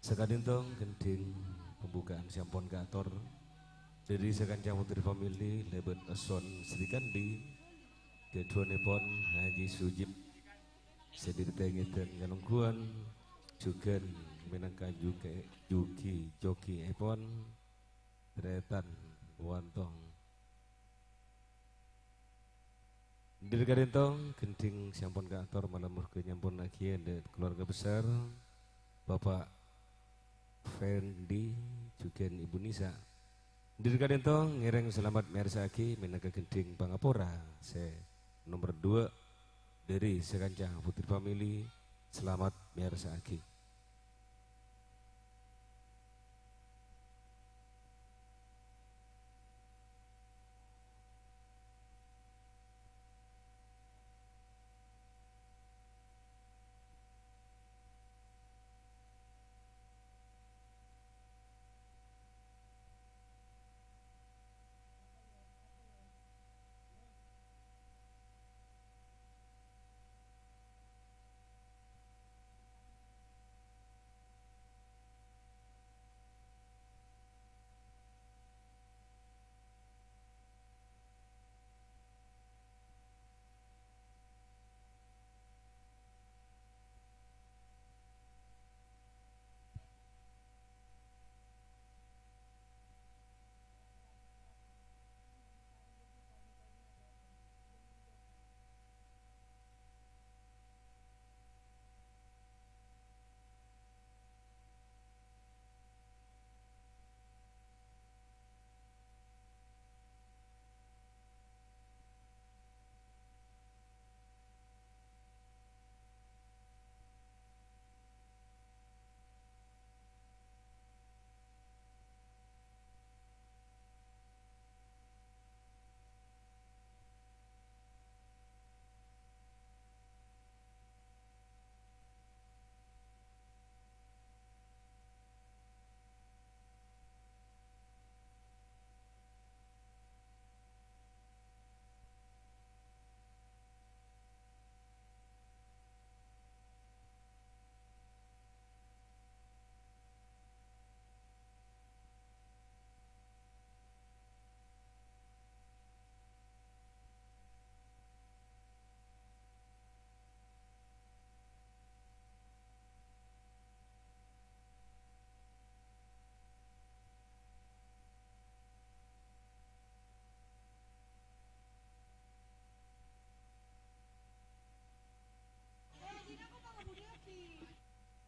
Sakadintong genting pembukaan sampun kator dari sekanca putri family lebet eson Sri Kandi kedua-nepon Haji Sujib sedirtengiten ngalungkuan juga minangka Juki Joki Epon Tretan Wantong dari kadentong genting sampun kator malam ke nyampun lagi keluarga besar Bapak Fendi juga Ibu Nisa. Diri kadentong ngereng selamat mersaki menaga genting Pangapora. Se nomor 2 dari sekanca putri family selamat mersaki.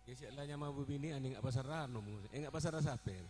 Ya si lah nyama bu bini aning apa sarano enggak pasar sapel.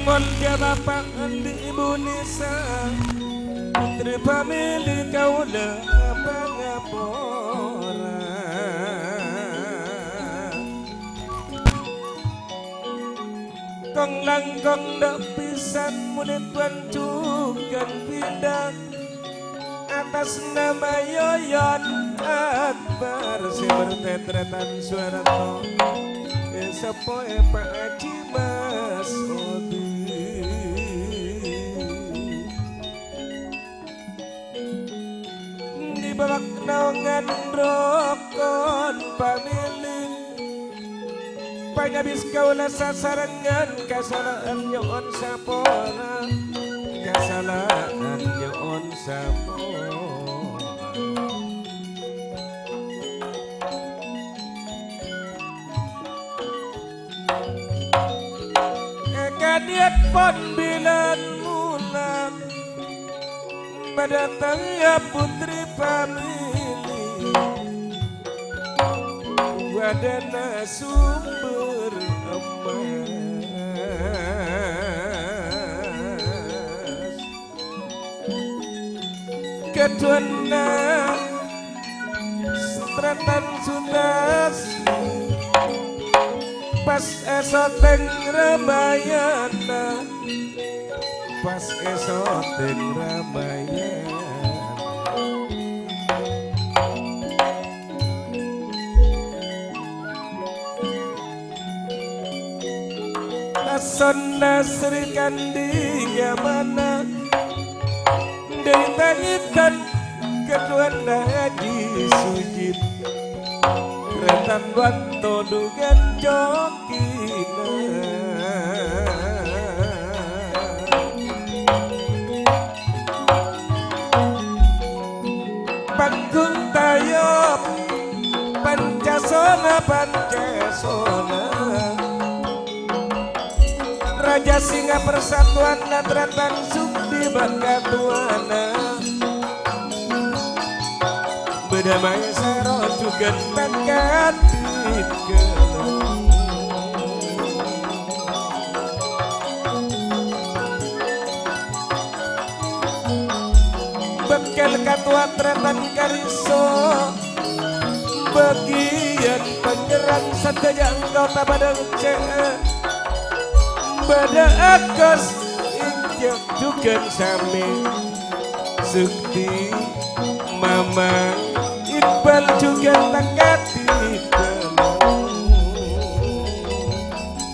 Mondia bapak andi ibu Nisa putri pamili kaula pangapora kong langkong dak pisan munit bancukan pindah atas nama Yoyon Akbar si bertetretan suara to sepoe Pak Haji Mas Odi di bawah naungan rokon pamilih panyabis kaula sasarangan kasalaan nyoon sapora kasalaan nyoon sapora kadiat pon bilan mulan mendatang ya putri pamili wadana sumber emas ketuana setratan sutas pas esoteng Ramayana pas esoteng Ramayana ason nasrikan dia mana dari tangitan kedua Haji Sujib Retan wanto dugan jokina panggung tayop pancasona Raja Singa Persatuan Nadratan Sukdi Bangkatuana berdamai sero juga tangkat bekal katua tretan kariso bagian penyerang sedaya engkau tak pada pada akas injak juga sami Sukti Mamang Iqbal juga tangkati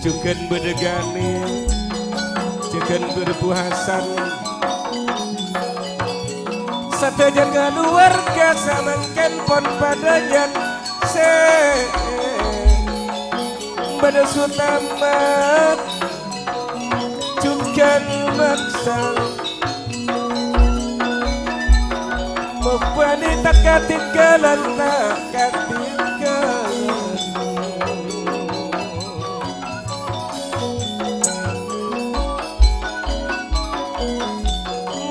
juga berdegani juga berpuasan satu jaga keluarga samangkan pon padanya se pada sutamat juga maksang wanita ketinggalan tak ketinggalan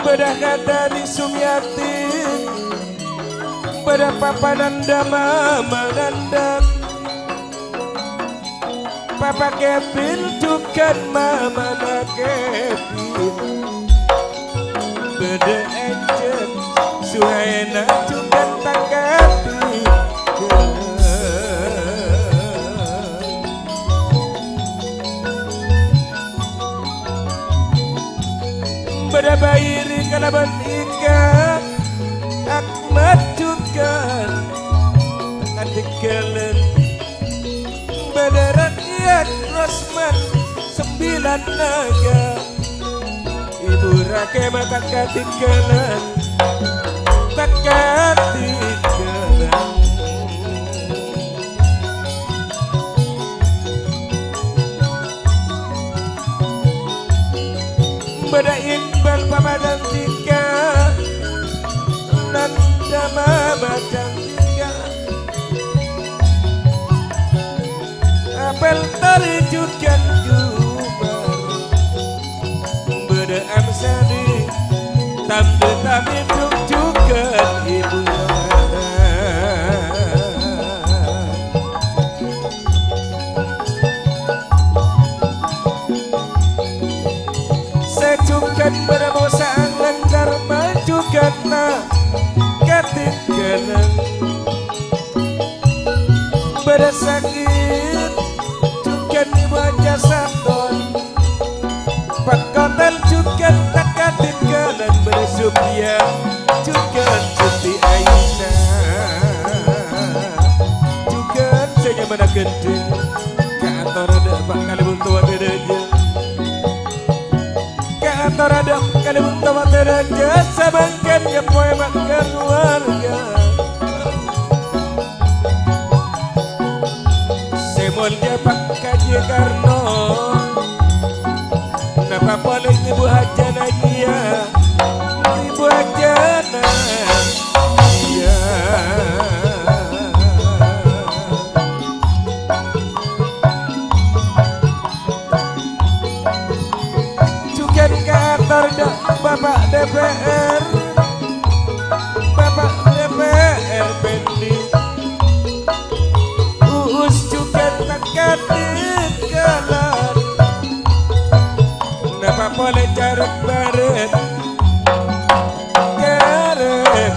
bedah kata di Sumiati bedah papanan dama menandang Papa Kevin juga mama Kevin bedah enjen Suhaina juga tanggapi pada bayiri kalaban ika Ahmad juga adik-adik pada rakyat Rosman 9 naga Ibu Rake mata ketinggalan ketinggalan pada Iqbal Papa dan Tika Nanda Mama dan Tika Apel tali juga Jubar pada Amsadi Tamde Tamiduk juga Ibu Sukan berbosan lengar maju kena ketinggalan bersakit sukan wajah santon pakotan sukan tak ketinggalan bersupian sukan Siti Aisyah sukan saya mana gendeng kantor ada pak kali buntu aja kantor ada kali buntu aja sabangkan ya poe makan warga semol dia pak kaji karno napa boleh ibu hajana dia ibu hajana dia kantor dah Bapak DPR Bapak DPR Pendi Uus juga tak ketinggalan Napa boleh jarak baret jarak baret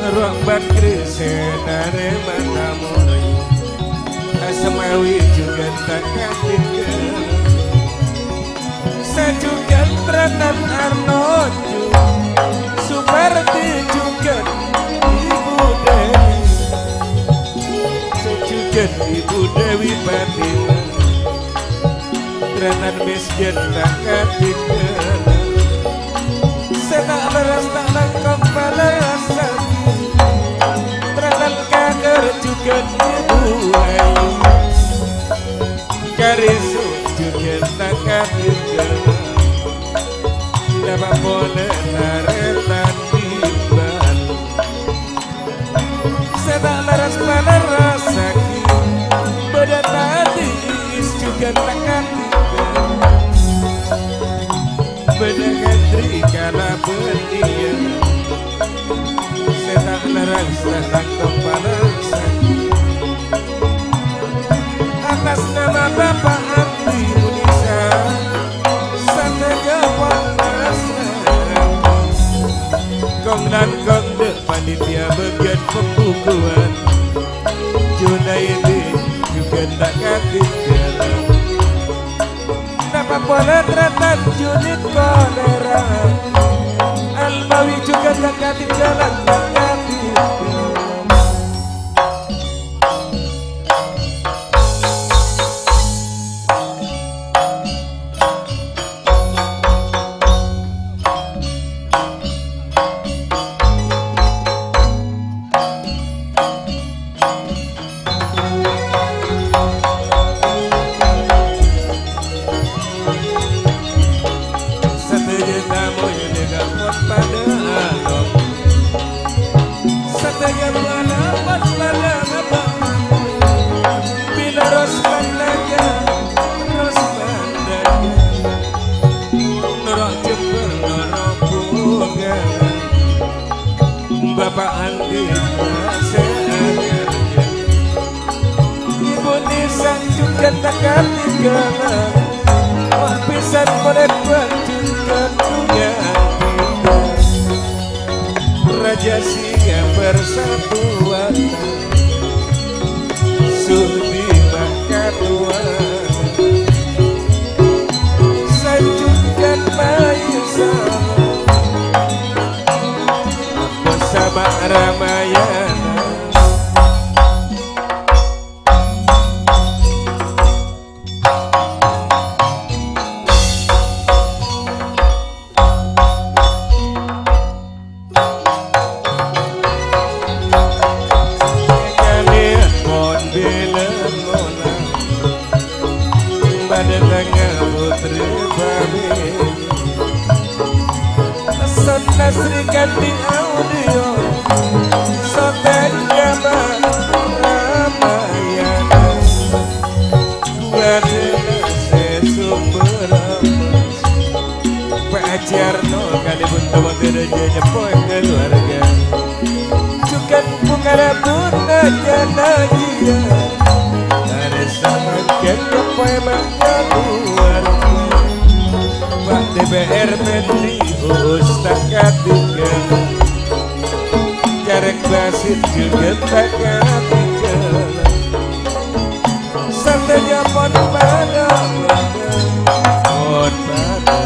ruang bakri senare manamoi asmawi juga tak ketinggalan sajukan terenan arnoju Suparti juga Ibu Dewi sajukan Ibu Dewi Batina terenan miskin tak ketinggalan senak leras tak langkong balas juga Ibu Ayu Karisu juga tak ketinggalan dapat boleh naretan timbal senak laras panas rasaki beda tadis juga tak ketinggalan beda kadri kala belia senak laras tak langkong panas atas nama Bapak Abdi Indonesia Sanega Wanasa Kong dan Kong de panitia bagian pembukuan Junaidi juga tak ketinggalan dapat boleh teratan unit kolera Almawi juga tak ketinggalan tak ketinggalan Bapak Andi Ibu Nisan juga tak ketinggalan wah pisan boleh berjungkan dunia Raja Singa persatuan Sudi Makaduan sanjungkan Maisa sama Ramayana pada tengah putri babi Sona Sri Kandi audio Soten Jaman Ramayana Wadena sesumber Pacar no kali pun teman derajanya poin keluarga Cukan bunga bunda jana dia Ada sama kena poin keluarga Pak DPR Menteri Ustaz ketiga Jarek basit juga tak ketiga Santanya pon pada pon pada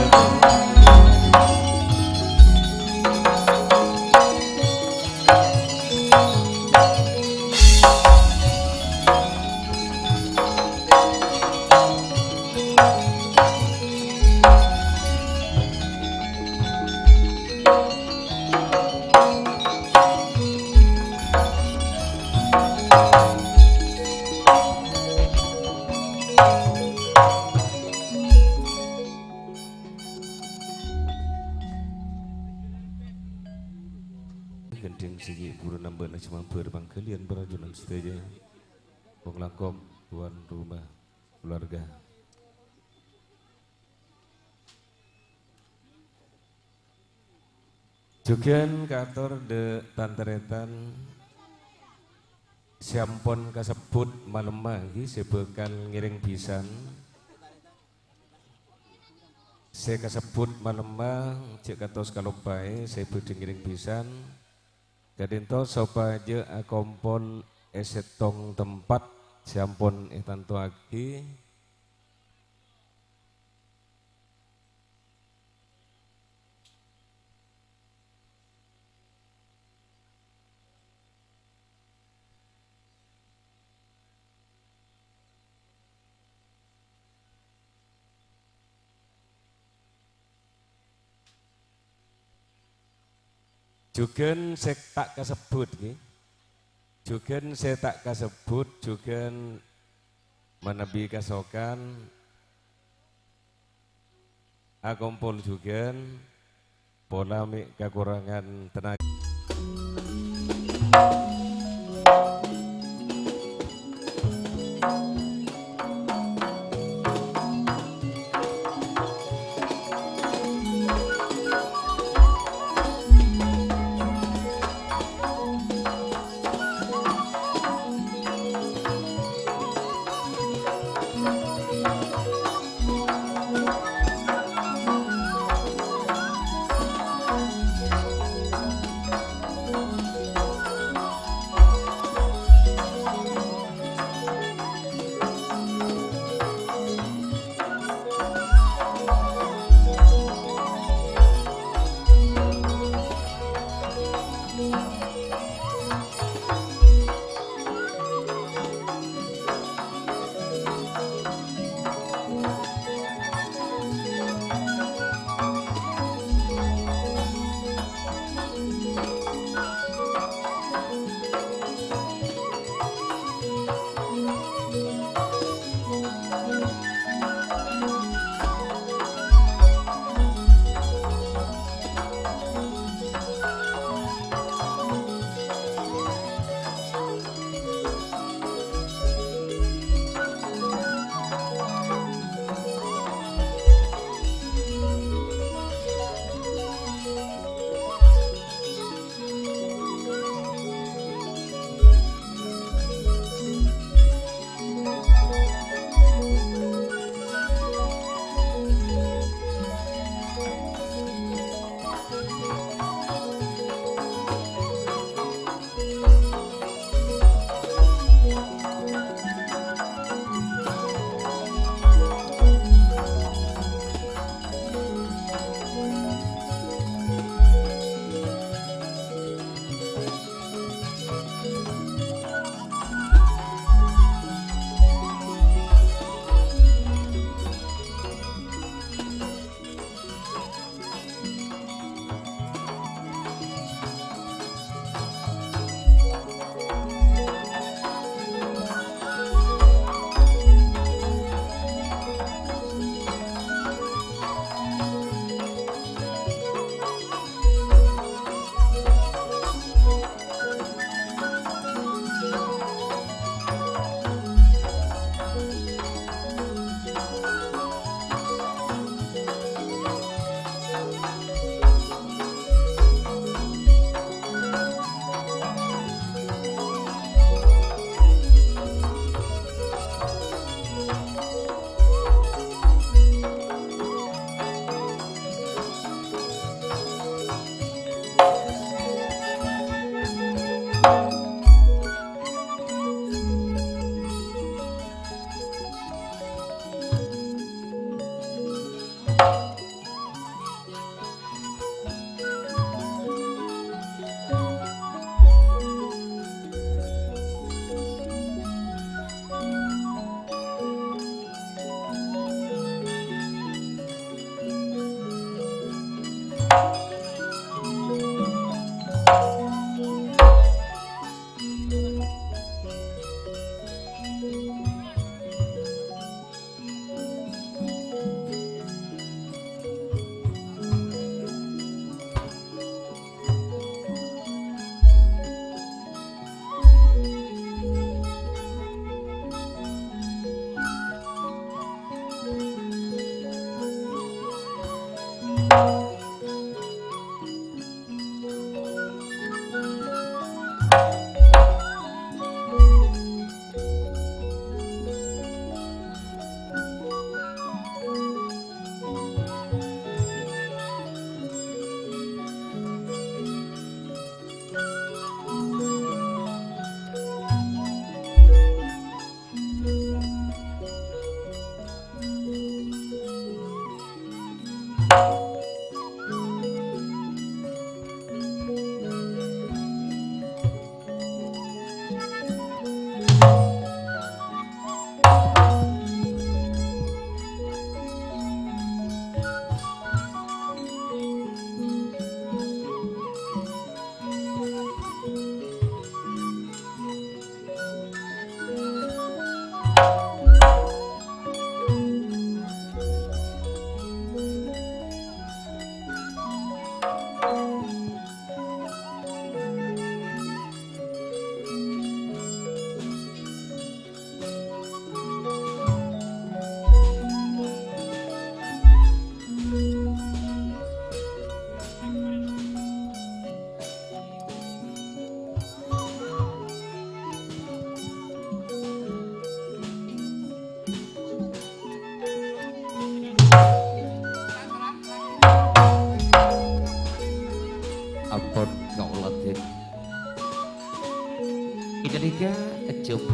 Gending sigi guru nambah nak cuma berbang kalian berajunan setuju pengelangkom tuan rumah keluarga juga kantor de tanteretan siampon kasebut malam lagi sebekan ngiring pisan saya kasebut malam cek katos kalopai saya budi ngiring pisan Kadinto sopa aja kompon esetong tempat siampun tanto aki juga saya tak kasebut juga saya tak kasebut juga menebi kasokan akompol juga pola kekurangan tenaga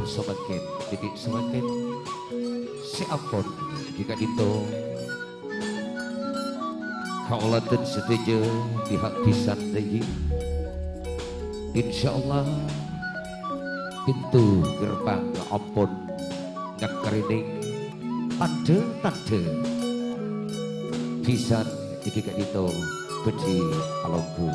semakin titik semakin si ampun jika itu kaulatan setuju pihak pisan lagi insyaallah pintu gerbang ampun ngakarining tanda-tanda pisan jika itu beci alongku.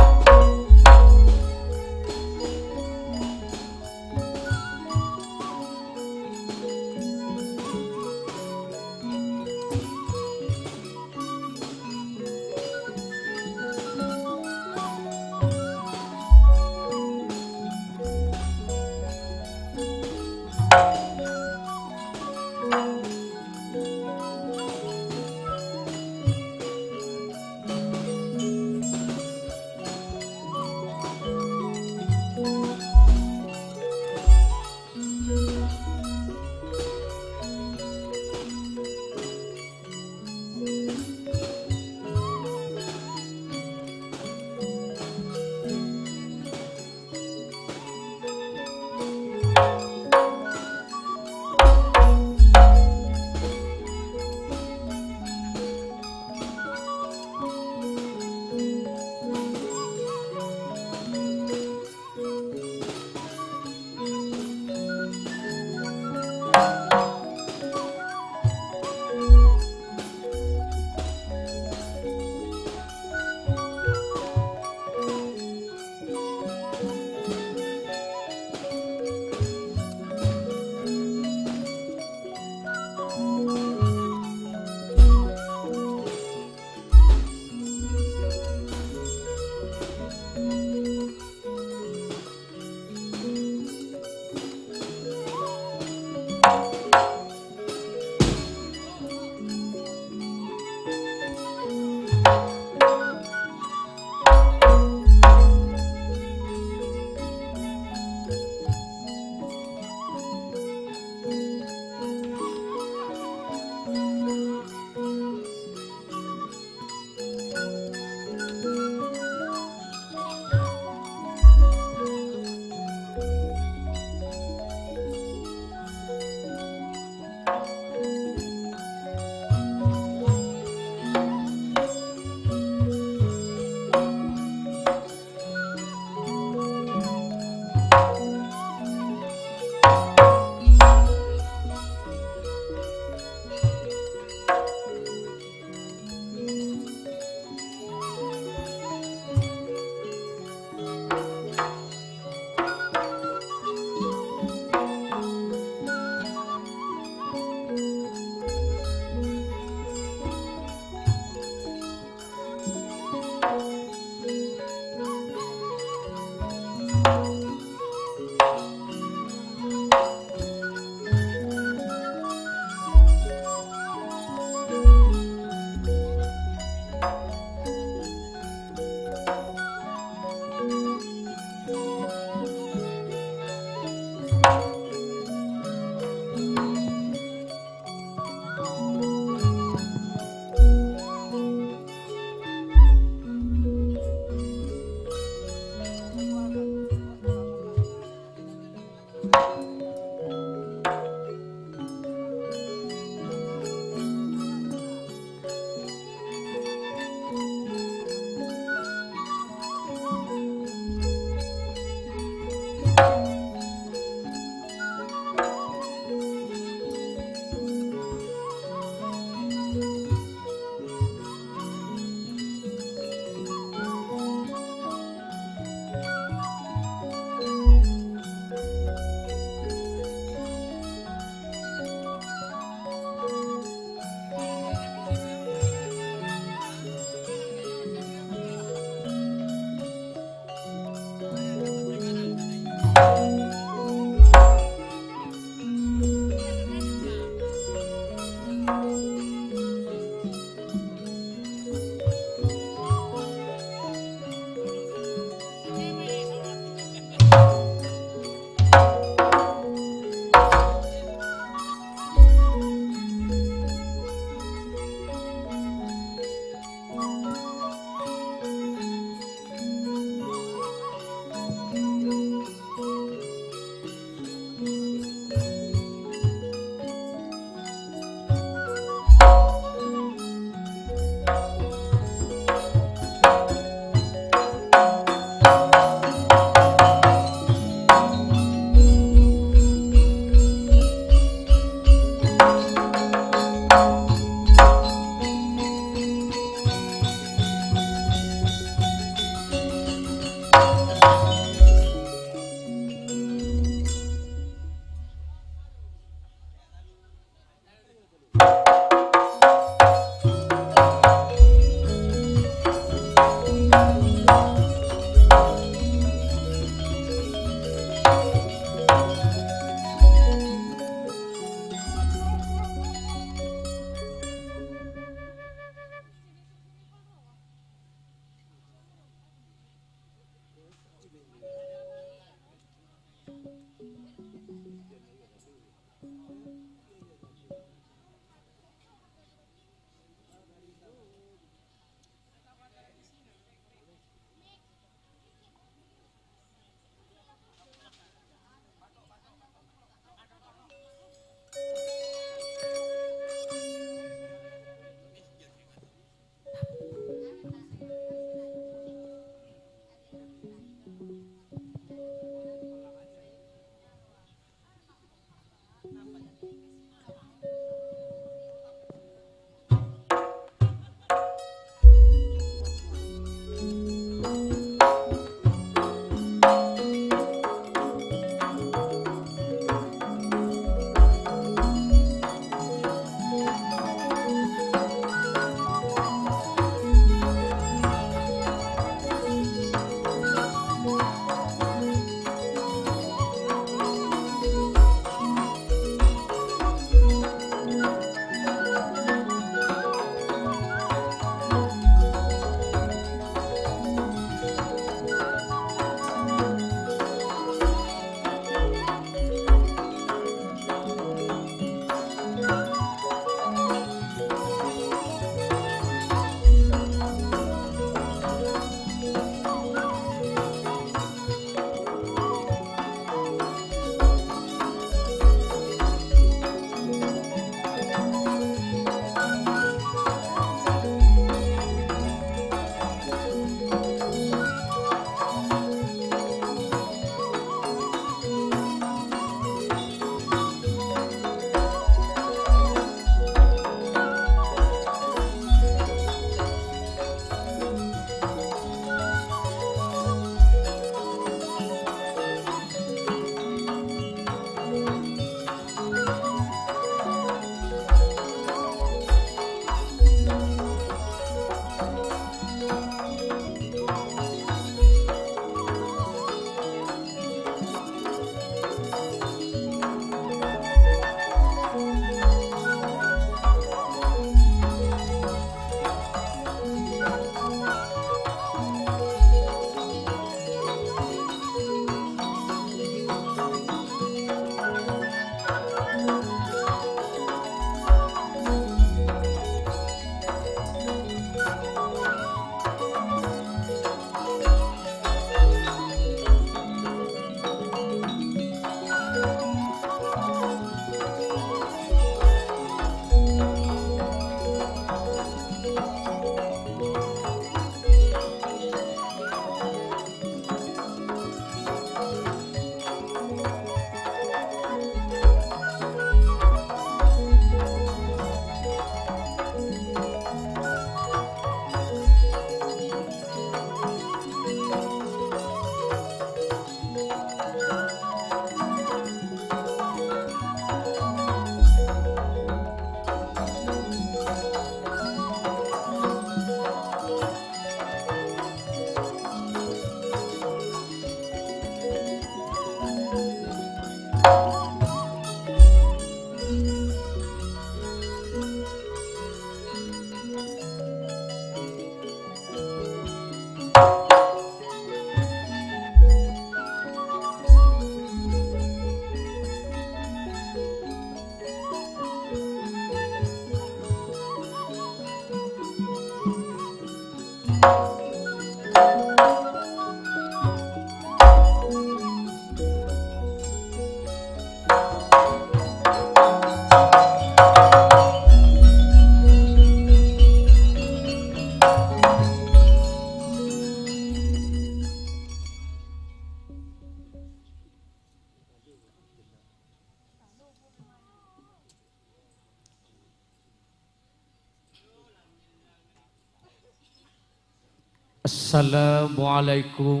Assalamualaikum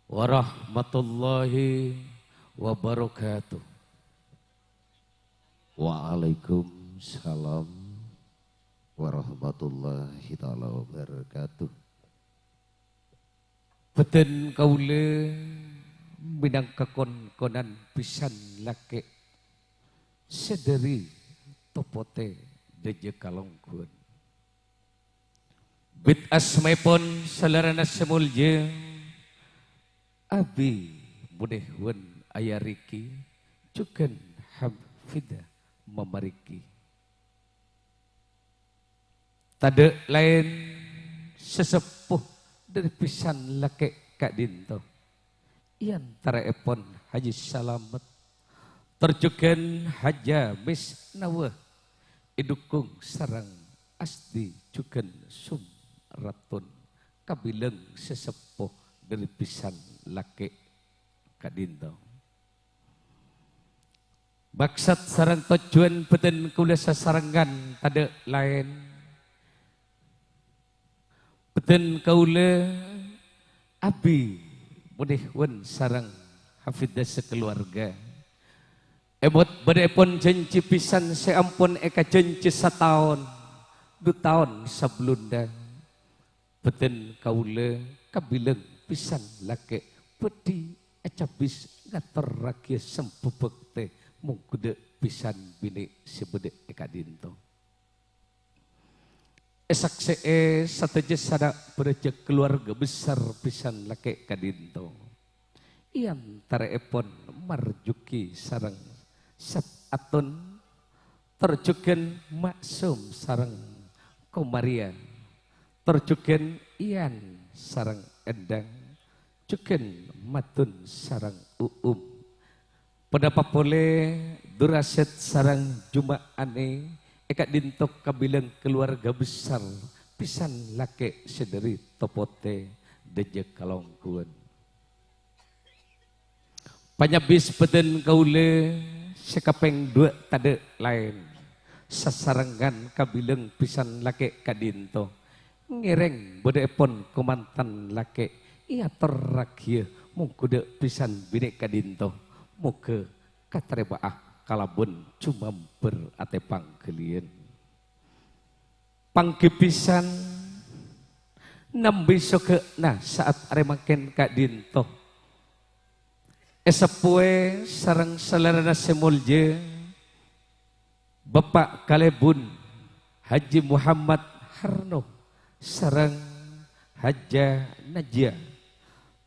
warahmatullahi wabarakatuh. Waalaikumsalam warahmatullahi taala wabarakatuh. Beten kaule minang kekon-konan pisan lake sederi topote deje kalongkun. Bit asmaipun salarana semulje abi budehun ayariki cuken hafida memariki. Tade lain sesepuh dari pisan lake kak dinto. Ian taraepon Haji Salamet terjuken haja mis nawa idukung sarang asdi cuken sum ratun kabilang sesepuh dari pisan lake kadinto. Maksud sarang tujuan beten kula sasarangan tada lain. Beten kaula abi mudihun sarang hafidah sekeluarga. Emot badepon janji pisan seampun eka janji setahun 2 tahun sebelumnya. Beten kaula kabilang pisan lake pedi acabis ngator rakyat sempupek teh mungkude pisan bini sebede eka dinto. Esak see sateje sada bereja keluarga besar pisan lake kadinto. Iam tareepon marjuki sarang sabatun terjuken maksum sarang komarian. Terjuken ian sarang endang juken matun sarang pada papole duraset sarang jumaane eka dintok kabilang keluarga besar pisan lake sederi topote deje kalongkuan. Panyabis beten kaule sekapeng 2 tade lain sasarangan kabilang pisan lake kadinto. Ngereng bodepon komantan lake ia terrakia mungkude pisan binek kadinto muke katrebaah kalabun cuma beratepang kelien pangkipisan nambi soke nah saat aremaken kadinto esapue sarang salarana semulje Bapak Kalebun Haji Muhammad Harno sarang Haja Najia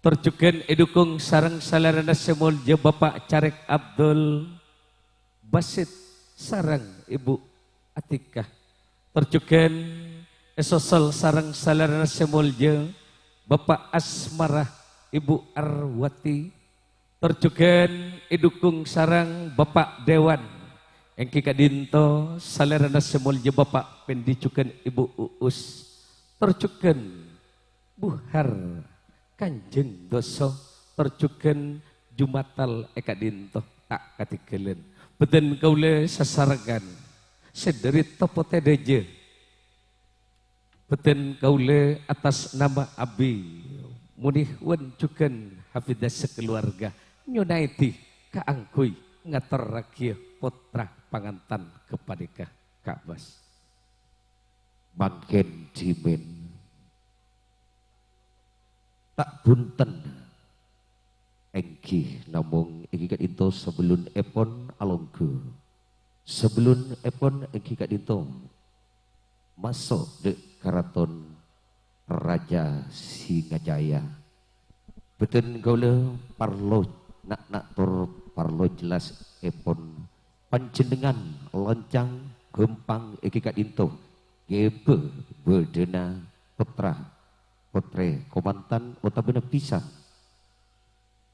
terjuken edukung sarang salarana semulje Bapak Carek Abdul Basit sarang Ibu Atikah terjuken esosol sarang salarana semulje Bapak Asmarah Ibu Arwati terjuken edukung sarang Bapak Dewan engki kadinto salarana semulje Bapak pendicuken Ibu Uus terjuken buhar kanjeng doso terjuken jumatal eka dinto tak katikelen beten kaule sasarangan sederit topote deje beten kaule atas nama abi munihun juken hafidah sekeluarga nyunaiti kaangkui ngator rakyat putra pangantan kepadika Kabas Mangken jimin tak bunten engki namung engki kadinto sebelum epon alongku sebelum epon engki kadinto masuk de karaton Raja Singajaya beten gaule parlo nak tur parlo jelas epon panjenengan loncang gempang engki kadinto Gebe berdena putra putre komantan utabana pisan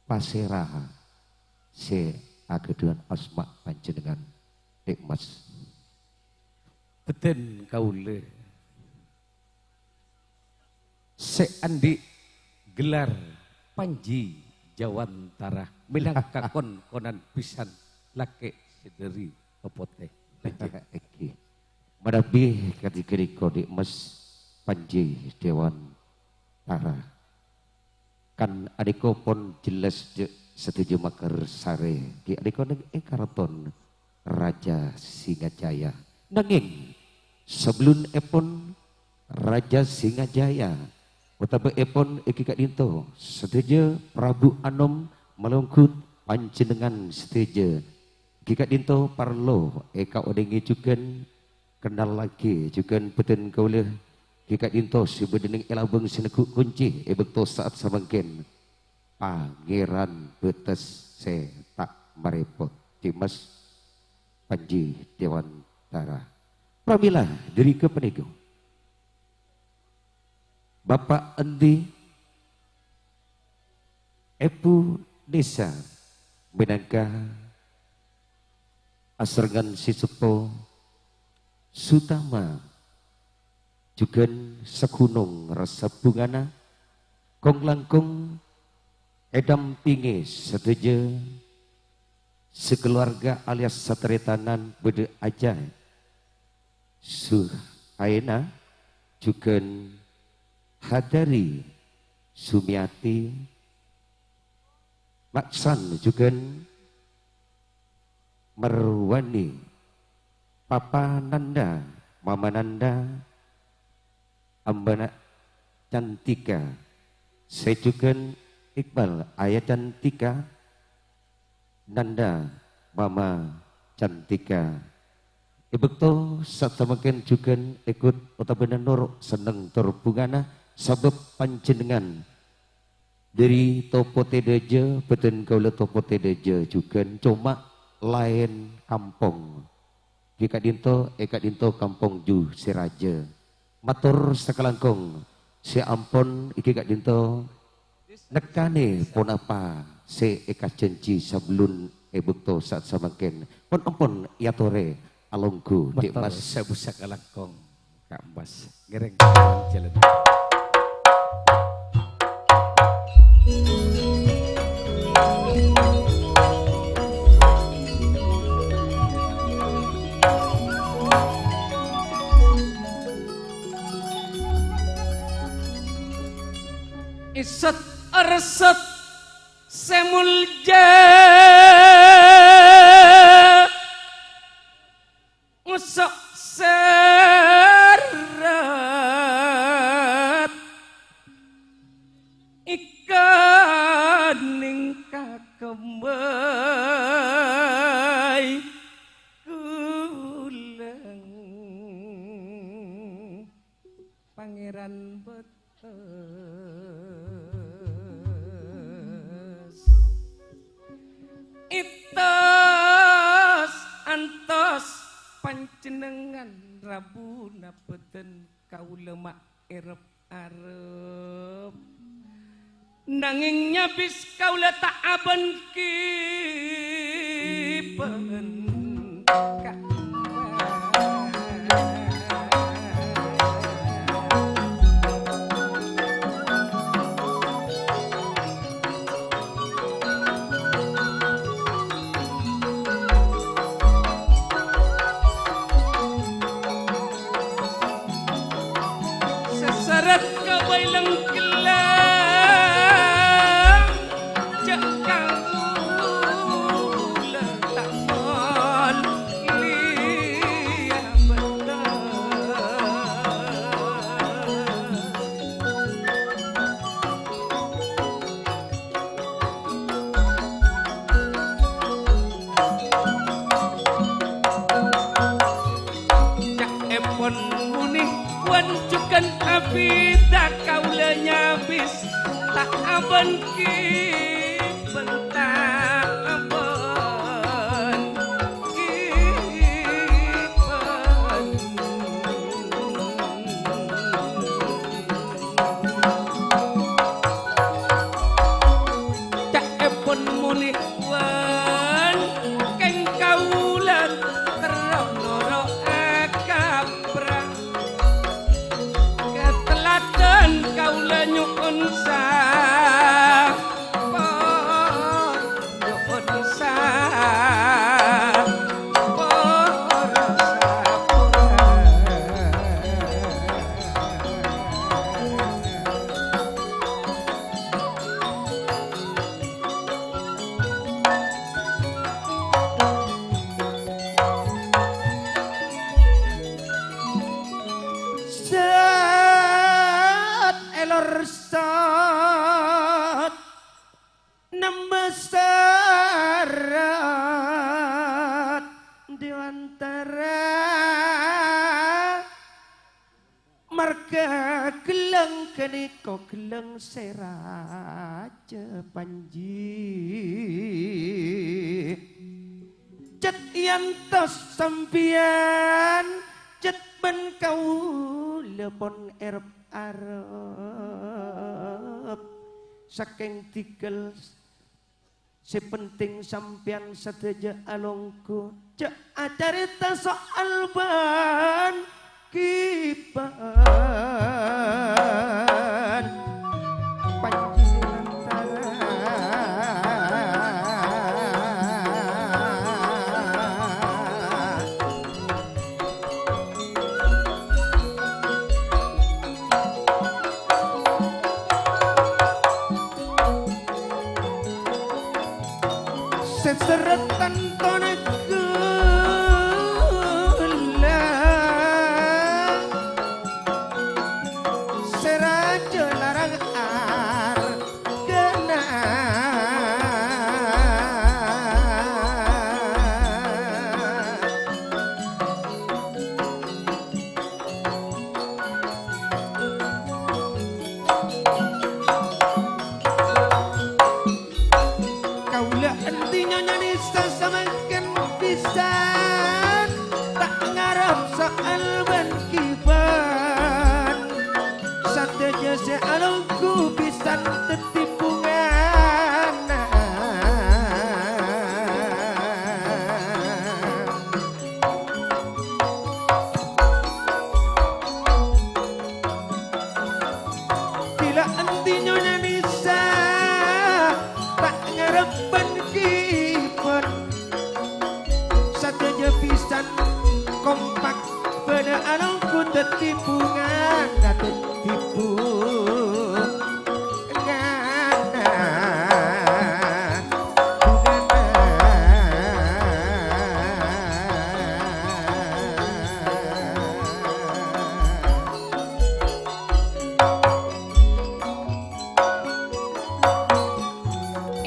paseraha se agedean asma panjenengan Dek Mas. Beten kaule seandi gelar Panji Jawantara minang kakon konan pisan lake sederi opote Eki madabi katika Dek Mas Panji Dewantara kan adiko pun jelas setuju makar sare di adiko karaton Raja Singajaya nanging sebelum epon Raja Singajaya utawa epon iki Kak Dinto setuju Prabu Anom melungkut panjenengan setuju iki Kak Dinto parlo eka odengi juga kenal lagi juga beten kaulih iki Kak Dinto si bedening elabeng sinekuk kunci ebekto saat samangken Pangeran Betes se tak marepot Dimas Panji Dewantara pramila diri ke penigo Bapak Endi Epu Desa minangka asrengan Sisupo Sutama juga segunung rasa bungana kong langkung edam pinge setuju sekeluarga alias satretanan bede aja Suhaina juga Hadari Sumiati Maksan juga Marwani Papa Nanda Mama Nanda Ambana Cantika saya juga Iqbal Ayah Cantika Nanda Mama Cantika Ibekto saat samakan juga ikut utabana norok seneng terbungana sabab panjenengan dari Topo Tedeje beten kaula Topo Tedeje juga cuma lain kampung Kak Dinto Kak Dinto kampung Ju Siraja matur sakalangkung si ampun iki Kak Dinto nekane pun apa se eka janji sebelum ebekto saat samaken pun ampun yatore alongku Dek Mas sabusa kalangkong Kak Mas gereng jalan isat arsat semulja usok serat ikan ningka kembay kulang Pangeran Betes itos antos panjenengan rabuna beten kaula mak erep-arep nanging nyabis kaula tak aben kipen seseret kawailang kelang cek kaula tak mon liya betes cak epon muni wancukan abida kaula nyabis tak aben kipen tak aben kipen torsot nembesarat diwantara marga geleng kenika geleng seraja panji cet yantos sampian cet ben kaula pon arep saking tikel sepenting sampean sateja alongku cek acarita soal ban kipan seseretan tonek gula seraja larang argana kaula entinya nyanyi sesamakan pisan tak ngarep soal ban kiban sateja sealungku pisan tetipungan bila entinya nyanyi tak ngarep ban kiban sateja pisan kompak pada alungku tetipungan tetipu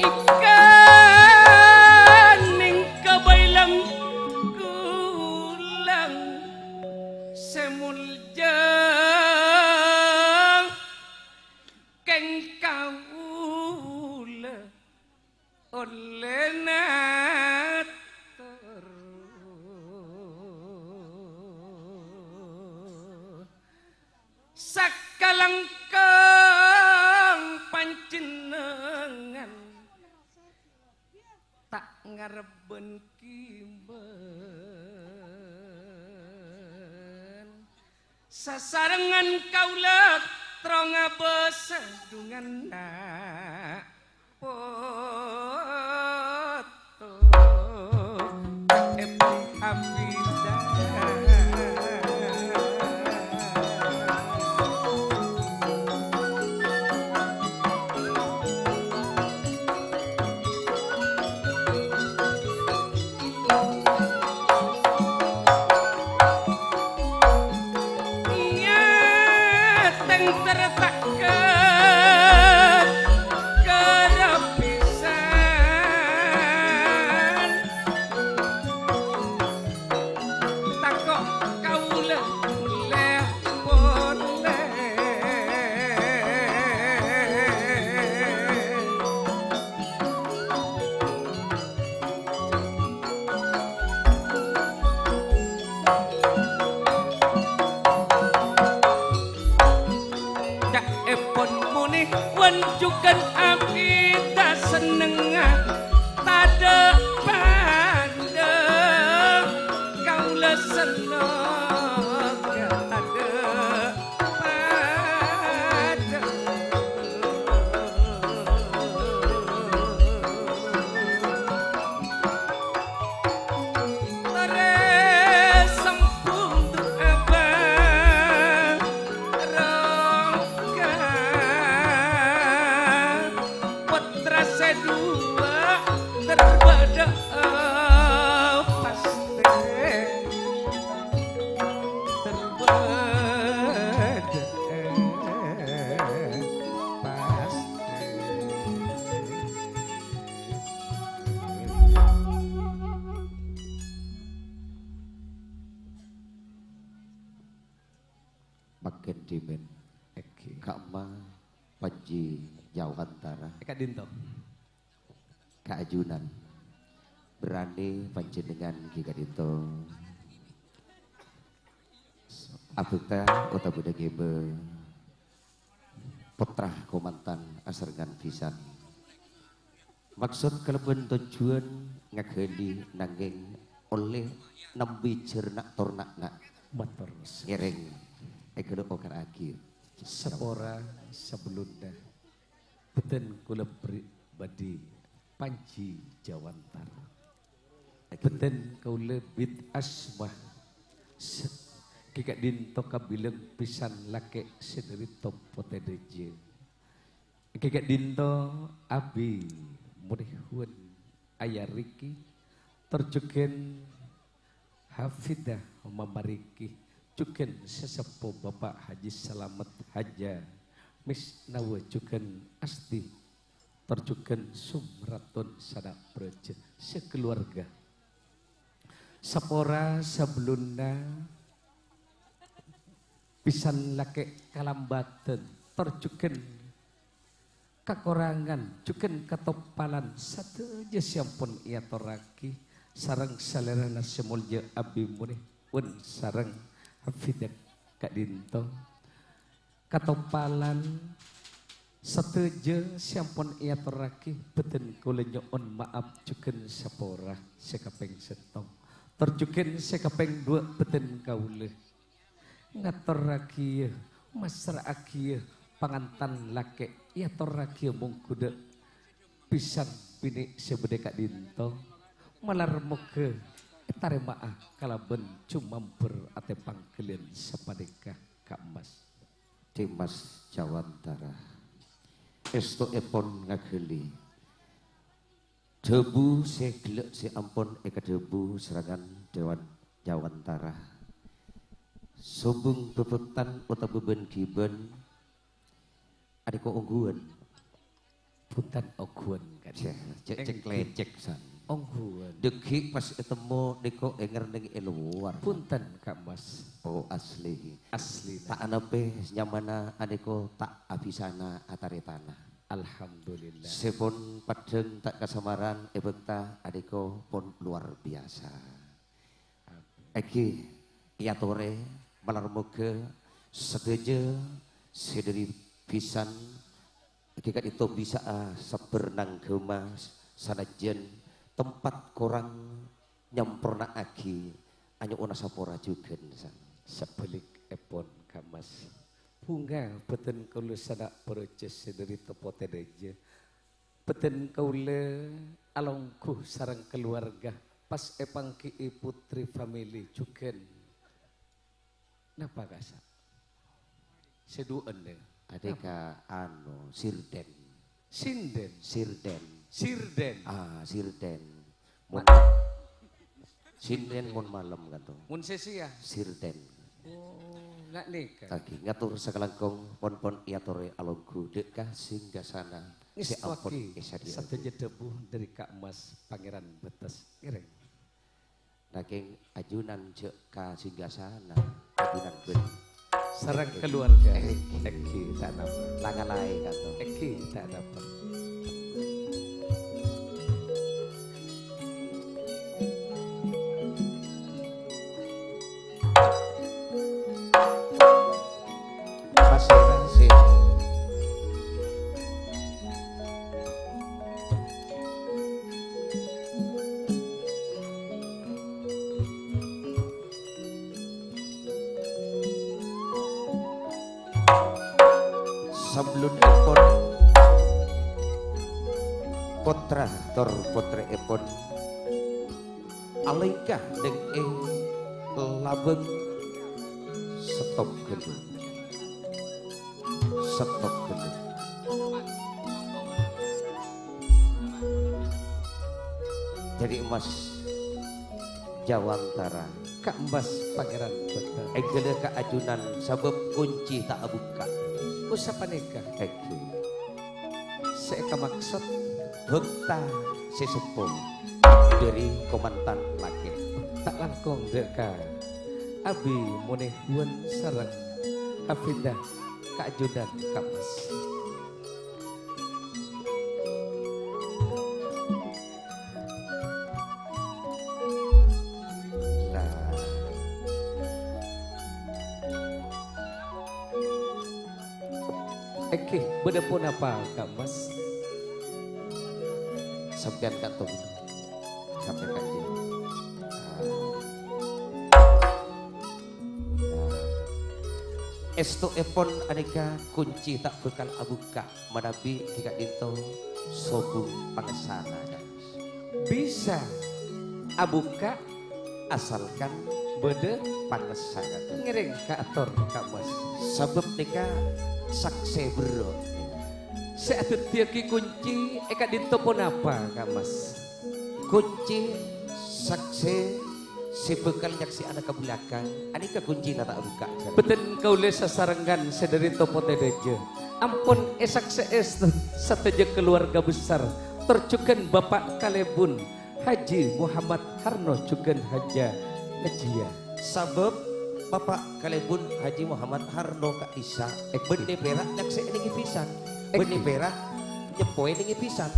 ikan ning kabailang kulang semulja keng kaula oleh nator sakalangkang panjenengan tak ngareben kimben sasarengan kaula tronga besadungan nak foto Hamidah tertakan kerepisan takok kaula boleh dak Makin dimen Kak Ma Panji Jawantara Kak Dinto Kak Ajunan berani panjenengan Ki Kak Dinto Abekta utawa gebe putra komantan asarengan pisan maksud keleben tujuan ngageli nanging oleh nembi jernak tornakna motor ngereng ekelo okar akhir sepora sebelumnya beten kula pribadi Panji Jawantara beten kaula bid asmah Kika Dinto kabilang pisan lake sederi topo tedeje Kika Dinto abi murihun ayariki terjuken hafidah mamariki juken sesepo Bapak Haji Selamat Haja mis nawa juken asti terjuken sumraton sadak proje sekeluarga sapora sebelumnya pisan lake kalambatan terjuken kakorangan juken ketopalan satu aja siampun ia toraki sarang salerana semulja abi murih pun sarang hafidak Kak Dinto ketopalan satu aja siampun ia toraki beten kula nyoon maaf juken sapora sekapeng setong terjuken sekapeng dua beten kaula ngator rakia masra akia pangantan lake ya torakia mungkuda pisan bini sebede Kak Dinto malar moke taremaah kalaben cuma berate pangkelian sapadeka Kak Mas Dimas Jawantara esto epon ngageli debu segelek si ampun eka debu serangan Dewan Jawantara sombong bebetan utawa beben giben adiko ongguan punten oguan kan cek lecek san ongguan deki pas ketemu diko enger ning luar punten Kak Mas oh asli tak anape nyamana adiko tak abisana atare tanah alhamdulillah sepon padeng tak kasamaran ebekta adiko pun luar biasa iki yatore malar moga sedeje sederi pisan hakikat itu bisa sebernang gemas sanajen tempat korang nyemprona agi anyo ona sapora juga sebelik epon Kak Mas bunga beten kaula sadak proces sederi topo tedeje beten kaula alongkuh sarang keluarga pas epang ki putri family juken napa kasa seduan deh adeka anu sirden sinden sirden mun sinden mun malam gitu mun sesia sirden oh nggak nikah lagi ngatur sakalangkong pon-pon iatore alongku dekah singga sana si ampun satu jedebu dari Kak Mas Pangeran Betes ireng naging ajunan cek ka singga sana ajunan ben sarang keluarga eki tak dapat langalai kata eki tak dapat pasirasi sebelum epon putra tor putra epon alaikah deng labeng stop gedung jadi emas Jawantara Kak Mas Pangeran Betes egele ka ajunan sabab kunci tak buka usapa nikah eki seeka maksud bekta sesepuh dari komandan laki tak langkong deka abi munehun sarang Hafidah, Kak Judan, Kak Mas. Oke, beda pun apa Kak Mas? Sampean Kak Tom. Sampean Kak Jin. Esto epon aneka kunci tak bekal abuka manabi kika dinto sobung pangesana guys. Bisa abuka Asalkan beda pangesana tuh. ngiring Kak Ator Kak Mas. Sebab nika sakse bro. Seatut tiaki kunci eka dinto pun apa Kak Mas? Kunci sakse si bekal nyaksi anak ke belakang. Anika kunci nata abuka. Beten kau le sasarengan sedari topo tedeje. Ampun esak sees sateje keluarga besar. Tercuken Bapak Kalebun Haji Muhammad Harno cuken Haja Najia. Sabab Bapak Kalebun Haji Muhammad Harno Kak Isa benih perak nyaksi ini pisan. Benih perak nyepoe ning pisan.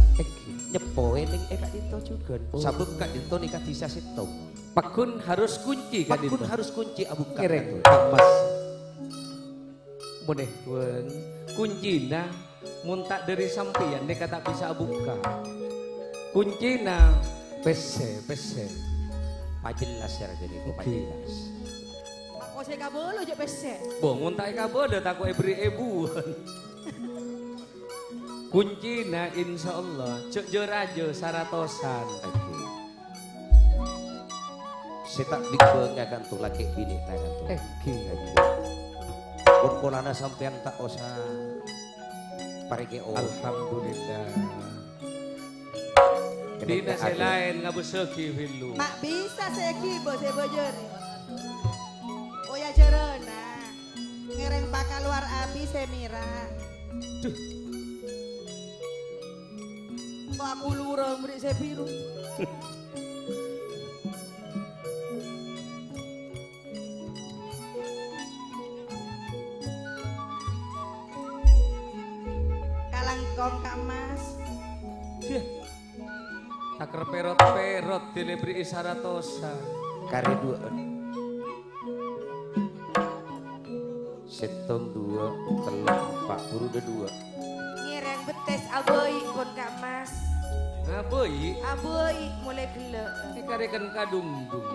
Nyepoe ning Kak Dinto juga. Sabab Kak Dinto nikah Disa Sitom. Pakun harus kunci Kak Pakun Dinto. harus kunci abu Ngereng Kak. Kak Mas. Boleh wen kuncina muntak dari sampian nek tak bisa buka. Kuncina pese. Pajelas ya jadi kok pajelas. Oh saya kabel aja pesek. Bo muntak kabeh takut ebuan. Kuncina insyaallah cek jerajo saratosan. Saya tak bingung akan tuh laki bini akan tuh. Pun sampean tak usah parige o. Alhamdulillah. Dina selain ngabuseuki hilu. Mak bisa saya kibo saya bojori. Oh ya cerena. Ngereng pakal luar api saya mira. Kok aku lurang beri saya biru. Kalangkong Kak Mas. Taker perot-perot dilebri isaratosa. Kari dua. Setong dua, telur empat, buru udah dua. Ngereng betes aboi kon Kak Mas. Ngaboi, Aboi mulai gelek. ikarekan kadungdung.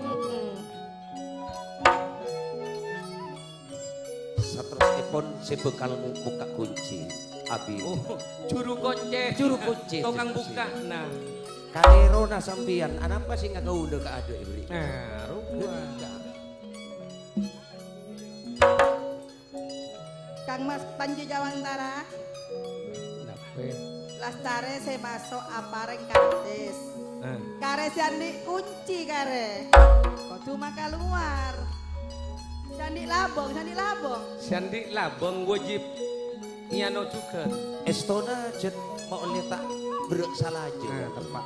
Saterus ipon si bekal buka kunci. Abi. Oh, juru kunci. Juru kunci. Tukang buka. Nah, Kalero na sambian, anapa sih nggak kau udah ada ibri? nah, rupanya. Kang Mas Panji Jawantara. Nape? Lastare saya masuk apareng kartis. Nah, Kare sandi kunci kare. Kok cuma keluar. Sandi labong. Sandi labang wajib nyano juga. Estona jet mau letak beruk salah aja. Nah, tepat.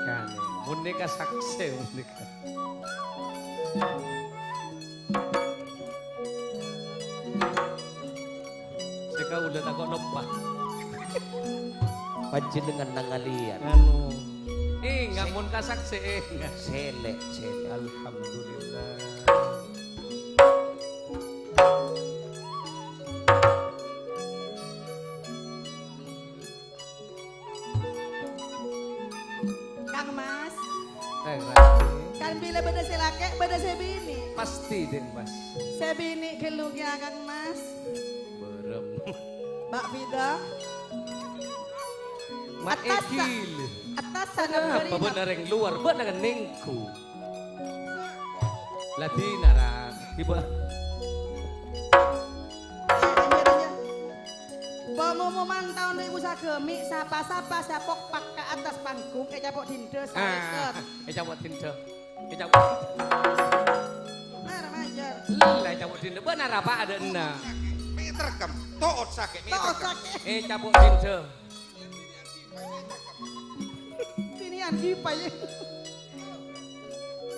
Kan, boneka sakse boneka. Seka udah takut lepas. Panjenengan nangalian. Anu, ngamun kasakse enggak. Selek. Alhamdulillah. Kang Mas. Rati. Kan bila beda saya laki, beda saya bini. Pasti deh mas. Saya bini geluknya Kang Mas. Berem. Mbak Vida. Mat Atas, ekil. Atas sana Apa benar yang luar benar nengku. Latina rak. Tiba. Pengumuman tahun 2000 sapa-sapa sapok pak ke atas panggung capok dindes Ah, cabut tinta. Cabut. Nah, remaja. Lah cabut tinta benar apa ada enna. Terekam, toot sakit, Tok sakit. Cabut tinta. ngan gipa ya.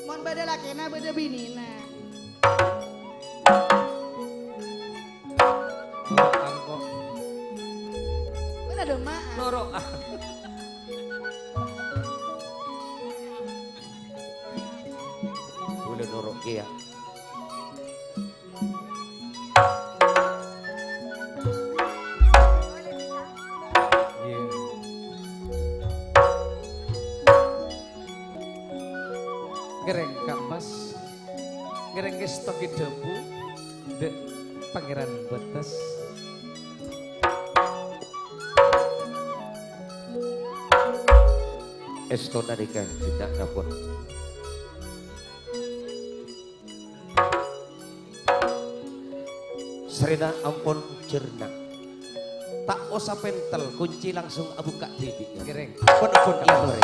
Mon beda lakena beda binina. Angkok Beda demak. norok ah. Boleh norok ya. Iya. Gereng kapas, gereng stoki debu, de pangeran betes. Estona dika tidak dapat. Serena ampun cerna. Tak usah pentel, kunci langsung abu kak TV. Gereng. Pun iya sore.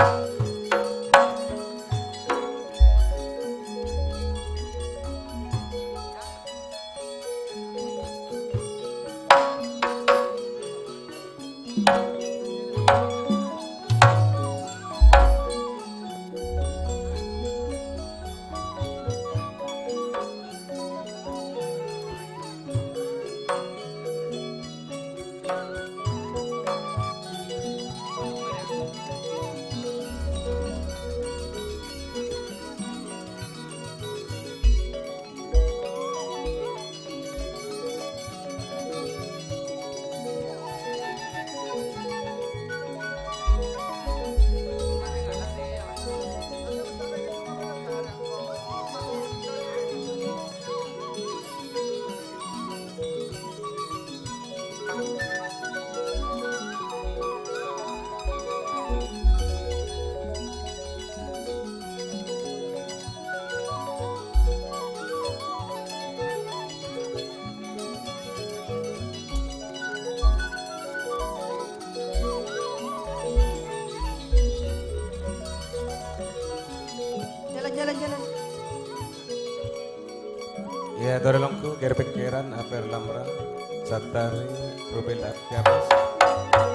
Jalan-jalan. Ya, dorelongku gerpekeran aper lamra satari rubel apiabas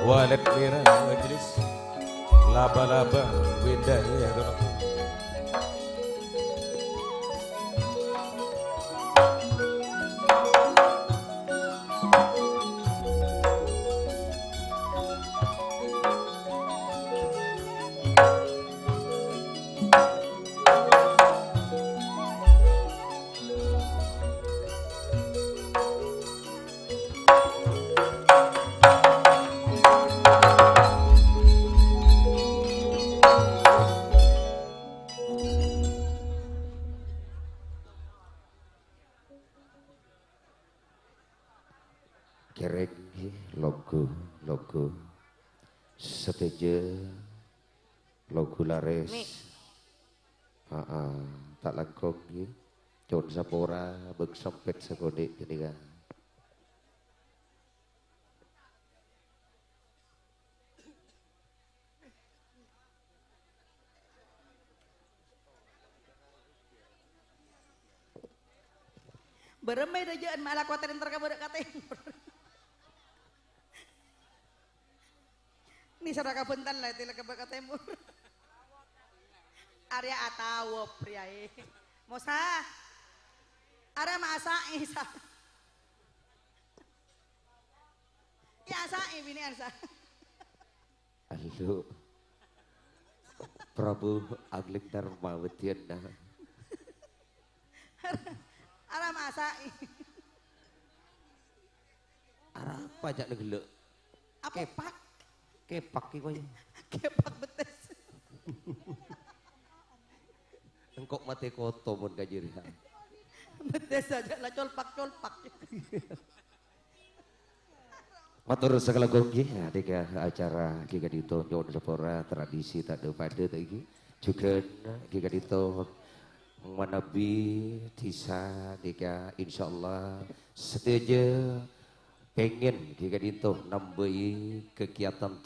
walet mira majlis laba-laba winda ya dorelongku. Kerek logo seteje logo lares tak langkong Con Sapora beg sempet sekode jadi kan Beremai dah jaan malah kuatir ntar kamu dak kating. Ni saraka puntan lah tila ka temur. Arya atawo priae. Mosa. Arya maasa isa. Ya asa bini ansa. Aduh Prabu Aglik Darmawatian dah Arya maasa. arah pajak negelek Apa pak? kepak ki kowe Kepak betes. engkok mate koto mun kajiri Betes saja lah colpak. matur segala gonggi adika acara Giga Dito Nyon Sapora tradisi tak ada pada lagi juga Giga Dito manabi tisa dika insyaallah setuju pengen Giga Dito nambahi kegiatan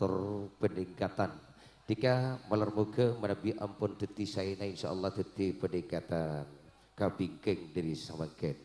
peningkatan dika malar muka manabi ampun teti saya insyaallah teti peningkatan kabingking dari samaken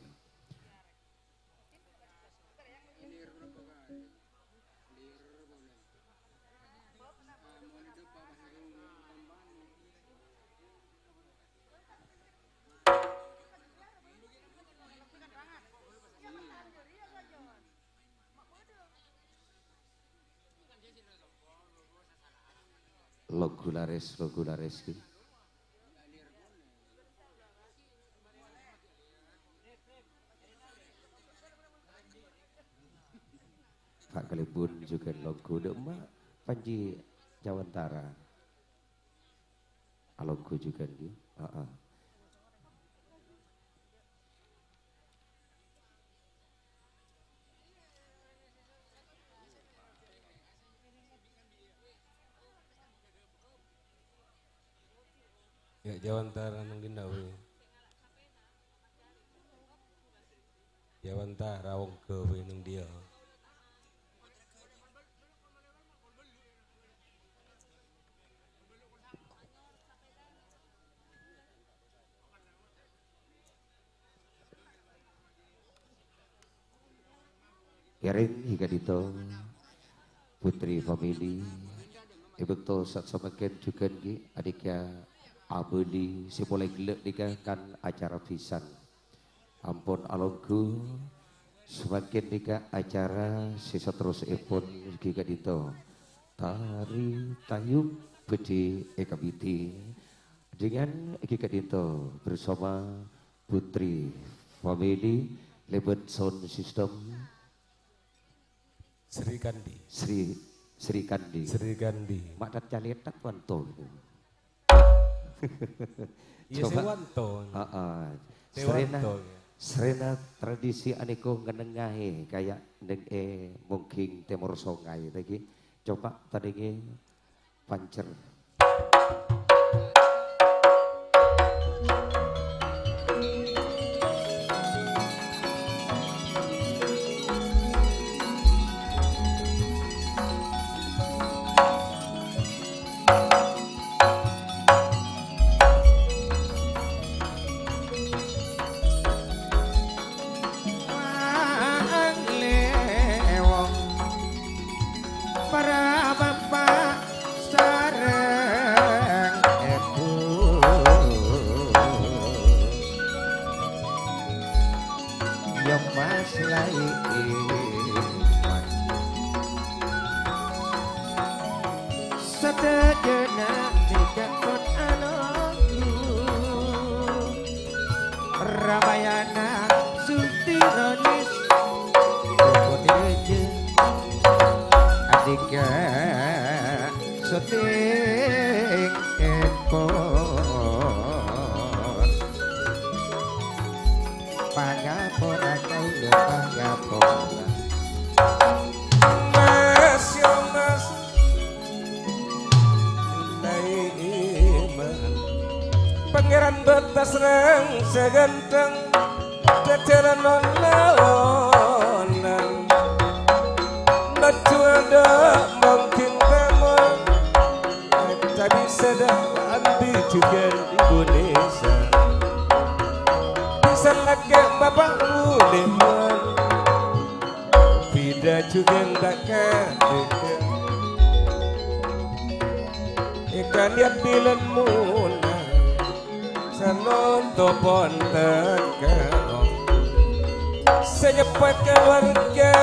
Logo lares ki. Pak Kalibun juga logo Demak Panji Jawantara. Logo juga ki. Ya Jawantara nang dinda we. Jawantara wong ke we nang dia. Yarin hingga dito putri family ibu to sat samaken juga ki adiknya abdi si mulai gelek kan acara pisan ampun alongku semakin nika acara sisa terus ipun hingga dito tari tayub bedi ekabiti dengan hingga dito bersama putri family lebet sound system Sri Kandi. Sri Kandi. Sri Kandi. Mak dat caletak wanto. Iya sewanto. Serena. Serena tradisi aniko ngenengahe kayak neng mungkin Timur Songai lagi. Coba tadi pancer. Ramayana Sutironis Kodeje Adika Soting Empon Pangapora Kaulo Pangapora Mas yo mas Naiman Pangeran betas reng seganteng Teceran nononan Batu ada mungkin teman Tak bisa dah ambil juga Indonesia Bisa lagi bapakmu deman Tidak juga tak ketika Ikan yang dilenmu Sanonto ponten kau Senyepat keluarga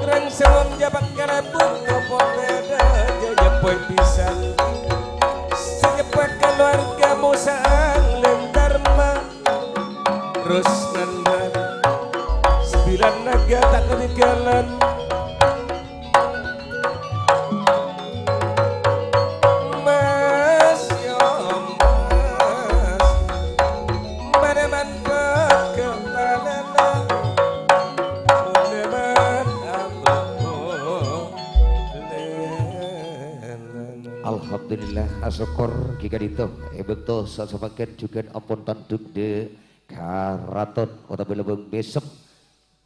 Kerang semam jabat karabut Kau beda Jenyepat pisan Senyepat keluarga Musaan lentarma Terus nandan 9 naga tak ketinggalan Alhamdulillah asyukur jika dito betul semakin juga ampun tanduk de karaton kota Belebeng besok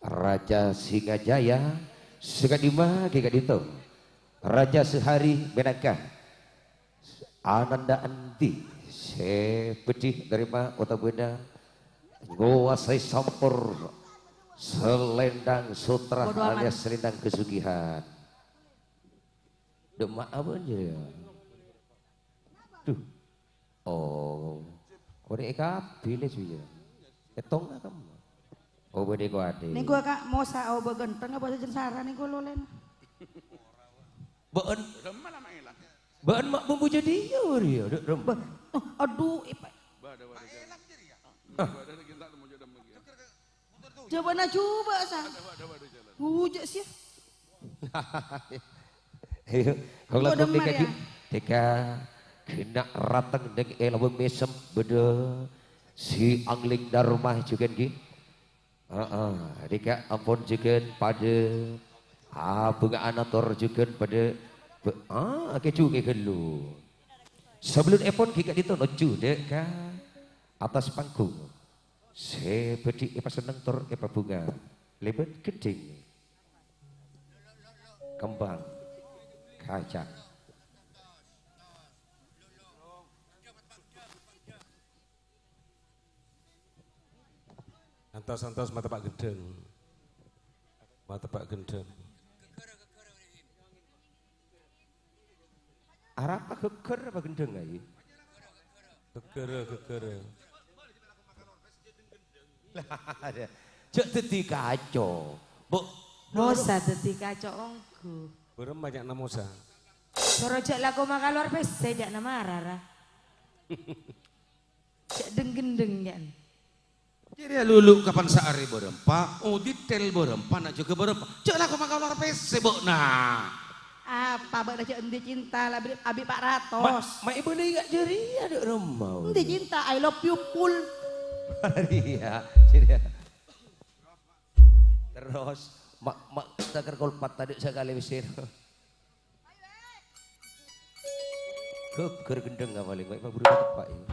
Raja Singajaya Singadima jika dito Raja sehari benaka Ananda Anti sepedih dari kota Benda nguasai sampur selendang sutra alias selendang kesugihan Demak apa aja ya? Duh. Oh. Ore eka pilih suya. Etong lah kamu. Oh bede ko ade. Nih gua kak mau sao begenteng apa saja sara nih gua lolen. Beun. Beun mak bumbu jadi ya dia. Aduh, coba na coba sa. Hujak sih. Kalau Gua lagu demen teka ya. teka kena ratang deng elawang mesem beda si angling darmah juga ki. Deka ampun juga pada bunga anator juga pada kecu ke gelu. Sebelum epon kita ditono dek ka atas panggung. Seperti apa seneng tor apa bunga lebet geding kembang kacang. Antos-antos mata Pak Gendeng. Mata Pak Gendeng. Arah apa geger apa gendeng aja? Gegere. Cek teti kacau. Bu, Mosa dadi kacok onggo. Berem banyak namosa. Sorojak laku maka luar pese jak nama rara. Jak deng-gendeng kan. Jadi lulu kapan sehari berempa, detail berempa, nak juga berempa. Cek lah kau makan luar pese bok nah. Apa bak dah endi cinta lah abi Pak Ratos. mak ibu ni gak jeri ada remau. Endi cinta I love you full. Iya, jadi. Terus mak takar kolpat tadi sekali wisir. Geger gendeng gak paling baik buru tepak ini.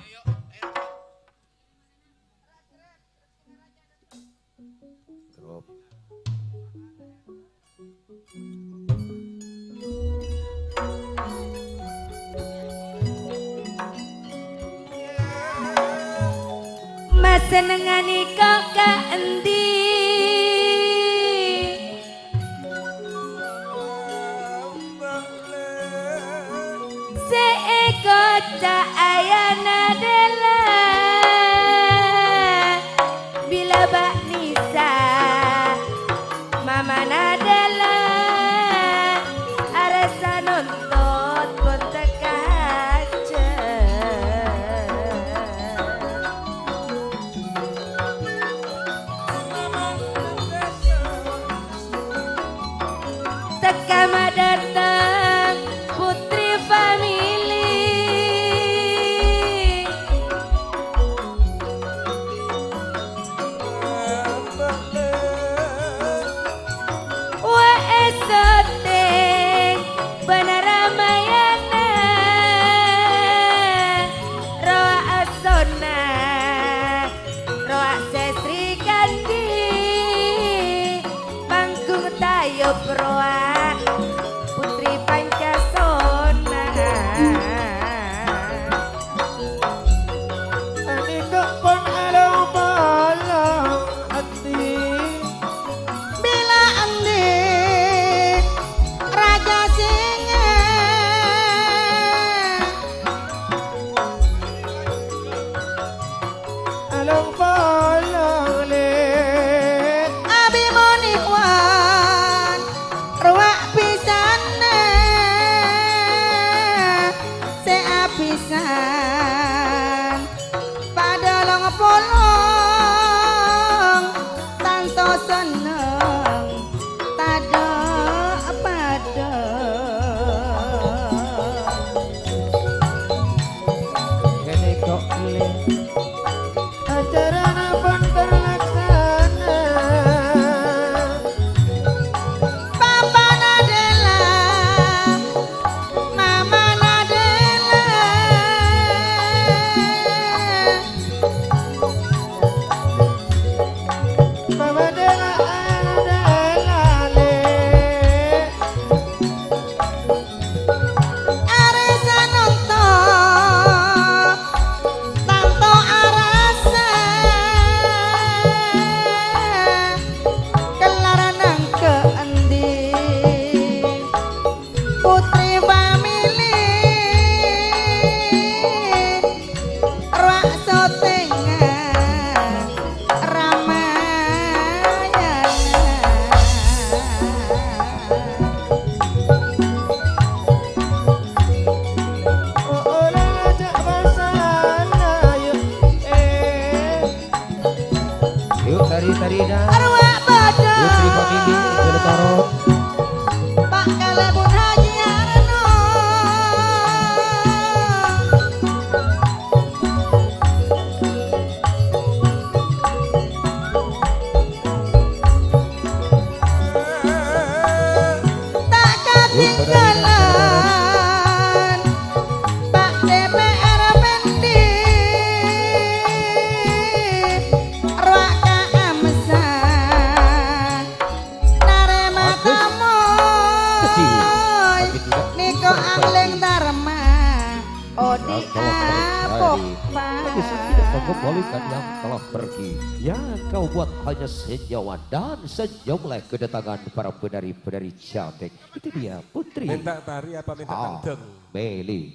Drop. Mas senengani kok ka endi? Seeko cak ayana dela bila bak nisa mama nadela arasa nonton kontak kaca. Tekama datang putri family Iko angling dharma Odi apok Mengembalikan yang telah pergi. Ya kau buat hanya senyawa dan sejumlah kedatangan para penari-penari cantik. Itu dia putri. Minta tari apa minta tangdeng? Meli.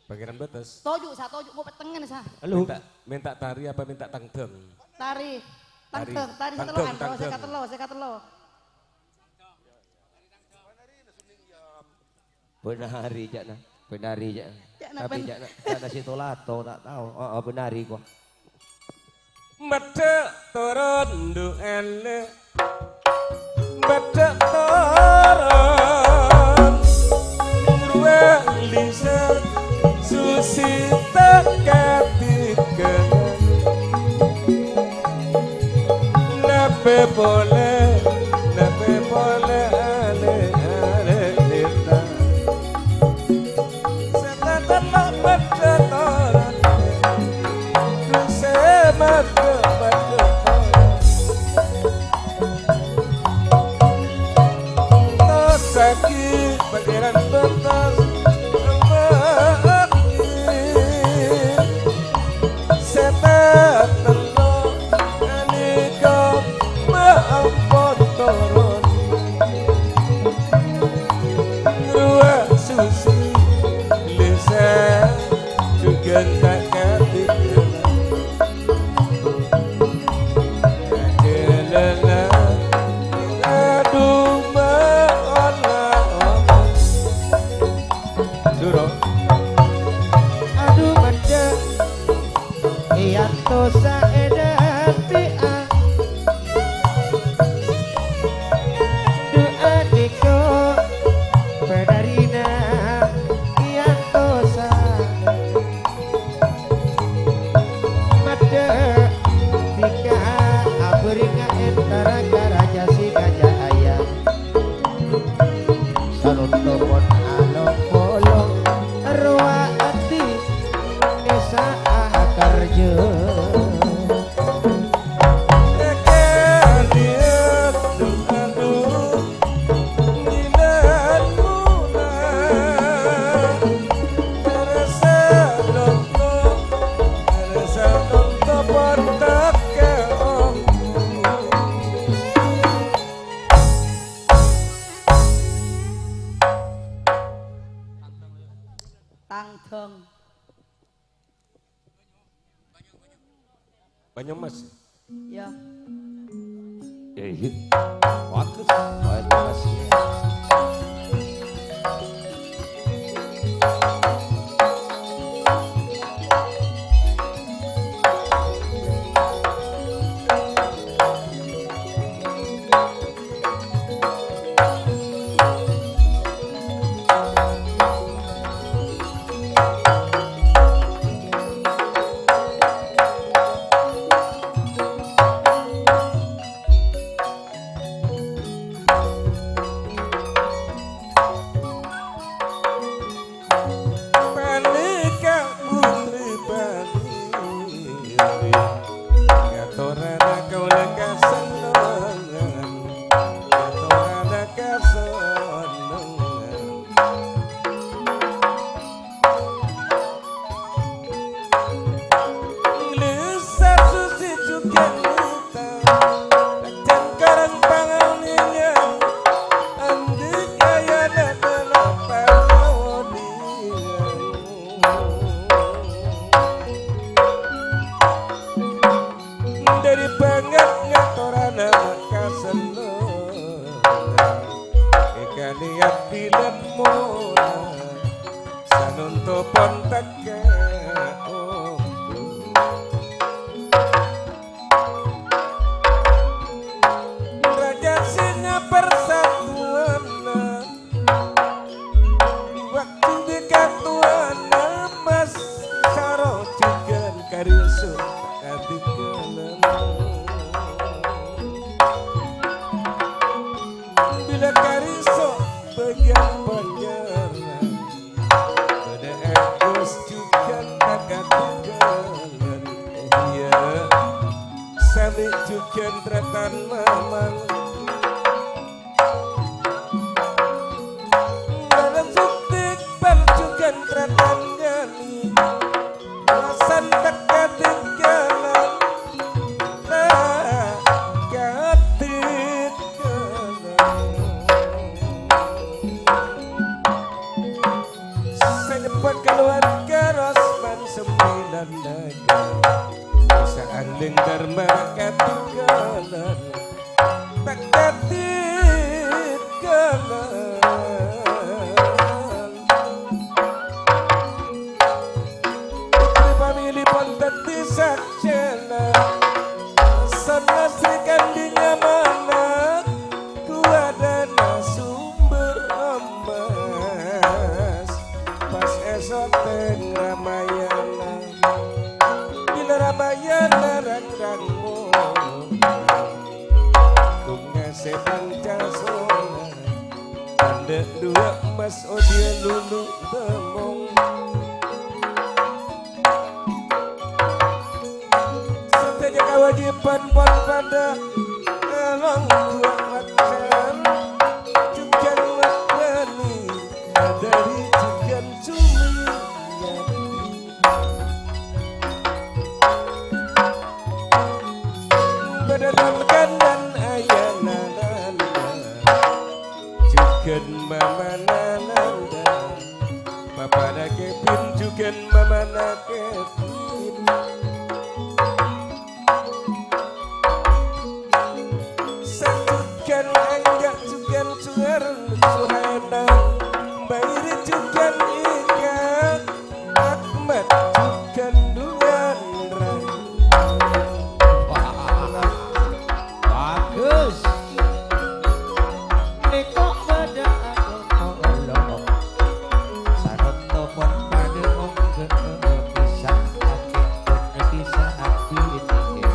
Pangeran Betes. Toju sa toju mau petengen sa. Halo. Minta tari apa minta tangdeng? Tari. Tangteng, tari Tangteng, seteloan, tangteng. saya katelo. Penari Jakna. Penari Jakna. Jakna Tapi Jakna ada situ lato tak tahu. Oh, penari gua. Medek turun duele. Medek turun. Ruang lisa susi tekatikan. Nape boleh ale lita. Setelah medek turun. Sakit pangeran betas setan telo anika maampun turun ruang susi lisa juga tak ketinggalan. Aduh manja Iyanto saedati Du adiko Pedarina Iyanto sa Mada Tika Aberinga entara Karaja Sinaja ayam Sanutomon along bolong Arwa ati Desa akarja Tangteng. Banyumas. Ya. Bagus. Bagus. Bila kariso bagian penjara pada ekos juga kakak jalan iya sampai juga tretan mamang malah panagan saan ning dharma katugalan tak katit kalan putri pamili pon dadi saksena sana Sri Kandinya mana kuadana sumber emas pas esok teng Ramayana bila Ramayana rangrangmu kunga sepang casona tanda dua emas dia lulu temong saja kewajiban pon pada elong dua makan juga wakani dari jikan cumi berdamkan dan ayanan juga mama nananda papa nak kepin juga mama nak kepin sajukan enggak juga suar suhana bairi juga ikat Ahmad juga duan Bagus. Neko beda tolong. Saroto pon pada monggo bisa akeh bisa hati ini.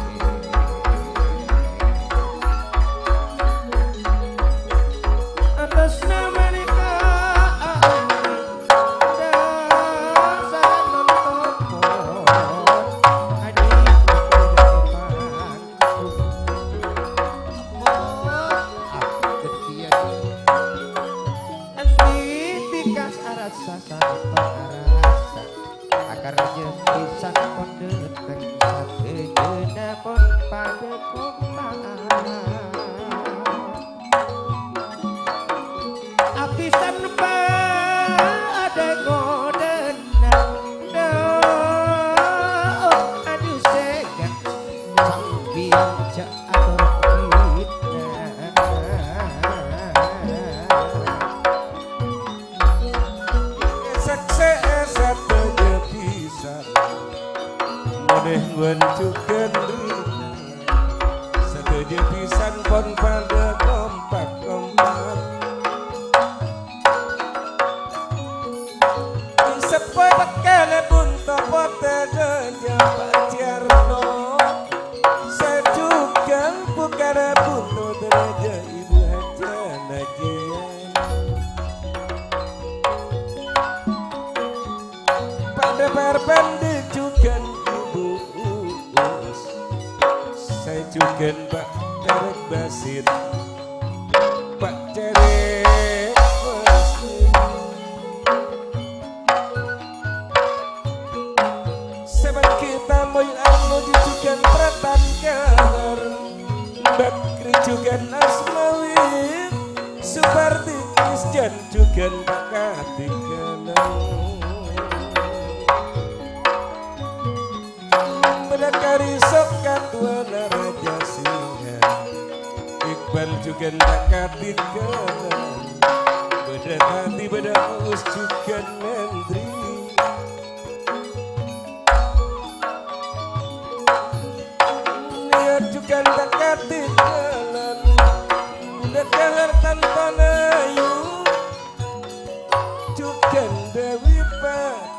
Atas nama nika akarnya pisang pon deteng sate jeda pon pada kumpang apisan pada godena aduh segan sambiang jatuh Wancukan setuju pisan pon pada kompak-kompak sepoi bekale bunto pote denya pacarno sejukan bukan bunto deraja ibu haja najian pada perpendi juga saya juga Pak Cerek Basit Pak Cerek Basit sebab kita mau anu juga peratan kahar Bakri juga Asmawi Suparti Krisjan juga Pak Katikanang Kari sokat wana raja singa Iqbal juga nak katit kanan Beda hati beda us juga nendri Niat juga nak katit kanan Beda kahar tanpa nayu Juga Dewi Pak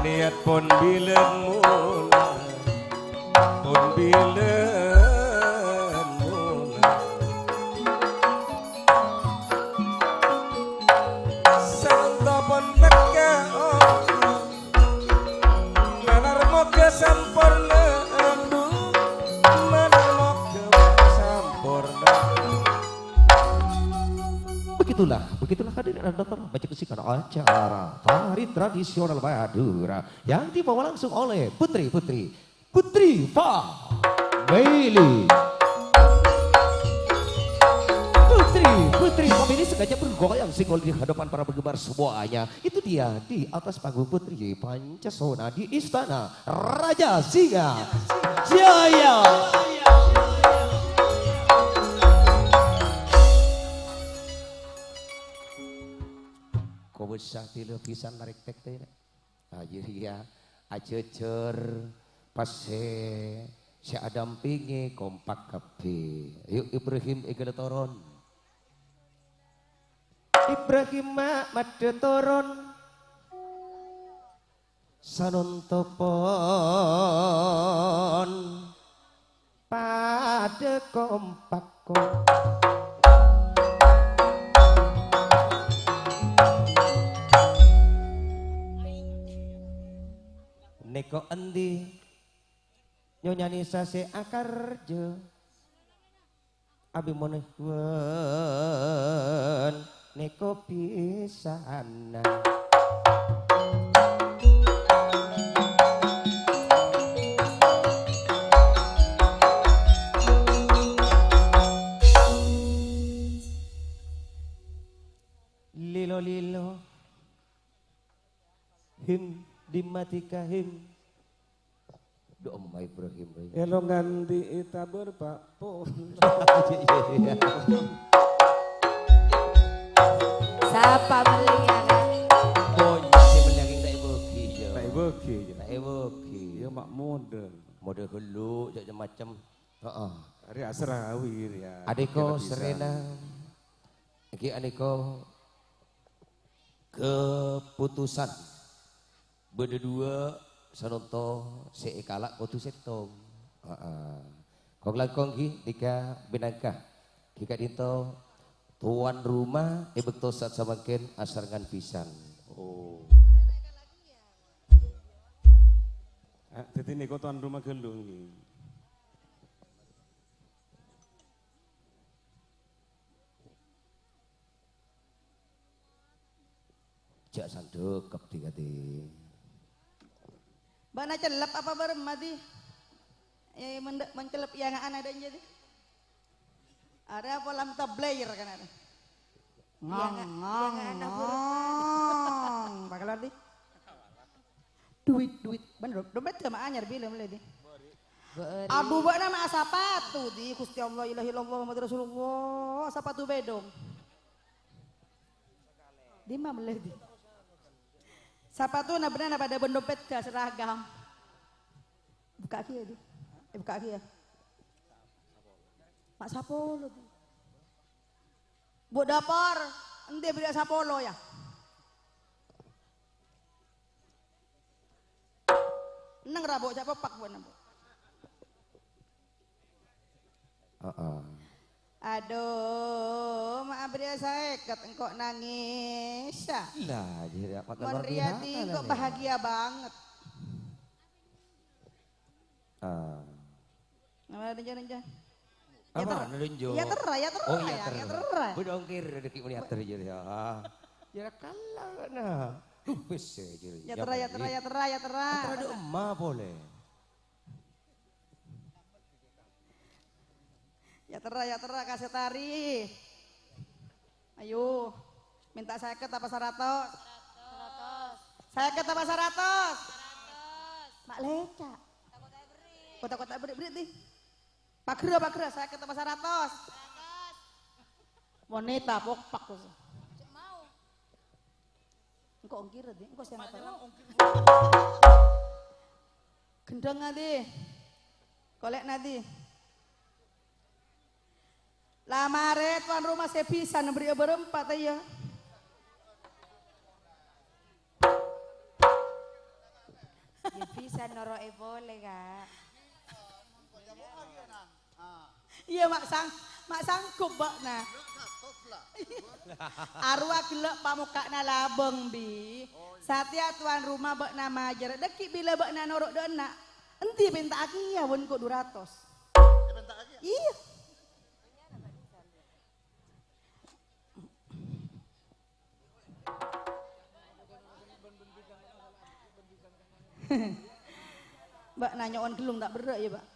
niat pon bilen mula pon bilen mula santo pon teka manar moga sampurna andu manar moga sampurna begitulah hadirin dan datang baca kesikan acara Hari Tradisional Madura yang dibawa langsung oleh Putri Fa Bailey. Putri pemilih sengaja bergoyang singgol di hadapan para penggemar semuanya. Itu dia di atas panggung Putri Pancasona di Istana Raja Singa Jaya. Kau besar televisan narik tek teh. Aja ya, aja cer pas si Adam pingi kompak kape. Yuk Ibrahim ikut toron. Ibrahim made toron. Sanon topon pada kompak kompak. Neko endi Nyonya Nisa se akarjo abi moneh wen neko pisana. Lilo lilo him dimatika him doa Mama Ibrahim Elo ganti ita berpak pun. Siapa melihat? Bonya si melihat tak ibuki je. Tak ibuki je. Tak ibuki. Dia mak model. Model helu macam-macam. Heeh. Hari asrawir ya. Adiko Serena. Iki adiko keputusan berdua sanonto seekala putus setong. Kong langkong ki dika benangkah kika dito tuan rumah ibekto saat samaken asarangan pisan. Oh. Jadi ini kau tuan rumah gelung ni. Jak sanduk kep dikati. Bana celep apa barem mati? Mencelep yang ada jadi. Ada apa lam tablayer kan ada. Ngong. Bakal di. Duit. Bener dompet sama anyar bila mulai di. Aduh bak nama sapatu di Gusti Allah ilahi illallah Muhammad Rasulullah sapatu bedong. Di mana mulai di? Sapatu na benar pada dompet ke seragam. Buka kia di. Buka kia. Mak sapolo di. Buat dapur, ente beli sapolo ya. Neng rabok siapa pak buat nabok. Aduh, maaf dia saya engkau nangis. Lah, jadi apa Mon Riyadi kok bahagia banget. Nama renja. Apa nunjuk? Ya terah. Oh ya terah. Budongkir deki melihat terjadi. Ya kalah nah. Wis jadi. Ya terah. Ada emak boleh. Ya terah kasih tari. Ayo, minta saya ke apa 100? 100. Saya ke apa 100? Mak leca. Kota beri nih. Pak Kera, saya ke apa 100? Wanita pokpak tuh. Mau. Engkau ongkir deh, engkau siapa tahu. Gendeng nadi, kolek nadi. Lamare tuan rumah saya bisa beri berempat aja. Ya bisa noro boleh kak. Iya mak sangkup bak nah. Arwah gelek pamuka na labeng bi. Satya tuan rumah bak nama ajar. Deki bila bak na norok dona. Enti bentak aki ya won ko 200. Iya. Mbak nanya on gelung tak berak ya, Pak?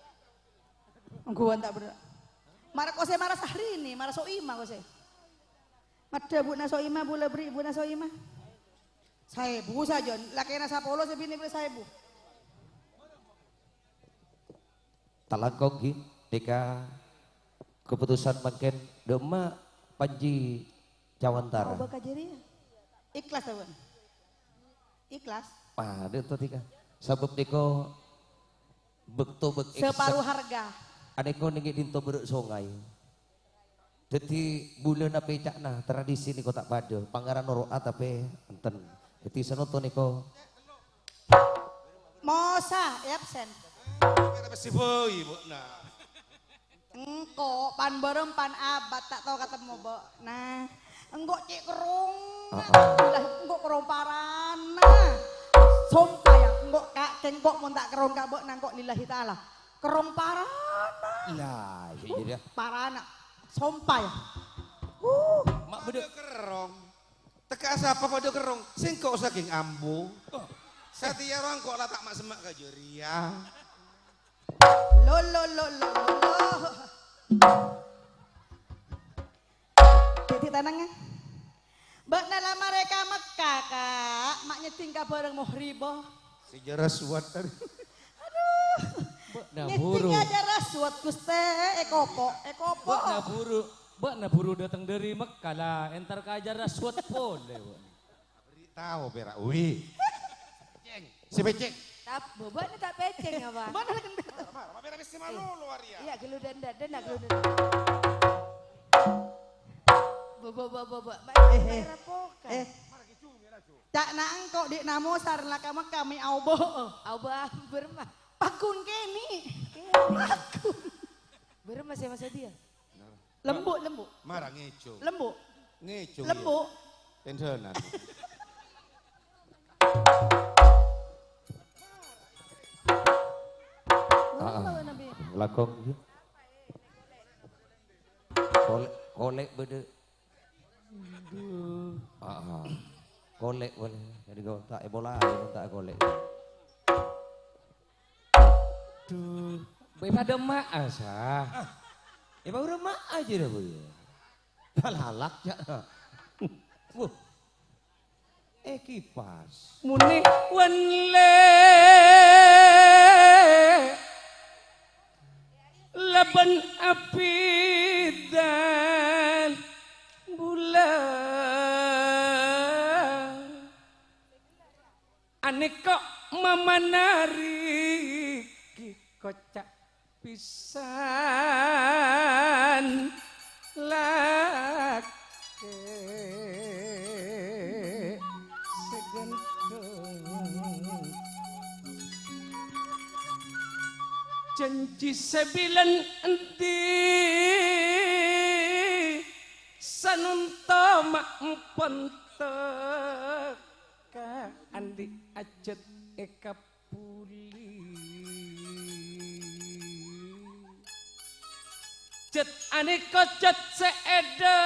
Gua tak berak. Marah kose marah sahri ini, marah soima kose. Ada Bu Nasoima, Bu Lebri, Bu Nasoima. Saya Bu saja, laki nasa polo sebini beli saya Bu. Talangkong gin, deka keputusan makin dema Panji Cawantara. Oh bakal jadi ya? Ikhlas teman. Ikhlas. Ada tuh tika. Sabab deko bekto bek Separuh harga. Adeko nengi dinto beruk sungai. Jadi bulan apa cak nah tradisi niko tak pada. Pangeran Noroat tapi enten. Jadi sanoto niko. Mosa, absen. Kenapa sih boy, Bu? Nah. Engko pan bareng pan abad tak tahu ketemu Bo. Nah, engko cek kerung. Lah engko kerung parana. Sumpah ya, engko kak cengkok mun tak kerung kak Bo nang kok lillahi taala. Kerung parana. Lah, jadi Parana. Sumpah ya. Mak bedek kerong. Teka siapa pada kerong? Singkok saking ambu. Setia orang kok lah tak mak semak ke jeria. Lo. Jadi tenangnya. Bak dalam mereka Mekah kak, maknya tinggal bareng muhriboh. Sejarah suat tadi. Nyeting aja rasuat guste, ekopo. Bak na buru datang dari Mekah lah, entar ke ajar rasuat boleh. Tahu berak, wih. Si becek. Tak, boba ni tak peceng apa? Mana kan Mak berak mesti malu luar ya. Iya, gelu denda gelu. Boba. Bayar apa? Cak na engkau di namo sarla kami aubo. Abah bermah. Pakun keni. Bermah saya masa dia. Lembu. Marah ngeco. Lembu. Ngeco. Lembu. Tensionan. lakong gin. Kolek bede. Kolek boleh. Jadi kau tak bola, tak kolek. Duh, pada mak asa. Baru mak aja dah boy. Halak ya. Kipas. Muni wanle laban api dan bulan aneh kok memanari kocak pisan lake janji sebilan enti sanunta mampun teka andi ajet eka puli jet aneka jet seedan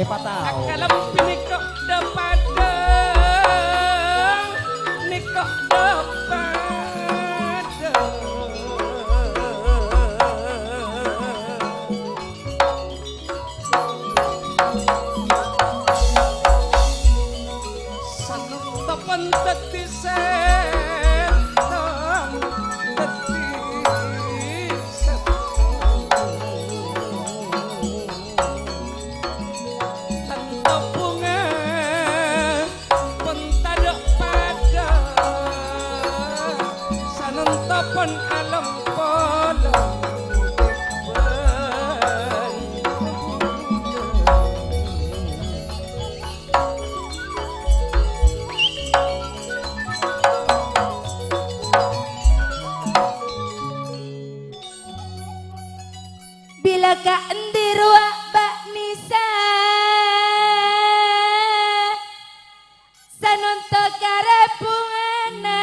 Patah. Akalam pinikok dapadang nikok dapadang sanuk topan teti setong teti pun alam polo Bila ka endirwa bak nisa sanonto karepungana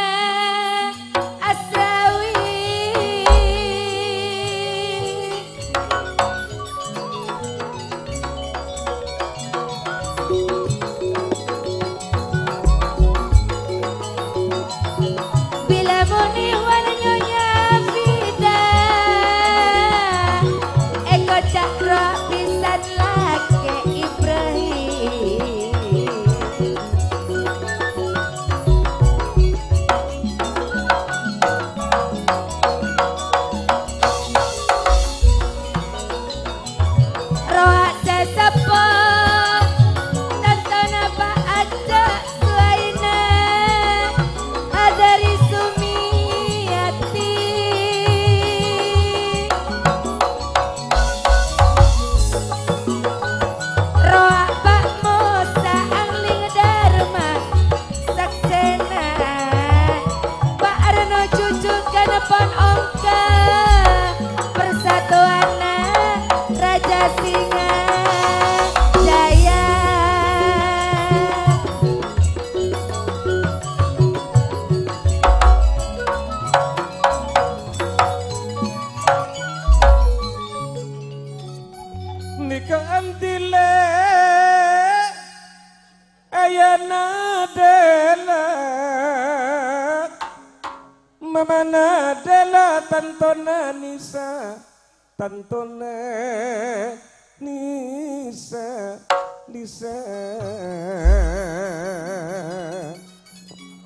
tantona Nisa, tantona Nisa, Nisa.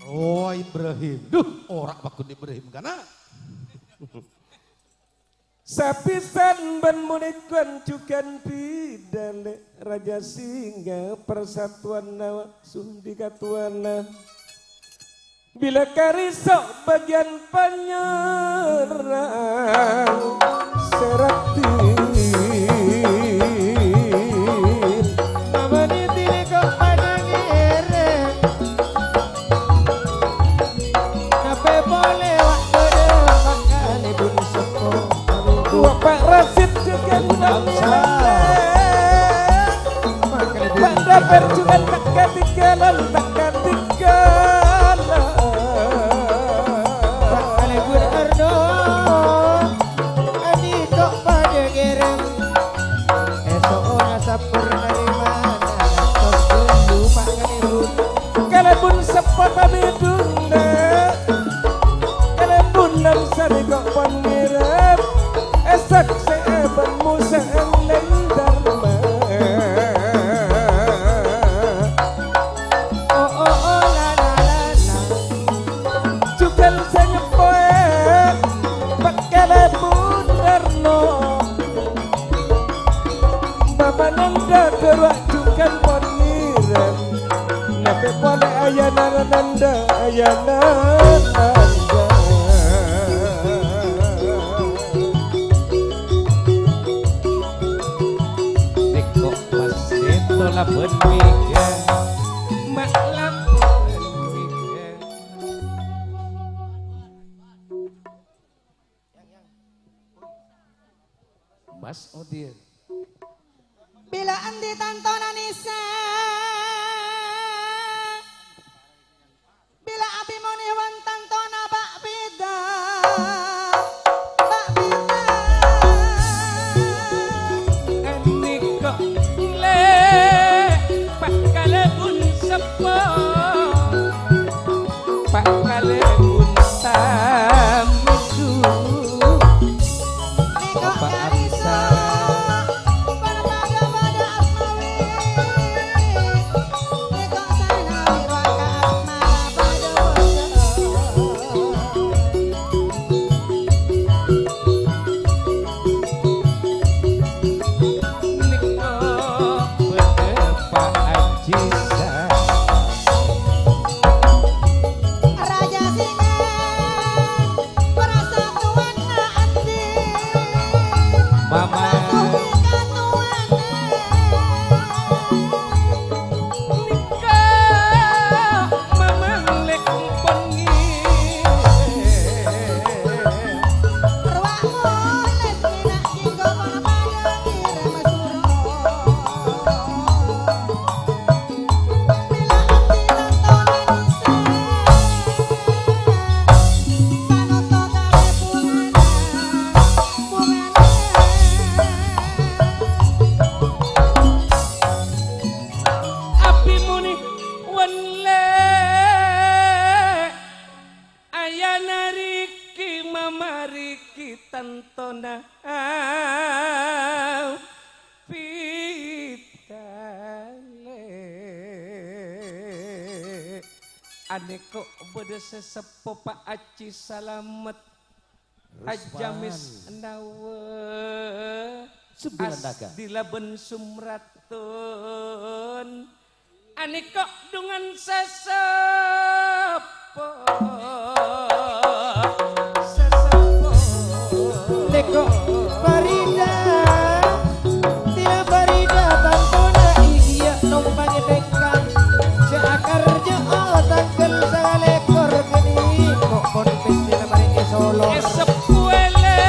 Oh Ibrahim, duh orang bakun Ibrahim karena sapisan ban munikuan cukan pidale Raja Singa persatuan nawa sundi katuana bila karisok bagian penyerang seratin Namanya tini kok pada ngereng Nape boleh waktu dewa kali pun sepo dua Pak Rasid juga bangsa Pak Daper juga tak ketinggalan tak ketinggalan Pak kali pun erdo Ani kok pada ngereng Esok ona sapur dari mana Tos dulu Pak kali pun kalaupun sepot kami dunda kalaupun sari kok pengirim esak seeben musa enden dharma Oh la la la la cukan senyepoe pak kalaupun darno Bapak nanda gerak cukan pengirim nape pole ayana nanda ayana nanda Kok pas itu lah berpikir maklum berpikir Mas Odin Bila endi tantona Nisa Bila abi moni wan tantona Bak Bida Bak Bida Ani kok le pak kalebun sepo pak kalebun samsu Nikok Bapak Karisa Pada pada asmawi Nikok sanawi waka asmara pada wajah niko bedepak ajisa Raja Singa persatuan andi mama persatuan nika mamalek pengi ruak mulai nak jinggo pada pada ngira mesuro bila andi tontonan Nisa panoto kare bungana api muni wanle ayana riki mama riki tantona pitale ane kok bede sesepo Pak Aci salamet ajamis nawe Sembilan naga. dilaben sumratun ane kok dengan sesepo Neko Farida Tia Farida Bantona iya nompangi dekan Seakar jauh tangkel salekor geni Kok pon pesti lemari Solo esepuele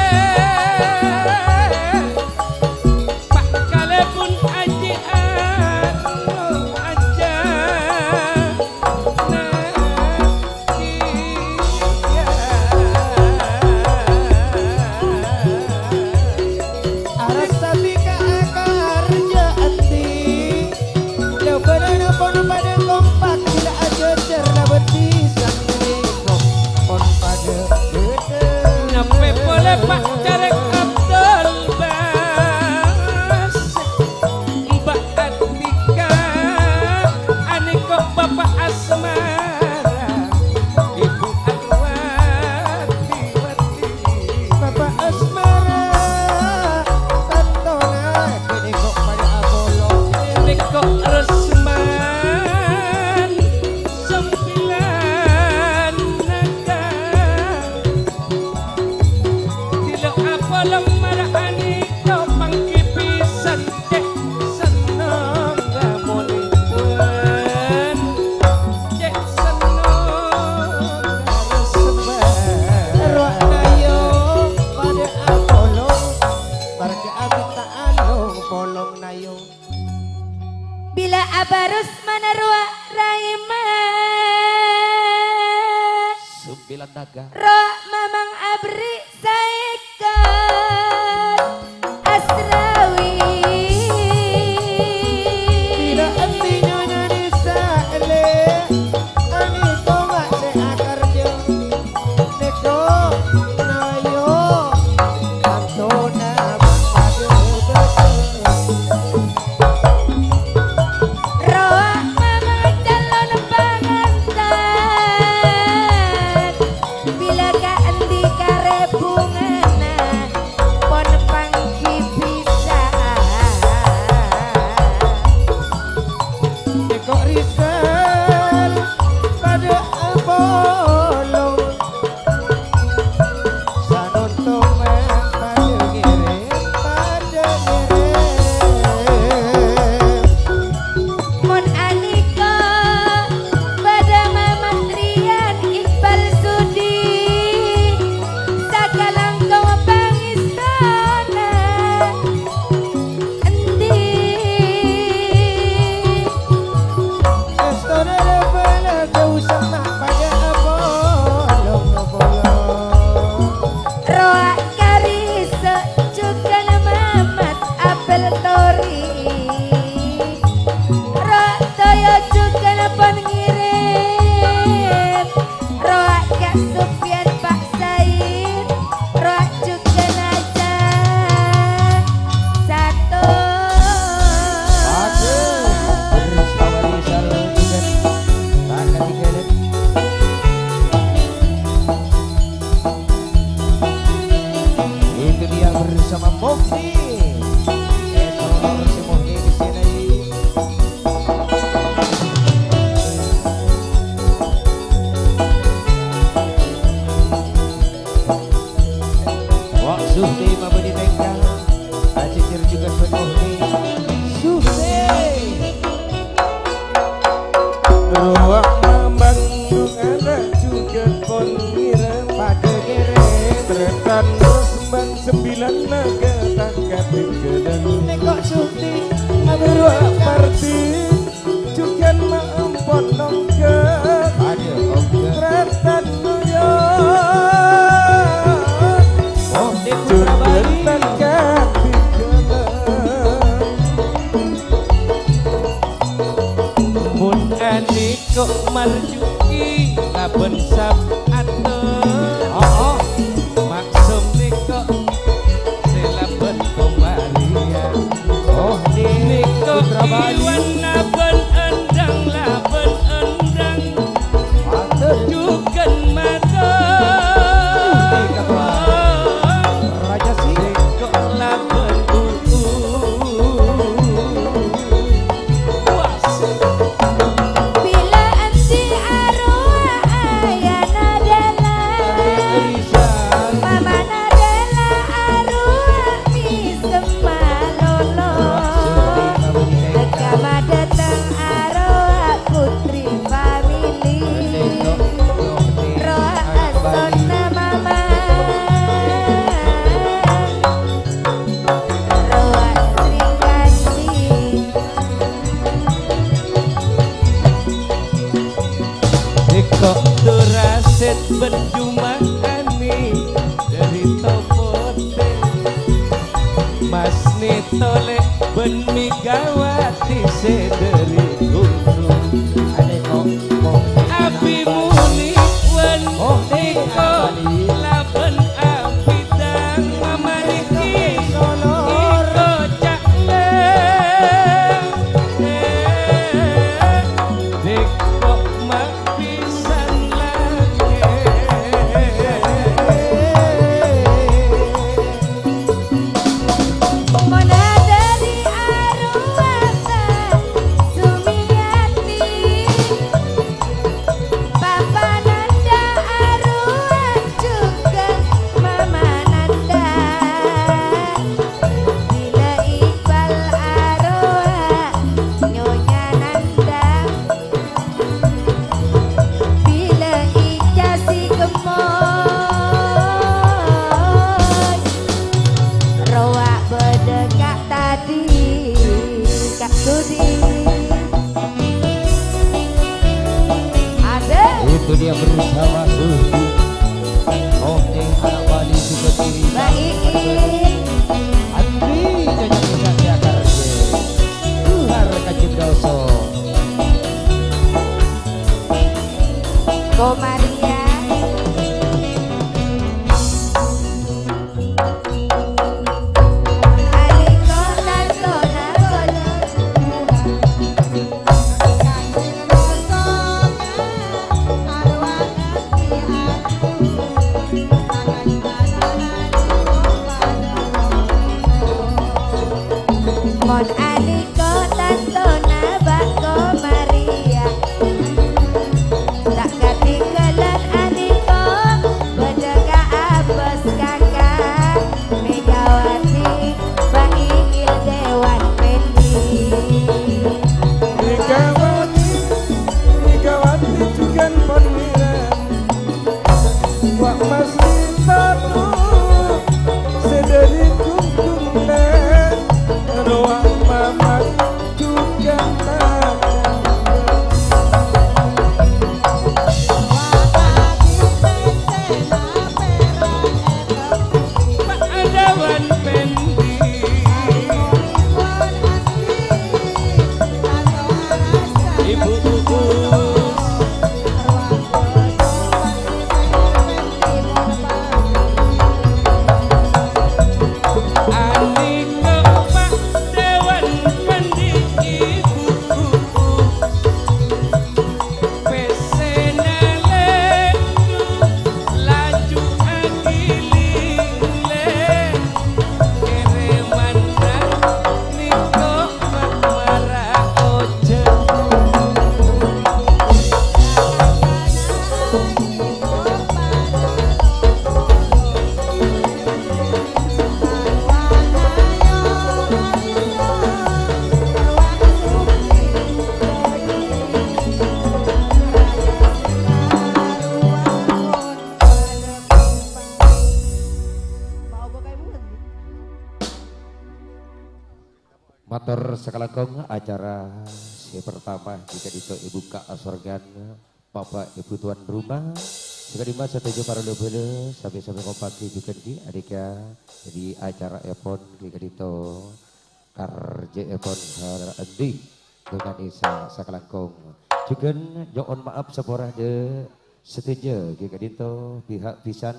pak kalebun aji anu aja nakia Bapak Jarek Abdul Bas, Mbak Atika, Aniko Bapak Asmara, Ibu Anwati Wati, Bapak Asmara Tantona kini kok pada Apollo Niko Resman, Sembilan Naga, Tilo Apolong Marani, Topang Kipisan, Cek Senong Gamonipun, Cek Senong Resman. Ruak nayo pada Apollo Barke abit tak anong polong nayo Bila abarus manarua raiman Sembilan naga. Roa mamang abri saikan Asrawi Tidak artinya nyanyi sa'le Ani tomak se akarjo Neko nayo Tantona bakade betul Roa mamang calon pangantan Bila ka endi kare bungana Pon pangki bisa Neko risal pada Apollo Sanon tomak pada ngirim Mon Aniko pada Mamat Rian Iqbal Sudi Sakalang kau pangistana Endi Estona rebela jauh sama pada Apollo Roa Karisa juga Mamat Apel Tori Roa Toyo juga pon ngirim Roa Kak Sufyan Pak Said Roa juga Naja Satu Itu dia bersama Mufti. Esok si Mufti di sini. Wak Suhdi mabudi tengkang. Acicir juga penuh nih. Suhdi. Ruang mambang ada juga kongiran Pada kere. Tretan sembang sembilan naga tangkat kedan Nekok Suhdi. Ruang parti juga maempon nongke Ada oke. Tretan nuyo Oh, di Putra Bali. tangkat kedan Mun Aniko marjuki laben sabaton Oh, Maksum Niko selaben pembarian oh, di Niko Putra Bali. iwan laben endang laben endang Mantap. Juken mata Raja sih. Niko laben Bila anti arwah ayana dela Mama nadela arwah mi semalolo Kama datang arwah putri family Roa asona mama Roa sringkasi Niko duraset benjumani dari topote Mas Nitole ben Migawati sederi guru Ada kok mau. Abi muni wen Niko laben abidang Andi nyonya bisa siakar Tuhan kajib doso Ko Maria Aliko tantona Mon aliko tantona bako Maria tak ketinggalan aliko bedega abos kakak Megawati Bangil Dewan Pendi Megawati juga pemiran Wak masih tatu sedari kungkungna Ruang mamat juga Adawan Pendi Ibu Uus Aliko Pak Dewan Pendi Ibu Uus Pesena lendu laju agiling kere mandang niko makmara ojo Matur sakalangkung acara si pertama jika itu ibu kak asorgan bapak ibu tuan rumah jika di masa tujuh para lebele sampai kompaki juga di adika jadi acara epon jika itu karje epon endi dengan isa sakalangkung juga nyoon maaf seporah de setuju jika itu pihak pisan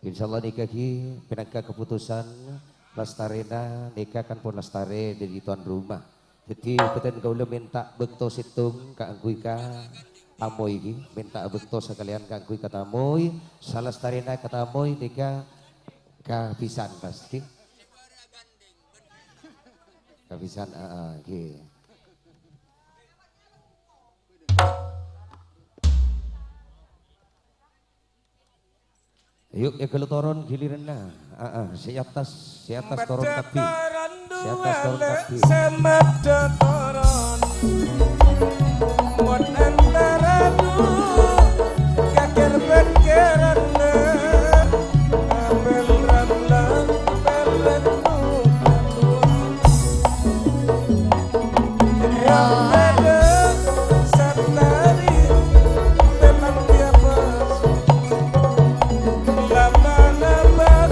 insyaallah nikahi penangka keputusan Lastarena nikah kan pun lastare dari tuan rumah. Jadi beten gaula minta bekto situng ka angkui ka tamoy iki, minta bekto sekalian ka angkui ka tamoy, salastarena ka tamoy nikah ka pisan pasti. Ka pisan iki. Yuk ya kalau toron giliran nah, si atas toron tapi, si atas toron tapi. Semada toron Mon antara kakir berkerana Amel ramlah berletu Yang ada satari memang tiapa Lama-lama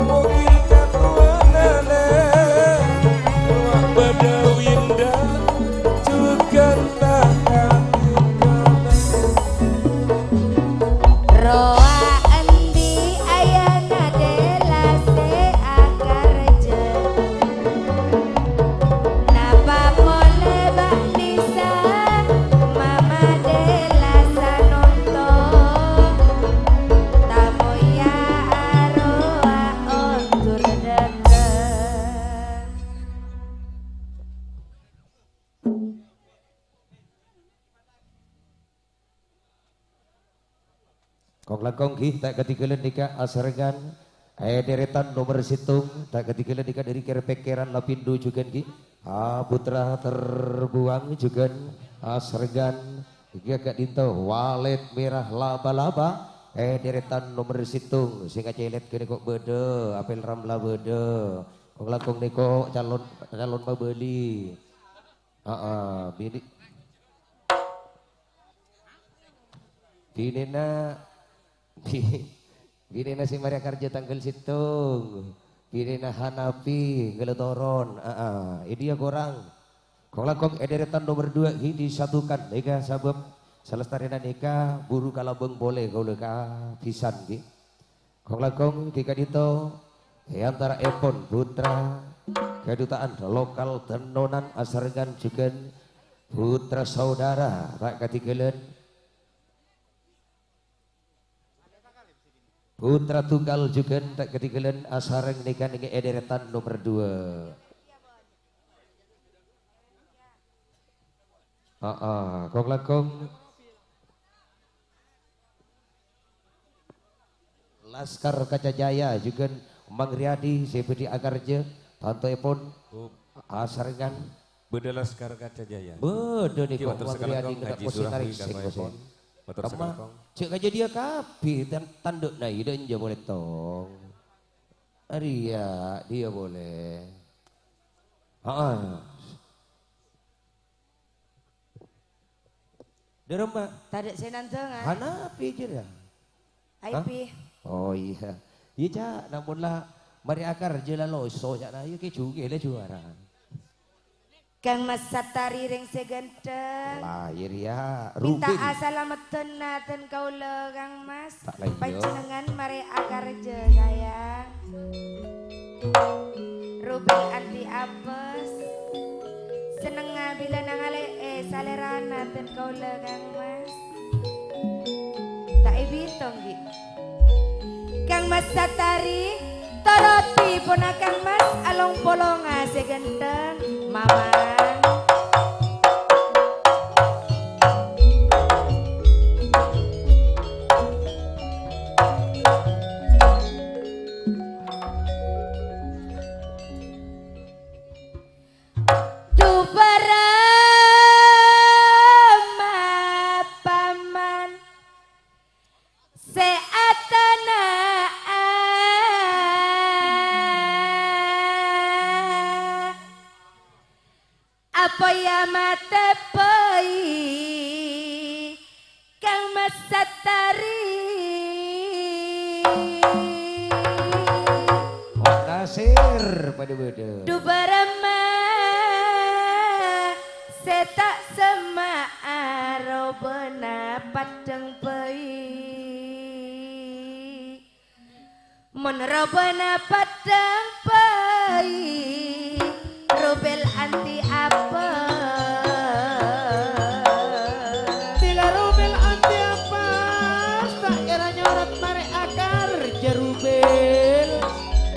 mungkin katuanana Badawinda juga takkan Roa endi ayana dela se akarje Napa mole bak nisa mama dela sanonto Tamoya aroa ontur deket Kong langkong ki tak ketinggalan nikah asarengan deretan nomor situng tak ketinggalan nikah dari kerepekeran lapindo juga ki putra terbuang juga asarengan iki agak dinto walet merah laba-laba deretan nomor situng sehingga celet kene kok bede apel ramla bede kong langkong niko calon pembeli bini binina Birina si Maria Karja tanggal situng. Birina Hanapi Geletoron. Ini ya korang. Kong lakong ederetan nomor 2 ini disatukan. Nika sabab selestarina nika buru kalabeng boleh kau leka pisan ki. Kong lakong tika dito antara Epon Putra kedutaan lokal tenonan asargan juga putra saudara tak katigelen putra tunggal juga tak ketigelen asareng nikah ning ederetan nomor 2. Kong lakong Laskar Kaca Jaya juga Mang Riyadi CPD Agarje Tanto Epon asarengan Beda Laskar Kaca Jaya. Beda nih kok Matur Mang sekali Riyadi kong, kena Haji posisi Surahmi tarik kang sing Epon. Matur sekali Kama kong. cek aja dia kapi tanduk na ida inja boleh tong. Aria dia boleh. Derema Tadak senantungan. Hanapi je dah. Aipi. Oh iya. Iya cak namun lah mari akar je lah loso cak na iya ke juga lah juara. Kang Mas Satari ring segenteng. Lahir ya Minta Rubin. asalameun naten kaula Kang Mas. Tak lain yo. Panjenengan mari akar je sayang. Rubin anti apes. Seneng bila nangale salerana ten kaula Kang Mas. Tak ibitong gi. Kang Mas Satari toroti ponakan Mas along polonga segenteng mamang. Apa ya mate pai Kang Mas Satari Nasir pada beda. Dubarama setak sema arobena padeng pai Menerobena padeng pai Rubel anti apa? Bila Rubel anti apa? Tak kira nyorot mari akar jerubel.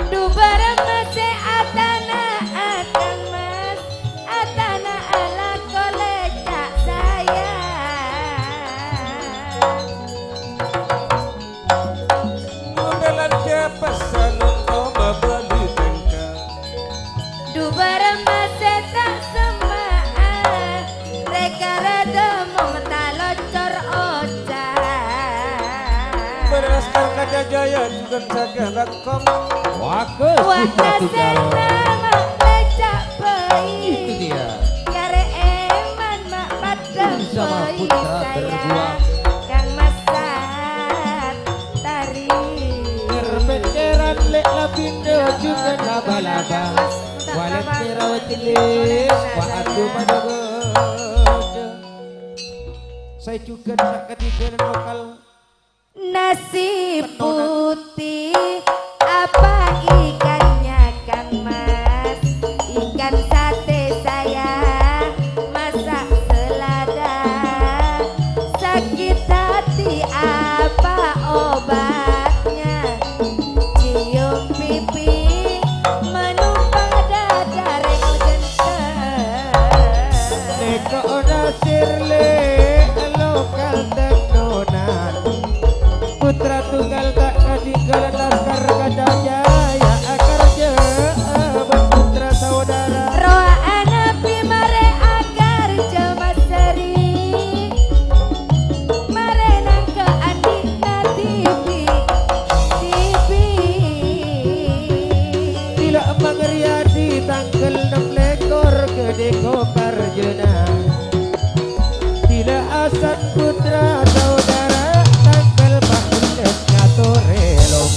Dubarang masih atana akan mas atana ala kolega saya. Modelan ke pesan untuk membeli tengka. Dubarang masih tak semaan reka rada mentalocor ocan. Berdasar Kaca Jaya juga jaga lakong. Wakas putra tunggal. Nama lecak bayi. Itu dia. Kare eman mak padang Sama bayi putra saya. terbuang. Kang Masat tari. Berbenderan lek lapindo juga laba-laba. Walet merawat tilis, wahatu madogo. Saya juga nak ketiga lokal. Nasi putih apa ikannya Kang Mas? Ikan sate saya masak selada. Sakit hati apa obatnya? Cium pipi menumpang dada reng genteng. Neko nasir le lokal tenonan. Putra tunggal tak ketinggalan Laskar Kaca Jaya akar je putra saudara. Roa anapi mare agar jemas seri mare nang ke andina TV Tidak Mangriyadi tanggal 6 lekor ke Deko Parjena. Tidak Asan putra saudara tanggal 4 Ngatore Loka.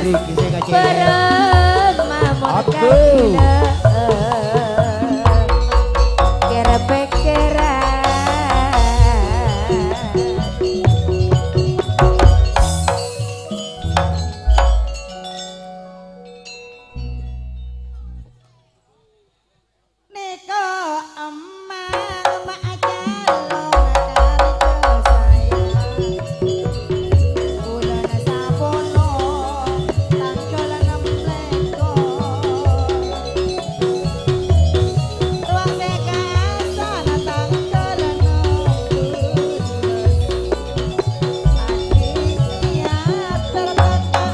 Seri kisah kacil. Bareng mamon kabila kera pekera Niko emak aja lo ngadari sayang bulan sapono tanggal 6 leko ruang sekasa tanggal 6 adiknya tertata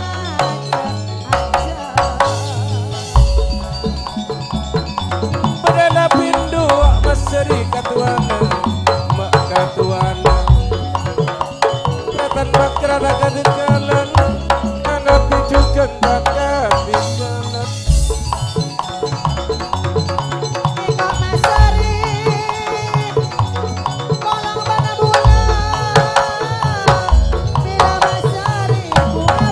aja Padahal pindu maseri katuana mak katuana Ratan bakrana kadekalan anak pijukan bakal bisanan Eko Masari kolong bana bunga bila Masari bunga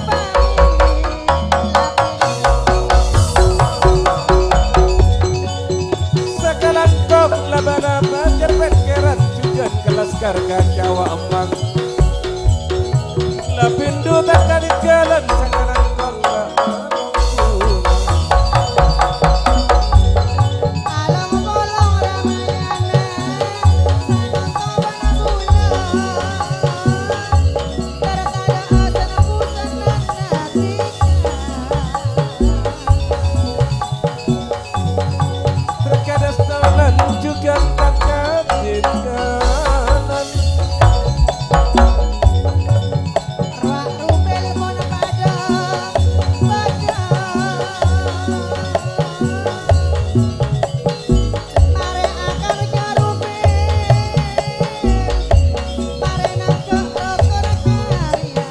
Sakalan kok laba-laba cerpet keran Jugan kelaskar kacawa emang Lapindu tak dari jalan Sakalan kok alam kolong ramayana sanonto bana bunga terkada asana busan natika Terkadang talan juga tak katinganan Ruak rupel mon pada baca Mare akan jarupe Mare nak ke rokor karya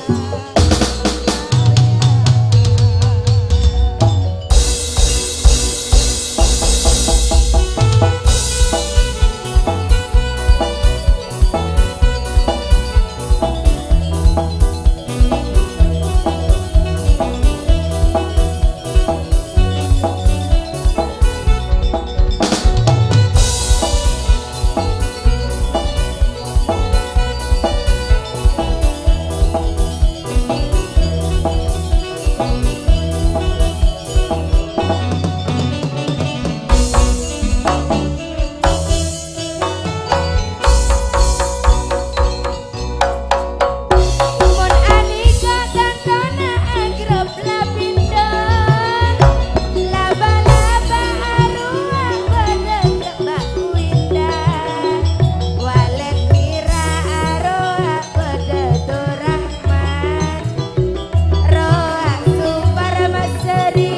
Mon anika tantona agrop lapindo laba-laba arua bedek baku indah walet mira aroa bede rahman roa super maseri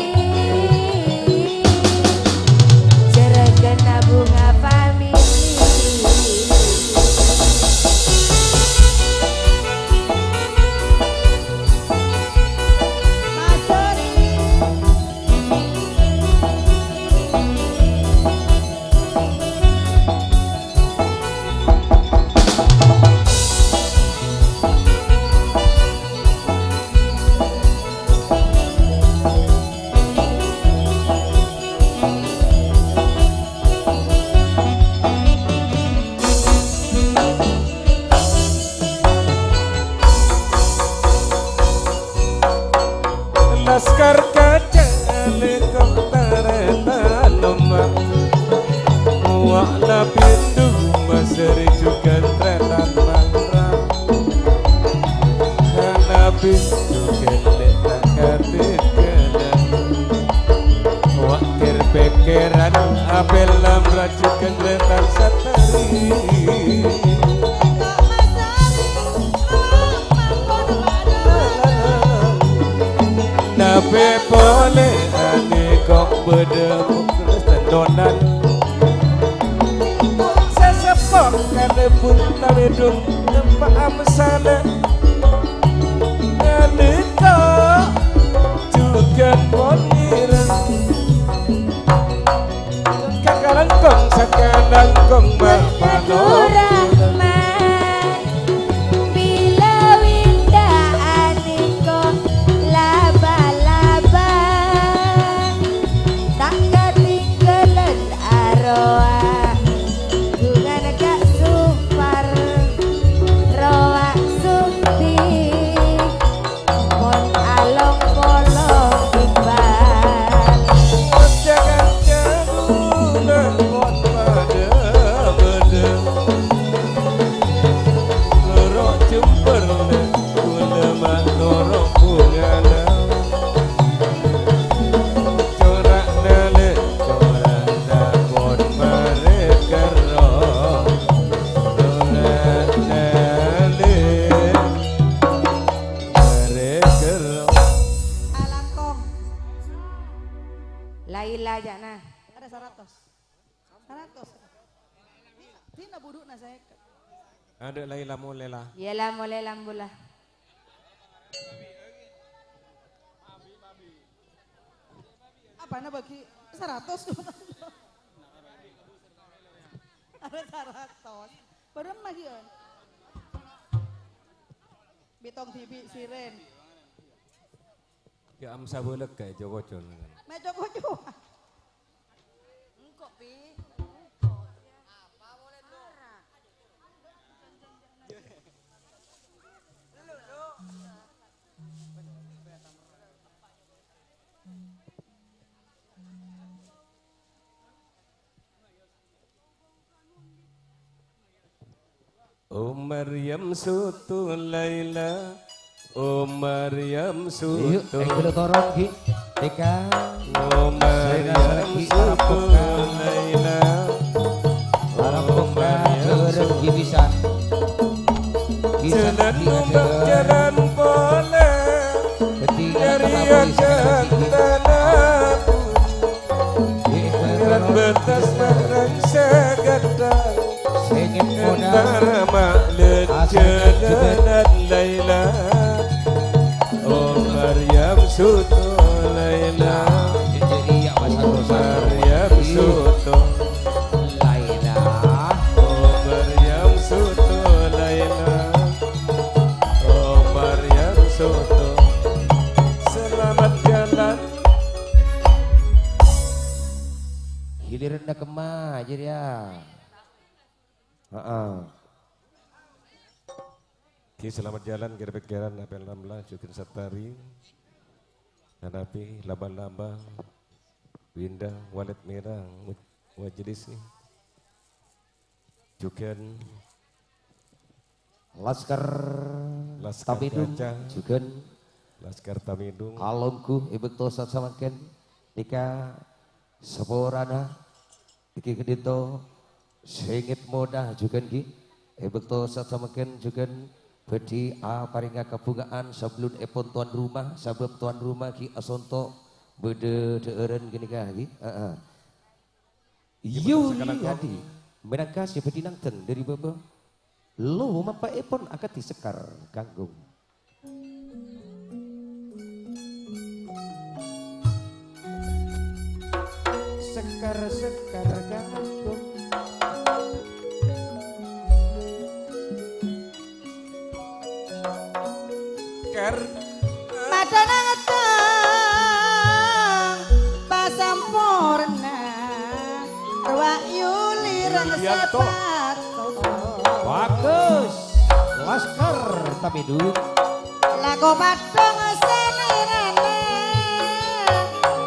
ceregena bunga family Laskar kaca lekok tareta lomba Muak lapindu maseri juga tretan mangrang Karena pindu kelek tak katikanan Wakir pekeran apel lam rajukan letak satari Nabe boleh ane kok bedemuk terus tendonan Sesepok kane pun tawedung tempat amsana Ane kok juga monirang Kakalan kong sakalan kong mapanon Rahman bila winda aniko laba aja nah. Ada 100. 100. Tina buduk na saya. Ada Laila mau Lela. Yalah mulai lambulah. Apa na bagi 100? Ada 100. Baru lagi on. Bitong TV siren. Ya amsa bolek kayak Jawa Jon. Mejo kojo. Engkok pi. Oh Maryam Sutu Laila, oh Maryam Yuk, Sutu, dulu torong Ki. Tika. oh Maryam Sutu Laila, Larang buka jurung Ki bisa. jalan numbak jalan boleh, Ketika dari apa akan tanah jalan betas barang segadang, Sengit modal. antara maklen jalan Laila, oh Maryam Sutu Laila. Jadi ya masa dosa. Maryam Sutu, Laila. oh Maryam Sutu Laila, oh Maryam Sutu, selamat jalan. Giliran dah kemah aja dia. Ki selamat jalan kira pikiran apel lamla jukin satari, hadapi laba-laba, winda walet merah wajelis nih, jukin Laskar Laskar Tamidung Gajah. juga Laskar Tamidung, alomku ibu tosat samaken nika seporana iki kedito sengit moda juga ki ibu tosat samaken juga bedi paringa kebungaan sebelum epon tuan rumah sebab tuan rumah ki asonto bede deeren gini ki Yuli hadi menangka seperti nangteng dari bapa lo mapa epon akan disekar ganggung. Sekar ganggung. ker Madana ngetang pasampurna Ruak Yuli Yulianto. Rangsapato Bagus, Laskar Tamidung. Lago padang senirane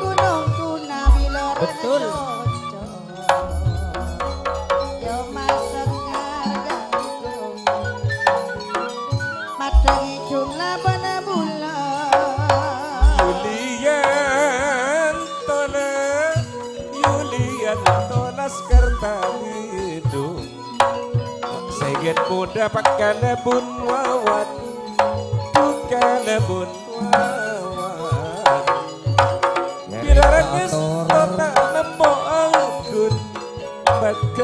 Gunung Tuna Bilor Betul. Yo masuk ganggung Madangi jumlah bana bulan Yulian Laskar Tamidung, Segit muda pakalebun wawan, pakalebun wawan. Birarangis kota nemo anggun,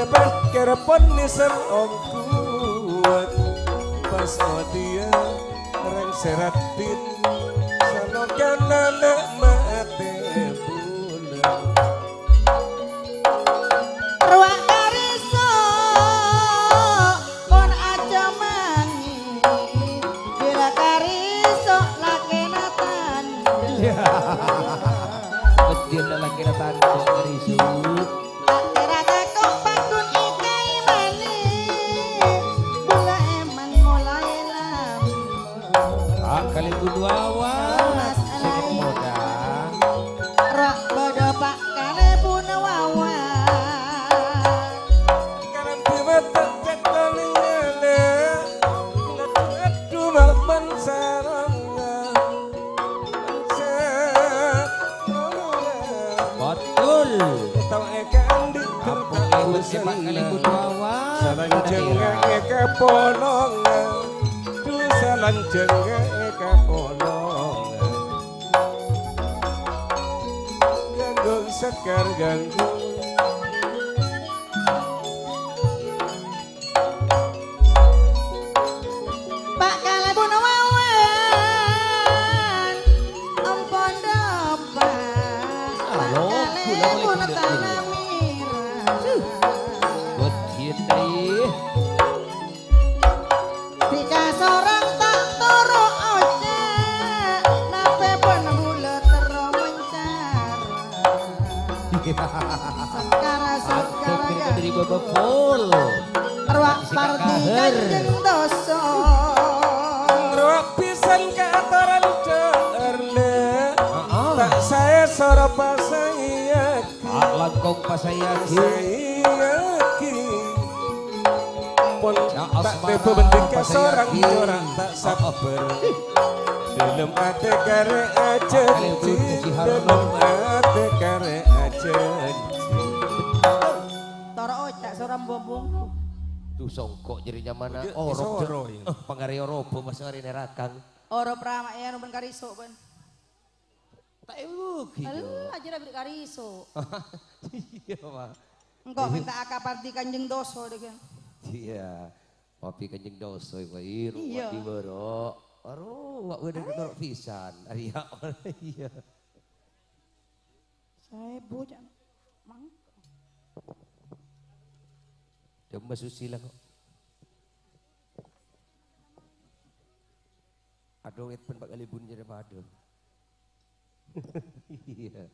bakar pon nisan ongkuan. Pas dia reng seratin, sanokan anak mate bulan. Ruak kariso kon aja mangi bila kariso lakena tanda Betul lagi datang dari sud. Lakera kakok bakun ikai mani Bila emang mulai lama Kali dua awan sengit moda. Rok bodo pak kare pun wawan Karam mata cakalingan, ngadu maman sarangga, Betul. tahu ekan di Kampung lewat sepak kali dua awan. salang jengga eka polonga, du salang jengga eka polonga, ganggung sekar ganggu. Pak Kalebun wawan ampun dapat Halo, Kalebun kula tanah mirah Godin dai. Jika seorang tak turu ojek nape pun bulat terus mencara Sekara Dari Bapak Pol. Ruak parti kanjeng doso Ruak pisan ke atoran cerle. Tak saya soro pasang yaki. Pak Langkong pasayaki. Yaki. Pon Ya, tak asmara, tepo bendika pasang seorang yaki. orang tak sabar. Dalam ate kare aja Kalebun Haji Harno. dalam ate kare aja. toro ojek seorang bombong Tuh songkok jadinya mana? Dia Oh, soro ya. Pangario robo mas ngari nerakang. oro prama ya nuben kariso ben Tak gitu. alah aja beli kariso Iya, Pak. engkau minta akak parti kanjeng doso deh kan Iya. Papi kanjeng doso iku iru Iya. di boro. Aduh, wak udah ketorok pisan. Arya. Iya. saya bocah mang Coba susila kok. Aduh, itu pun Pak Kalebun jadi padu. Iya.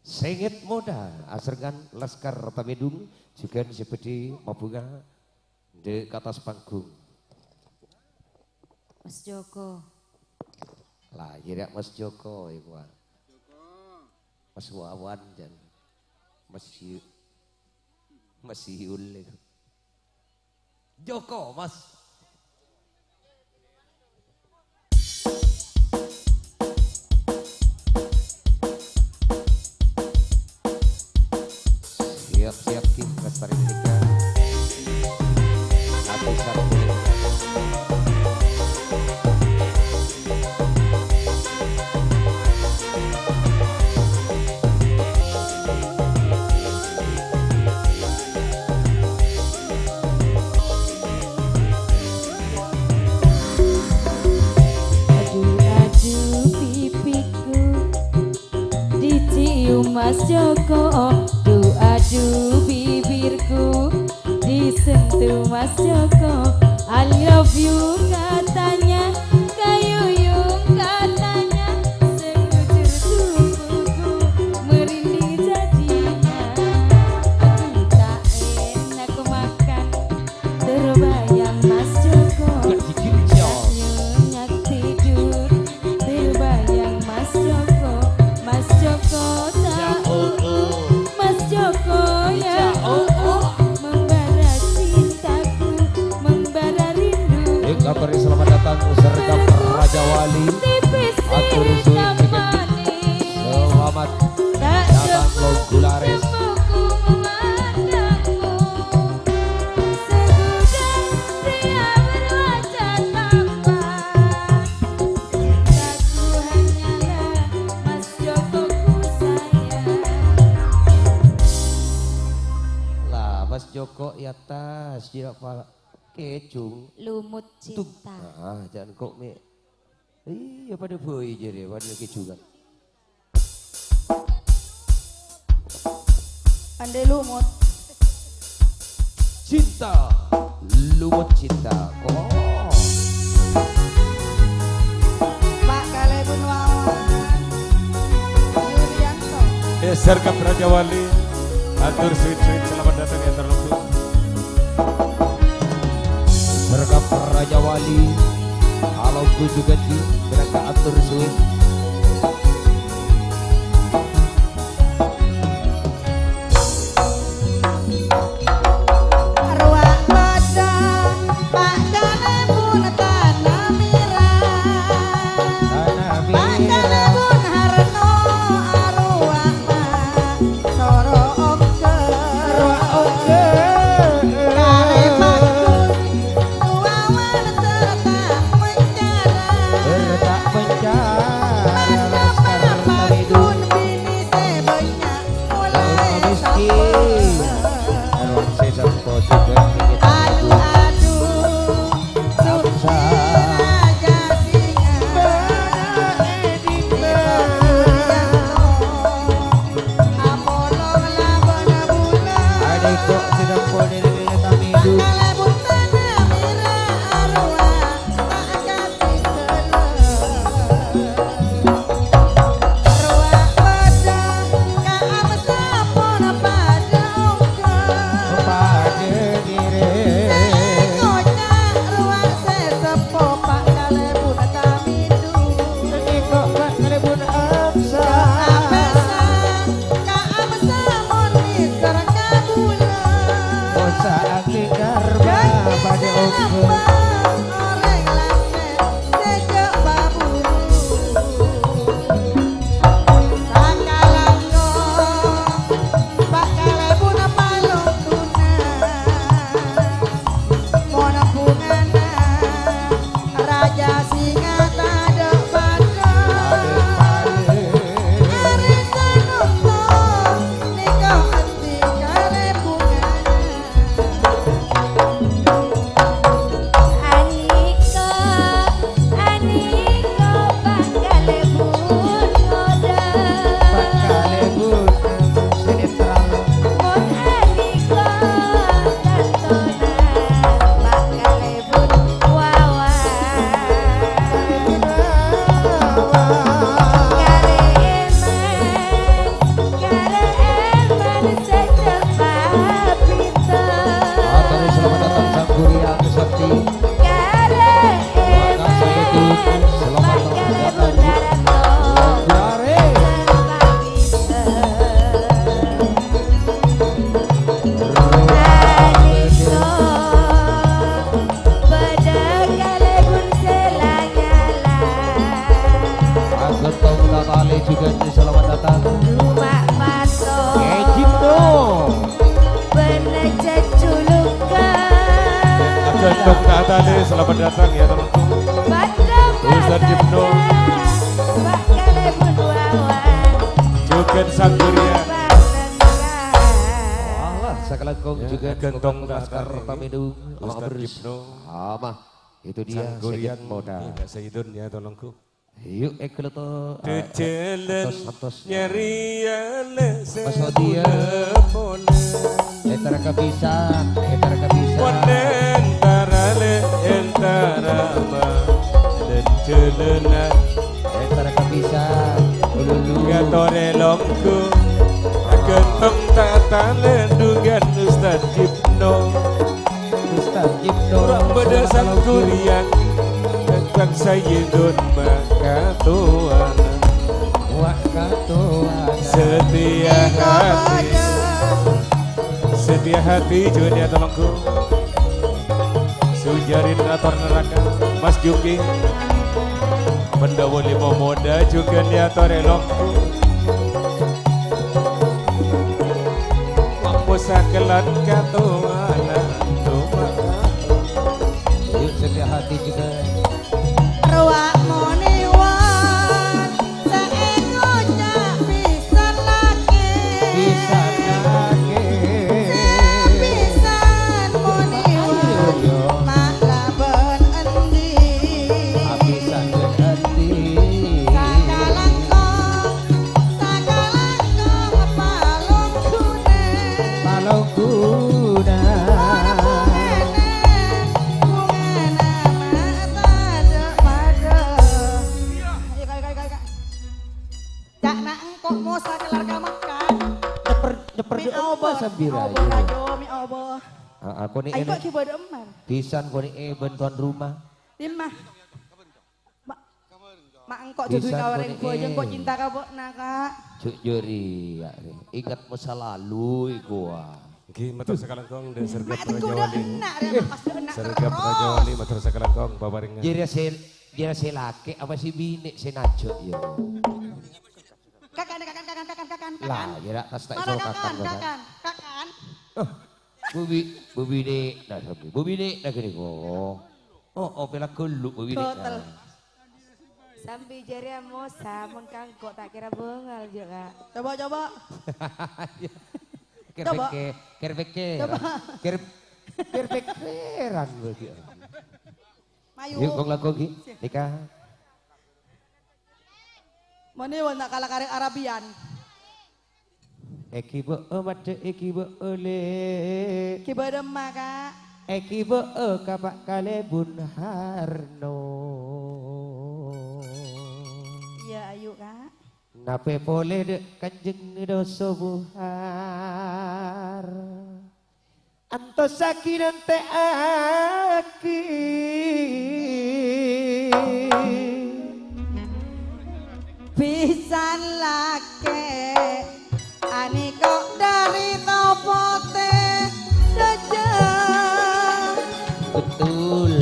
Sengit muda, asergan Laskar Tamedung, juga seperti Mabunga di atas panggung. Mas Joko. Lah, jadi Mas Joko, ibu. Mas Wawan dan Mas Yul. Joko, Mas. Siap-siap Kim Lestari Indika. Satu-satu. Aduh-aduh pipiku dicium Mas Joko. Aduh bibirku disentuh Mas Joko. I love you katanya, kayuyung katanya, sekujur tubuhku merinding jadinya. Aduh tak enak makan terbayang Mas Joko. Nyenyak tidur terbayang Mas Joko. Mas Joko tak Mas Joko ya membara cintaku, membara rindu. Kabar selamat datang sergap Raja Wali. Atur suing manis. Selamat Tak datang Lo Gulares. temuku memandangmu. Segudang pria berwajah tampan. Cintaku hanyalah Mas Joko ku sayang. Lah Mas Joko ya tas tidak pala kecung. Lumut cinta. Ah jangan kok me. Iya pada boy jadi pada kecungan. andai lumut Cinta, lumut cinta. Oh. Pak Kalebun wawan Yulianto Sergap Raja Wali, atur sweet-sweet selamat datang ya terlebih. Sergap Raja Wali. Kalau gue juga di mereka atur suing. Ruak badang Pak Kalebun tanah mirah Pak Kalebun Harno arwah soro oke kare panggung wawan tertak mencara Bertak mencara. Gendong Natale, selamat datang ya teman-teman. Ustaz Jibno, Joget Sangguria. Allah, sekali kong Ya, juga Gentong Laskar Natale, Tamedung. Ustaz Jibno, Itu dia Sanggurian sedikit modal. Mbak Sayyidun ya tolongku. Yuk ekleto. Kecelen Atos. nyeriale Dia. Etara kapisan. Wonen tarale entarama dan celenan Etara kapisan. gatore lomku gentong tatale dungan Ustaz Jibno Ustaz Jibno. orang beda Sanggurian Kang Sayyidun makatuana setia hati juga dia tolongku Sujarin ator neraka Mas Juki Pendawa lima moda juga dia ator elongku Mampu sakelan katuana Yuk setia hati juga. Ruak moniwan seengocak pisan lagi sepisan moniwan mak laben endi sakalangkong palung kuning Aku nih ini pisan kau nih bantuan rumah. Mak engkau jadi kawarin gua aja kok cinta kabok Kak. Cuk juri ya, ingat masa lalu gua. Oke, matur sakalangkong dan sergap Mak itu Raja udah Wali. enak ya pas enak Sergap Raja terus. Wali matur sakalangkong babaringan. Dia si laki apa si bini si najo ya. Kakan. Lah, ya tas tak Mana so kakan. kakan. Bubi dek, nah sabi. Bubi dek nak ni ko. Oh, pela keluk bubi dek. Total. Sambil jari mosa mengkangkok tak kira bengal juga. Coba. Kerpekeran bagi. Mayu. Yuk kong lagu lagi, nikah. Mani wan nak kalah karek Arabian. Eki bo mate eki bo ole. Kiba demak Kak. Eki bo kapak kale Bun Harno. Iya ayo Kak. Nape pole dek kanjeng doso buhar. Antos sakinan te aki. Pisan lake ani kok dari topote dejeng. Betul.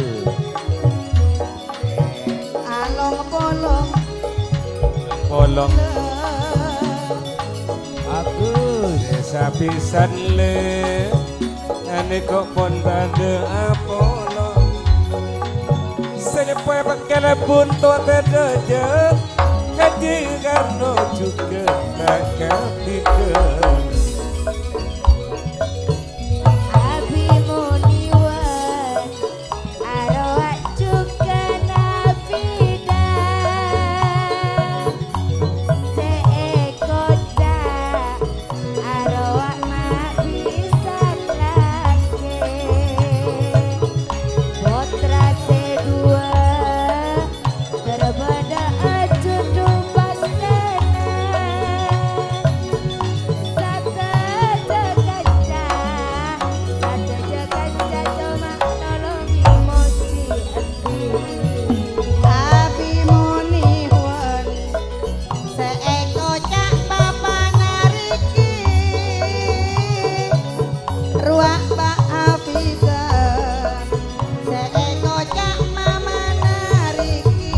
Along bolong Polong Agus. desa pisan le ane kok pon tade apolo selep poe pakene buntut deje Haji Karno juga tak ketikan Abi muniwan arwah juga nafida seekota arwah mak bisa laki potra sedua terbeda ajudu pastena satu jaga cuma nolongi moci Abi muni wan seeko cak papa nariki ruak bak afidan seeko cak mama nariki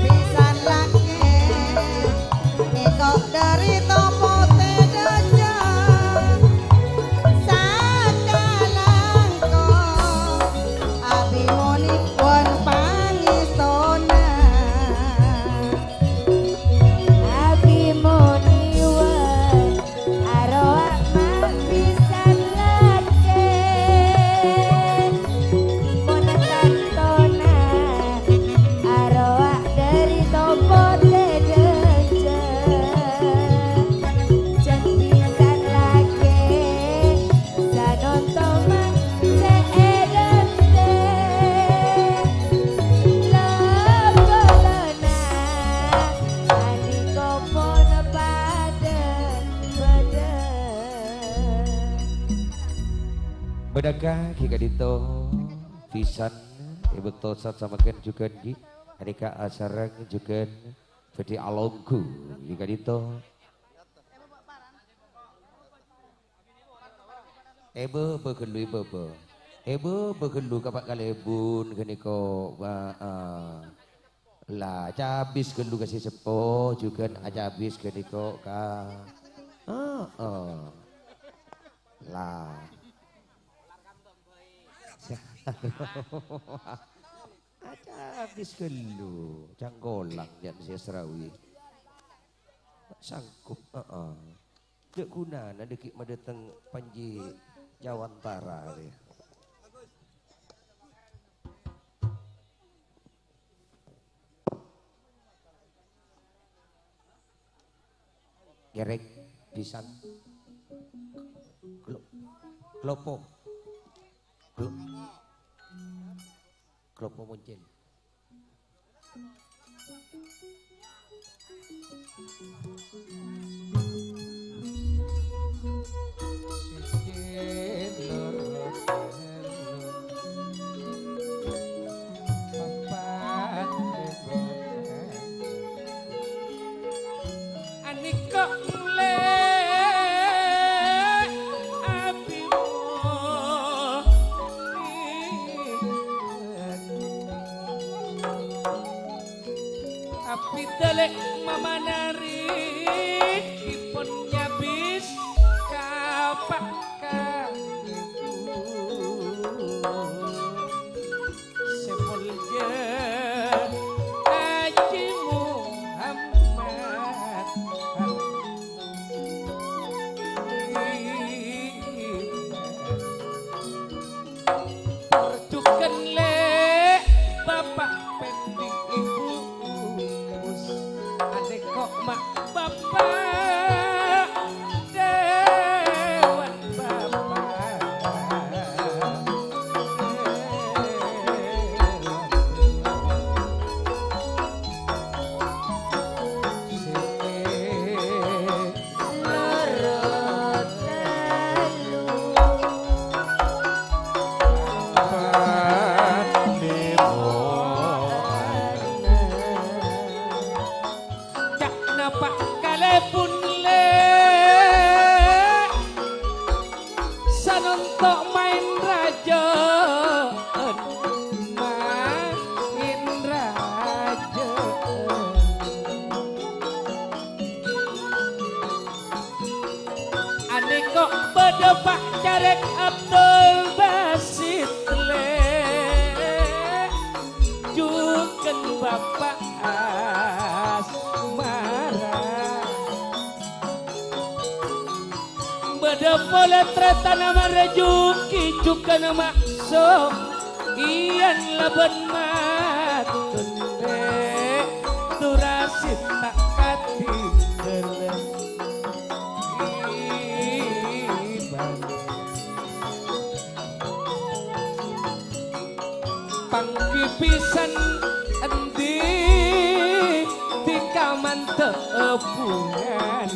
pisan laki iko dari topo tedaja sakalangko abi moni wan pangistona Abi muniwan arwah mak bisa laki monatantona arwah dari topo tedeja jan bisa laki sanontoma seedente lopolona ani kopona pada Bedakah kika dito pisan ibu tosat sama ken juga di adika asarang juga jadi alongku kika dito Ebo begelu Ebo begelu kapak kalebun keniko lah cabis gelu kasih sepo juga acabis keniko ka lah habis gelu canggolang jan sia serawi sangkup dek guna na dekik madeteng panji Jawantara dia. Gerek pisan kelopo kelopo muncul Api telek mama nari ipun nyabis kapak kaliku sepulga Haji Muhammad perjukan le bapak pending ibu adek kok mak bapak bapak asmara beda pola treta nama rejuki juga nama so ian laban matunde turasit tak katinggalan pangkipisan endi di kaman tepungan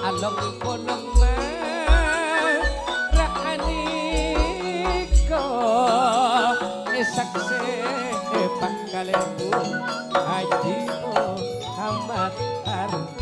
along kolong raaniko esakse pangkalebu Haji Muhammad Harno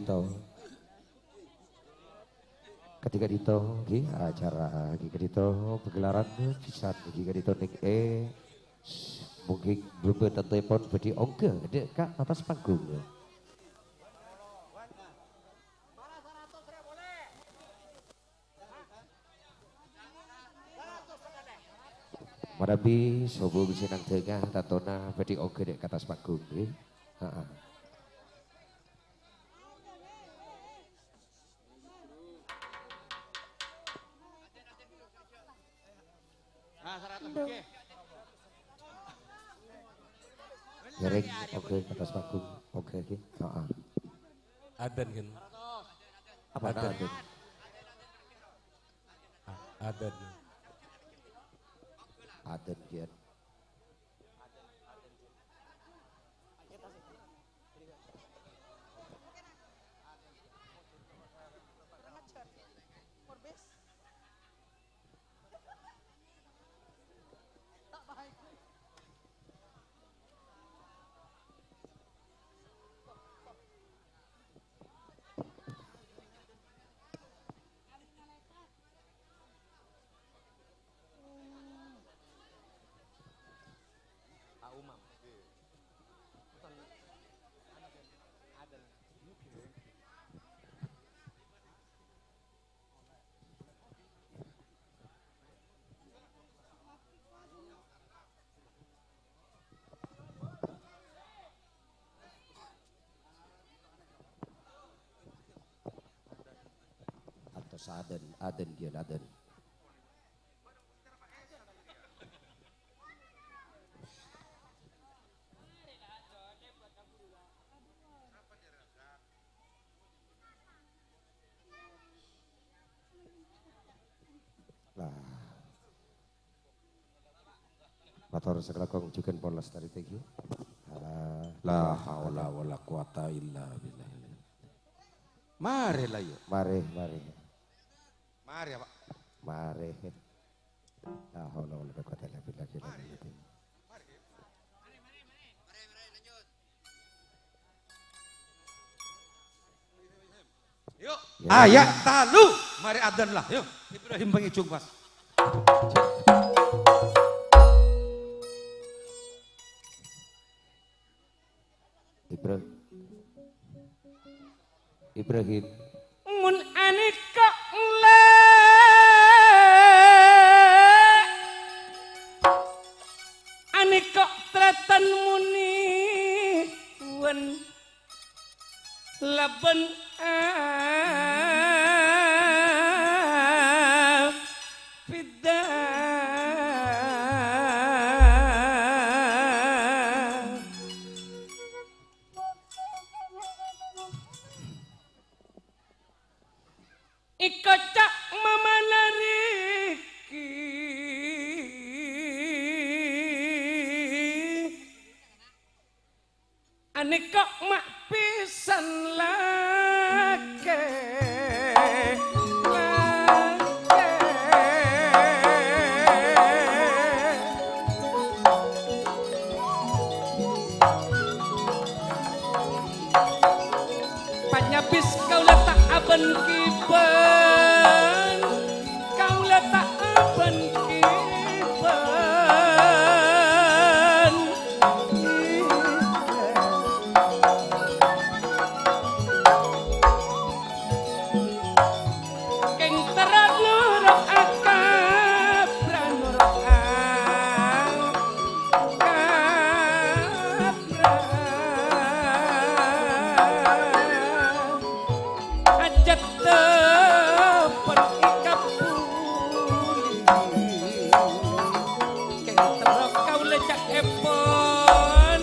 dito. Ketika dito nggih acara ketika dito pegelaran pisan ketika dito ning mungkin belum telepon bedi ongge dek Kak atas panggung. Marabi sobo bisa nang tengah tatona bedi ongge dek atas panggung nggih. Heeh. Yereng oke atas panggung oke oke. Heeh. Adan kan. Apa Adan. aden? Adan. Aden kian. Atas aden kian aden. Lah. Matur sekelakong juga polos dari tegi. La haula wala quwata illa billah. Mari lah yuk. Mari mari Mari ya Pak. mari. La haula wala quwata illa billah. Yuk. Ya. Ayak talu. Mari adan lah. Yuk. Ibrahim pengicung Mas. Ibrahim. Mun aneka le aneka tratan muni wen laban fida ikocak mama nariki aneka mak pisan lake panyabis kau letak aben kiban kau letak aben kiban keng teranur akab ranur ajat tepen ikap puli keng terok kau lecak epon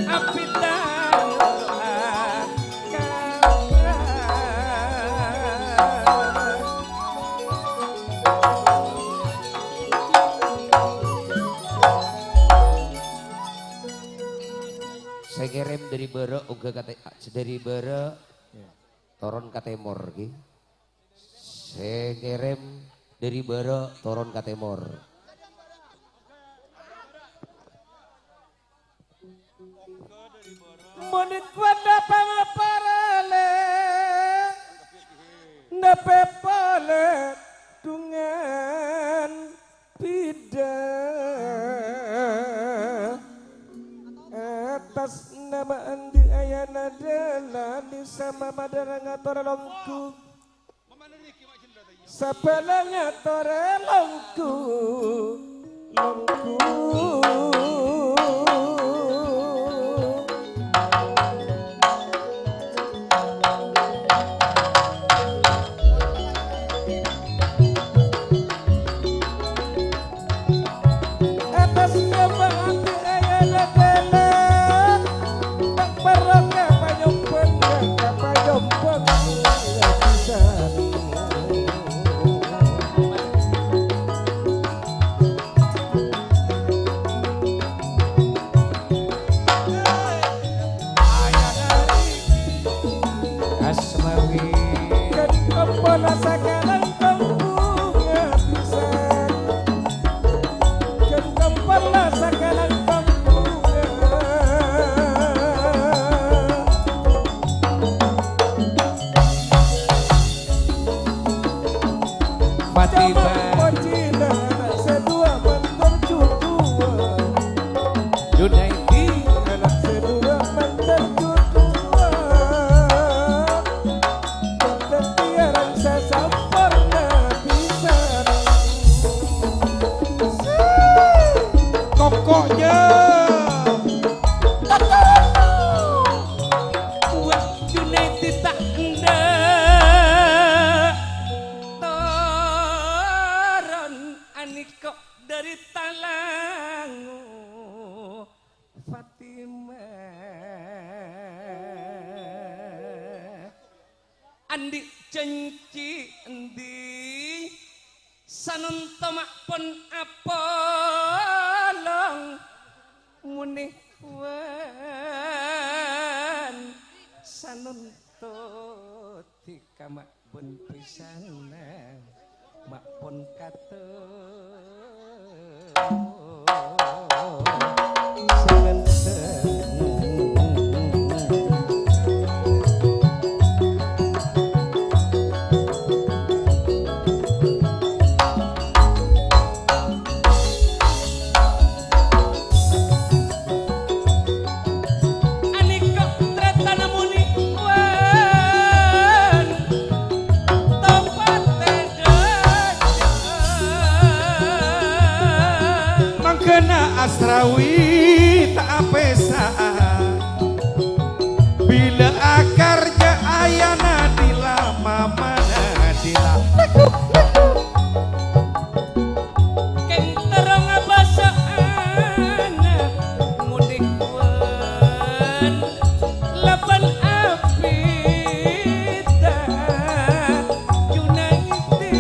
apitan Saya ngirim dari Bere uga kate dari Bere toron katemor ki. Saya ngirim dari Bere toron katemor. Monit wanda pangaparale Sandape polet dungan bidah atas nama andi ayana delani sama madara ngator longku sapala ngator longku atas nama andi ayana delani tak barangnya payompeng Asmawi kan kepala sakalan bunga pisan kan kepala sakalan bunga Fatimah Pocina anak sedua mantan cucua Junaidi anak sedua mantan cucua dan tiarang sasamparna pisan kokoknya buat Junaidi tak hendak toron aniko dari talangu Fatimah andi cenci endi sanun tomak pun apolong muni wan sanun to tika mak pun pisana mak pun kata aniko tretana muni wan tempat mangkena asrawi tak apesa bila akarnya ayana dila mamana dila keng terong basaan mudik wan lapan apita Junaidi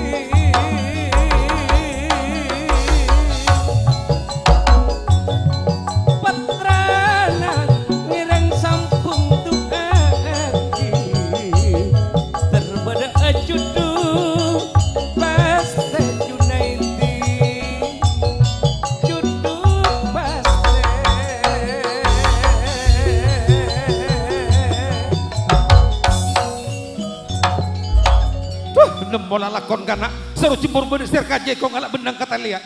Patrana ngirang sampung duaki terbada ajudu paste Junaidi judu paste nembola lakon kana seru cembur bener kaje kok ngalak benang kata lia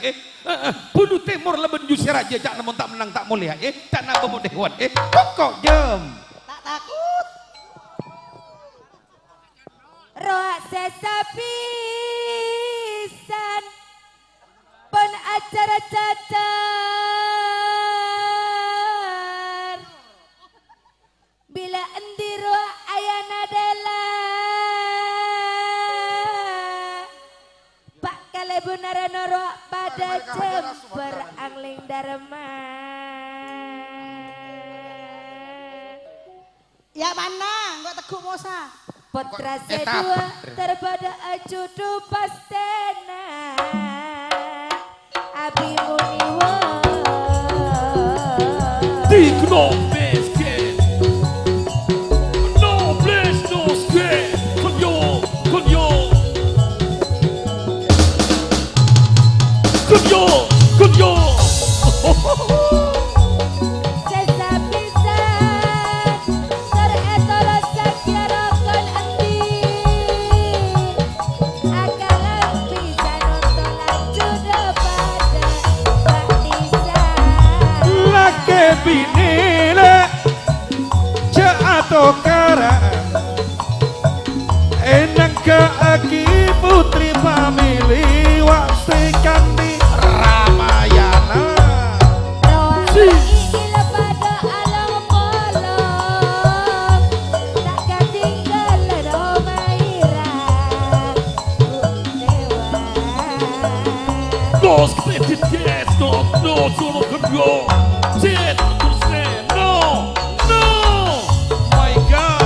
bunuh timur leben jusir aja jak namun tak menang tak mulia tak nak pemudewan kok jem Tak takut. roh sesapisan pun acara cacar bila endi roh ayana dela Pak Kalebu naranoro pada jemper angling dharma Ya mana? Enggak teguh mosa. Putra sedua terpada ajudu pastena Abi Muniwa Digno Biscuit No place no square Kunyo Kunyo Kunyo Kunyo Sesapisan teretolo sakyarokon andi lagi putri famili wasi kanthi Ramayana. Si Los que te no solo cambió. Sit, no, no. My God.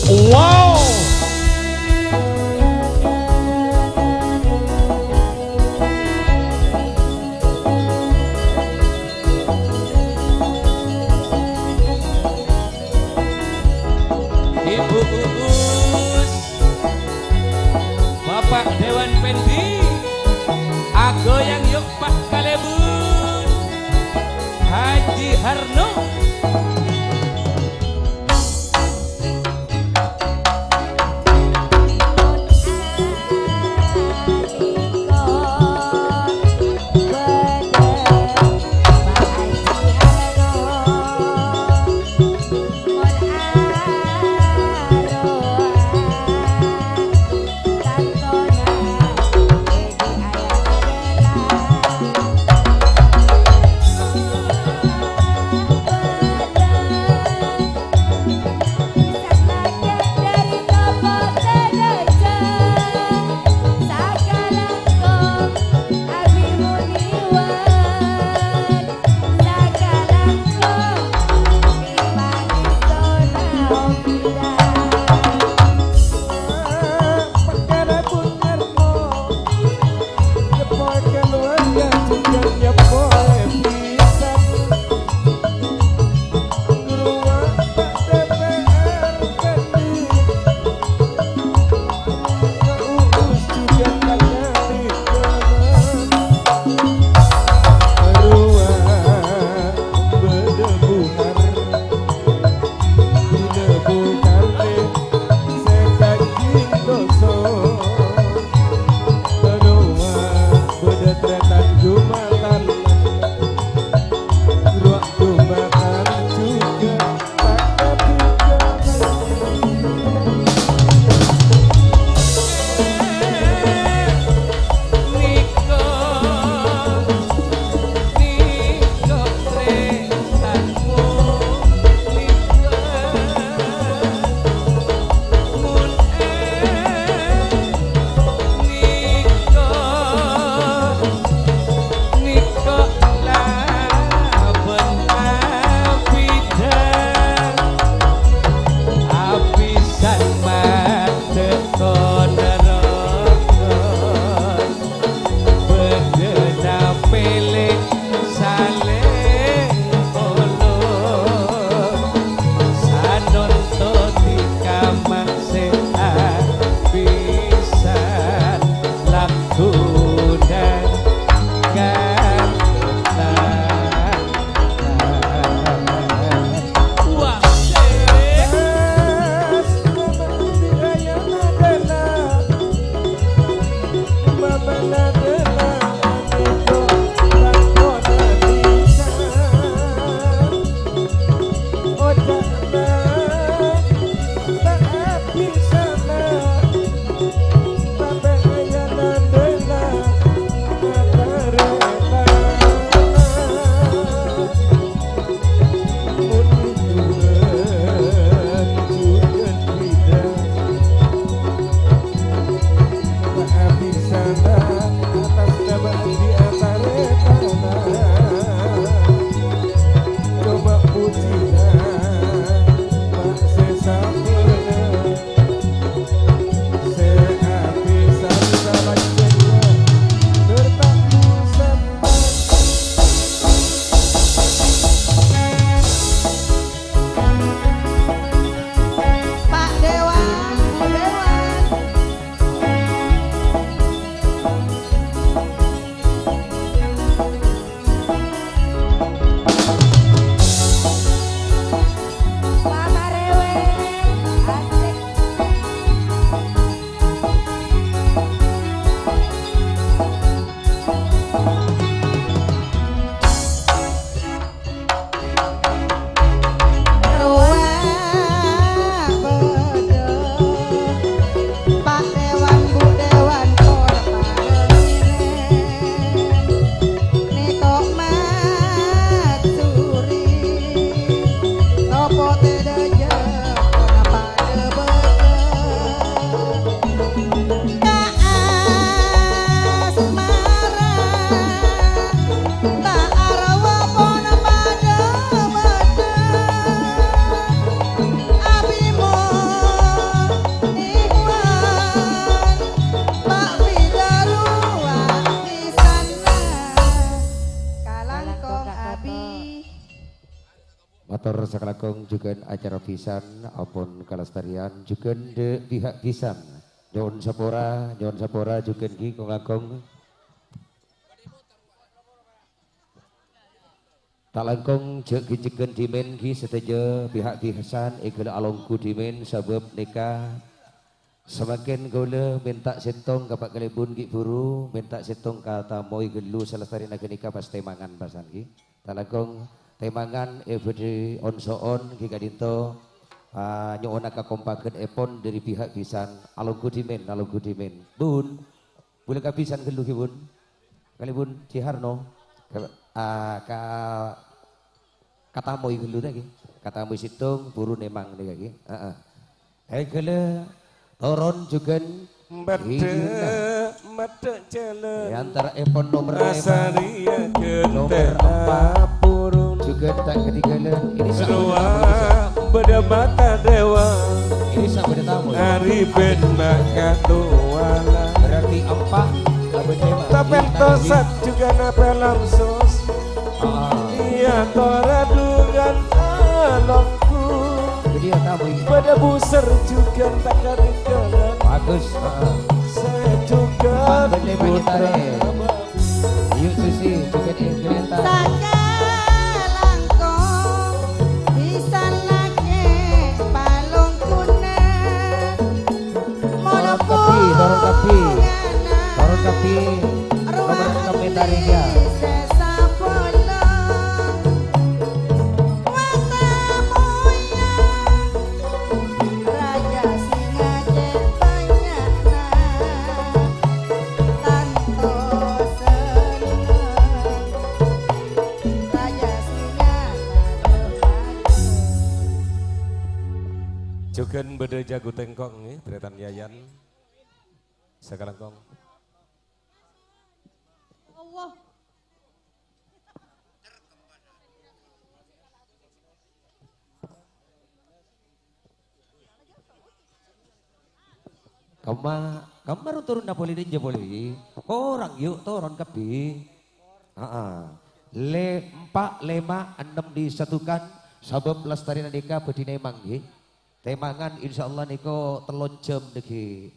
Wow. Ibu Uus, Bapak Dewan Pendi, aku yang yuk Pak Kalebun, Haji Harno. Motor sakalakong juga acara pisan apun kalestarian juga de pihak pisan. Nyon Sapora juga ki kongakong. Talangkong jegen dimen ki seteja pihak pisan ikut alongku dimen sabab nikah. Semakin gula minta setong kapak kalibun ki buru minta setong kata moi gelu selestari nagenika pas temangan pasan ki. Talangkong temangan every on so on ki kadinto nyoona kakompakeun epon dari pihak pisan alongku dimen bun boleh ka pisan gelu ki bun kalibun Ciharno ka kata moi gelu lagi kata moi situng buru nemang nih lagi gele toron juga mata jala antara epon nomor 5 asaria nomor 4 juga tak ketigala ini sama beda mata dewa ini sama tamu hari ben maka tuala berarti 4 tapi tosat juga napelang sos iya tora dugan alokku jadi tamu pada buser juga tak ketinggalan bagus saya juga putra yuk Susi juga kereta Torong kapi nomor komentarnya juga beda jago tengkong nih Tretan Yayan Sakalangkong Allah. Kamar turun Napoli din Japoli. Orang yuk turun kapi. Le 4, 5, 6 disatukan. Sabab lestari nadika bedine manggi. Temangan insyaallah niko telon jam deki.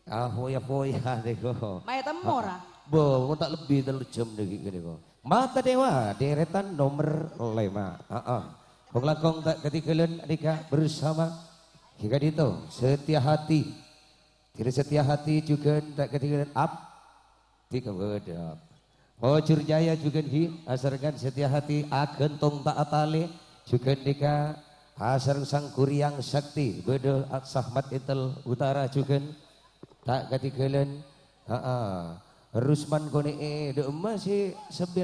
Foya-foya niko. Maya temora. Bo, tak lebih telur jam deki niko. Mata dewa deretan nomor 5. Kong langkong tak ketinggalan adika bersama jika itu setia hati. Tidak setia hati juga tak ketinggalan up. Tiga bedap. Hojur Jaya juga hi asarkan setia hati agen tong tak atale juga dika asar sang kuriang sakti beda Sahmat Intel Utara juga tak ketinggalan. Rusman kone de masih 9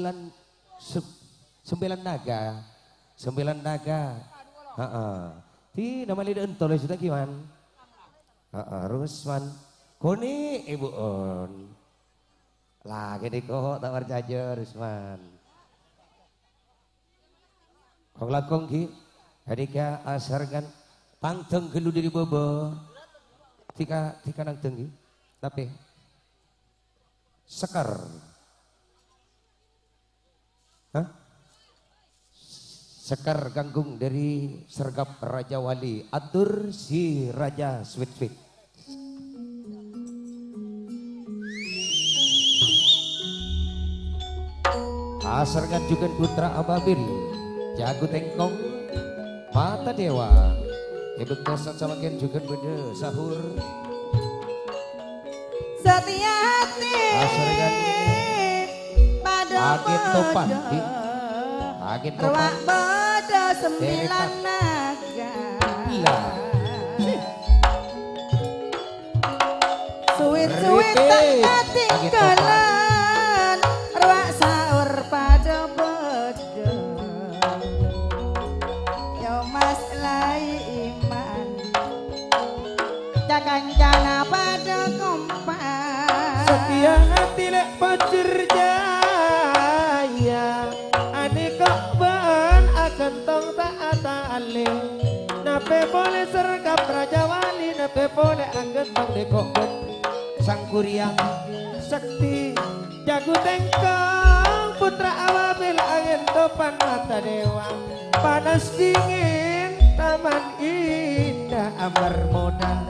naga. 9 naga. Ti nama lidah entol sudah gimana? Rusman kone ibu on. Lagi di kok tak percaya Rusman. Kong lakong ki adika asarkan pangteng gelu diri bobo. Tika nang tenggi. Tapi Sekar. Sekar ganggung dari sergap Raja Wali. Atur si Raja Sweet Fit. Asarkan juga putra Ababil. Jago tengkong. Mata dewa. Ibu kosan sama ken juga beda sahur. Setia hati pada Agen topan Agen topan ruang beda 9 naga Suwit-suwit tak ketinggalan ruang sahur pada beda Yo mas lai iman Cakang-cana pada kompak Setia hati lek pacar jaya ane kok ban akan tong tak atale nape boleh sergap Raja Wali nape boleh angkat tong dekok ben sang kuriang sakti jago tengkong putra awabil angin topan mata dewa panas dingin taman indah ambar moda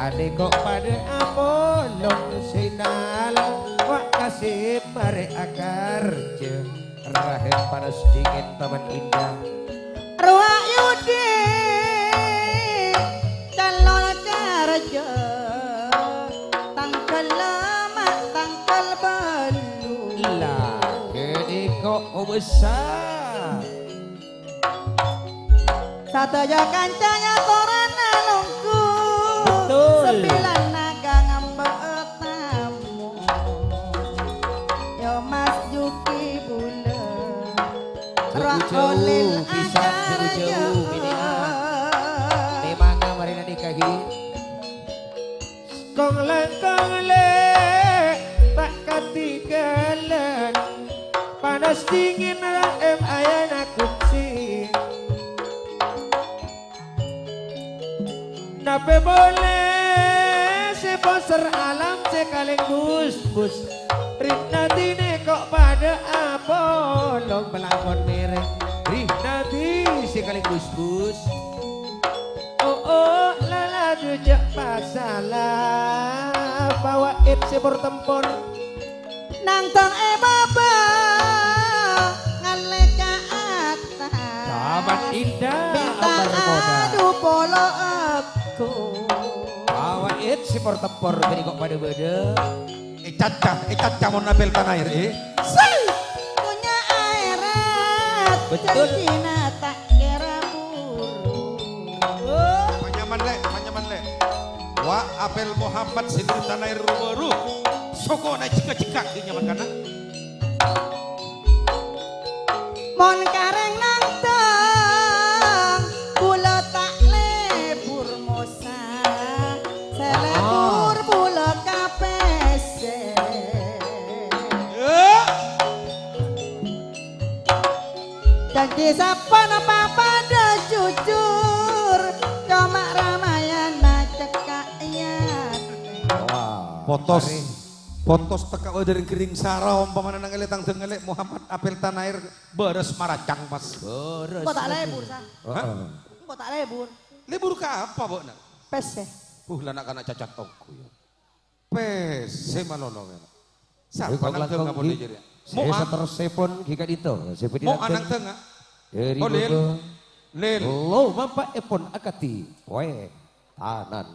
adik kok pada apolong sinal wak kasih mare akar je rahim panas dingin taman indah Ruak Yudi calon kerja tangkel lemak tangkel belu lah gede kok besar satu aja kancanya toran alungku Betul. sembilan naga ngambek tamu yo Mas Juki bule Ruak olil bisa ajar jauh jauh memang marina nikahi kong le tak ketinggalan panas dingin rahim ayana kupsi nape boleh sponsor alam sekaling bus Rinatine kok pada apolong pelakon merek Rinati sekaligus bus oh lala jejak pasalah bawa si bertempur nang tong baba ngaleka atas taman indah minta ambar moda adu polo aku bawa si bertempur jadi kok pada beda Caca mau napel tanah air punya airat Betul. jantina tak kira buru Panyaman le. Wa apel Muhammad sendiri tanah air baru. Soko na cika-cika di nyaman kana. mon kareng nang tang bula tak lebur mosa selebur bula kapese janji sapa napa pada jujur cuma ramayana cekak Potos teka dari kering sarau umpamana nang eletang tengelek Muhammad apel tanah air beres maracang mas. kok tak lebur sa kok tak lebur Libur ka apa bo nak? pese Lah nak kana cacat tongku ya. Pes semalono ya. Siapa Kok nang tengah boleh jadi? Mo Saya tersepon gikat itu. mo anang tengah. Dari Oh lil. bodo. Lil. Lo bapak epon akati. Poe. Tanan.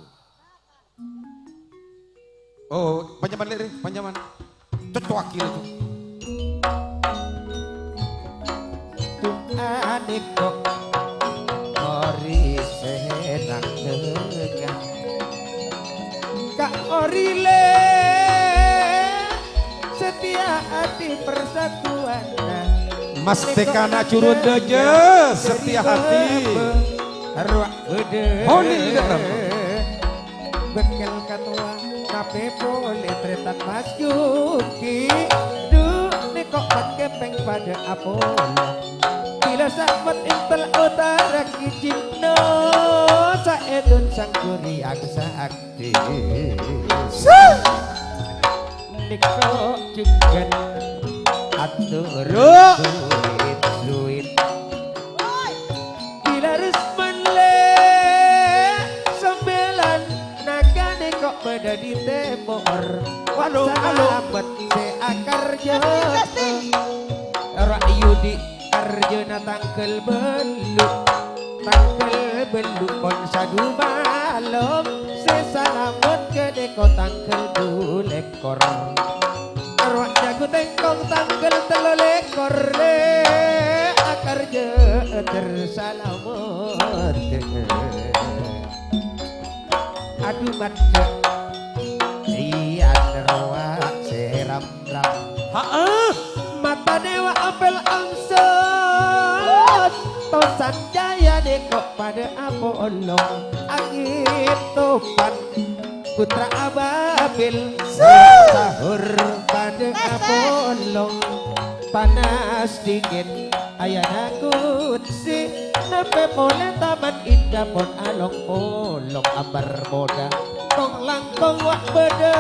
Oh, panjaman lil, panjaman. Cocok itu. adik kok ori senang tengah Kak Orile setia hati persatuan Mas Tekana curun deje setia hati. Ruak bede Holil derem. Bekel katua nape boleh tretan Mas Yuki duh nih kok pat kepeng pada Apollo bila sahabat intel utara kijino saedun sang kuriang sakti niko juga atur suit bila resmen le sembilan naga kok beda di temor walau sahabat seakar jatuh Yudi Arjuna tangkel beluk pon sadu balom sesalamut gede ko tangkel dulekor arwah jago tengkong tangkel telolekor le akar je tersalamut aduh baca iya terwa seram-ram mata dewa apel angsos tosan jaya dekok pada Apollo angin topan putra ababil sahur pada Apollo panas dingin ayana kutsi nape boleh taman indah pon along olong ambar moda kong langkong wak beda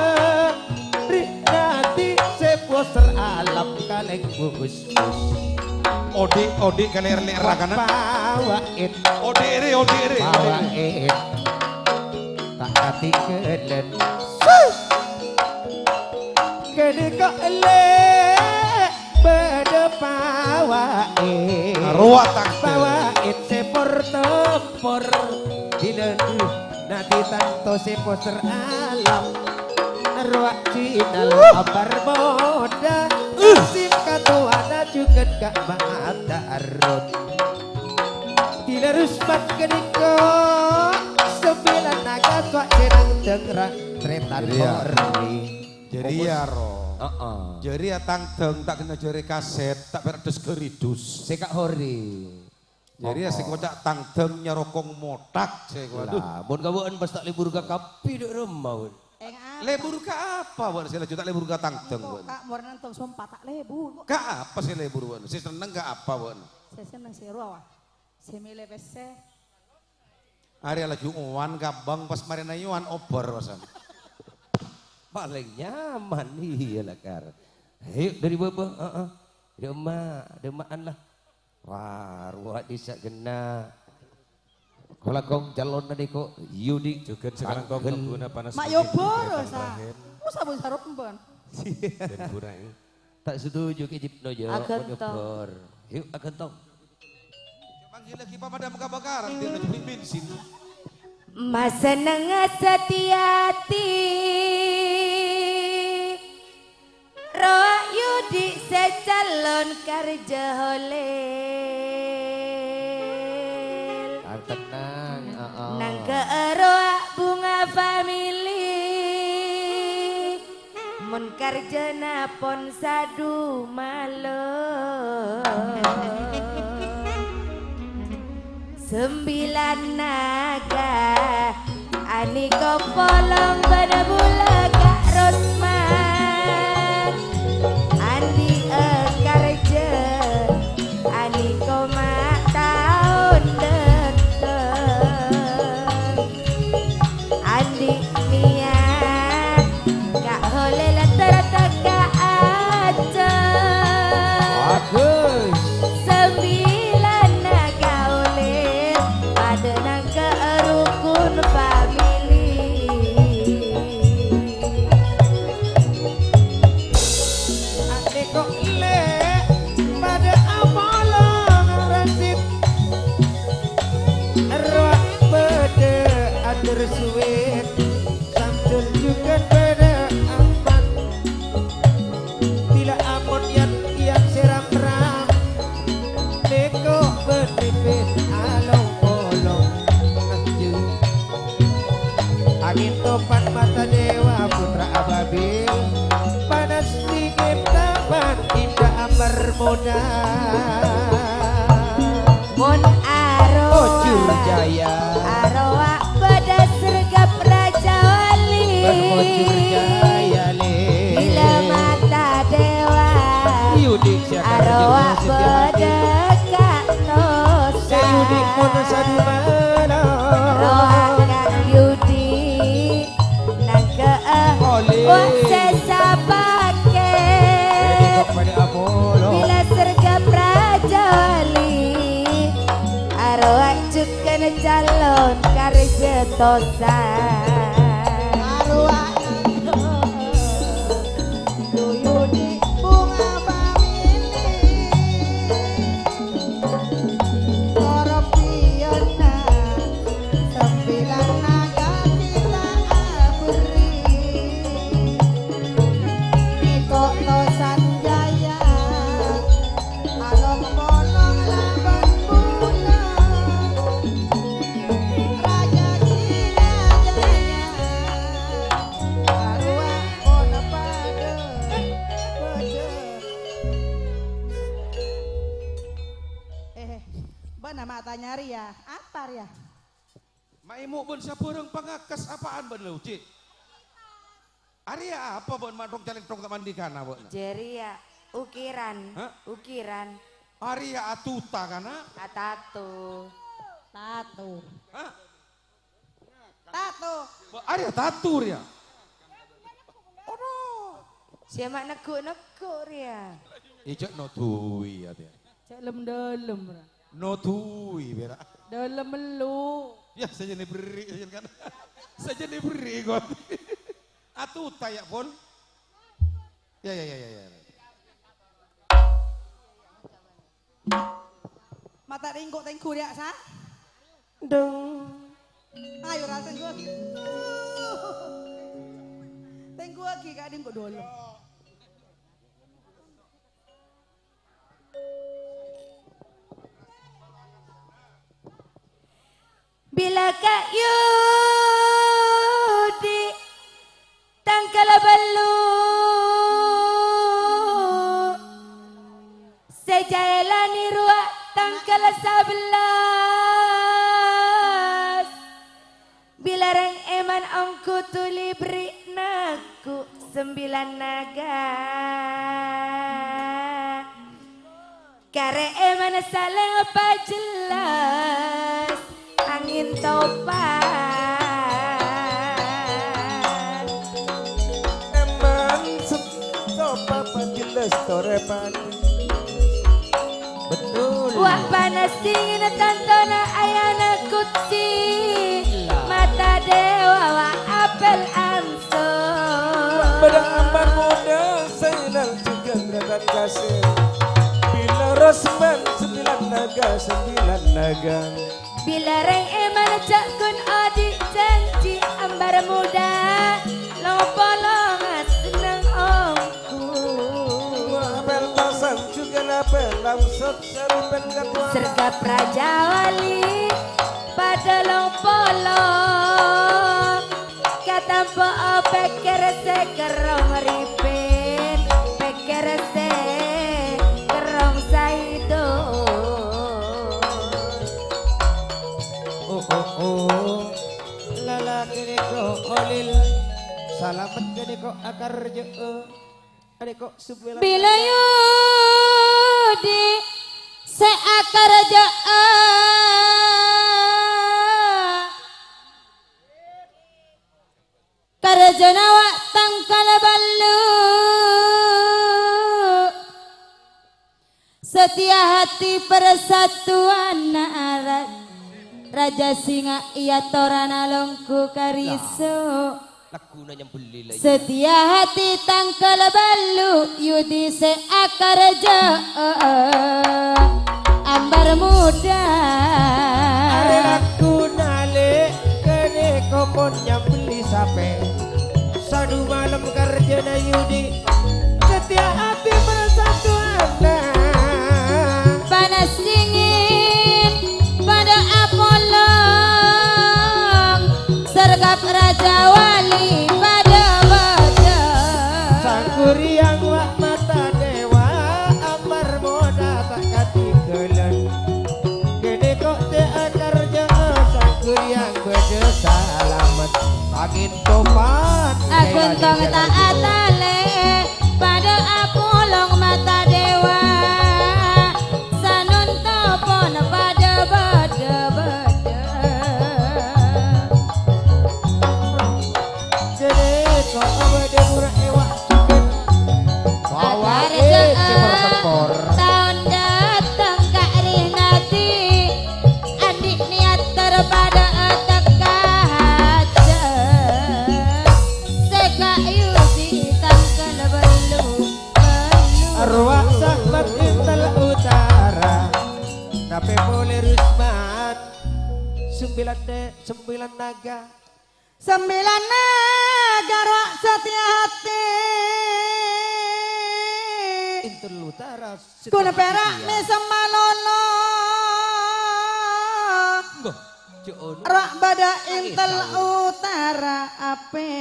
rinati sepu poster alam kaleng bus. Ode kaler-ler kana. Bawain Ode. bawain tak hati kelen kene kok le bede bawain Ruat tak. bawain sepor tempor dilendu nanti tanto se poster alam ruak cinal abar moda sim katuana juga gak maaf darut dilerus bat kediko sembilan naga swak serang dengra tretan horni Jadi ya ro. Jadi ya tangteng tak kena jari kaset tak berdes keridus. Sekak hori. Jadi ya sing kocak tangteng nyarokong motak saya waduh. Lah, mun kawan pas tak libur ke kapi dek remah. Lebur ke apa buat saya tak lebur ke tangteng buat. Kak mau nonton sompa tak lebur. Ke apa sih lebur buat? Si seneng ke apa buat? Saya senang seru awak. Saya milih bese. Hari lagi uan kabang pas marina yuan obor pasan. Paling nyaman iya lah kar. Ayo dari bapa, demaan lah. Wah, ruak disa kena. Kalau kong calon tadi kok Yudi Juga sekarang kau pengguna panas. Mak yobor sa. Musa bu sarap pembon. Dan burai. tak setuju ke Jipno jo. Agentong. Yuk agentong. Panggil lagi pak pada muka bakaran dia nak beli bensin. Mas seneng setiati Roa Yudi secalon karja holel Tenang. Nang ke roa bunga family Mun karjana pon sadu malam Sembilan naga Ani kopolong pada bula Kak Rosman Andi karja Ani koma tahun deket Andi niat Kak holel terteka aja Bagus. Sembilan naga oleh pada naga rukun family ane kok le pada amalong rasit ruak bede atur suwet sambil juga bede aman bila amon yang seram ram neko benipit along bolong anju angin topan mata dewa putra ababil panas dingin tapan indah ambar moda Mun Bocur aroa jaya Aroa pada sergap Raja Wali berbocur jaya le Bila mata dewa Yudik siapa Aroa setia hati bedekat nosa Sayudik pun sadi mana Roa Kang Yudi Nang ke Oleh. Sesa pake Jadi kok pada Apollo Bila sergap Raja Wali Aroa cukan calon karja tosa Arwah Yudi bunga family Korop piona Sembilan naga kita abri Niko tosan jaya Along bolong laban bulan Raja Sila Jaya Arwah kona pada bener mata nyari ya apa ya Maimu pun sapurung pangakas apaan ben lu cik. Arya apa bon matong caleng tong mandi kana bon. Jeri ya ukiran Hah? Ukiran Arya atuta kana. Atatu tato Hah? tato Arya tatur ya. Siapa neguk-neguk Ria. Ijak no tui ya dia. Cek lem-delem. No tui berak. Dalam melu. Ya saja nih beri kan. Saja nih beri kok. Atuh tayak pun. Ya. Mata ringkuk tengku dia sa. Deng. Ayo rasa tengku lagi. Tengku lagi kak ringkuk dulu. Bila Kak Yudi tangkal belu sejalan ruak tangkal 11 bila reng eman ongku tuli beri naku 9 naga kare eman saling apa jelas angin topan Eman topan jelas torepan. Betul. wah panas dingin tantona ayana kuti mata dewa wa apel amsor Pada aman muda senang juga gerakan kasih. Bila Rosman 9 naga. bila reng eman cakun adik janji ambar muda lopolongas seneng omku Apel pasang juga lapel langsung seripen katuan. sergap Raja Wali pada lopolong kata po peker se kerong ripin peker se kerong saido Oh, lalaki ni ko olil. Salamat gani ko akar jeo. Ade ko sebelah. bila Yudi seakar jaa karjana wa tangkal balu setia hati persatuan arat Raja Singa iya torana longku kariso Laguna yang beli lagi. setia hati tangkal balu Yudi seakar ambar muda Ade aku nale kene ko pon nyambeli sape. Sadu malam kerja na Yudi. Setia hati persatuan. panas dingin pada Apolong sergap Raja Wali pada badan Sangkuriang wak mata dewa ambar moda tak katinggalan. Kene kok te akar jeo sangkuriang bede salamet. Angin topan. Agun tong taat ale pada Apolong mata dewa sanun topon pada bada Jadi kok bede murah ewak cikin. Bawa tempor. tahun datang Kak Rinati adik niat terpada teka haja seka Yudi tangkal belu Arwah sahabat intel utara. Tapi boleh Rusman. 9 naga. 9 negara setia hati. Intel utara. Kuna perak mi semalolo. Rak bada intel utara ape.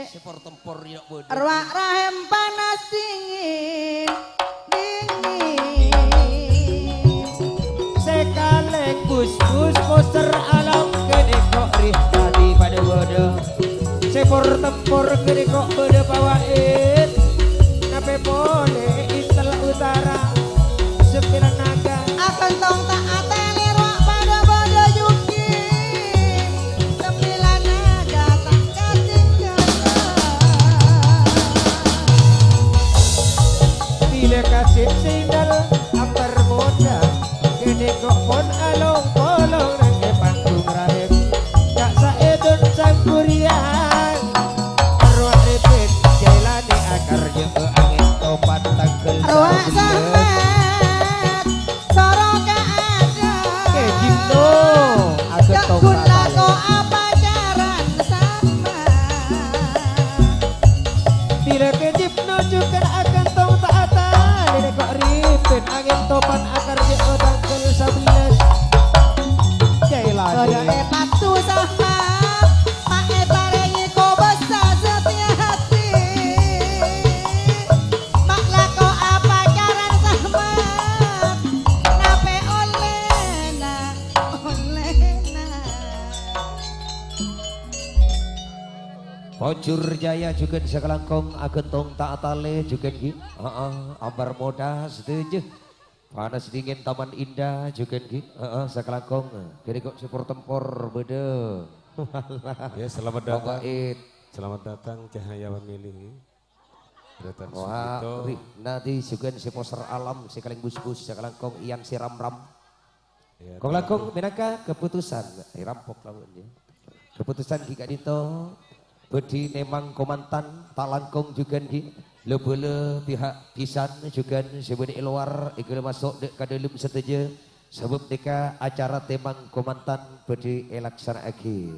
Sepor tempor ya bodoh. Rak rahem panas dingin. Sekaligus poster alam gede kok rih tadi pada bodoh. Sepor tempor gede kok bodoh bawain. Nape boleh intel utara 9 naga. Akan tong tak ateli rak pada bada yuki. 9 naga tak ketinggalan. kok pon along polong nang panggung rahim kak saedon sang kurian arwah repet jailane akar jeu angin topan tangkel Arwah sampean soroka ada Kejimno aku gak tong guna kok apa jaran sama bila kejimno juga akan tong taatan dede kok ripin angin topan akar jeu tangkel 11 jailane Kodoke patu sama Mae parengi ko besar setia hati Mak lako apa jaran sama Nape olena Pojur Jaya juga di Sakalangkong agentong tak tale juga di ambar moda setuju panas dingin taman indah juga di Sakalangkong kiri kok sepur tempor bede Ya, selamat datang. Bapak Selamat datang Cahaya Pemilih. Kedatangan wah Sugito. nanti juga si poster alam si kaleng bus-bus Sakalangkong Ian si ram-ram Ya, Kong langkong menaka keputusan rampok lawannya keputusan Kika Dito bedi nemang komantan talangkong juga di lebele pihak pisan juga sebeni luar ikut masuk dek kadelum setuju sebab deka acara temang komantan bedi elaksana aki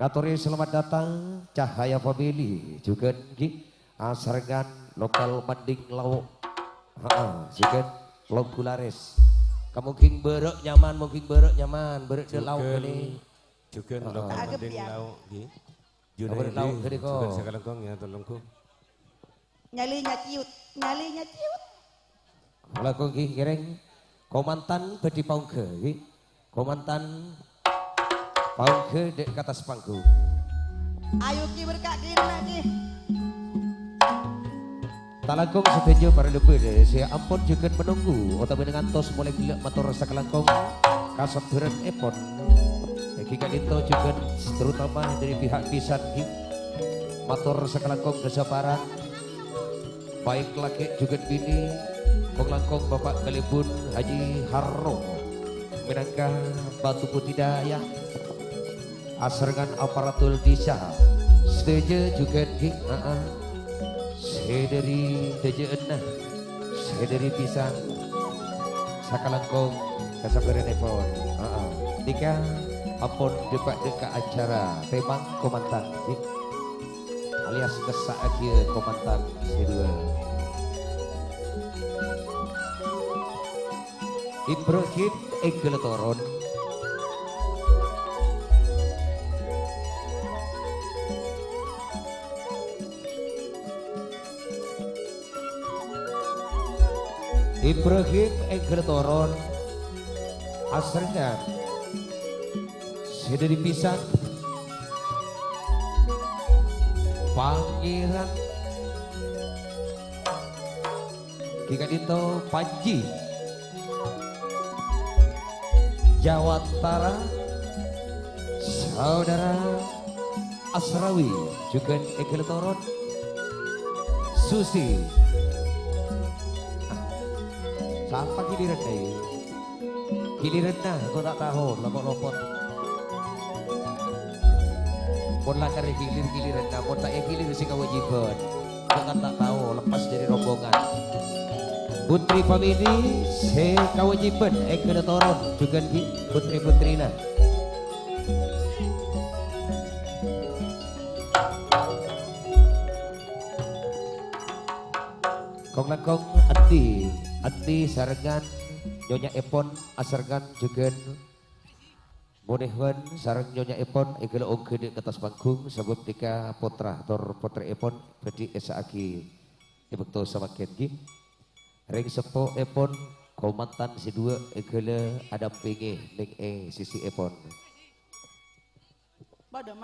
ngatori selamat datang Cahaya Family juga di asargan lokal manding lauk juga logulares mungkin berek nyaman berek di lauk ini juga lokal Agak manding biar. lauk di Abang lauk gede kok. juga Sakalangkong ya tolongku. Nyalinya ciut Lakon ki kireng komantan bedi paungke ki. Komantan paungke dek ke atas panggung. Ayo ki berkak kina ki Talangkong setuju para lebih deh. Saya ampun juga menunggu. Otak dengan tos mulai gila motor Sakalangkong kasat beren epon. Kika Dito juga terutama dari pihak pisan ki. Motor Sakalangkong kesabaran. Baik laki juga bini. Kong langkong Bapak Kalibun Haji Harno. Minangka Batu Putih Daya. Asrengan aparatul desa. Setuju juga ki. Saya dari Deje Enah, saya dari Pisang, Sakalangkong, Kasabaran Epon. Nika apon depak deka acara temang komantan, alias kesakia komantan kedua. Ibrahim Egeletoron. Ibrahim Egeletoron asrnya sudah dipisah Pangeran Kika Dito Panji Jawa Tara Saudara Asrawi juga Egeletoron Susi Siapa giliran deh? Giliran nah, kau tak tahu, lopot-lopot. Pon lah kari giliran nah, pon tak gilir si kewajiban. Kau kan tak tahu, lepas dari rombongan. Putri Family, si kewajiban, kena toron juga putri-putri nah. Kong langkong Andi sarengan Nyonya Epon asargan juga Bonehwan sareng Nyonya Epon ikut oke di atas panggung sebab tika potra tor potra Epon bedi esaaki dibekto sama Kenji ring sepo Epon komantan si dua ikut ada pinggih ning sisi Epon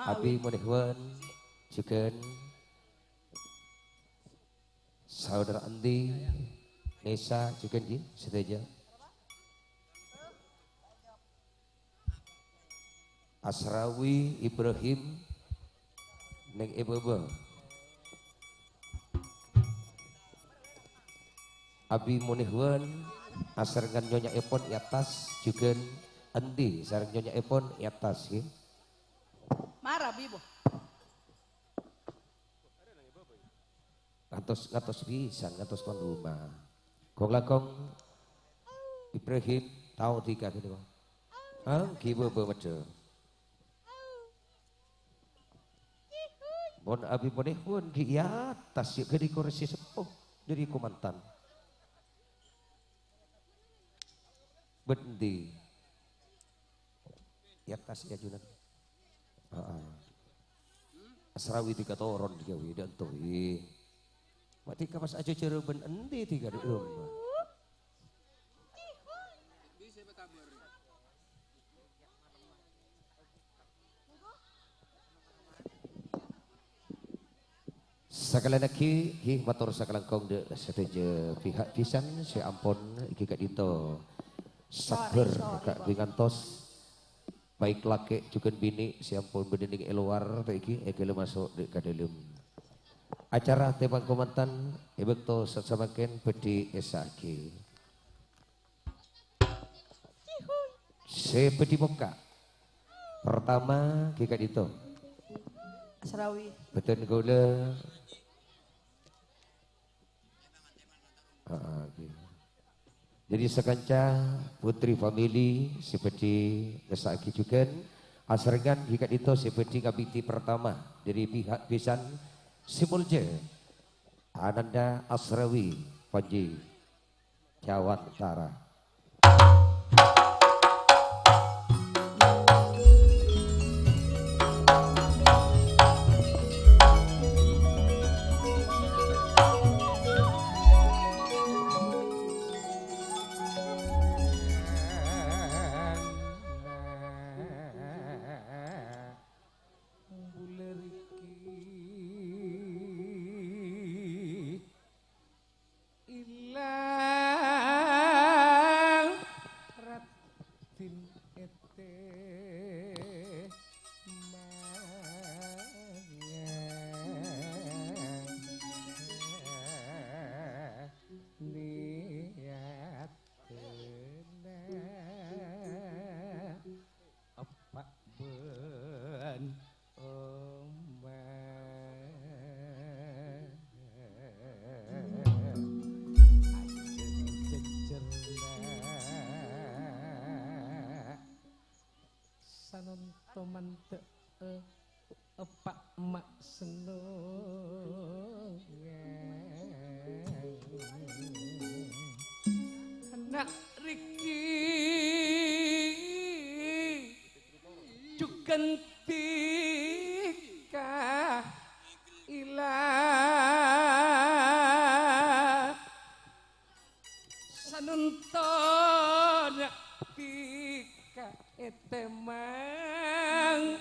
Abi Bonehwan juga saudara Andi Nesa juga di seteja Asrawi Ibrahim Neng Ebebe Abi Munihwan Asarengan nyonya epon i atas juga endi sareng nyonya epon i atas ya. Marah bibo. Ngatos bisa ngatos kon rumah. Kong lakong Ibrahim tahu tiga gitu bang. Kibo bemedo. Bon abi bonehun di atas yuk di kursi sepuh jadi kumantan. Bendi. Di atas ya junan. Asrawi tiga toron tiga dan tuh. Mati kapas aja cereu ben endi tiga di rumah. Sekali lagi, matur sakalang kong de setuju pihak pisan si ampun iki kak dito sabar kak wingantos baik laki juga bini si ampun bedening eluar iki ekele masuk di kadalem acara tembang komantan ebekto sesamaken bedi esaki sepedi muka pertama kika dito Asrawi. betul gula. Jadi sekanca putri family seperti kesaki juga asrengan jika itu seperti kabiti pertama dari pihak pisan Simulje Ananda Asrawi Panji Jawa Utara. Toman pak mak seneng anak Riki jukan tika ilah sanunton tika etemang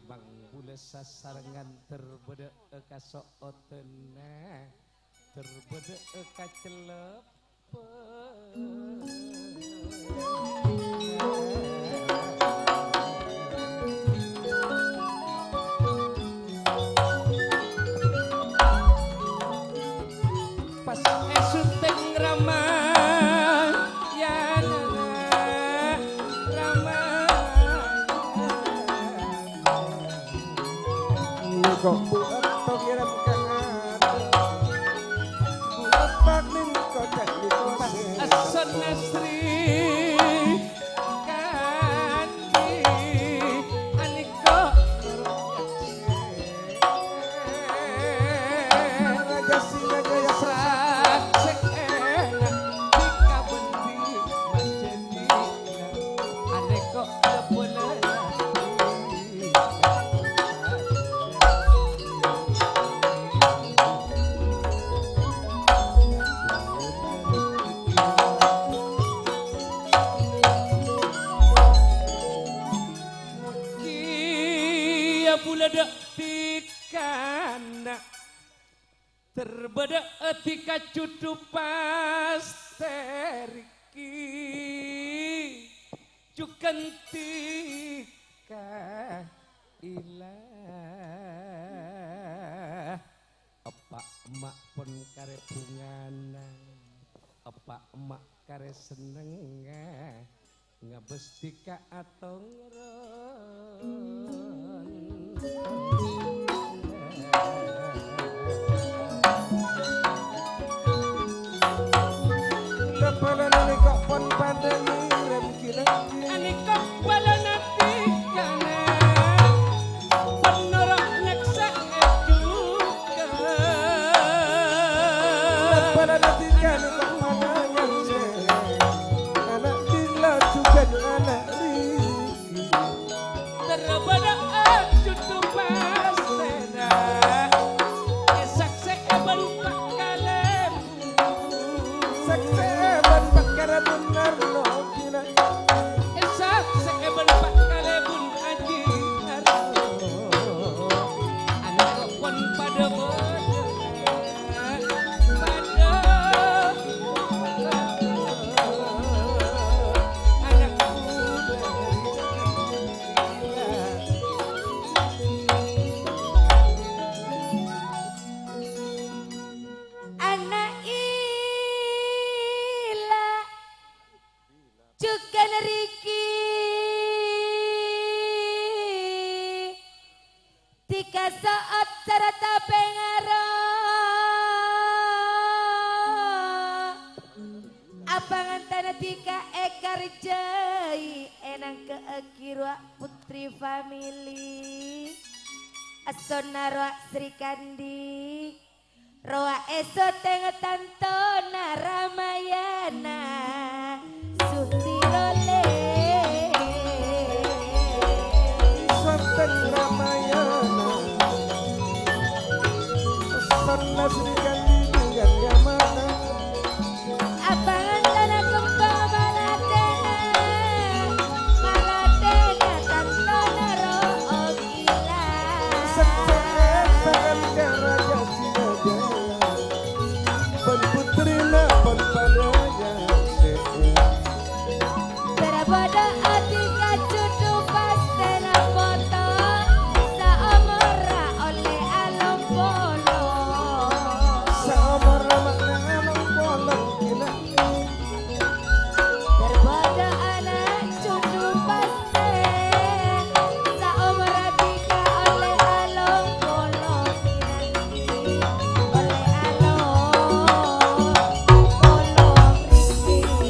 bang bule sasarengan terbede kasootena terbede kacelep pas esut teng ramai ya kok buat pengiram kangen buat paklin kodak di kose asan nasri kandi aniko raja singa jaya srak seena jika bendi menjadi aneko boleh terbeda etika cucu pasteriki cukan tika ilah Epak emak pun kare bungana, epak emak kare seneng ngabesti ka atongron. Kepala nani kok pon pandemi rem kilagi. Ani kepala nanti kana penorok nyeksa juga. Kepala nanti kan kok mana yang anak dila juga anak Riki. Terpada cucu paseda esak seeben pak kalem. Sakseban pakara benar no kina. Esak seeben pak kalebun aji harto. Anak lepon pada Anak ila juga Riki tika saat serta pengaro abangan tanah tika ekar jai enang ke akirwa putri family asona roa Sri Kandi roa eso tengah tantona Ramayana Sutirole Sonten Ramayana. Sonna Sri Kandi dengan Yamana. abangan tanah kembang maladenga tantona roa gila Sekseban karaja sinajaya. Pon putri na pon padanya Terbodo atika cucu pastena foto saomora oleh alom polo Saomor makna along bolong kina. Terbodo anak cucu pasten saomora tika oleh alom polo oleh alom polo Riki.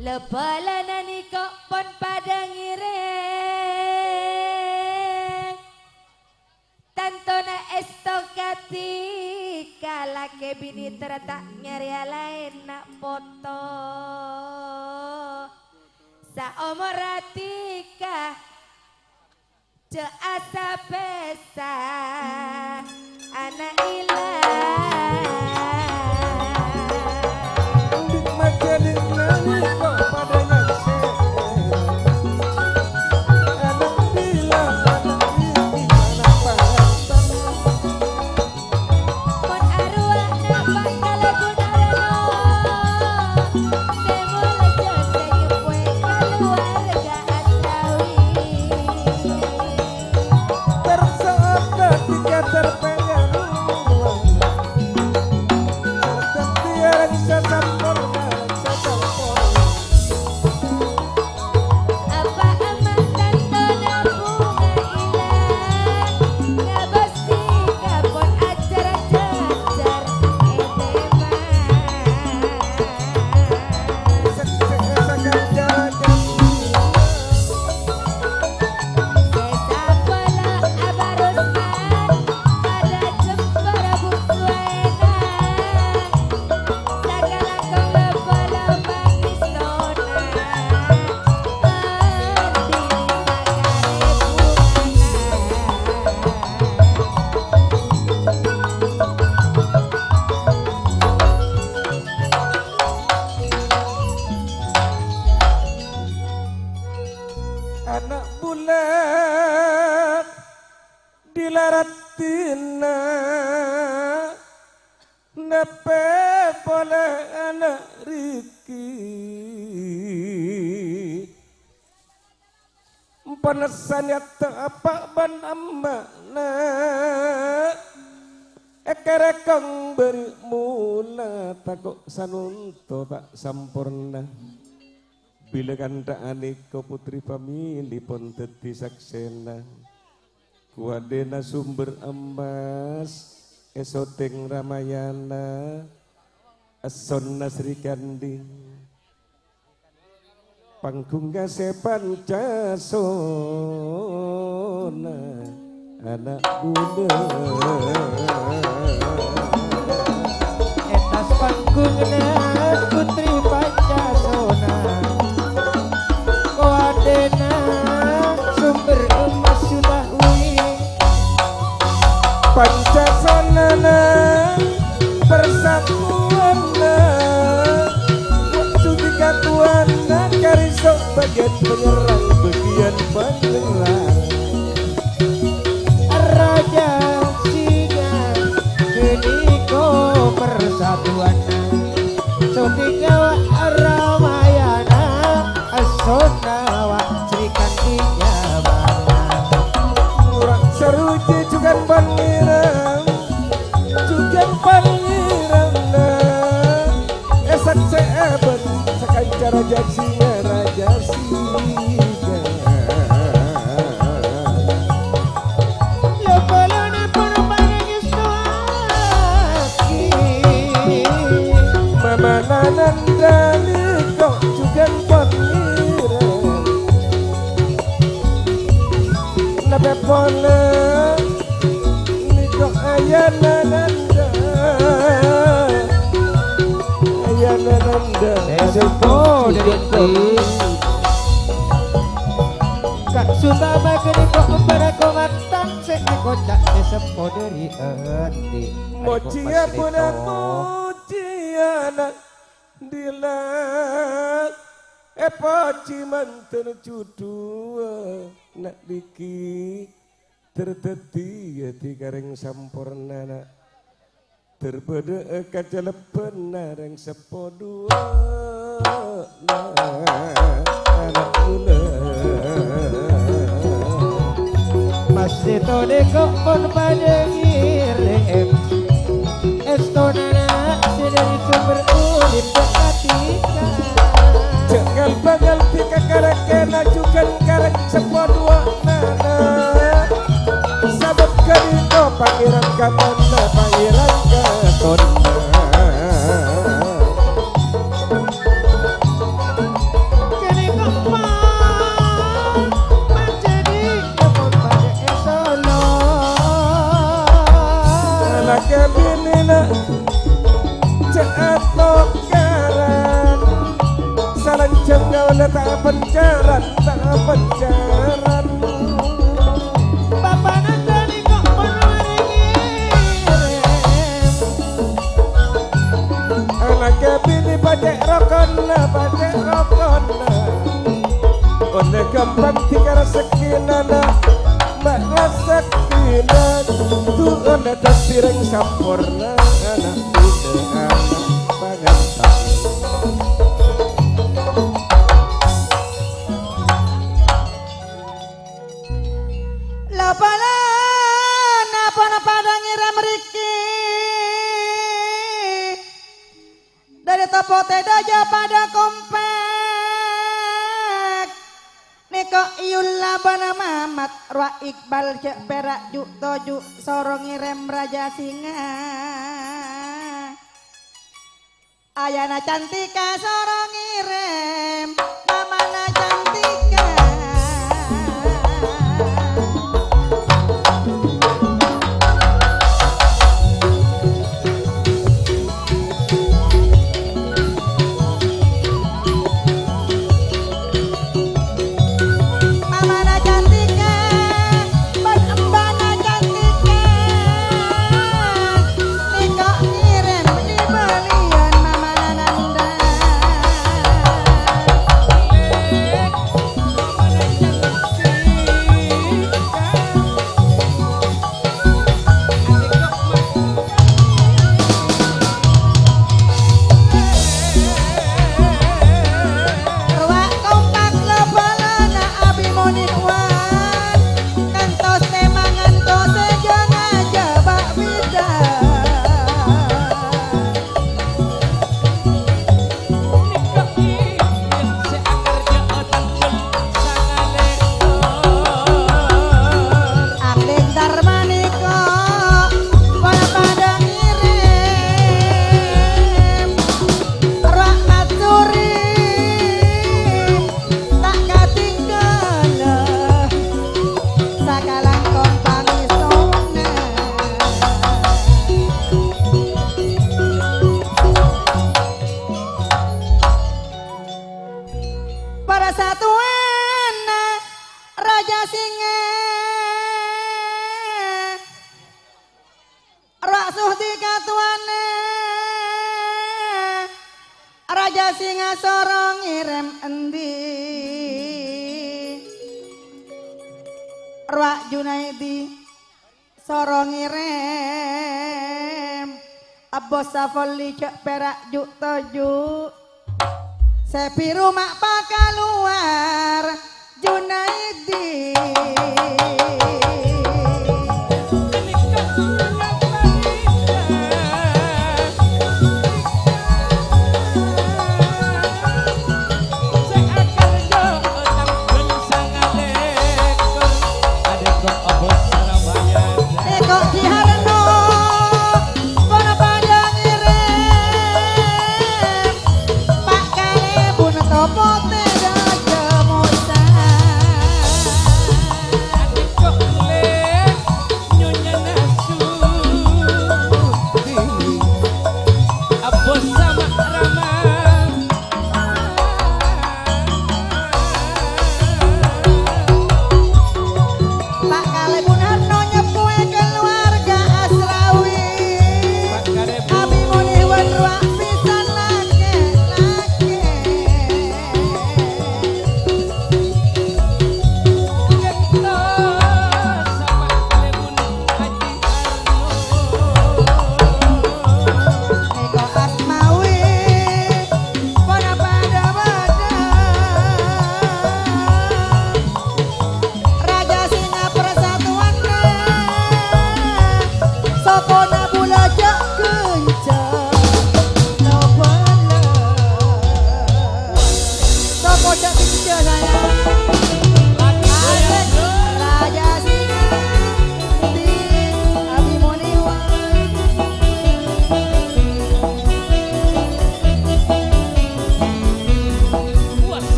Lebalan nani kok pon padang ireng Tantona estokati kalake bini tertak nyari lain nak foto Saomoratika ce asa pesa anak ilah Dik majalin nani kok padanya anak bila anak ini anak pangantan. Pon arwah nampak kalebun arano Semula jose nyepue keluarga Asawi Tersaat ketika terpengaruh tertiar setan porna setan porna. Apa amat tantona bunga ilah Ngabasti kapon acara jajar edema Sesakan jalan Sesapala abarusman ada jempara buksuena Sagala kembala pangistona Andini anak bulan dilaratina nepe pola anak Riki penesannya tak apa ban amana ekerekong beri mula takut sanunto tak sampurna bila kanda aniko putri famili pun teti saksena kuadena sumber emas esoteng Ramayana asonna Sri Kandi pangkunga sepancasona anak muda etas panggungna putri Pancasona koadena sumber emas sudah wing Pancasona persatuan waktu dikatuan karisok bagian penyerang bagian penyerang raja singa geniko persatuan sotiga Ramayana asona wa Sri Kandinya murah seruji juga pangeran juga pangeran esak seeben sekancar raja singa raja singa Nanandani kok juga pangeran nabe pole ni kok ayana nanda sepo dari kak sudah bagani kok pada kongatan sekocak sepo dari hati mocia punan mociana dilak epoci manten cudua nak diki terteti di kareng sampurna nak terbeda kacelepen nareng sepodua anak mula masih tode kok pun pada ngirim estonana sedari sumber ulit ketika jangan bagal tika karakena juga karek sepodua nana sabab kanito pangeran kamana pangeran katonna kini kemang menjadi kepon pada esono anaknya binina jatuh karan salang jenggal tak pencaran bapak nanti kok anaknya bini bajak rokona oleh gampang tiga rezekinana mbak rezekina tuh oleh dasireng sampurna anak muda anak pangantang Napa ngiram Riki dari topo tedoja pada kompek niko iulah bana mamat Rwa Iqbal cek perak juk tojuk sorong ngirim raja singa ayana cantika sorong ngirim mamana cantika aja singa sorong ngirim endi Rwak Junaidi sorong ngirim Abos Safoli cek perak juk tojuk Sepi rumah pakaluar Junaidi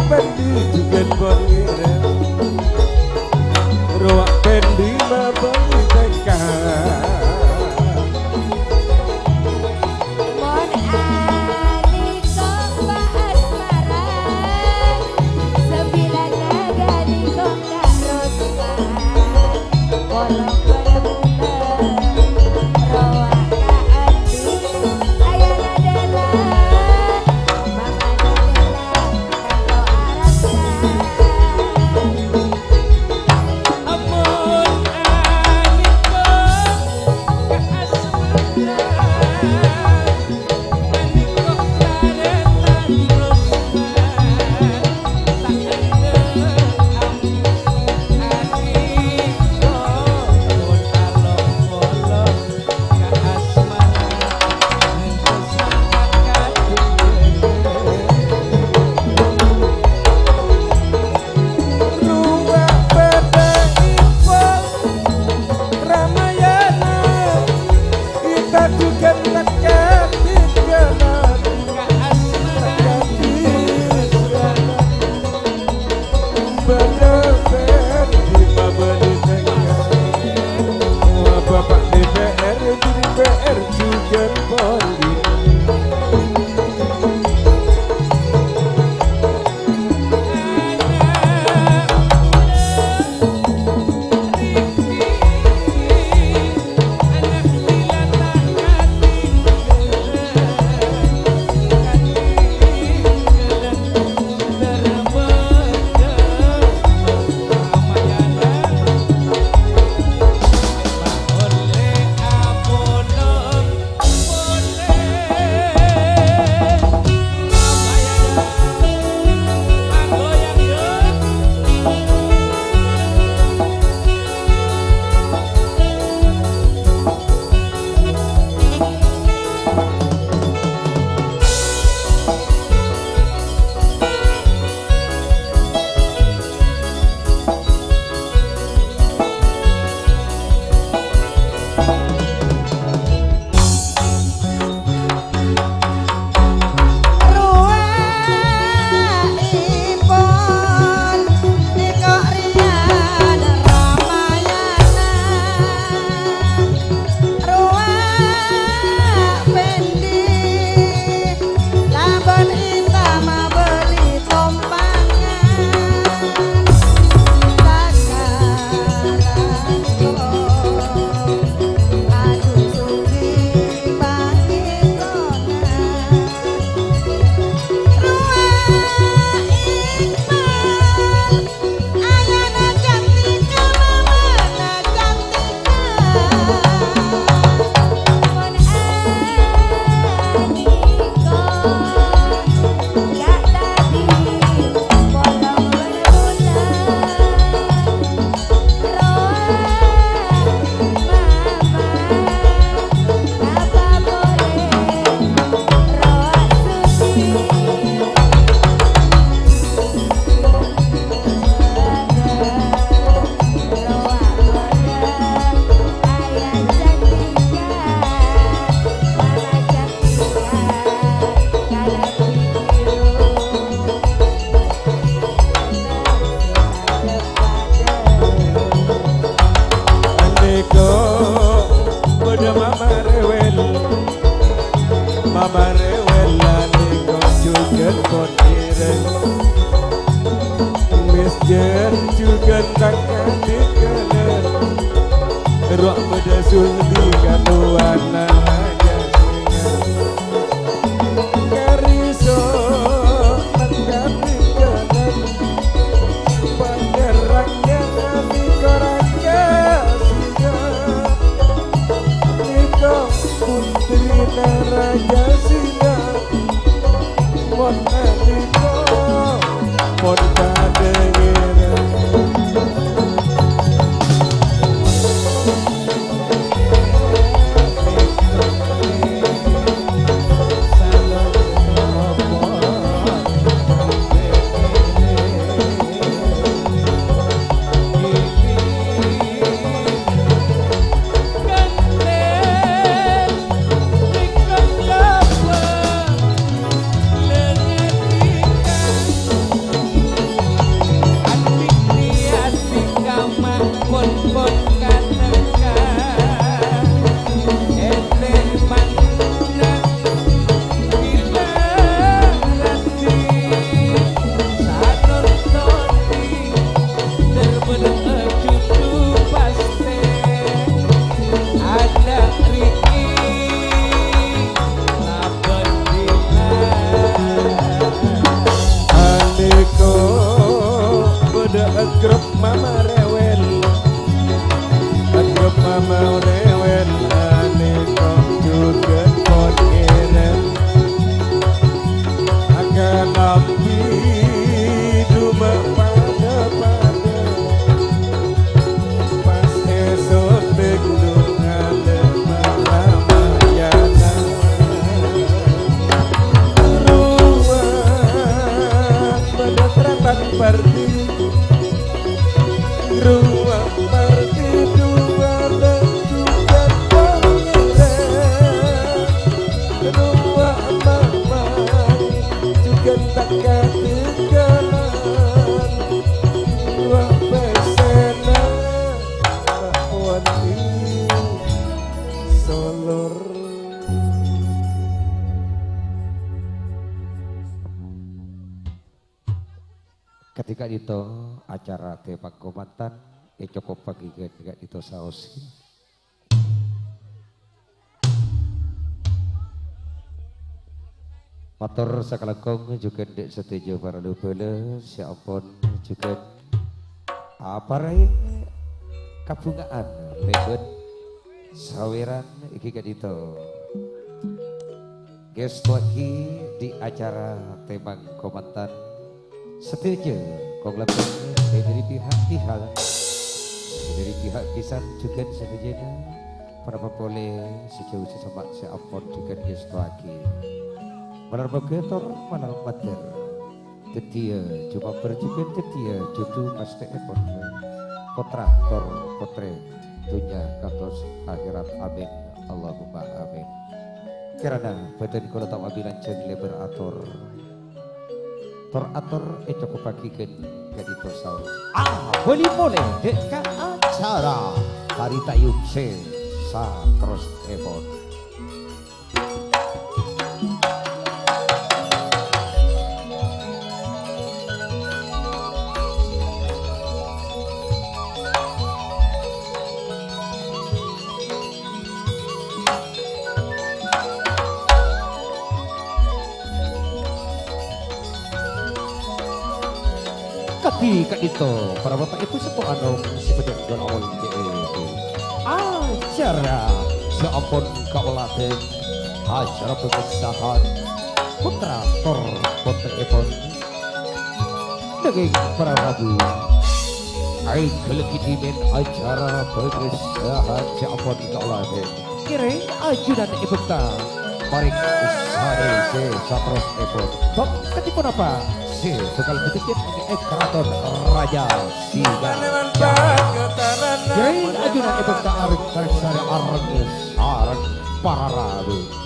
pendi juga bonire ruak pendi mabali tekan Mon ali kong asmara Sembilan naga di kong karosman Kolong berbunga Roa ka andi Ayana dela Mama dela Kanto arasan amun aniko kaasmara aniko karetan rosman tak ende aniko mun along-olong kaasmara ngesesakan ruang pada info Ramayana kita juga dekat di jalan asmara bener-bener di babani tengah bapak DPR jadi PR juga Polri Ruwaipun nikok riyan Ramayana Ruwak pendi Lampun intama beli tompangan Sakaran kok Adu sugi pangitonan Ayana cantika mamana cantika Mon aniko Gak tadi Kolong berbunga Roa mama Apa boleh Roa suci aniko pada mama rewel aniko juga kondiren misjer juga takkan dikeler ruak pada suldi katuan aja kariso takkan dikeler pangerangnya aniko raja Niko putri raja singa mon aniko mon kadengir mama rewel anggap mama rewel ane kok juga kon keren akan lampi cuma pada pas esok tegdungan malamayana ruang pada terapan parti ruang parti dua dan juga pangeran dua mama juga tak ketinggalan dua pesena wati solor. Ketika itu acara tebak komandan cukup pagi ketika itu saos motor sakalakong juga dek setuju para dupele siapun juga apa rai kabungaan lebet saweran iki itu guys lagi di acara tebak komandan setuju kong lapang dari pihak pisan juga setuju para boleh sejauh sesama siapun juga guys lagi malar begetor malar mater tetia cuma berjukan tetia jodoh pasti epon kontraktor potre dunia katos akhirat amin Allahumma amin karena badan kalau tak abilan jadi liberator teratur cukup bagikan jadi tosau boleh dekat acara hari tayub se sa terus epon ketika itu para bapak ibu sepuh anong si pedagang awal itu acara seampun kaulaten acara pengesahan putra tor putra epon daging para rabu ai kelekitimen acara pengesahan seampun kaulaten kiri ajudan ibeta marik usare se satros epon top ketipun apa si sekal sedikit keraton raja Singa jadi ajudan ibeta arik tarik sari arang para rabu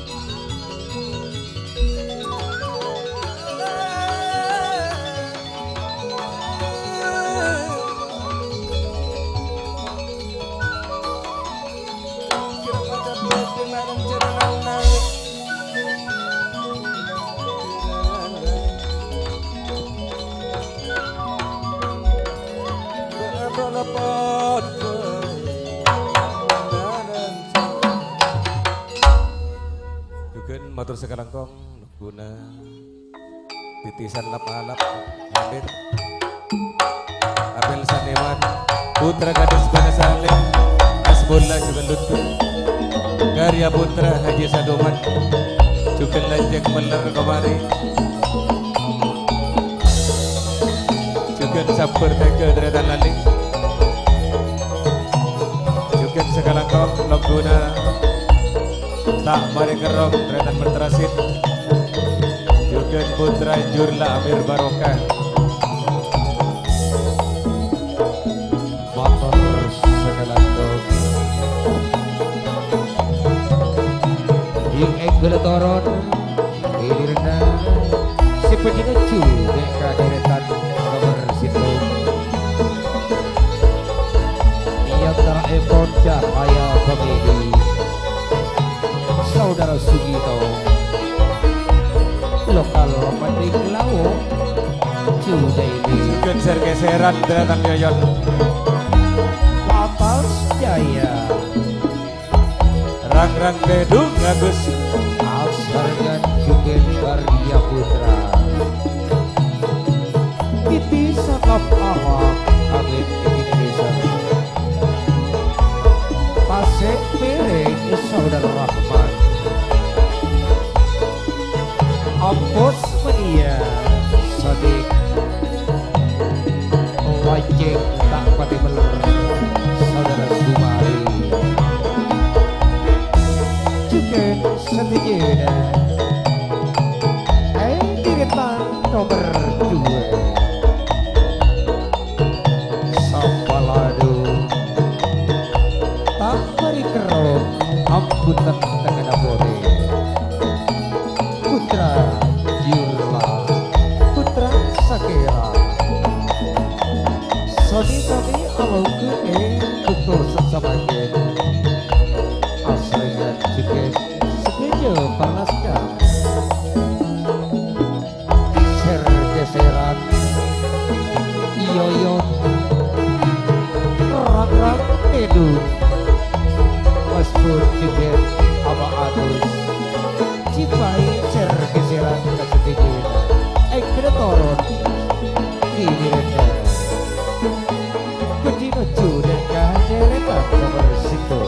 matur sekarang kong guna titisan lap-alap hadir apel sanewan putra gadis bana saleh asbola juga lutut karya putra Haji Sadoman juga lanjak meler kemari juga sabar tega deretan laling juga sekarang kong guna tak mari kerong tretan berterasit juga putra jurla Amir Barokah motor segala dog yang egel toron ini rendah seperti lucu mereka deretan nomor situ yang terepon cahaya pemilih saudara Sugito lokal Panding Lawo Cuda ini geser-geseran deretan yoyon Papas Jaya rang-rang bedung Agus Asargan juga Karya Putra Titi Sakap Ahok pamit ini desa pasek piring saudara Rahman Ampos media sadik wajib tak pati meler saudara Sumari juga setijena diritan nomor 2 Sampaladu tak beri kerong amputan dengan abore putra Jurla putra Sakera Soni awal ke kutu sesamakan aslinya juga sekejo panaskan ser-geseran yoyon rang-rang edu maspur juga apa adus cipai ser-geseran kesetujuan kena toron ini renda Kudino judan kaderetan nomor situ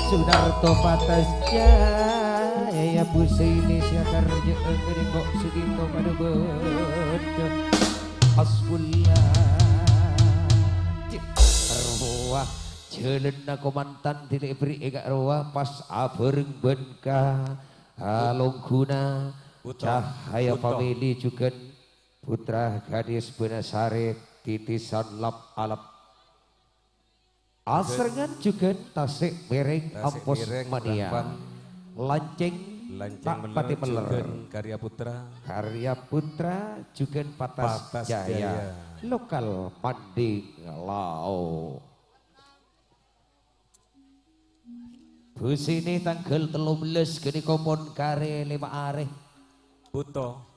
Sunarto Patas Jaya Busaini Siakar Kok Sudito pada beda Asbullah Arwah jalan aku mantan tidak beri eka arwah pas abereng benka halong guna cahaya famili juga putra gadis benasare titisan lap alap Asrengan juga tasik mereng ampos mania lanceng tak pati meler karya putra juga patas jaya lokal panding lau bus ini tanggal 13 gini kompon kare 5 areh Buto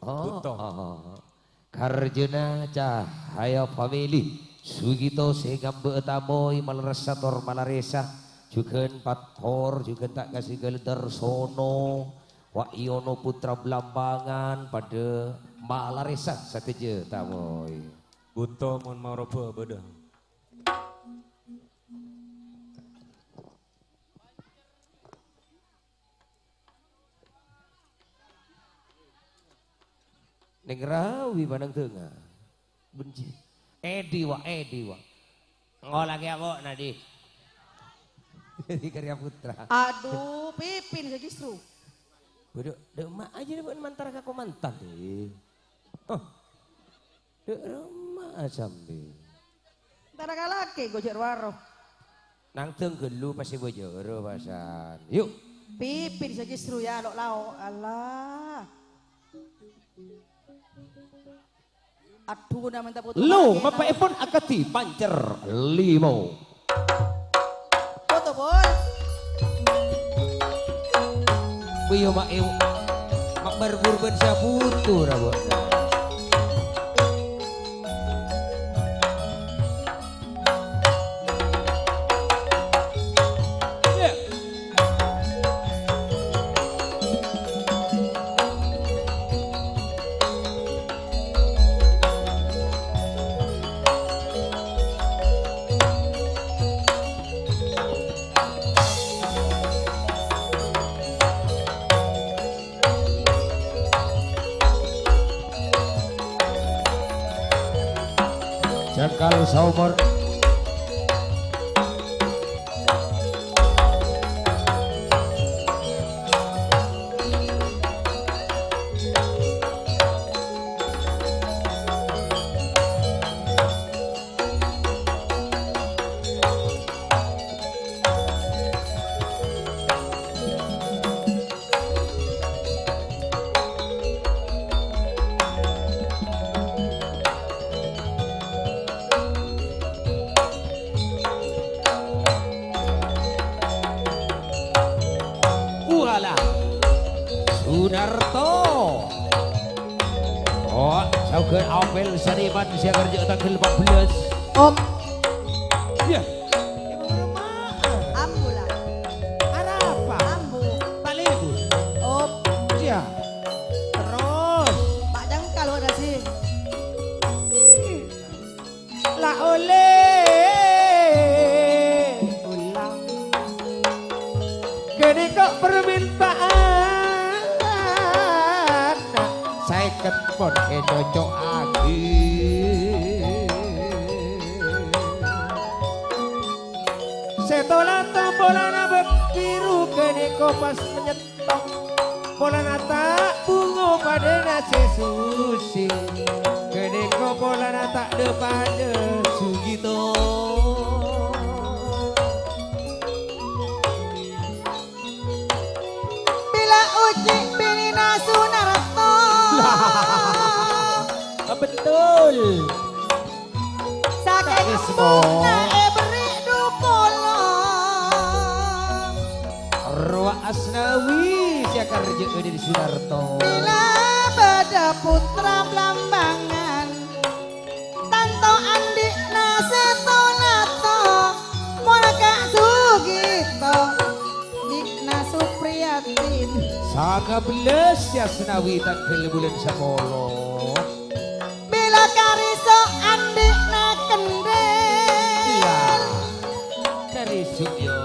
Karjuna cahaya family Sugito segambe tamoy malresator malaresa juga pator juga tak kasih gelder sono wa iono putra belambangan pada malaresa sateje tamoy Buto mon mau robo beda Neng rawi pandang tengah benci Edi wa ngolak ya kok nadi jadi karya putra aduh pipin saya justru bodoh dek mak aja deh mantar aku mantan oh dek mak sambil ntar laki gojek waro nang tenggelu pasti bojoro pasan yuk pipin saya justru ya lo lau Allah aduh nama minta foto lo bapak epon akati pancer limo foto bol Buyo mak mak berburban saputu rabo saumur. Walah Sunarto. Oh, saukeun apel saniman sia kerja tanggal 14. Om, Ya. ambu lah. Ada apa? Ambu. Pak Libur. Om, Ya. Terus Pak Jangkal udah sih. lah oleh ulang. Kini kok permintaan saya ketpon cocok lagi. Setolato bolana bekiru kini kok pas menyetong. Bolana tak bungo pada nasi susi. Kini kok bolana tak depada sugito. Bila uji pilina Sunarto. Betul. Saking Wis mo. bunga beri dupolo. Arwah Asnawi sia kerja di Sunarto. Bila bada putra Blambangan. Tanto andik nasetolato. Monaka Sugito. Dikna Supriyatin. Sanga beles ya Asnawi tanggal bulan 10. Bila kariso andik na kendel. Iya. Karisuk yo.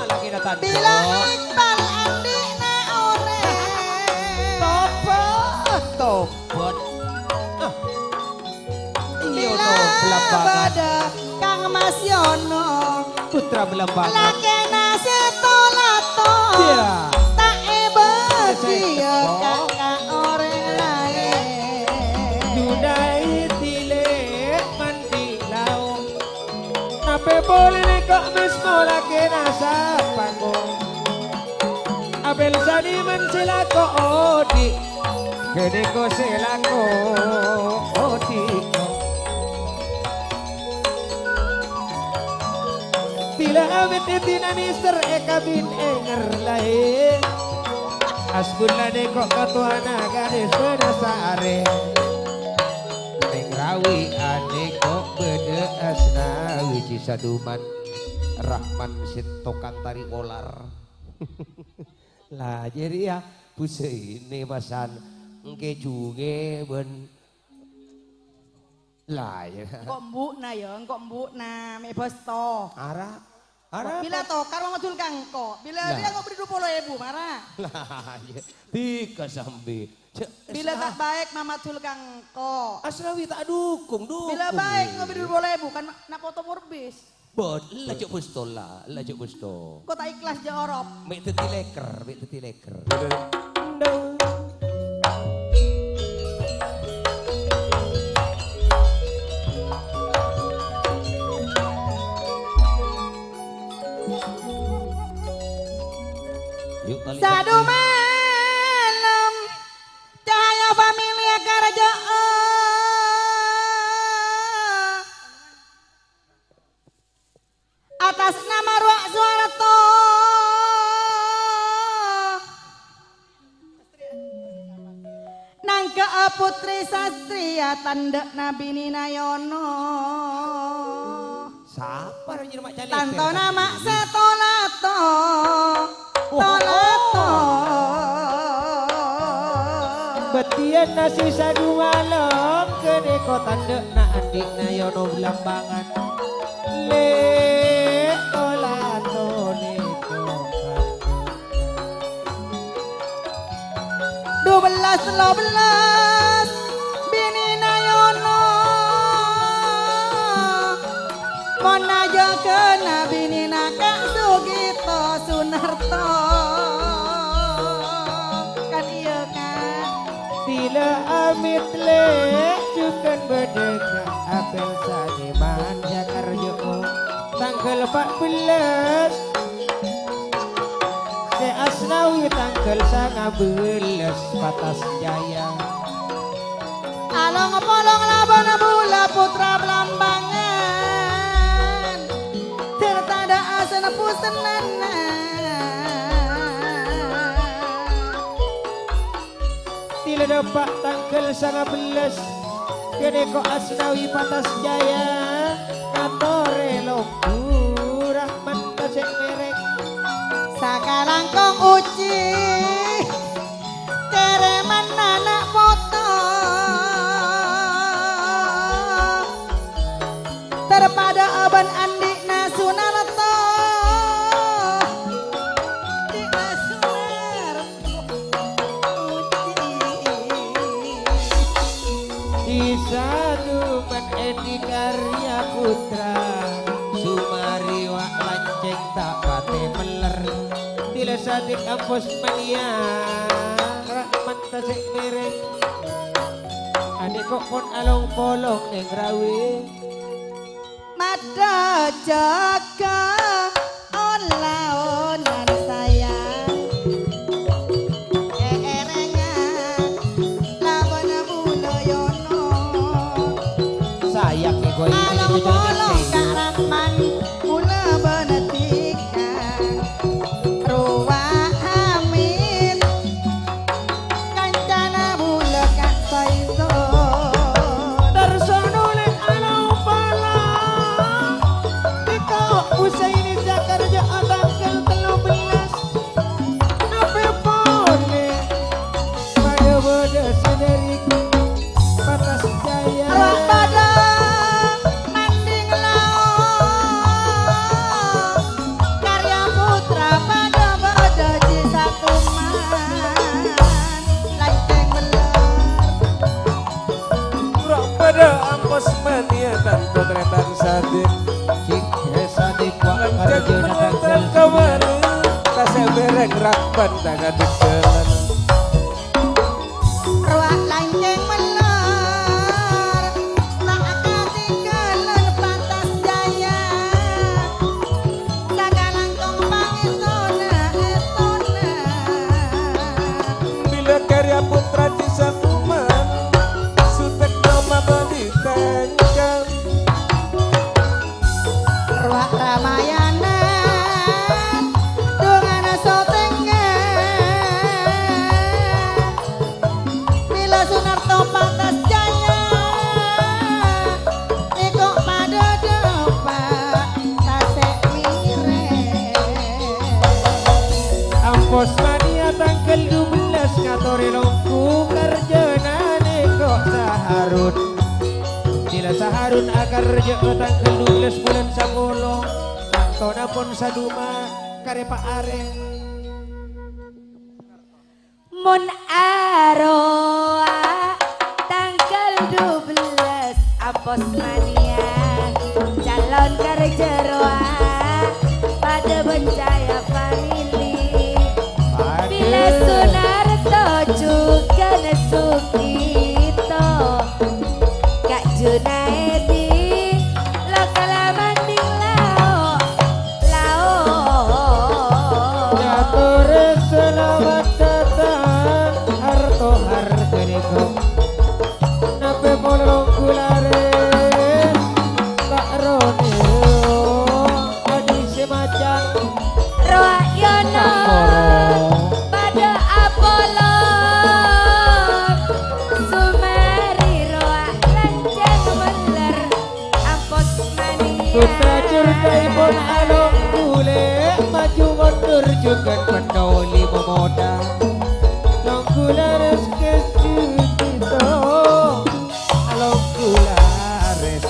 Lagi datang. Bila Iqbal andik na ore. Topot. Iyo Bila no belambangan. bada Kang Mas Yono. Putra belambangan. Lake na setolato. Iya. Tak bagi yo Oh. kakak ore lae. Dunai tile mandi lau. Nape boleh kok mismo lagi nasa panggung. Abel saniman silako odi. Kene ko silako odi. Tila awit itina Mister Eka bin Enger lahe. Asbunane kok katuana gadis pedasare. Neng rawi ane kok bede Asnawi Cisaduman Rahman Sinto Kantari Olar. Lah jadi ya buse ini masan engke junge ben. Lah ya. Kok mbuk na yo, kok mbuk na me bos to. Ara Bila to karo ngadul kangko. Bila Lah. dia ngobri 20.000 marah. lah ya. Tika sambil. Bila tak baik mamatul kangko. Asnawi tak dukung. Bila baik ngobri 20.000 kan nak foto murbis. Bot, lajuk pusto lah, lajuk pusto. Kok tak ikhlas je orop. Mek teti leker. Yuk tali. Sadu malam cahaya familia kerajaan atas nama Ruak Suarto nangka putri sastria tanda Nabi Ninayono Siapa yang jadi mak calik? tanto nama setolato tolato Betian nasi sadu malam kene kota dek na adik na yono belambangan. Le olato neko belas bini Nayono najo kena bini Kak Sugito Sunarto kan iya kan Bila amit le cukan bedeka apel saniman Jakarjo tanggal 14 Se Asnawi tanggal 19 Patas Jaya Along polong labon bula putra Belambangan tertada asana pusenana Tila dapat tanggal 19 Kene ko Asnawi Patas Jaya Katore Lombu Rahman Tasik Merek Sakalangkong uci kereman anak foto terpada aban Andi Nasunarto di Di satu man Edi Karya Putra Sumari wak lanceng tak pate meler Tila sadik kampus mania Rahman Tasik Merek Adik kok pun along polong neng rawi Mada jaga olah-olah sayang erengan lawan buloyono Sayang nih gue ini alam jodoh bolong karaman mula benetikan ruwah amin kancana bula kak saiso Tersonulit alam palang Ikaw usai ini Jakarta tanggal 13 Nape pone Pada bodoh saudariku Patas Jaya arwah padang manding laut karya putra pada pada Cisatuman lanceng beler Rock pada ampos mania tanpa tretan sadik Cik sadik wak Lanceng karjana menetan tanggal kemarin Tasek bereng rakban tangan dekelan arwah lanceng beler tak kasih kelen Patas Jaya sakalangkong pangitona etona Bila karya putra Cisatuman Sutek nama banditengkan arwah Ramayana dengan sotengan bila Sunarto Patas Jaya ikut pada depan tasek mireng Ampos mania tanggal 12 Ngatori longku karjana neko saharun Tila saharun agar rejo tanggal 12 bulan Sagolo Tona pun saduma kare Pak Are Mun aroa tanggal 12 Apos mania calon kerjeroa pada bencaya family bila Sunarto juga Sugito Kak Junaedi lokal manding lao Jatore selamat datang Harto hargeneko Nape molong kulares Tak roneo Adi semacam Roa Yono pada Apollo Sumeri roa lanceng meler Ampos mania Sutra curtai pun along kule Maju mundur juga pendoli memoda Long kulares kecudito Along kulares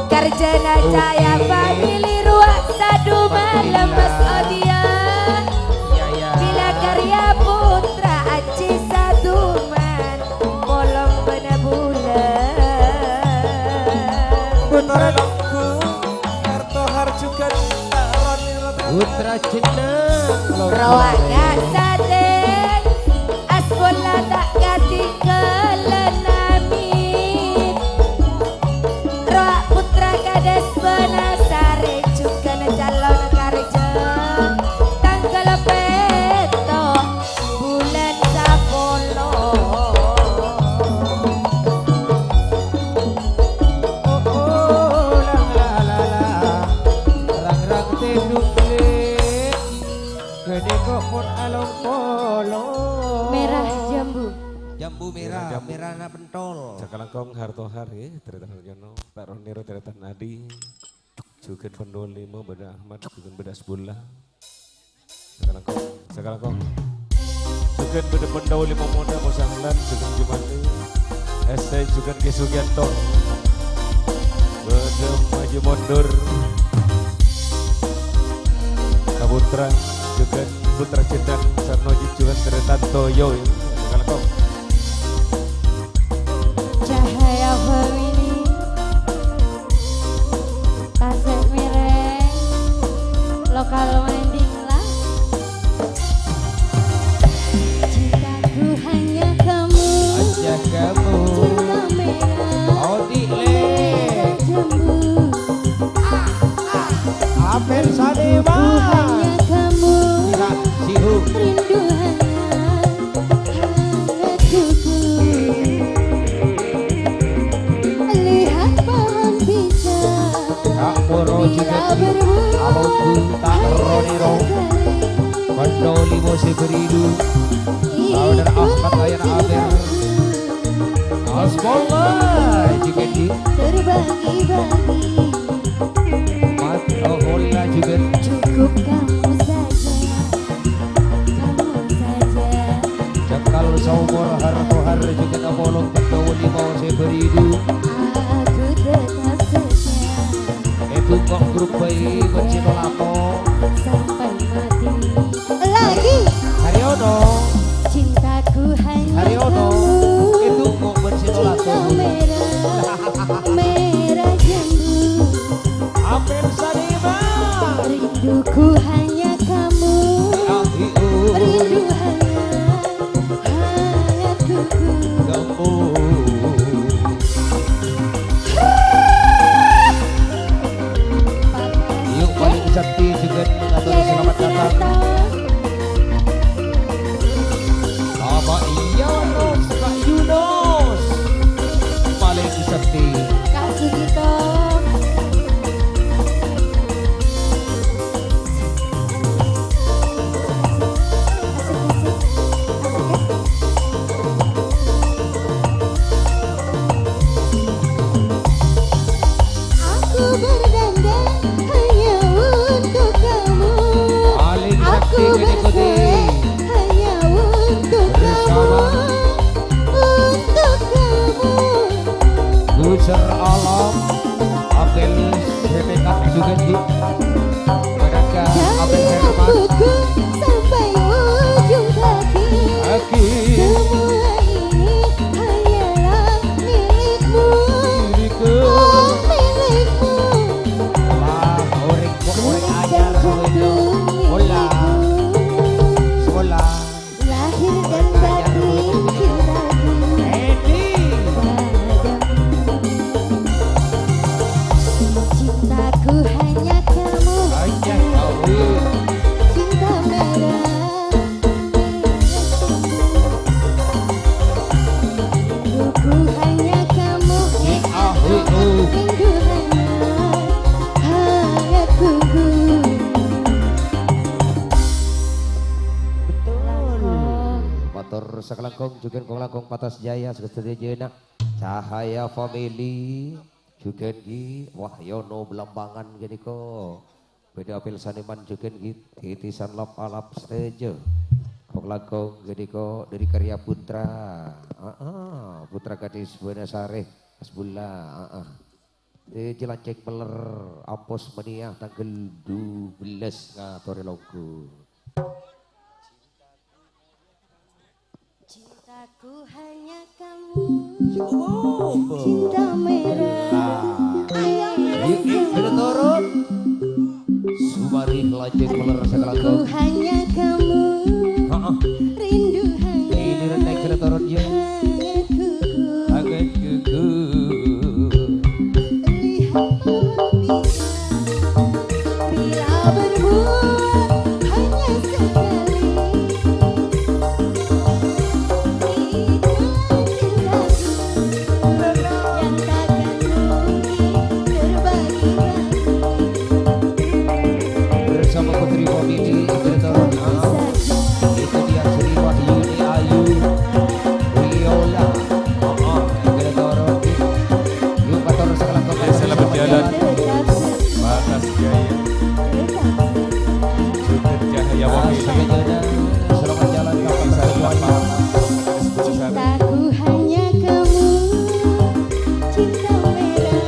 Karjana Jaya family ruak sadu malam Mas Odia Ya ya bila karya putra Aci Saduman bolong benar bulan Putra longku Putra Ceneng Rawa gak sadar Asbola tak ganti kelenamit Rawa putra kades benasare juga calon karja tanggal peto bulan sapolo rang-rang tenduk lik gede kok pun along polo merah jambu Jambu merah, merah na pentol. Sakalangkong hartohar ya, Tretan Harjono, Pak Roniro, Tretan Nadi, juga Pondol Limo, Beda Ahmad, juga Beda Sebulah. Sakalangkong, juga Beda Pondol Limo Moda, Mosanglan, juga Jumati, ST juga Kesugianto, Beda Maju Mundur, Kabutra, juga Putra Cendang, Sarnoji, juga Tretan Toyo, Sakalangkong. Cahaya family Tasek Mireng Lokal Mending lah Cintaku hanya kamu aja kamu Cinta merah Odi le jambu Apel Sadewa Hanya kamu Tidak sihu Rindu hangat kuku Lihat pohon pisang Kak Moro juga Bila berbuah Alonku tak roniro Kondo limo seberidu Saudara Ahmad Ayan Aber Asbola juga di terbagi-bagi Mat Ohola juga Cukup kamu saja Cekal Saumur Hartohar juga Nabolong Kondo limo seberidu Aku tetap setia Itu kok grup bayi Bencino Lato sampai mati Lagi Haryono cintaku hanya Haryono kamu Itu kok Bencino Lato Cinta merah Merah jambu Apel Sadewa Rinduku hanya kamu Rindu hangat kuku Gambu Yuk paling sakti juga mengatur selamat datang Bapak Iyanos Kak Yunos paling sakti Kak Sugito Aku berdandan hanya untuk kamu paling Aku sakti gede-gede bersuara hanya untuk kamu Untuk kamu Guser Alam Apel Sepekat juga di Mereka Apel Dari Herman rambutku sampai ujung kaki Aki Semua ini hanyalah milikmu Diriku Oh milikmu Lah orang kok orang ajar Wendo Bola Bola Lahir dan batin cintaku Edi Cintaku hanya kamu Aja kawin Cinta merah Rinduku hanya kamu Rindu hangat kuku Motor sekelangkong juga kong langkong patas jaya sekesedia jenak Cahaya family juga di Wahyono Belambangan gini kok Beda Apel Saniman juga di Titisan Lop Alap Stage kong langkong gini kok dari karya Putra Putra Gadis Benasare Asbullah Jelacek Meler Ampos Meniah tanggal 12 ngatore logo Cintaku hanya kamu Cinta merah Yuk, sudah turun. mari lajeng meler segala Ku hanya kamu rindu hanya ini renai keretorotnya hangatku agak gugur lihat bila berbuat hanya sekali yang takkan mungkin terbagi bersama Putri Family keretorotnya itu dia Sri Wahyuni Ayu Riola keretorot yuk motor segala Selamat berjalan. Batas Jaya. Sudir Cahaya Wakil. selamat jalan kapan semuanya Cintaku hanya kamu, cinta merah,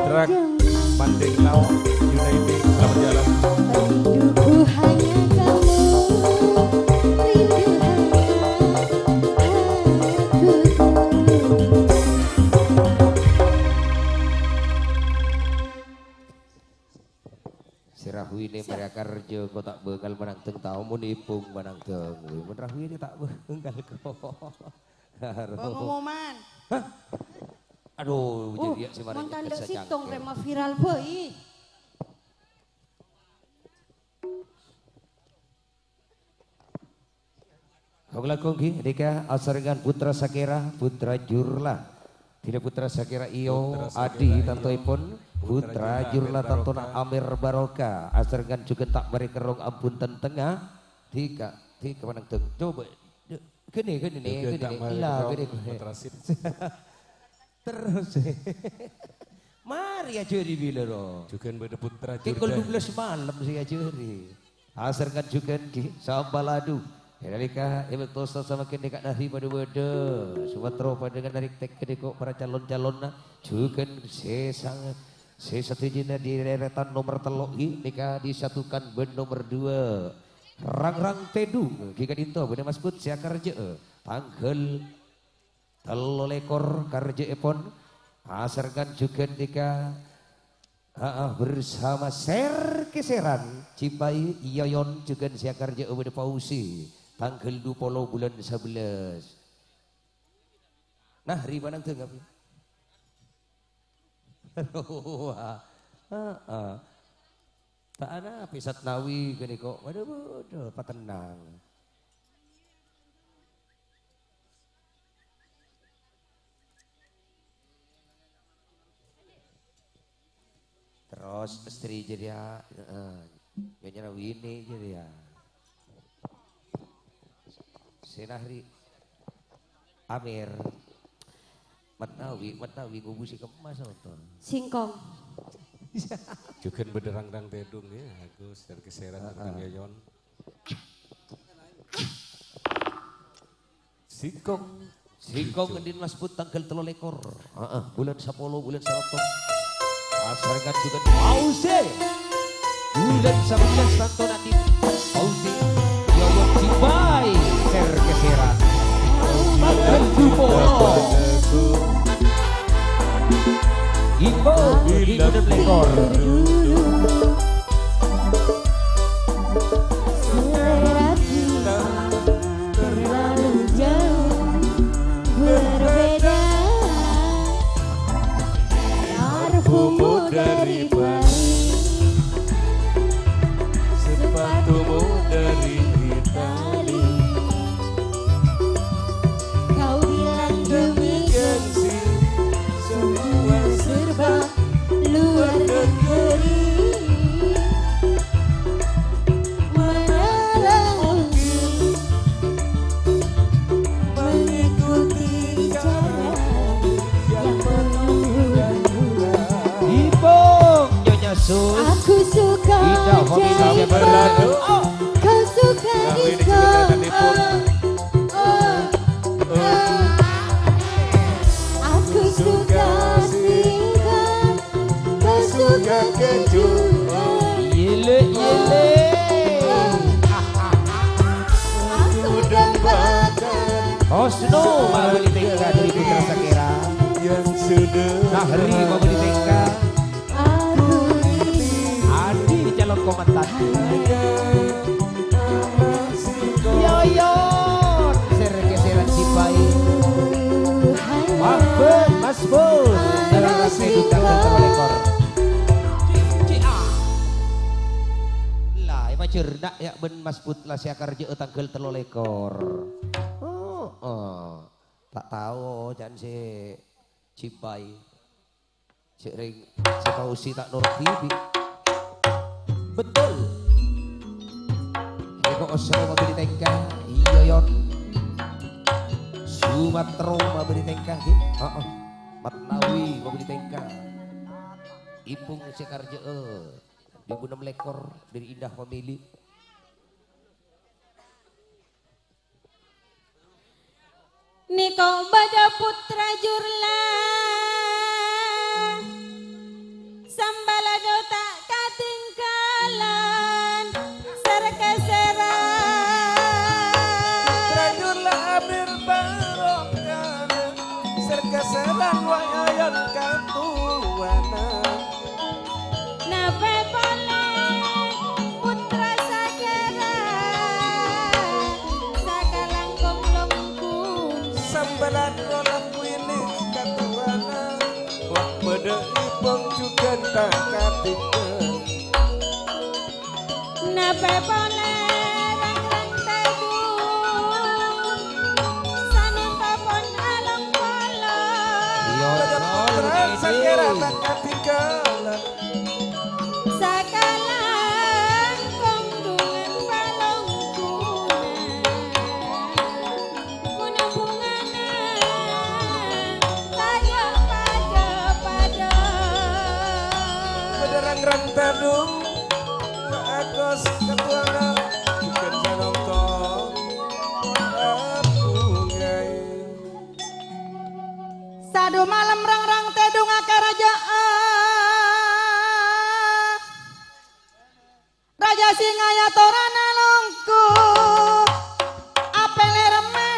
Drag Pandeng Law United. Selamat jalan. rinduku hanya kamu, rindu Sirahui ini mereka kerja kau tak bekal menang teng tahu mun ipung menang teng mun rahui ini tak bekal kau Pengumuman. aduh jadi si mari Montanda kesa sitong cangkel. rema viral boy. Kau lakukan Dika asarengan putra Sakira putra Jurla tidak putra Sakira iyo Adi tantoipun putra Jurla tantona Amir Baroka asarengan juga tak beri kerong ampun tengah tiga menang teng coba gini nih lah gini terus mari aja bila dong Juga beda putra Kekol Jurda. 12 malam sih aja nih. Asarkan juga di Sambaladu. Ketika Ebek Tosa sama kini kak dari pada wede. Sumatera pada dengan dari tek kedeko para calon-calon juga sesang sesatujina di deretan nomor telok nikah disatukan ben nomor 2. Rang-rang tedu giga dinto bener Mas Put sia kerja tanggal telolekor kerja epon asarkan juga nikah bersama Keseran Cipai Yoyon juga sia kerja ubede pausi tanggal 20 bulan 11. Nah riba nang tengah tak ada pisat nawi gini kok waduh patenang terus istri jadi ya nyonya Wini jadi ya Senahri Amir Matnawi ngubusi kemas nonton singkong. Juga bederang-rang tedung ya. Agus dari Keseran Kang Yoyon. Singkong ngendin Mas Put tanggal 3 lekor. Bulan 10 bulan 1 asarengan juga pause bulan 11 tanto nanti pause Yoyon Cipai Keseran tanggal 20 Ibu dan lekor Selera kita terlalu jauh berbeda. Parfummu dari Paris, sepatumu dari Itali. Kau bilang demikian sih, semua serba luar negeri. Manalah mungkin mengikuti cara yang penuh Ibu Nyonya Sus Aku suka Indah Family Jeko, Berlado kau suka disco. Aku suka singkat, kau suka kejutan. Yele Aku dambakan Osno Mabeli Tengka dari Putra Sakira yang sudah Nahri Mabeli Tengka aku ini Adi komentar. Yoyon sergeseran Cipai. Mas Bos dalam rasa duka terlekor. Lah, emang cerdak ya ben Mas Putlah siakar je tanggal terlekor. Tak tahu jangan si Cipai. Sering si Fauzi tak nurti. Betul. Eko Osro mobil tengkah. Iya yon. Sumatera mobil tengkah. Matnawi mobil tengkah. Ipung Sekarje. 2006 lekor dari Indah Family. Niko bada putra jurla sambalado tak katinggalan serkeseran Rajurla abir barokana serkeseran wayayan katuwana nape pole putra sagera sakalangkong longkung sambalan olah kuili katuwana wak beda ipong juga tak katinggalan nape pole rang-rang tegung sanun papon along polo putra sakera tak katinggalan sakalang kondungan balongkunan kunambungana tayo pada Bederang-rang tadung Agos ketuana Bukan sanongtong Apungai Sadu malam rang-rang tedung akarajaan Raja Singaya torana longku apele remen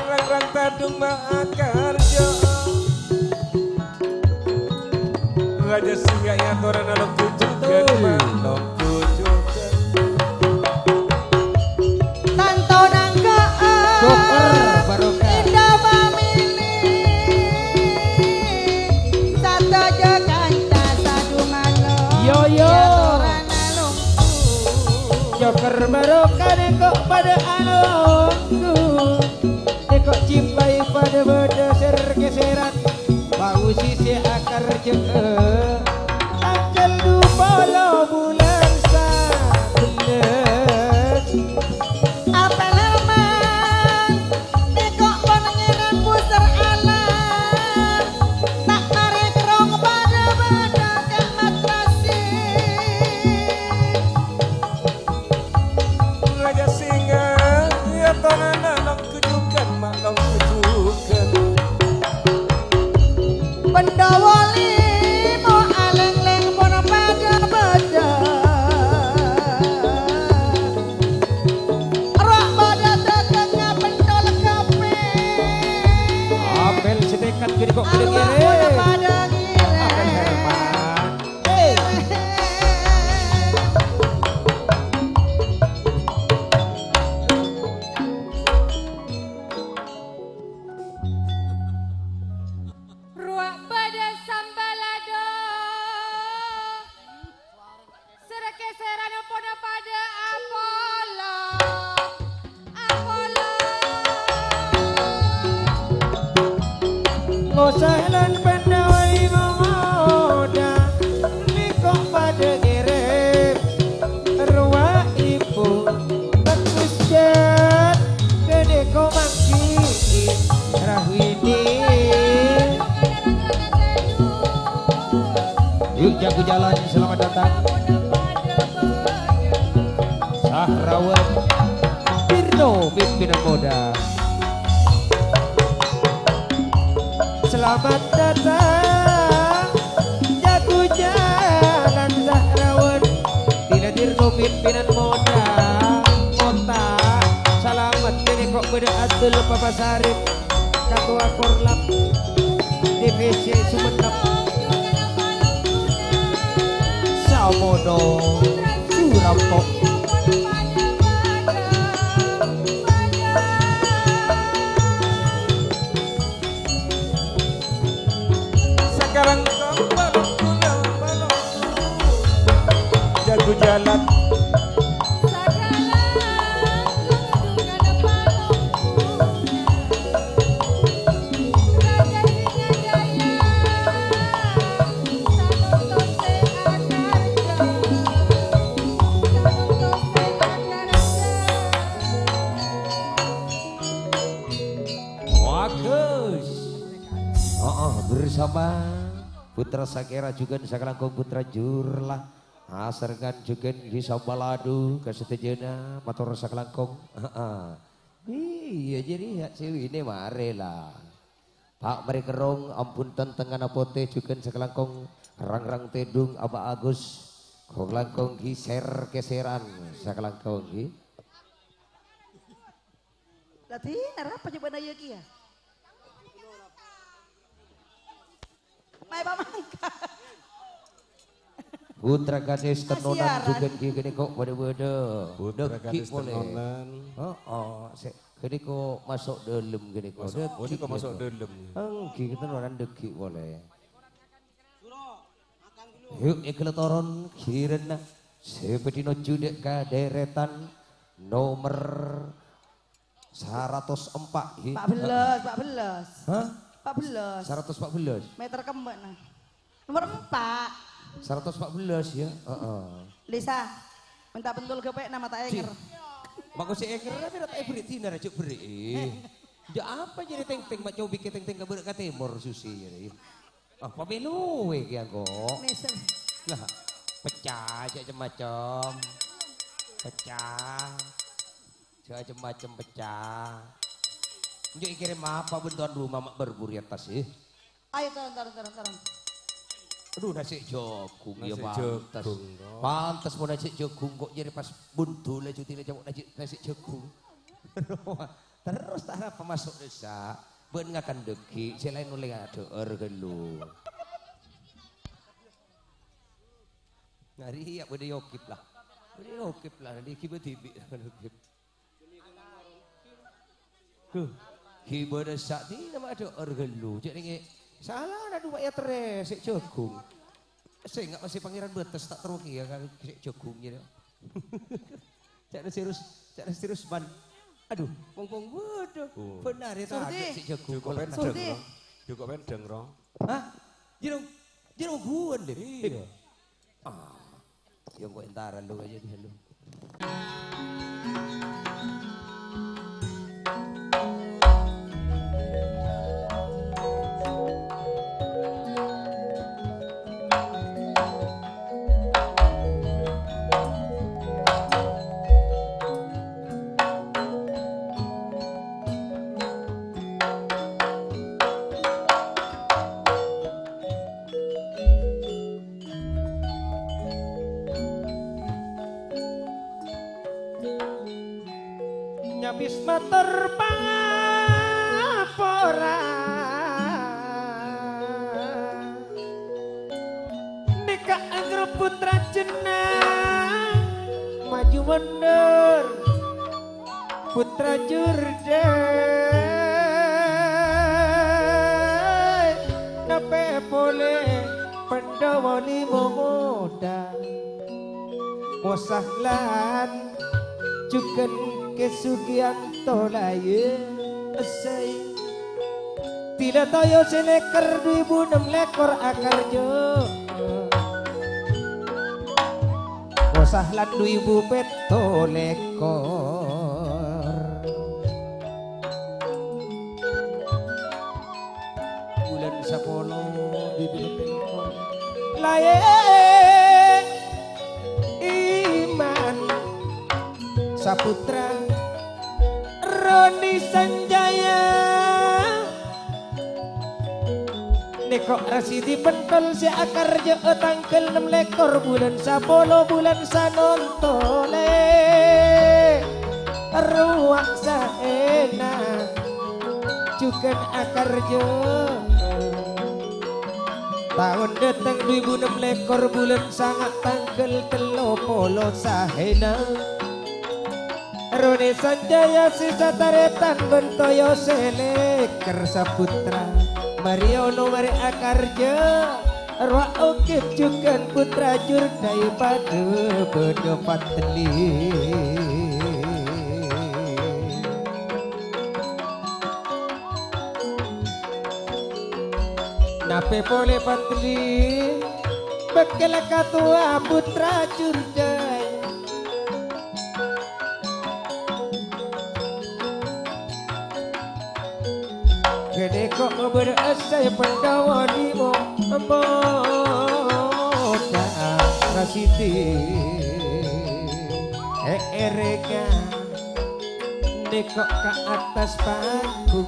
Rang-rang tadung maakarjo Raja Singaya torana longku juga Manong kujukan tanto nanggaan Dokter barokah. indah family satu jekanta sadu malam Yoyo. torana longku Joker barokah nekok pada alongku nekok Cipai pada beda sergeseran bau sisi akar jeke tanggal 20 bulan sabelas apel remen nekok penengiran puser alam tak mari kerong pada beda kemat Raja Singaya torana longku juga Manong kujukan Pendawa limo aleng-leng pun pada beda Rok pada tegengnya pentol kape apel sedekat gini kok Arwah pun gede-gede pada apel gile Herman hey. ruak pada sambalado serkeseran podo pada Apollo Apollo Ngosalan pendawai ngomoda Nikok pada ngirim Ruang ibu Bagus jan Gede komangki Rahwini Yuk jago jalan selamat datang Sahrawan Birno pimpinan moda Selamat datang Jago jalan Zahrawan Bila dirgo pimpinan moda Kota Selamat kini kok beda Abdul Papa Sarip Ketua Korlap DPC Sumenep Wono Surampok. Sekarang kau balok jago jalan. Bersama Putra Sakera juga sakalangkong Putra Jurlah asarkan juga di Sambaladu kesetejena matur sakalangkong. Iya jadi ya cewi ini mare lah Pak Mari Kerong ampun tentengan apote juga sakalangkong rang-rang tedung Aba Agus kong langkong giser keseran sakalangkong gi. Lati apa coba naya kia? Mai pamangka. Putra Gadis Tenonan juga gini kok pada Putra Gadis Tenonan. Gini kok masuk dalam gini kok. Oh ini kok masuk dalam. Kita Tenonan deki boleh. Yuk ikeletoron kirana seperti no judek kaderetan nomor 104. 14. Hah? 14. 114. Meter kembang nah. Nomor 4. 114 ya. Lisa, minta bentul gepek nama tak enger. Bagus si enger tapi rata beri tina cuk beri. Ya apa jadi teng-teng mak coba bikin teng-teng ke berak ke timur susi jadi. Apa beluwe ki aku. Nah, pecah macam-macam. Pecah. Macam-macam pecah. Jadi kirim apa bentuan rumah mak berburi atas sih. Ayo turun. Aduh nasi jagung ya Nasi pantas. jagung, Pantas mau nasi jagung kok jadi pas buntu lah cuti lah nasi jagung. Terus tak apa masuk desa. Ben ngakan deki, selain nuleng ada ergelu. Ngari ya boleh yokip lah. Boleh yokip lah, nanti tiba-tiba yokip. Kiba desa ni nama ada ergelu. Jadi salah ada dua ya teres, sik jagung. Saya enggak masih pangeran betes tak teruki ya kan sik jagung gitu. Cak serius ban. Aduh, pong bodoh. Benar ya tak ada sik jagung. Cukup pendeng roh. Hah? Jerong buan deh. Iya. Yang kau entaran lu aja di lu. Bisma terbang pora Nika angger putra jenang maju mundur putra jurdai nape boleh Pandawa limo muda wasahlan juken kesugianto laye esai tidak tayo selekar 2006 lekor akar jo wasahlan 2000 peto lekor bulan sapolo bibit laye iman saputra Roni Sanjaya Neko Rasidi pentol si akar je tangkel 6 lekor bulan sapolo bulan sanontole ruang saena cukan akar je Tahun datang 2006 bulan sangat tanggal 30 sahena Rone Sanjaya sisa taretan bentoyo seleker saputra Mariono mari akarja Arwah okip jukan putra jurdai pada bodo pateli Nape boleh patli Bekal katua putra jurdai Kene kok berasai pendawa di moda rasiti erega nekok ke atas panggung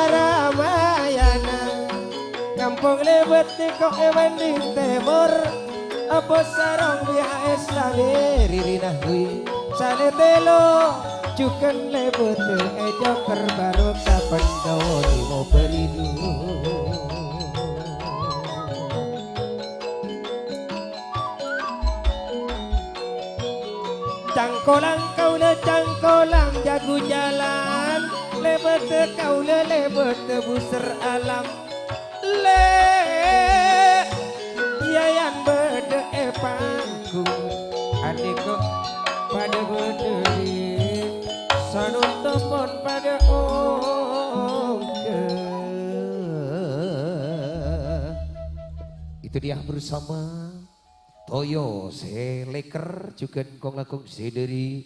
Ramayana kampung lebet nikok ewan di timur apa sarong biasa slaveri rinahwi sale telo cukan lebet ejo kerbaro kapan dawoni mau beridu cangkolang kaula cangkolang jago jalan lebet kaula lebet buser alam le yayan bede panggung adiko pada bede sanun topon pada ongke itu dia bersama Toyo Seleker juga kong sederi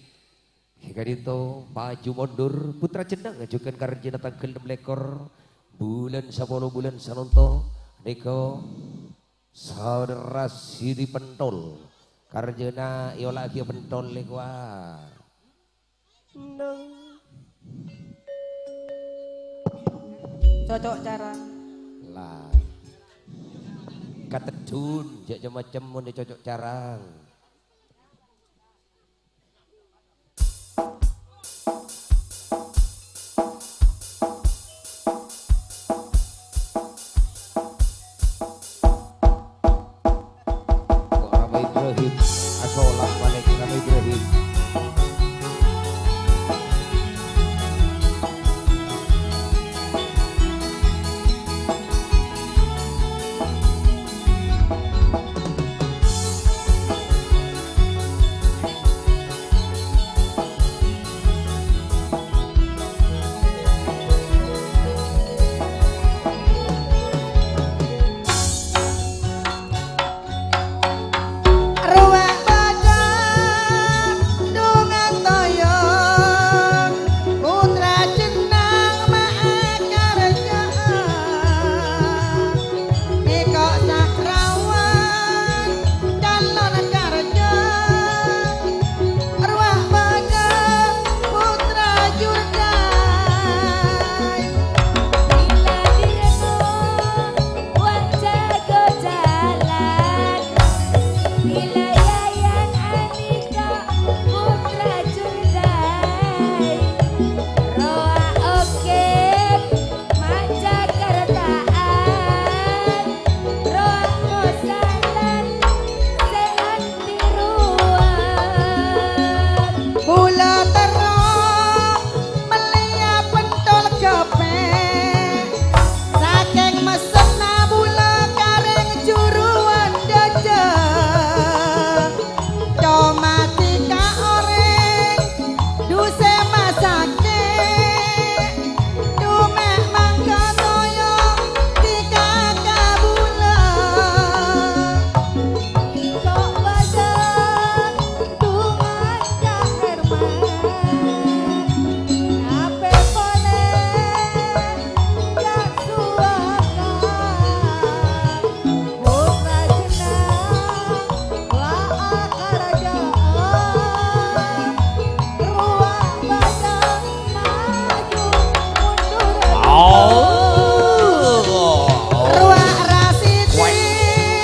hingga dito maju mundur putra jenang juga karena tanggal 6 lekor bulan 10 bulan sanonto niko saudara Sidi Pentol karena iyo lagi pentol lekwa Cocok cara lah katedun jak macam mau cocok carang Rama Ibrahim assalamualaikum Rama Ibrahim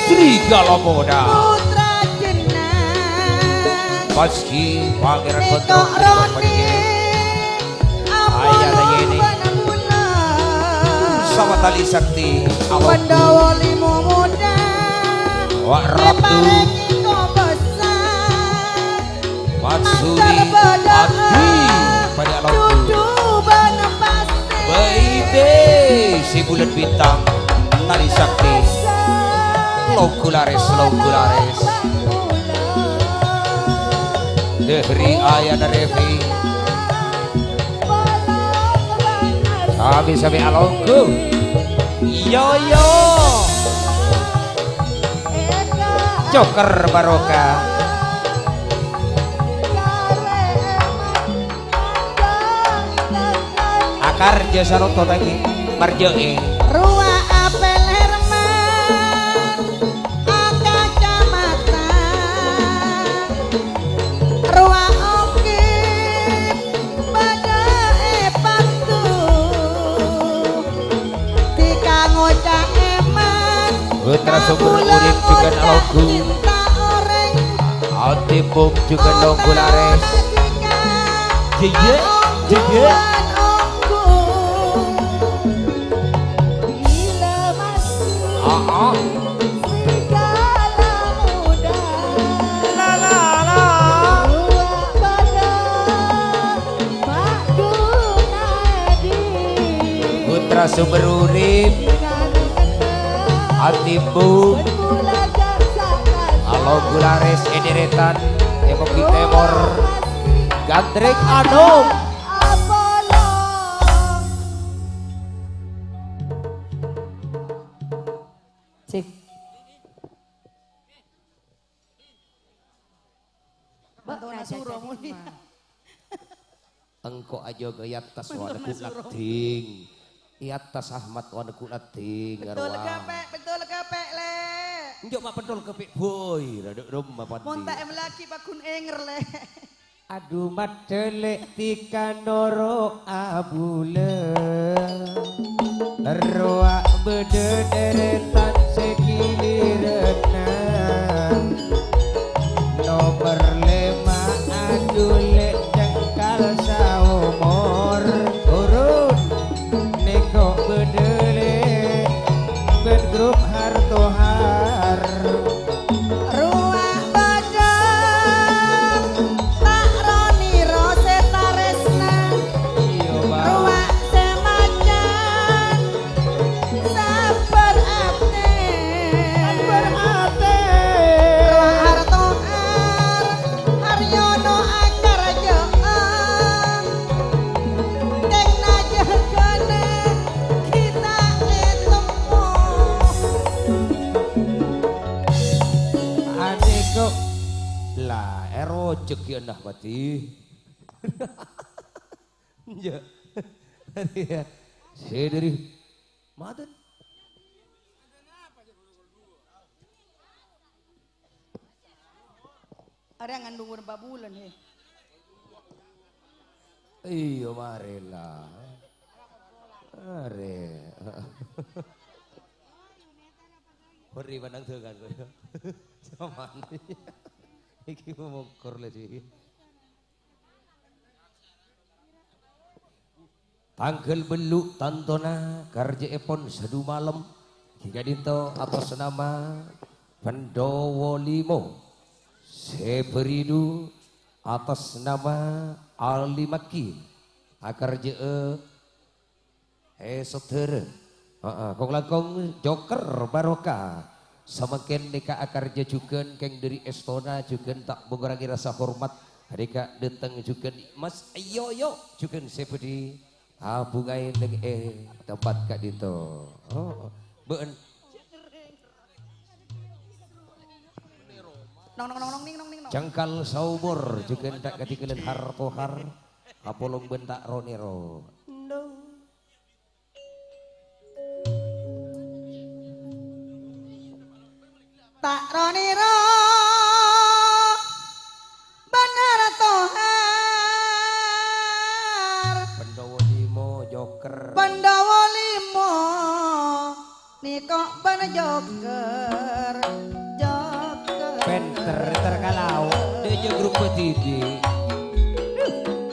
Serigala Muda putra jenang Paski Pangeran Niko Kontrol Roni Ayah Yeni tali sakti Pandawa limo muda Wak Rabdu Leparengi kau besar Matsuri Adi pada alamku Dudu bana pasti Baide si bulan bintang tali sakti Logulares Dehri ayana revi Sabi alongku Yo Joker Barokah Akar jasa nonton lagi Marjoe Ruwa apel herman Kacamata Ruwa oke Pada epatu Tika ngoca eman Putra sumber urip juga nalogu Ati buk juga nogulares Jeye Putra sumber urip Atibu Halo Gulares Ederetan Emoki Temor Gandrek Anom Cik Bantona suruh muli Engkau aja gaya tas wanaku lating Iatas Ahmad wanaku lating Betul kepek le Njok mak pentol kepek boy Raduk rumah pandi Monta em laki bakun enger le Aduh madelek tika noro abule Roa bede deretan sekilirena Nomor 5 adule jengkal saumur Urut neko bedele Ben grup hartohar Ruang badan Tak roni rose taresna Ruang semacan Sabar abne Ruang hartohar Haryono akar joong Deng najah gane Kita etemu Adeko lah erojek ya nah mati ya saya dari Maden Ada yang ngandung berapa bulan he iya marilah are beri pandang dengan gue sama iki mau mengkor lagi tanggal beluk tantona karja epon sadu malam hingga dinto atas nama Pandawa Limo Seberidu atas nama Ali Maki akar je saudara kong langkong Joker Barokah semakin deka akar je juga keng dari Estona juga tak mengurangi rasa hormat deka datang juga Mas ayo juga seperti bungai neng tempat kak dito beun nong ning jangkal saumur juga tak ketinggalan hartohar apolong bentak ronero tak roniro benar tohar Pandawa Limo Joker Pandawa Limo niko ben joker Penter terkalau dia grup petidi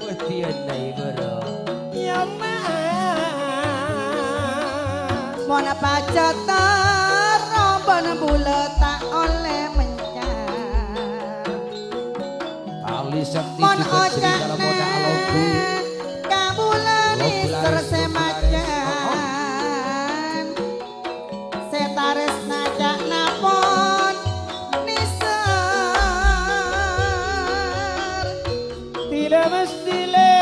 petian naik bro Ya mas Mon pacatar rombon bulet tak oleh mencar. Tali sakti Mon juga sering ocak dalam moda alauku. kabulani sersemacan. Setaris najak napon niser. Tidak mesti le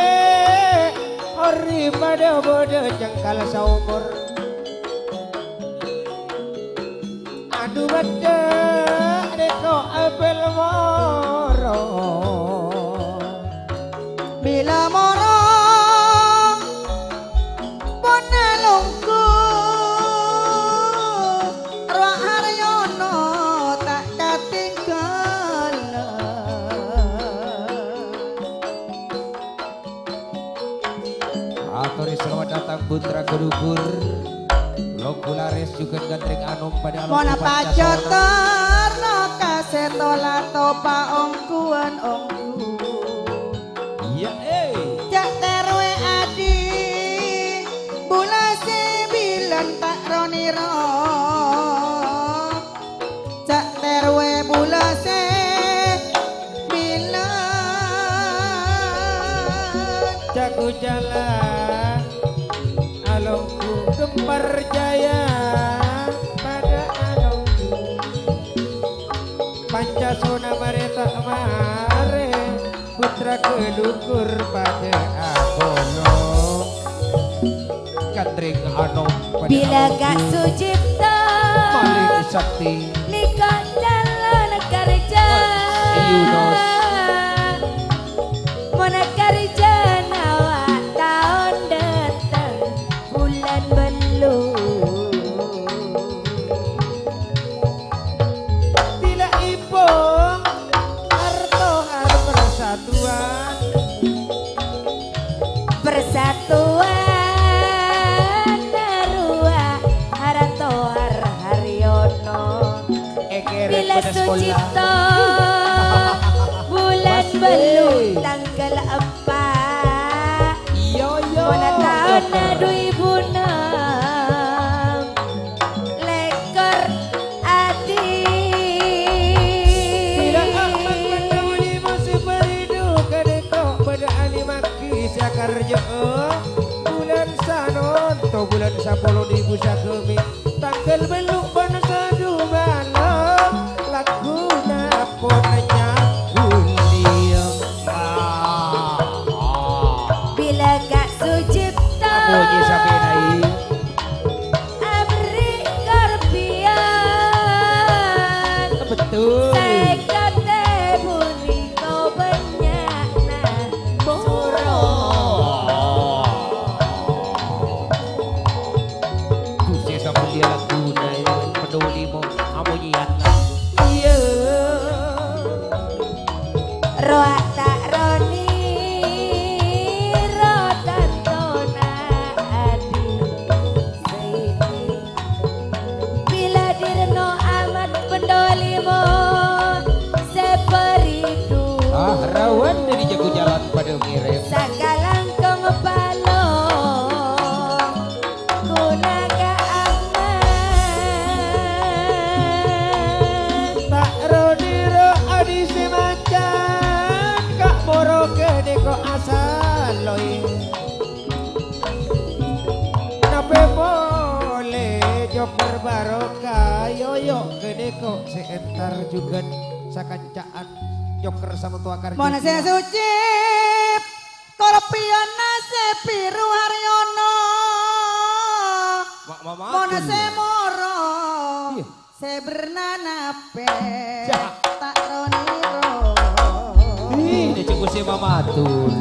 ori pada bodoh jengkal saumur. Aduh baca deko apel moro. Bila moro bonelungku Roh Haryono tak katinggal. Atori selamat datang Putra Kedukur. Lokulares juga gandring anom pada alam Mona pacatar no kasetola topa ongkuan ongku. Iya Jak terwe adi bulase bilan tak roniro. Jak terwe bulase bilan. Jago jalan alongku kembar jaya pada alongku Pancasona mareta mare putra kedukur pada abono gandring anom pada Bila alongku. gak sucipta Malik sakti nikah jalan kerja Yunus. Mana kerja nawa tahun datang bulan belum. Bila ipong harto har persatuan Persatuan narua harato har haryono. ekeret Bila pada sekolah. sucipto bulan belum tanggal 4 Yo yo. Mana tahun 2006 lekor adi. Bila amat penduli masih beridu kadeko pada animaki sakarjo bulan sanon to bulan 10 di busa kemi tanggal beluk pan sadu malam laguna pun nyakulia. Bila gak sucipta Puji sampai naik. abri korpian Betul. sekate buni kau banyak nah moro. Kusya sama dia laguna peduli mo amonyian. Iya. Roa tak roni ro tantona adi seidi. Bila dirno amat pendolimo seperidu Rawan dari jago jalan pada ngirim. sakalang kong palong gunaga aman. Tak rodiro adi semacan kak moro kedeko asal loi. Nape boleh joker barokah yoyo kedeko seentar juga sakancaan joker sama tua karjo. Mon sucip korpion sepiru Haryono. Mon moro sebernanape tak roniro. Ini cukup si mamatul.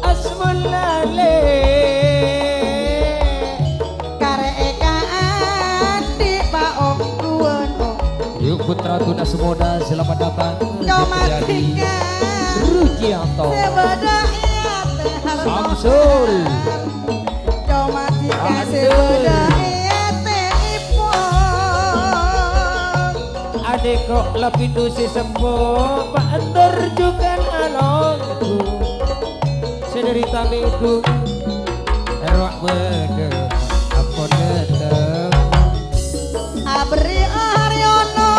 Asmalale Karekaan di paong kuan Yuk putra tuna semoda selamat datang. Comatika Rujianto. sebeda iya teh harus Samsul. Comatika Aduh. sebeda iya teh ipong. adeko lapidu si sempo Pak Endor juga alongku sederita midu erwak bede beri Aryono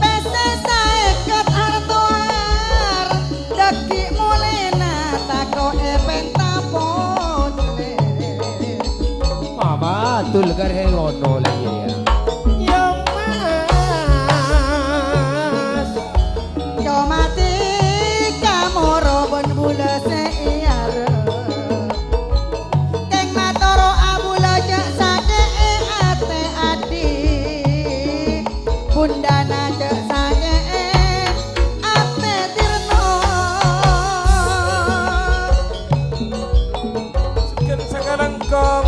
pese saeket hartuar deki mulena tako pentapon Mama tul garhe ngono lagi ya. Yo mas, yo mati kamoro ben bula seiar keng matoro abula jak sake ate adi bundana jak sake ate tirno Sekian sekarang kong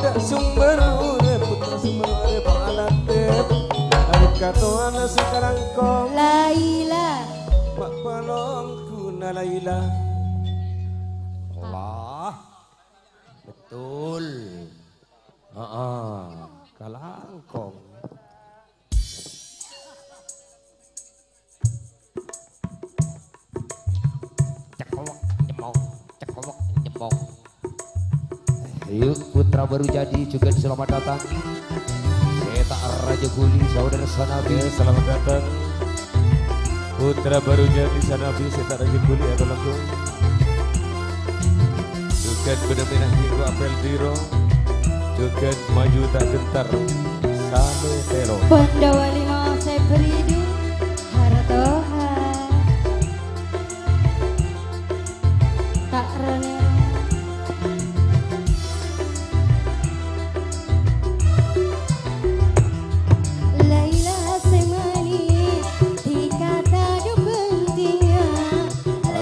tak sumber urip putra sumber urip alatip arep katoana sekarang kong Laila mak palongku na Laila. Allah. Betul. Kalangkong. Cekowok nyemong, cekowok nyemong. Yuk putra baru jadi juga selamat datang. Saya tak Raja Kuli saudara Sanabi. Selamat datang putra baru jadi Sanabi Seta Raja Kuli atau langsung juga benar-benar minggu apel diro juga maju tak gentar sampai telo Pandawa lima saya beridu hartoha tak rene Laila semani dikata du pentingnya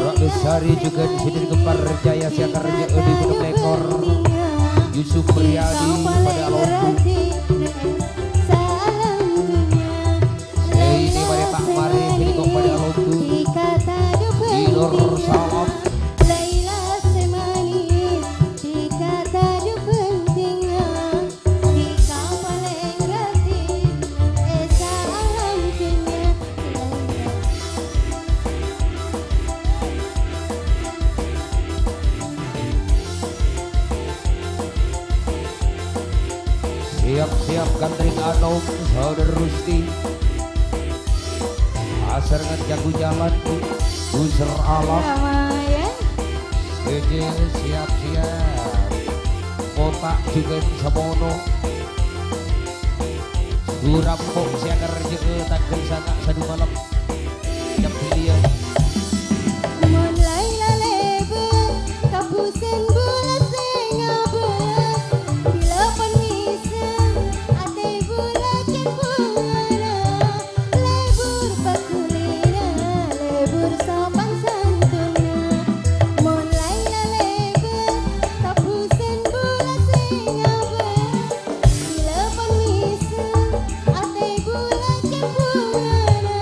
Rok Besari juga di sini Gempar Jaya Siakar Raja Edi Gunung Lekor Yusuf Priyadi pada Alonso ini mari tak mari ini kok pada Alonso Inor Salam Laila semani dikata du pentingnya di kapal enggati salam dunia siap-siap gandring Anom saudara Rusti Asar ngan jago jalan User alam Ramayan Seje siap-siap Kotak juga samono Surampok siakar jeke takkan sana sadu malam Jam pilihan Mon Laila lebe kapusen bulan sengabe bila penisen ate bulan kepungana lebur bakulina lebur sopan santuna Mon Laila lebe kapusen bulan sengabe bila penisen ate bulan kepungana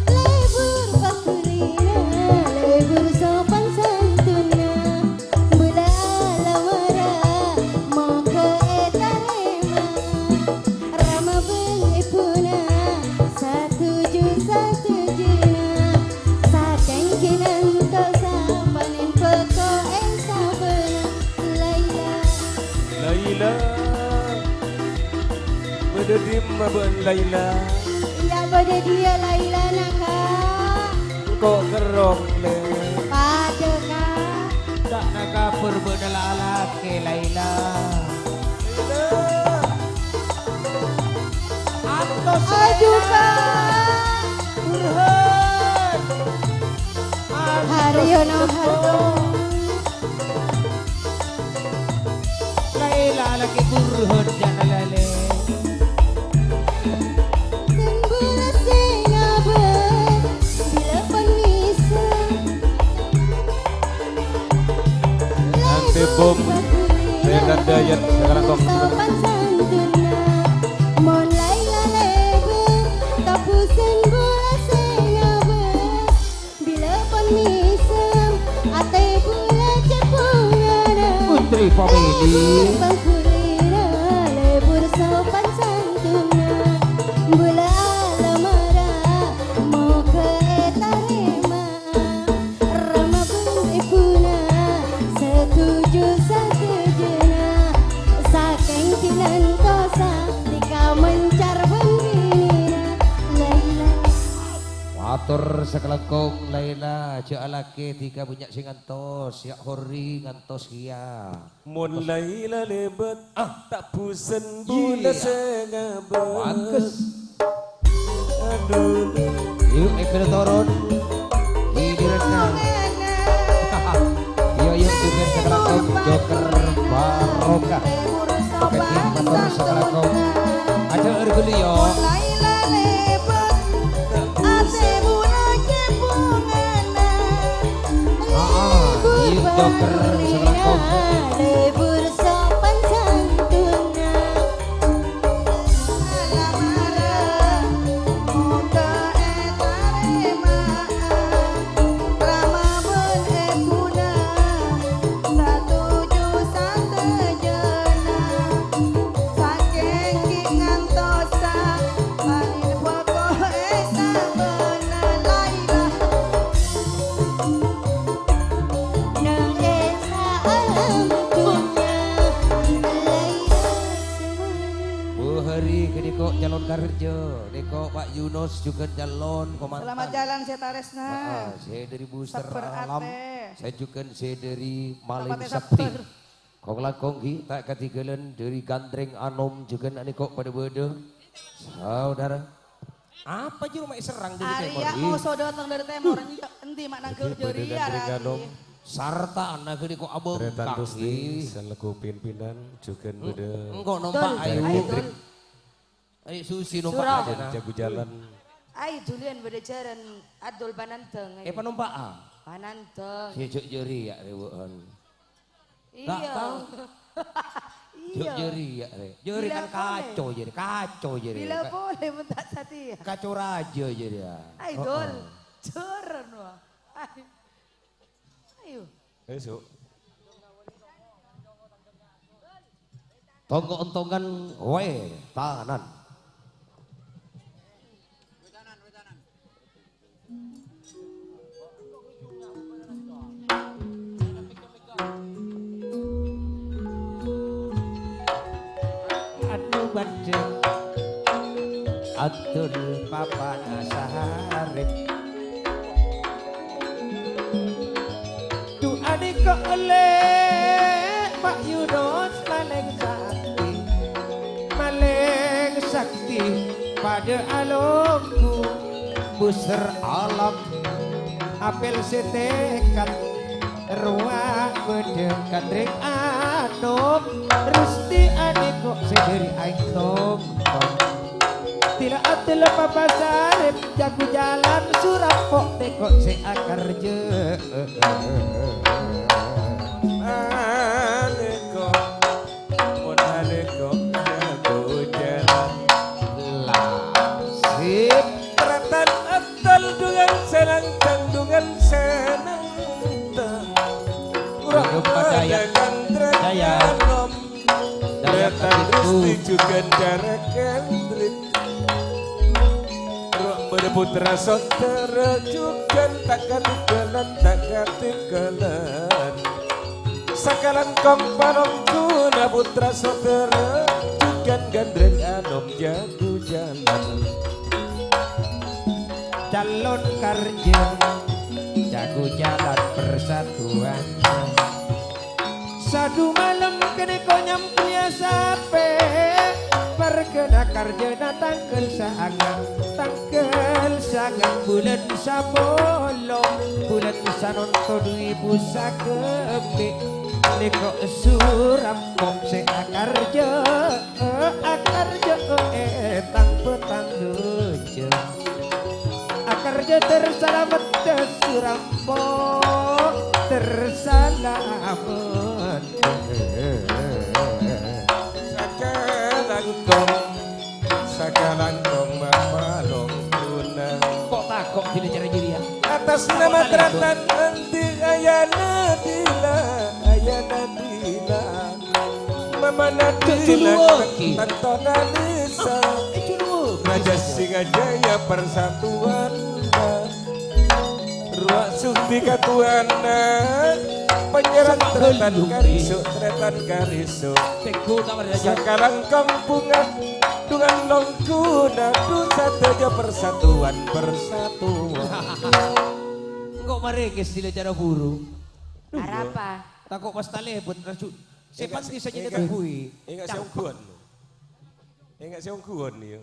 lebur bakulina lebur sopan santuna bula lamara mau ke etarema rama bengipuna satuju sakeng kinan tosa panen peko sabena Laila Laila berdedim mabun Laila ya pada dia Laila naka kok kerong le pada ka tak naka perbedala laki Laila. Antos aduh ka Burhan. Haryono harto Laila laki Burhan jangan lale. Sembula sengabe bila penisen nanti bom dengan dayat sekarang kong sopan santuna Mon Laila lebe kapusen bola sengabe bila penisen ate bola cepungana Putri family. Bangkulina lebur sopan santuna bula lamara mau ke etarema rama bengipuna setuju sakejena sakeng kinan kosa tika mencar Matur sekelengkung Laila jalake tiga bunyak sing ngantos ya hori ngantos kia. Mun Laila lebet tak busen bunda sengabet. Bagus. Aduh. Yuk ikut turun. Direkam. Yuk juga sekelengkung Joker Barokah. Oke matur sekelengkung. Aja erguli yo. Joker sekelengkung. Lebur sopan santuna Moga etare maan Rama ben ekuna Satuju satejena Saking ki ngantosa Panin pokok esa bener Laila Nang esa alam punya Laila semuanya Bu hari ke deko calon kerja, deko Pak Yunus juga calon komandan. Selamat jalan saya Taresna. Saya dari Booster Sabar Alam, ate. saya juga saya dari Maling Sabar, Sakti. sabar. Kong lakong tak ketigalan dari Gandreng Anom juga nanti kok pada beda. Saudara, apa je rumah serang dari Timor? Arya mau datang dari Timor, enti makna kerja Ganom. Sarta anak ke deko abang Tretan kaki. Rusti, selaku pimpinan juga beda. Engkau numpak ayo. Ayo susi numpak aja nah. Jago jalan. Ay dulian beda jaran adol pananteng. Penumpak Pananteng. Si cuk jeri ya rewoan. Tak Iya. tahu. Cuk Iya. jeri ya re. Jeri kan Bila kacau jeri. Bila boleh mentak sati ya. Kacau raja jeri ya. Ay dol. Jaran wah. Ayo. Esok. Tonggo ontongan we tanan. Aduh badeng atur papa nasaharep. Tu adik kok oleh Pak Yunus Maling Sakti pada alumku Booster Alam apel setekat ruang mendekat ring anom Rusti adik kok sederi aitom tidak atil papasarip jago jalan surapok tekok se akar je Aleko, mon aleko, jago jalan. lasip Tretan atal dengan senang dengan senang. Kurang pada dengan Jaya. Ganom. Jaya Tretan Katiku. Rusti juga darah kendrit. Berputra saudara juga tak ketinggalan sakalan komparong guna putra saudara juga gandreng anom jago jalan calon kerja jago jalan persatuan sadu malam kene ko nyampunya sape perkena karjana tangkel sangang bulan sabolong bulan sanon kodui busa kembe neko suram kok se akarja etang petang dojo akarja tersalamet suram kok tersalamet sakalangkong mamalong tunang kok takok jadi cara jadi ya atas nama Tretan nanti ayana dila mama nadila tantona nisa Raja Singajaya Persatuan Ruak Sukti Katuana Penyerang Tretan Kariso Sakalang kampungan dengan longku nadu saja persatuan. Kok maringis sila cara burung? Arapa? Takut pas talebot racun. Sepan bisa jadi kabui. Ingat siungkuan. Ingat siungkuan nih.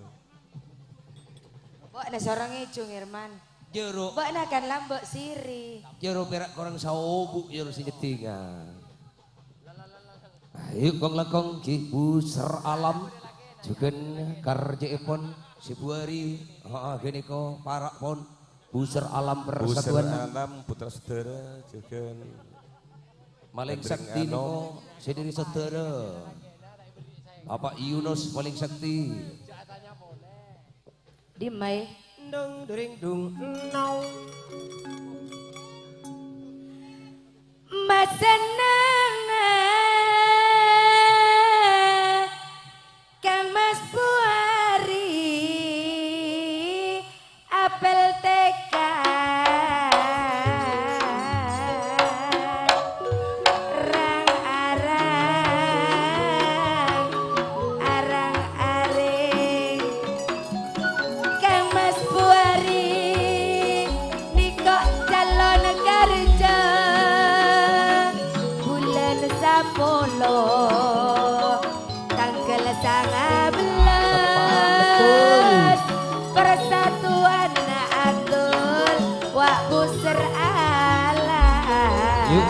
Bok na seorang ijung Irman. Jero. Bok na kan lambok siri. Jero perak korang sawobu jero si nyetingan. Ayo kong lakong ki buser alam. Juken karje epon si buari. Gini ko parak pon. Buser alam persatuan. Buser alam putra saudara juga Maling sakti niko sediri saudara. Bapak Yunus paling sakti. Dimai. Dung dering dung nau. Mas senang Kang Mas Buari apel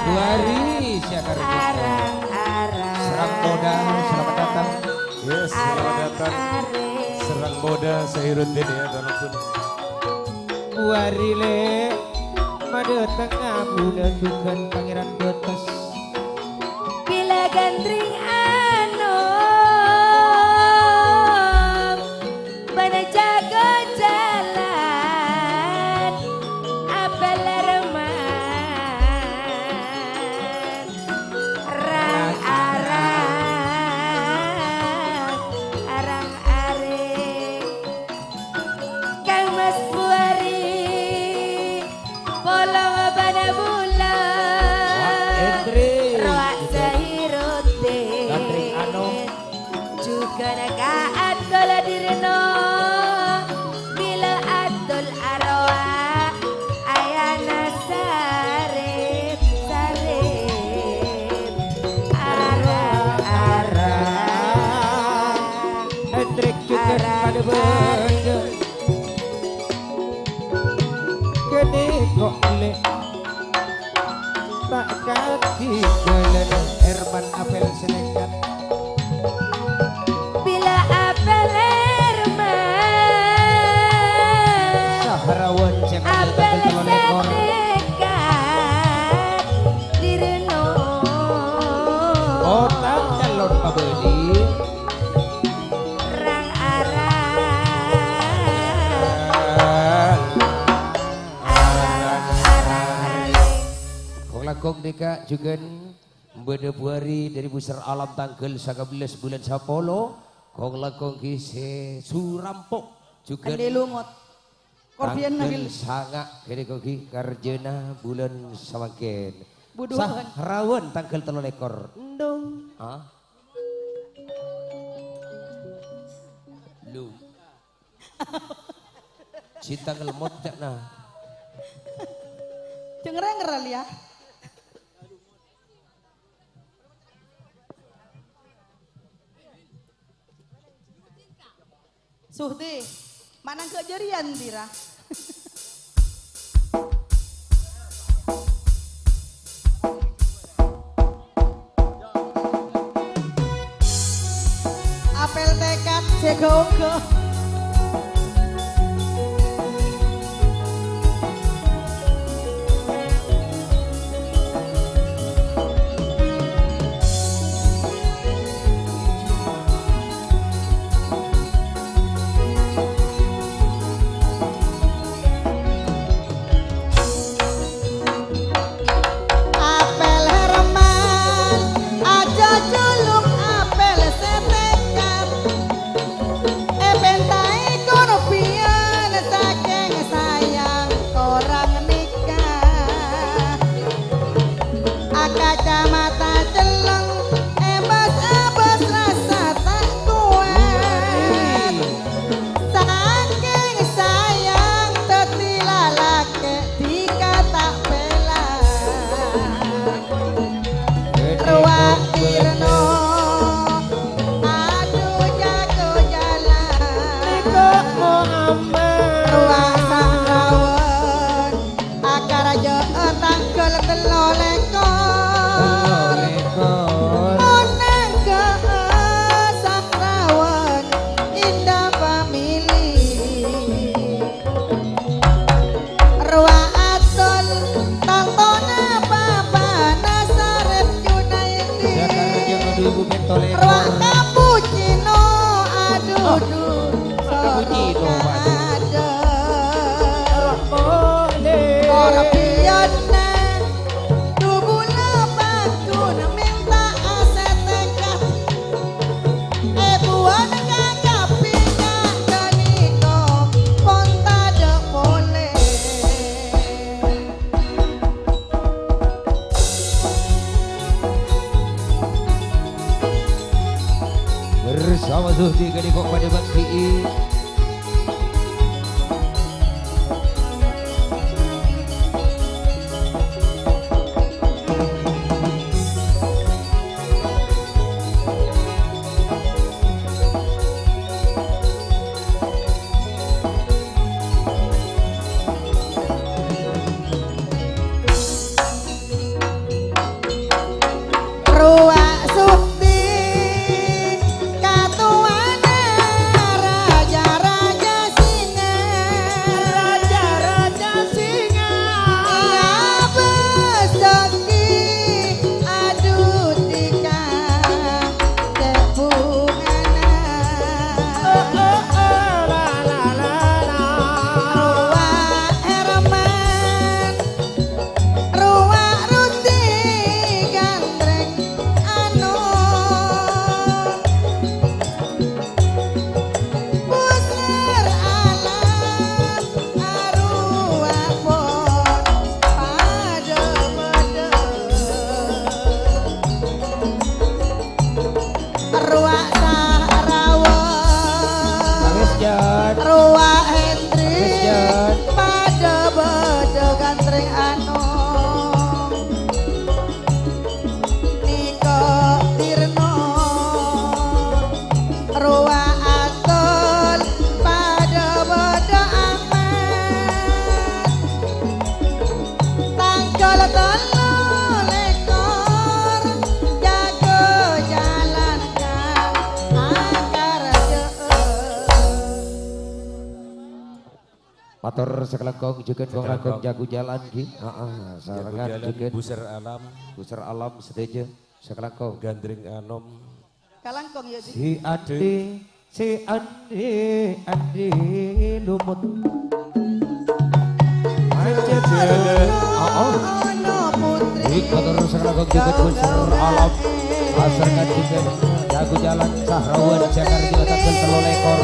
Buari siakar Serang Boda selamat datang. Yes, selamat datang. Serang Boda Sahiruddin ya Donatun. Buari le made tengah buda tukan pangeran betes. Bila gandring anom bana jago jalan apel tak kaki jalan Herman apel senekat. Bila apel Herman Sahrawan jangan apel senekat direno otak calon pabedi rang arang lakong deka juga beda buari dari Buser Alam tanggal 19 bulan 10 kong lakong kise Surampok juga Andi lumut. Korbian tanggal nabil. sanga kene koki karjena bulan samaken Buduhan. Sahrawan tanggal 3 ekor endong lu cinta ngelemot cak nah Cengereng ya. Suhti, mana kejadian Dira? Apel tekad segogo. ibu pentole. Ruang cappuccino aduh Cappuccino, Pak. ada. Boleh. Ora piyane tubuh lepaku minta aseteka. Buan kakapinya kaniko pon tada boleh. Bersama Zuhdi Gadikok pada Bakti. Ruang sukti katuane raja-raja singa. Raja-raja singa. Iya besaki aduh tika kebungana. Ruang Herman. Ruang Ruti gandreng anon. Buser alam arwah pon pada beda. Ruang Sahrawan. Wis Jan. Ruang Hendri Wis Jan. pada beda gandreng anon. Niko Tirno Ruang Atul pada beda aman. Tanggal telu lekor jago jalan kang angkar Matur sekelengkong juga kong langkong jago jalan ki. Sarangan Jalan juga Buser Alam, busur alam sedeje sekelengkong. Gandring Anom, kalangkong ya Si Andi lumut. ono putri Matur sekelengkong juga busur alam. Sarangan juga jago jalan Sahrawan Jakarta tanggal 3 lekor.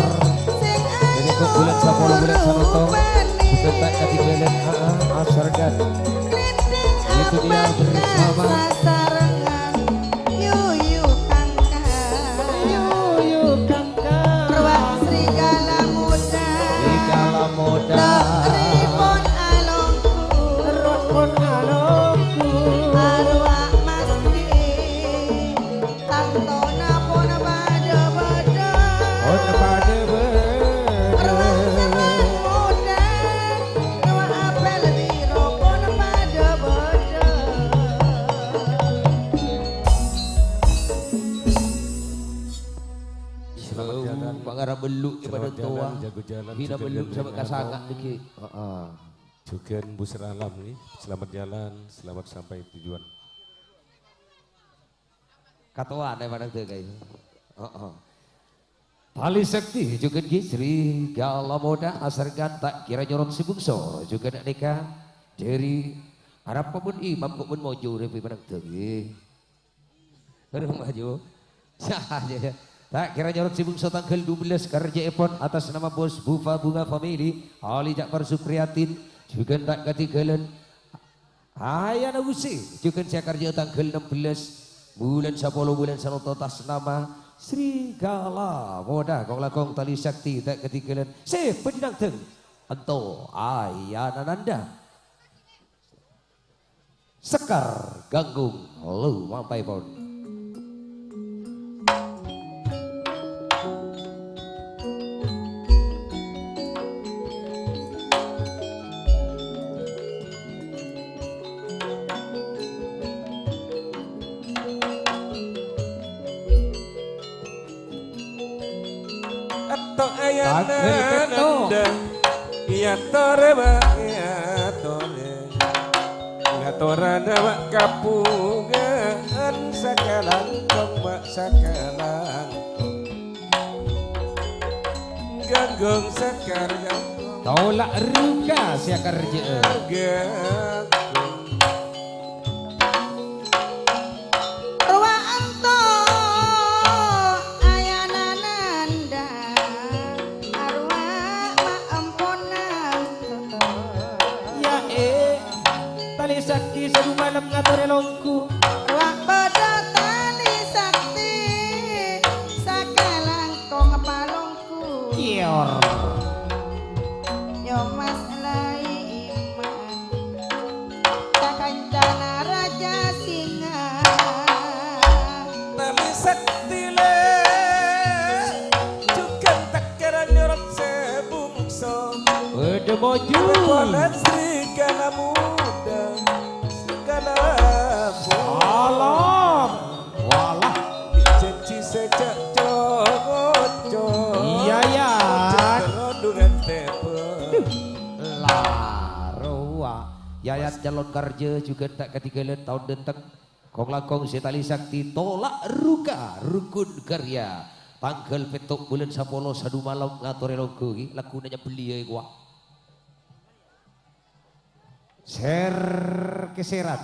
Ini kok bulan 10 bulan Sanoto. Bukan tak ketinggalan Asargan. Itu dia bersama sasarengan yuyu kangkang ruang serigala muda Serigala Muda. ripon alongku arwah masri tantona pon pada beda Oh pada ruang serang muda ruang apel biro pon pada beda. Pangarap beluk kepada Selamat tua. jalan, jago jalan, Hina juga beluk gandring sama kasangat anom. dikit. juga Buser Alam nih. Selamat jalan, selamat sampai tujuan. Katuan daripada itu guys. Tali Sekti juga Gisri Gala Moda Asargan tak kira nyorot si bungso juga nak nikah dari harap pun imam kok pun mojo dari mana tegi. Terus maju. Saja. Tak kira nyorot si bungso tanggal 12 kerja Epon atas nama bos Bufa Bunga Family Ali Jakfar Supriyatin juga tak ketinggalan Ayana Usi juga saya kerja tanggal 16 bulan 10 bulan Sanoto atas nama Serigala Moda kong lakong Tali Sakti tak ketinggalan si penjenang teng Anto Ayana Nanda Sekar Ganggung lu mampai pon. Nanda ya tore ba ya tore ya torana ba kapungan sakalan kong ba sakalang ganggung sekar ganggung tolak ruka sia kerja ganggung Ruang ento ayanananda arwah maemponan ya tali sakti sabu malam ngatore longku ruang beda tali sakti sakalang kong palongku kior yo mas lai iman kakancana raja singa tali sakti le juga tak kira nyorot sebungso beda maju Pola serigala muda serigala alam walah janji sejak jogojo iya ya terondungan tepe Larua Yayat calon kerja juga tak ketinggalan tahun denteng kong langkong setali sakti tolak ruka rukun karya tanggal petok bulan 10 sadu malam ngatore logo iki lagu nanya beli ya gua ser keserat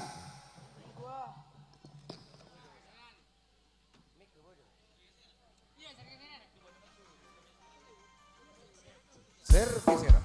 ser kesera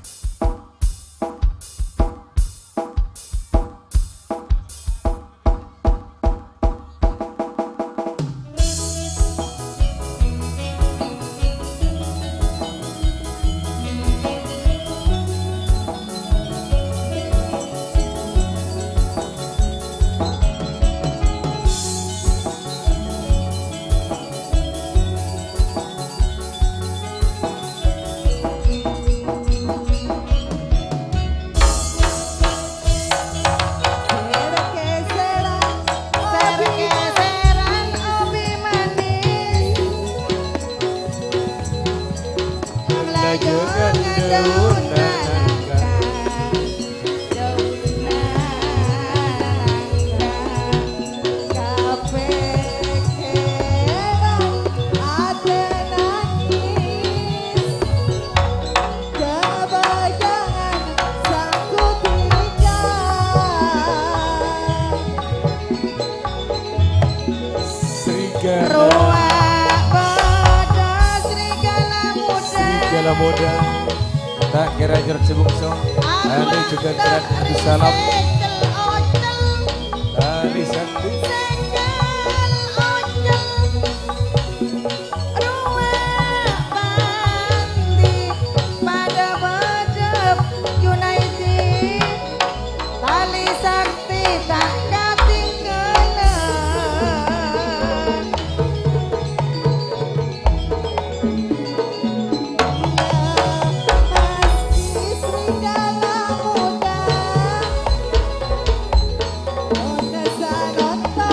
serkeseran obi manis melajongan daun nangka daun nangka kape keran ate nangis kebayangan sangku serigala ruang pada serigala muda tak kira nyorot sebungso tali juga berat di salam tali sakti Tali sakti tak ketinggalan masih serigala muda oh kesanota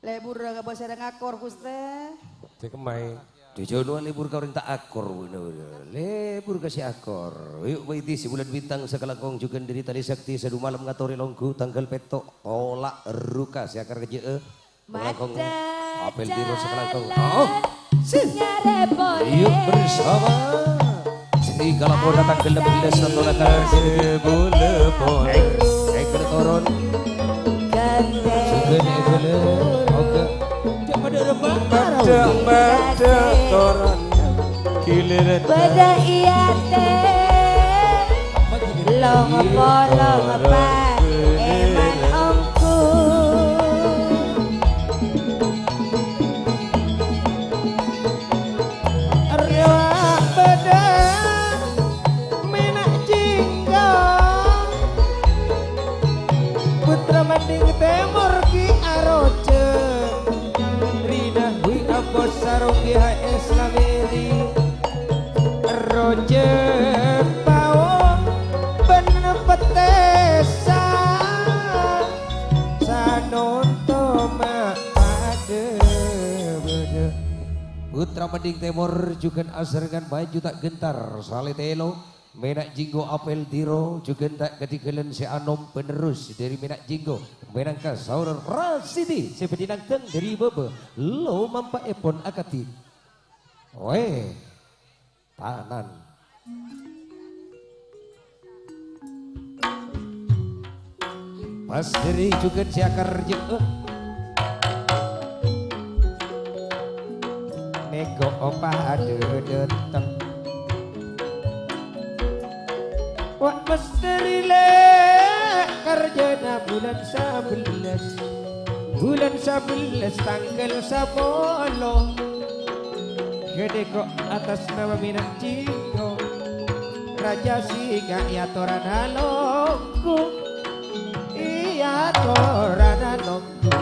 Lebur gak bos ada ngakor kuste. Cek kemai. Jojono libur kau tak akor lebur kasih akor. Yuk baiti si bulan bintang sekalangkong juga diri tadi sakti sedu malam ngatori longku tanggal petok tolak ruka si akar keje. Sekalangkong apel biro sekalangkong. Oh, yuk bersama. Serigala mau datang ke lebeles atau datang sebule pon. Ekor toron. Sugen ebele. Oke. Baca toran giliran Beda iya teh Long apa Eman omku Arya beda Menak jingga Putra manding temur ki aroce Rina hui abos sarung GHS lamiri Roje bawa bener petesa Sanonto ade bede Putra Mending Timur juga asrengan baju tak gentar sale telo Menak Jinggo apel tiro juga tak ketigelen si anom penerus dari Menak Jinggo menangka saudara Rasidi seperti nangteng dari bebe lo mampa epon akati weh tanan pas dari juga si akar jeng nego opa ada datang wak mas dari kerjana bulan 11 tanggal 10 gede kok atas nama Minang Jinggo Raja Singa ya toran halongku iya toran halongku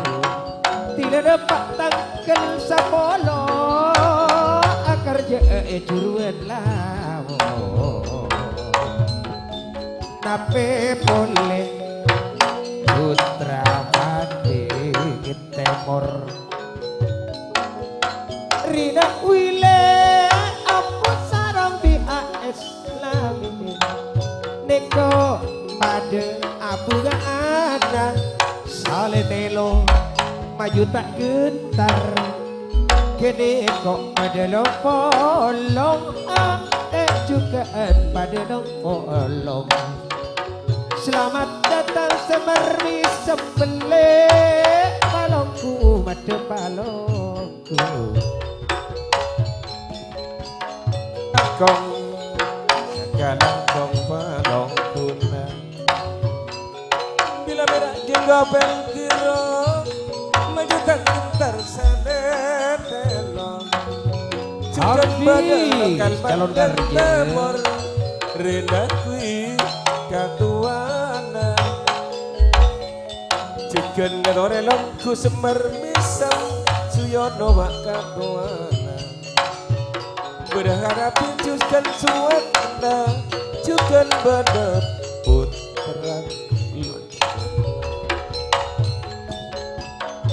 tidak dapat tanggal 10 akar juruan lawo tapi boleh putra Manding Timur Rina wile apa sarang BAS lami neko pada abu gak ada sale telo maju tak gentar gede kok pada lopolong juga pada lopolong selamat datang semeri sembele balongku made balongku kong sekarang kong balong tuna bila berak jingga pel kiro maju tak gentar sale telo cuman badan calon temor rena kui katuana ciken ngadore longku semer misam suyono wak katuana berharap pinjuskan suwana cukan badep putra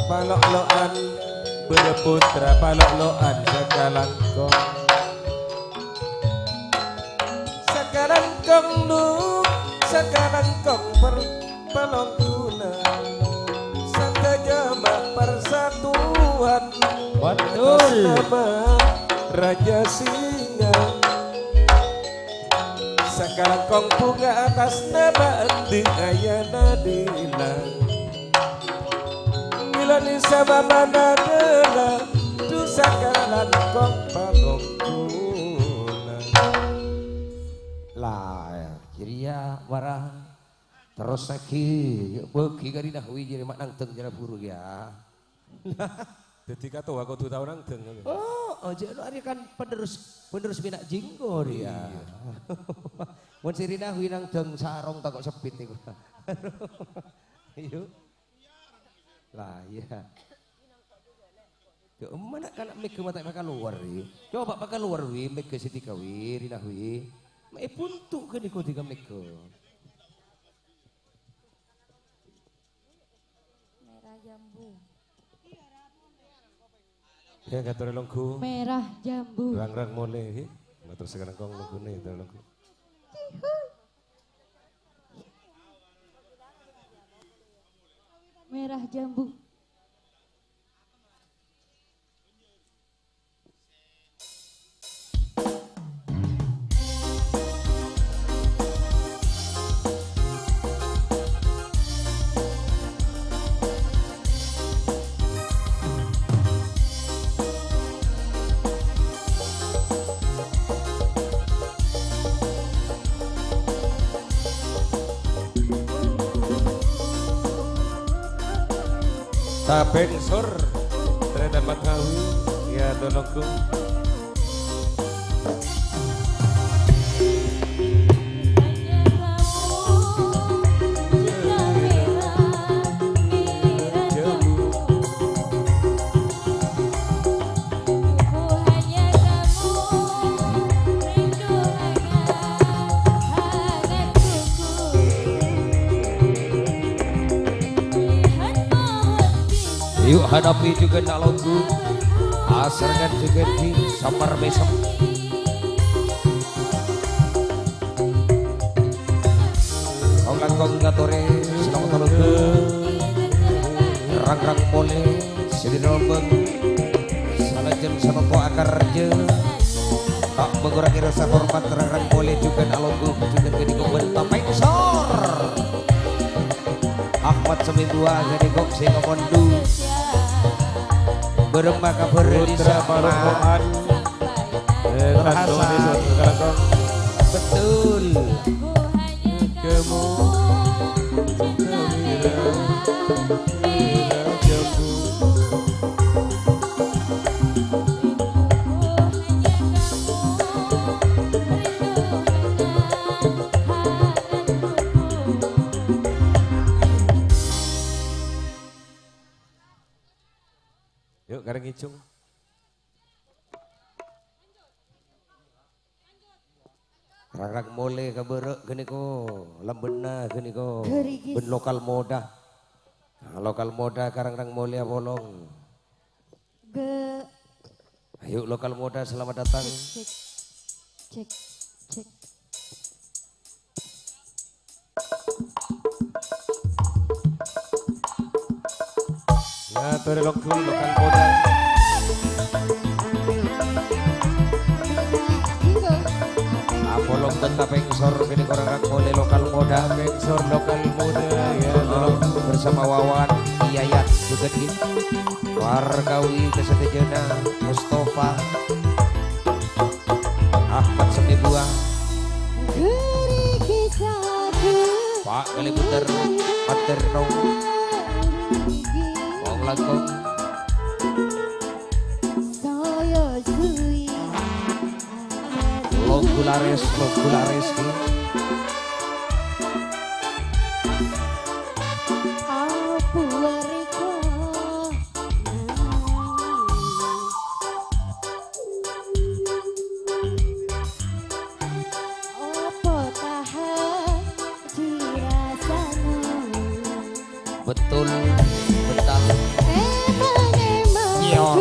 palok-loan badep putra palok-loan sekarang kong lu sekarang kong palong tuna santa jama persatuan betul nama Raja Singa sekarang kong bunga atas nama di ayana dila milani sama mana dela tu sekarang kong palong tuna lah kiria warah terus lagi bagi kali dah wiji mak nangteng jara buru ya Jadi kata aku 2 tahun nang deng. oh jadi hari kan penerus Minang Jinggo dia mun sirina hui nang deng sarong tak kok sepit iku yuk lah iya yo mana kan mik mata pakai luar wi coba pakai luar wi mik ke Siti Kawi rina hui puntuk ke diko tiga mik merah jambu Ya katore longku. Merah jambu. Rang-rang mole iki. Matur sekarang kong longkune katore longku. Merah jambu. Tabeng sur ternyata matawi ya tolongku. Yuk hadapi juga nak lagu asarkan juga di samar besok. Orang kong ngatore selamat lagu rang-rang mole sini nombeng sanajan sanopo akar je tak mengurangi rasa hormat rang-rang mole juga nak lagu juga gini komentar pengsor Ahmad Semibua gini kok sing ngomondu berembak kabar di sama betul kamu Yuk kareng ngicung. Rang-rang mole kaberek gini ko lambena gini ko ben lokal moda. Nah, lokal moda karang-rang mole bolong. Ayo lokal moda selamat datang. Cek. Ya tore longku lokal moda. Apolong dan pengsor gini korang mole lokal moda. Pengsor lokal moda ya tolongku Bersama Wawan Iyayat juga di Wargawi Kesetejana Mustafa Ahmad Semibua Pak Kalibuter Paterno Wong Langkong Logulares betul betal nyor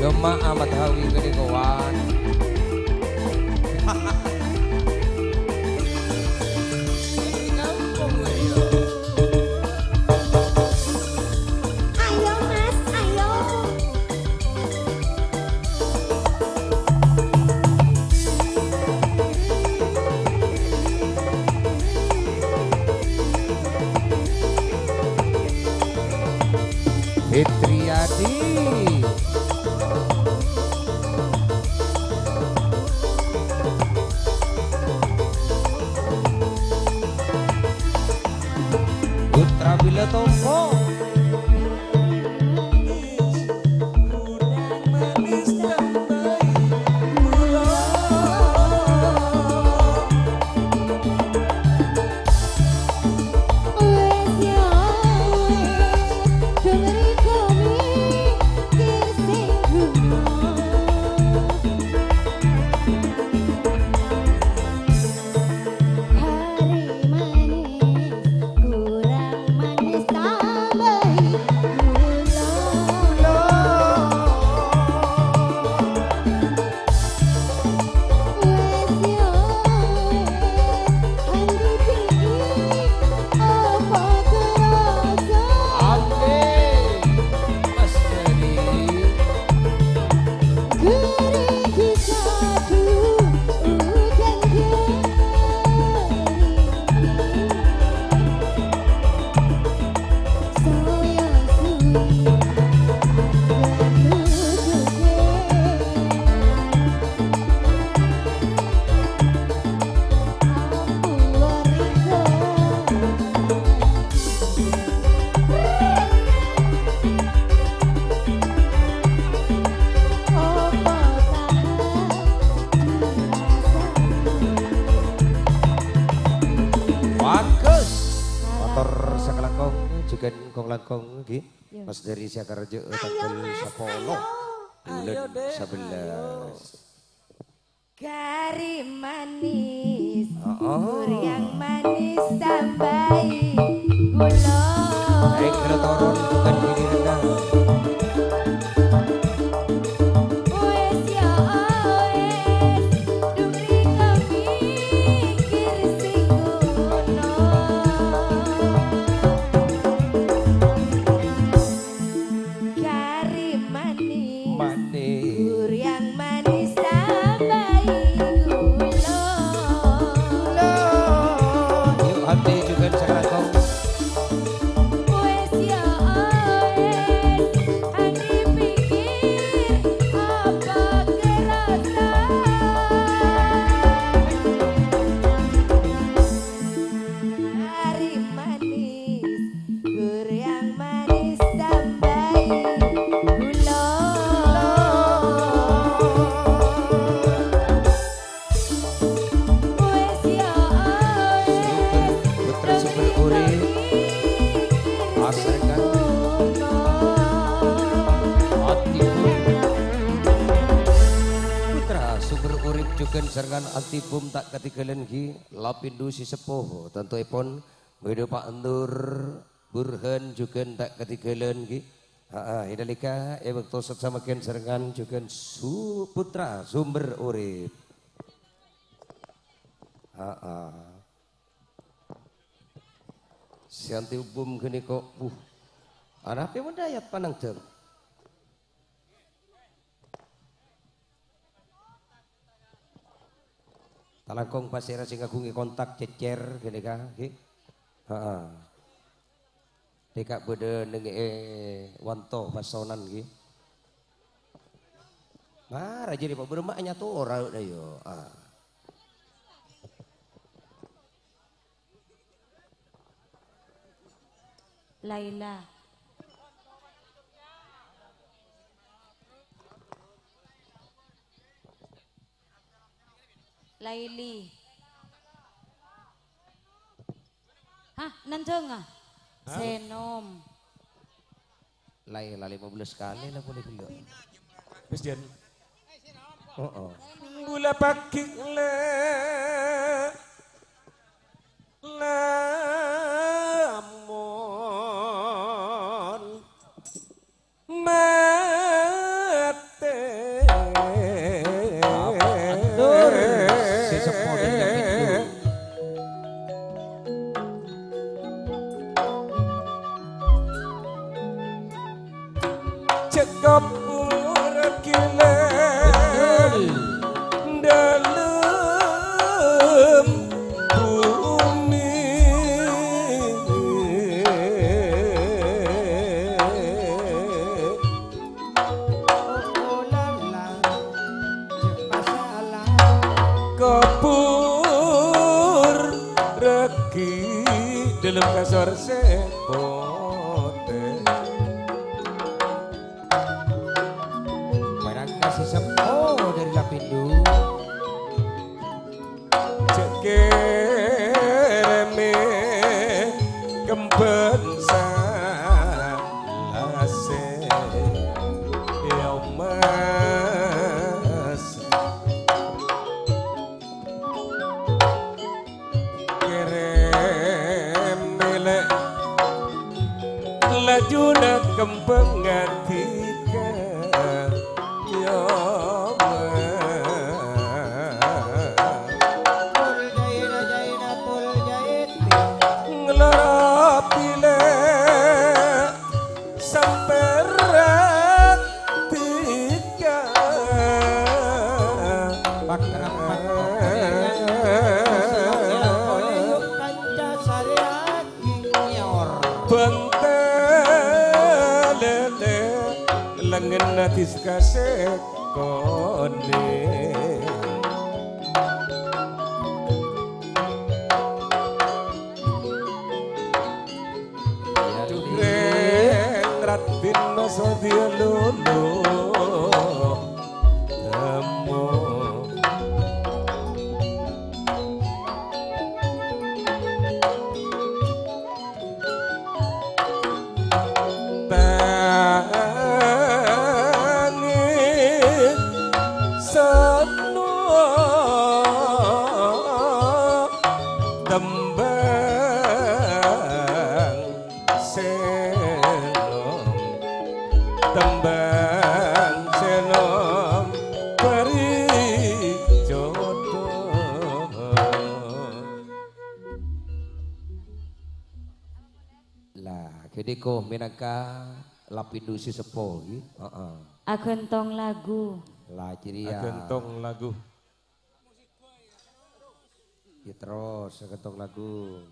Gema amat hawi gede kawan. Ayo mas, ayo. Fitriadi Kilo tompo. Kong langkong nggih. Mas dari Siakarjo tanggal 10 bulan 11. Gari manis, yang manis tambahi gula. Kalau toron bukan gini rendah. Serangan anti bom tak ketinggalan ki lapindo si sepuh tentu ipon beda Pak Endur Burhan juga tak ketinggalan ki hidalika waktu sama ken serangan juga putra sumber urip si anti bom gini kok anaknya mendayat panang deng. Talangkong pasira sing ngagungi kontak cecer gini ka nggih. Heeh. Deka bede ning wanto pasonan nggih. Mara jadi Pak bermaknya tuh ora yo. Laila. Laili. Hah, nandeng ah? Senom. Laila 15 kali lah boleh gelo. Wis Dian. Gula pagi lamun mate. Cekap urap gila dalam bumi kapur reki dalam kasur sepote barang kasih sepo dari Lapindo cekereme kemben salase ya mas kereme laju nak kembang ngatika ya natis kasek kone Tuhren ratin masa dia lolo temu tembang senom beri jodoh lah kedeko minangka Lapindo si sepo iki Agentong lagu lah ciria gentong lagu ya terus gentong lagu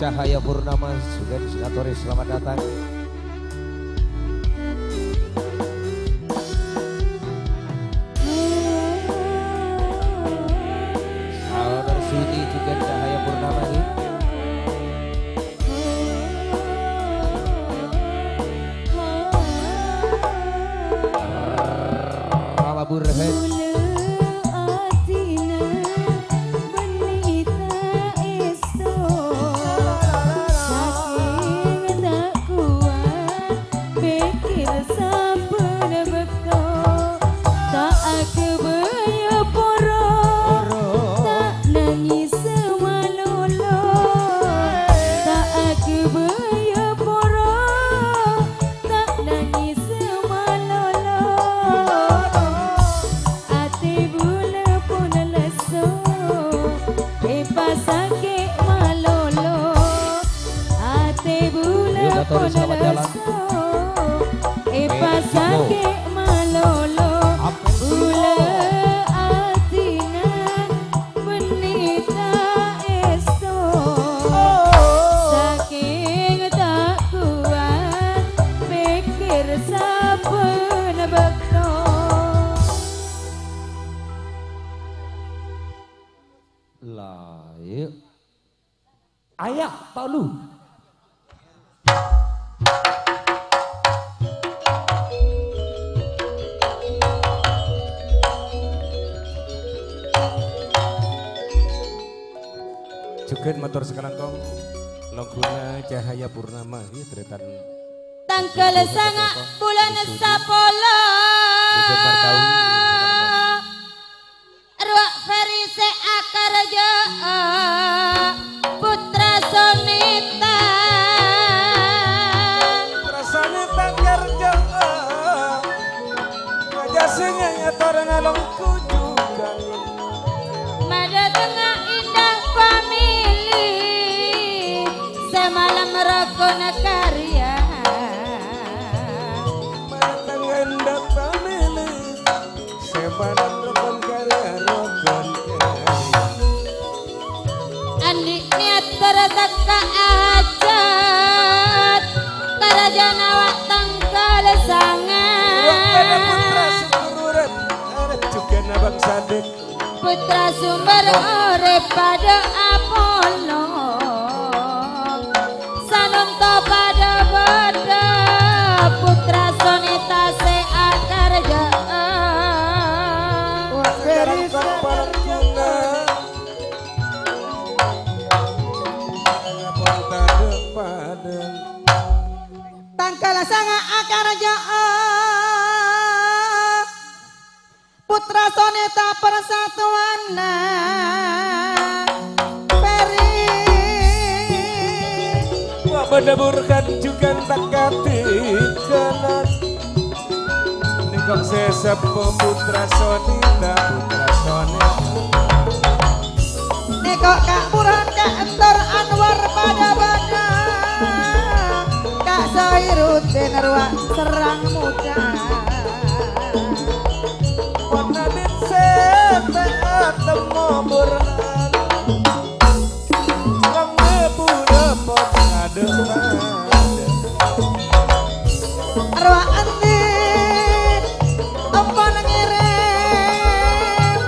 Cahaya Purnama juga Sinatori selamat datang. Saudara Sudi juga Cahaya Purnama ini. Rama Burhan. Selamat jalan. Pasake malolo ula atinan benita eso saking tak kuat pikir saben bekto Lah yuk ayak palu Jugen motor sekalangkong Loguna Cahaya Purnama ya tretan tanggal sanga bulan sapolo Jugen Markau ruak feri se akarjo putra sonita rasane tak kerja ngajasnya nyator ngalong kujukan mada tengah indah famili semalam rokona karya mada tengah famili semalam rokon karya rokon karya andi teka ajat Karajan awak tangkal sangat juga nabang sadek Putra sumber urip pada Apollo Sanunto pada bada Putra sonita se akarja Tangkal sanga akarja Putra soneta persatuan Peri meneburkan juga tak katikan Nikok sesepuh putra sonita Nekok Kak Burhan Kak Entor Anwar pada bada Kak Soiruddin Arwah serang muda warna ditsepe temu Burhan Kang nebu depot ada Arwah Andi apa ngirim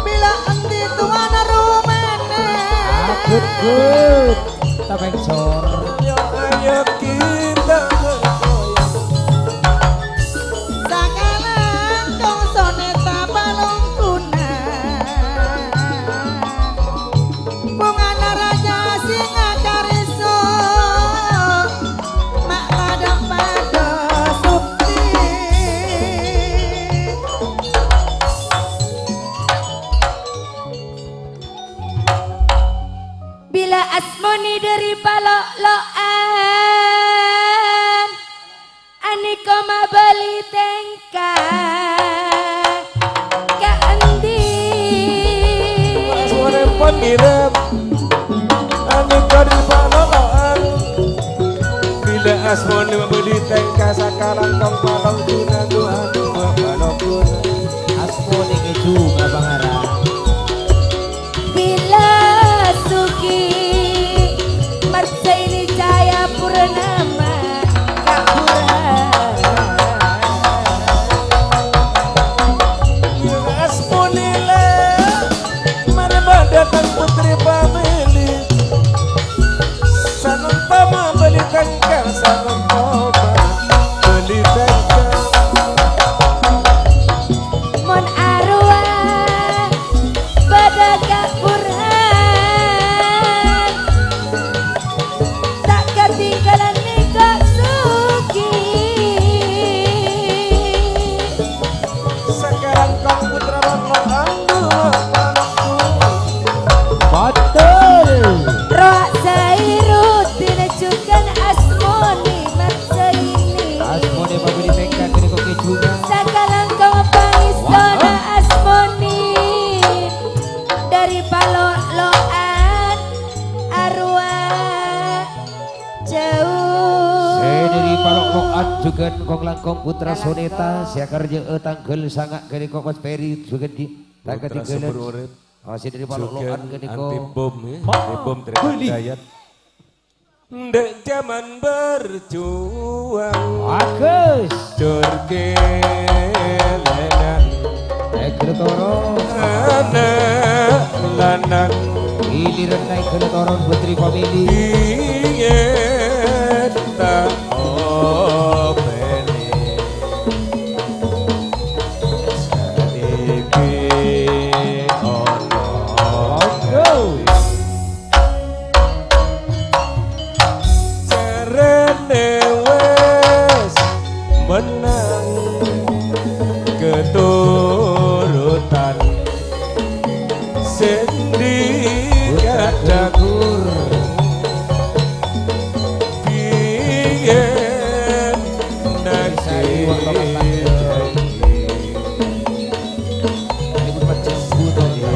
bila Andi tuan rumene Good Tapeng sor ayo kita Sakalan dong soneta balungkuna Bungana raja singa kariso Mak pada sukti Bila asmoni dari palok-lokan Aniko mabali tengka Ka endi suara pendirem anika di palokan bila asmoni membeli tengka sakalan kong palong tuna Tuhan dua palong tuna Asmoni keju Abang Ara Bila suki Marsa ini cahaya purnama Kak Burhan asmoni le mana datang putri pamili sanantama beli tengka sanantama beli tengka Mon arwah pada Kak Burhan Tak ketinggalan nih Kak Suki sekarang kau putra banglokan dua palongku Betul Roh Zairuddin ajukan asmoni maksa ini Asmoni mabili tengka kini kok kejunya Sakalang kau pangistona asmoni Dari palok-lokan arwah jauh dari palok lokan juga kong langkong putra soneta siakarja tanggel sangat kini kok Mas Peri juga di tak Putra ketinggalan sumber urip masih dari palok lokan kini kok anti bom ya anti bom teriak dayat Dek zaman berjuang bagus Durkelenan Toro anak lanang giliran naik ke toron putri family ingin tak opene sadiki ono jarene wes menang keturutan sendi kadakur biyen nasi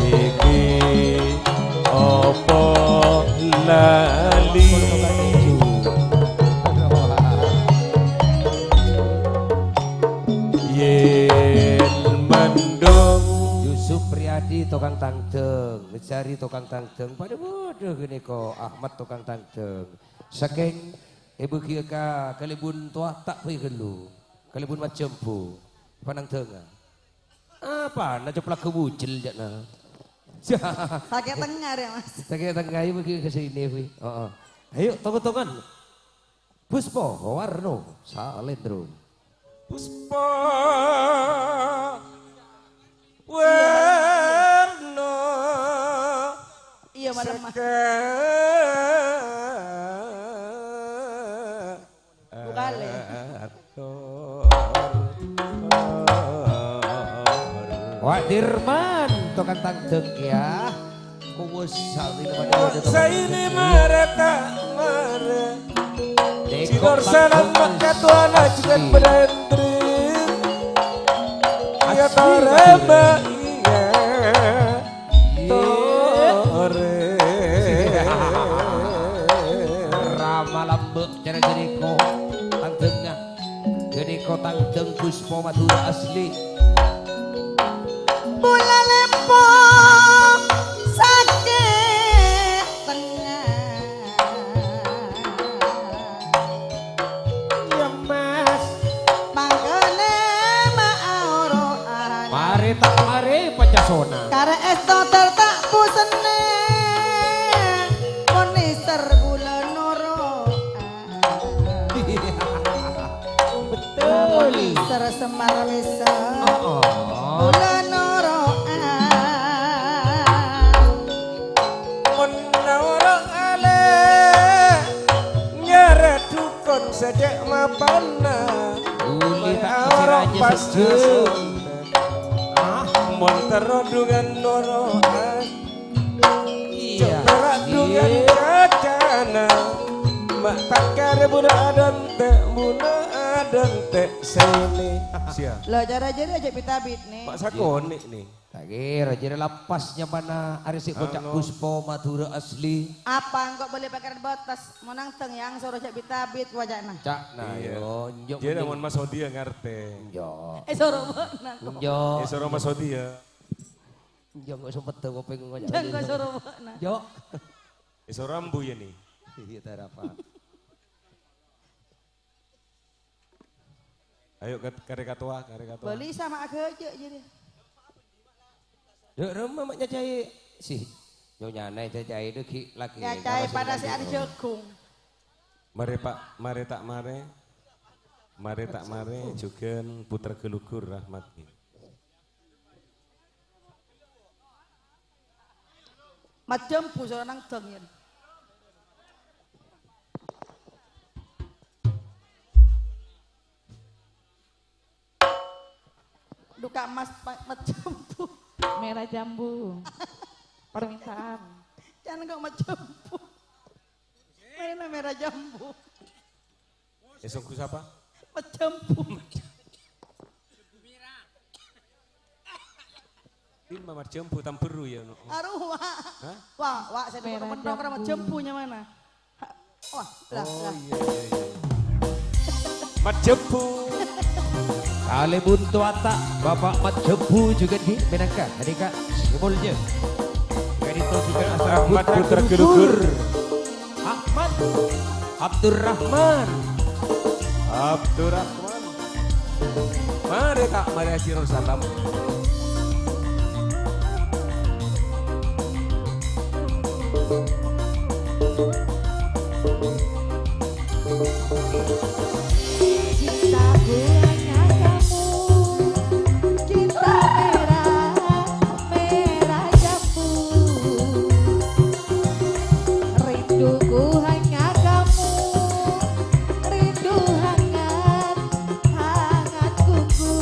iki opo lali yen mendung Yusuf Priadi tukang tangteng, Ngecari tukang tukang tangteng pada bodoh gini kok Ahmad tukang tangteng saking ibu kia kalibun tua tak pergi gelu kalibun macam pu panang tengah apa na coplak kebujel jana Sakit tengah ya mas. sakit tengah ibu kia ke sini ayo tonggo-tongan Puspo Warno Salendro Puspa Warno Iya madam mas. Bukale. Wak Dirman tukang tangteng ya kuwes salin pada Saini mereka mare Sidor salam maka tuana juga berendri Ya toreba iya Tore Rama lambek cara gedeko tangtengnya gedeko tangteng Puspo Madura asli Bola lempo sakit tengah. Ya mas Mangkene maauroan. mari tak mari Pancasona Kare esto tertak pusene. Moniser bulan noroan. betul Moniser semar misa. Bulan noroan. Menawar ale Nyara dukun sejak mapana Uli tak Orang kisir aja pas sedih Montero dengan noroan iya Ceperak dengan kacana Mak tak kare buna adan te sini Siap Lo cara jadi aja pitabit nih. Mak sakonik nih tak kira jadi lapasnya mana arisik bocah Puspo Madura asli Apa engkau boleh pakai botas? Monang teng yang suruh cak pitabit wajahna. cak nah yo njok Dia namun Mas Odi yang ngerti. njok Suruh monang. njok Ya suruh Mas Odi ya. njok gak sempet tuh kopeng ngajak Jangan suruh monang. njok Ya suruh Rambu ya nih. iya tak apa Ayo kare katua. Beli sama aku aja jadi. Dek rumah maknya cai sih nyonya nai cai itu lagi Ya cai pada si Adi Jogung. Mari Pak, mari tak mare juga putra gelugur rahmat. Macam pusara nang tengin. Duka emas macam Merah jambu. Permintaan. jangan kok macam mana merah jambu Esok siapa? macam Ini mamar jempu tamperu ya. aruh wah saya Merah dapat mendong sama jambunya mana wah lah Mat jempu. kali buntu atak Bapak Mat Jempu juga di Menangka adika Simulje Kadito juga Ahmad putra gelugur. Ahmad Abdurrahman Abdurrahman. Mari tak mari Asirul Salam. Cintaku hanya kamu. Cinta merah, merah jambu. Rinduku hanya kamu. Rindu hangat, hangat kuku.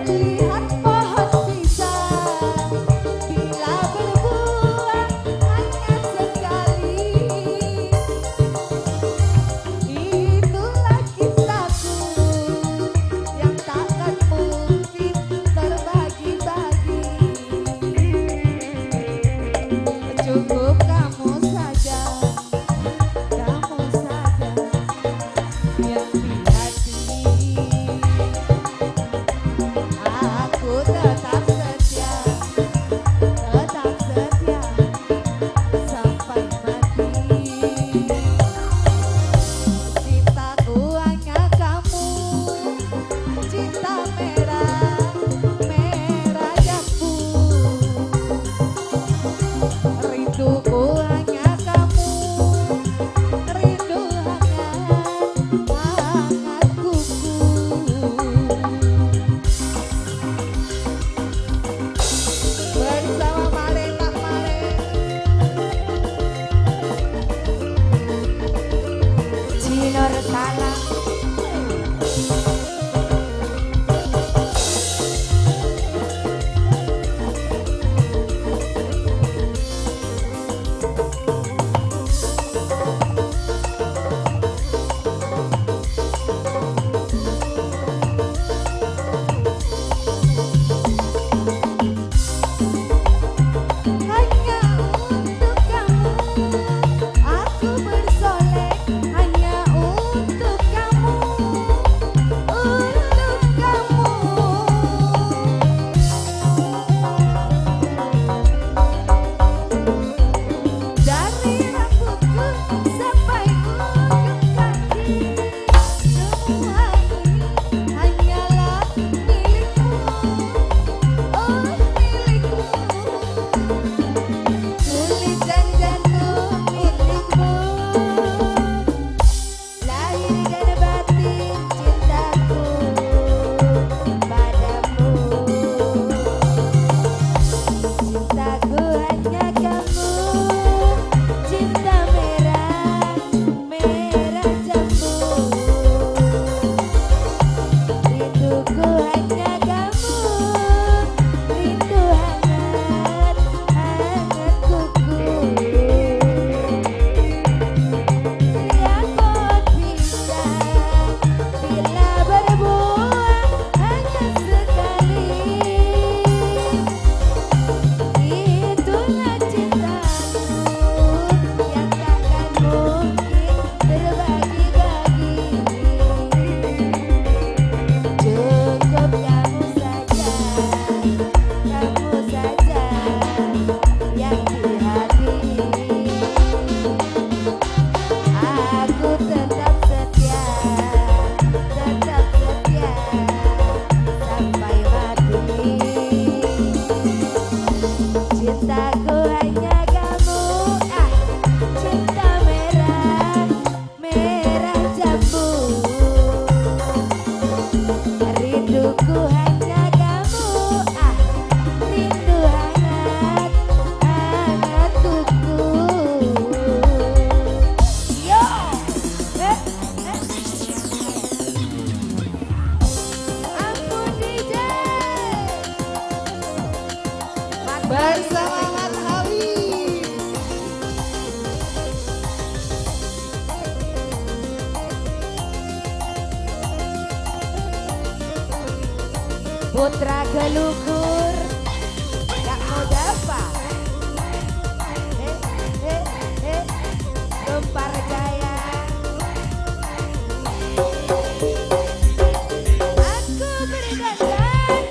Lihat pohon pisang bila Cintaku hanya kamu, cinta merah, merah jambu. Rinduku hanya kamu, rindu hangat, hangat kuku. Yo, ampun DJ. Bersama Mat Hawi. Putra gelugur, gak mau dapat. Gempar Jaya. Aku berikan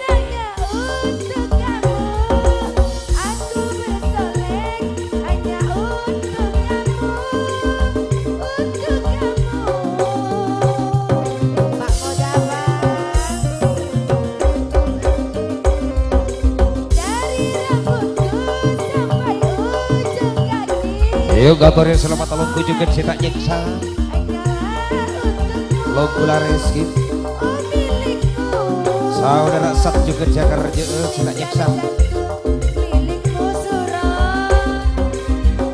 hanya untuk kamu. Aku bersolek hanya untuk kamu. Untuk kamu. Tak mau dapat. Dari rambutku sampai ujung kaki. Yuk gatornya selamat tolong kujukan si tak nyeksa. Logo Lareski. Saudara Sat juga Jakarta si tak nyeksa. Milikmu surah,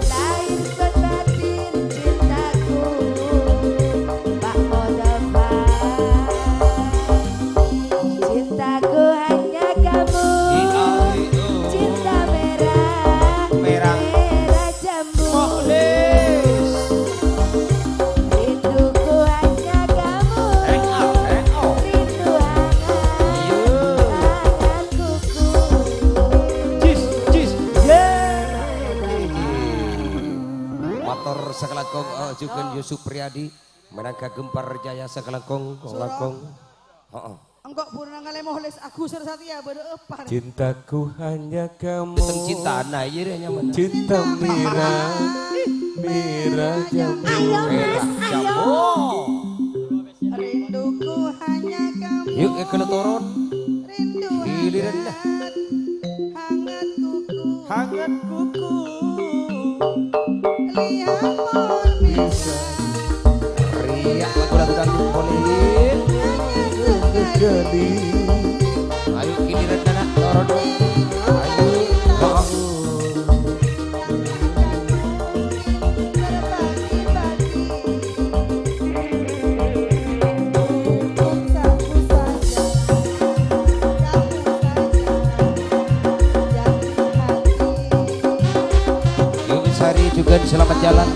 lahir sebatin cintaku, Pak Modafa. Cintaku hanya kamu, cinta merah, merah jambu. Rinduku hanya kamu, rindu hangat kuku. Motor sekelangkong juga Yusuf Priyadi menangka Gempar Jaya sekelangkong langkong. Engkok purna ngale mohles aku Satya bedepan. Cintaku hanya kamu. Tentang cinta anak ya nyaman. Cinta merah, merah jambu. Merah jambu. Rinduku hanya kamu. Yuk kalau turun. Rindu Giliran dah. hangat kuku. Hangat kuku. Lihat pun bisa. Riak lagu-lagu dangdut Polin. Jadi Ayo giliran anak turun. Ayo. Yuk Sari juga selamat jalan.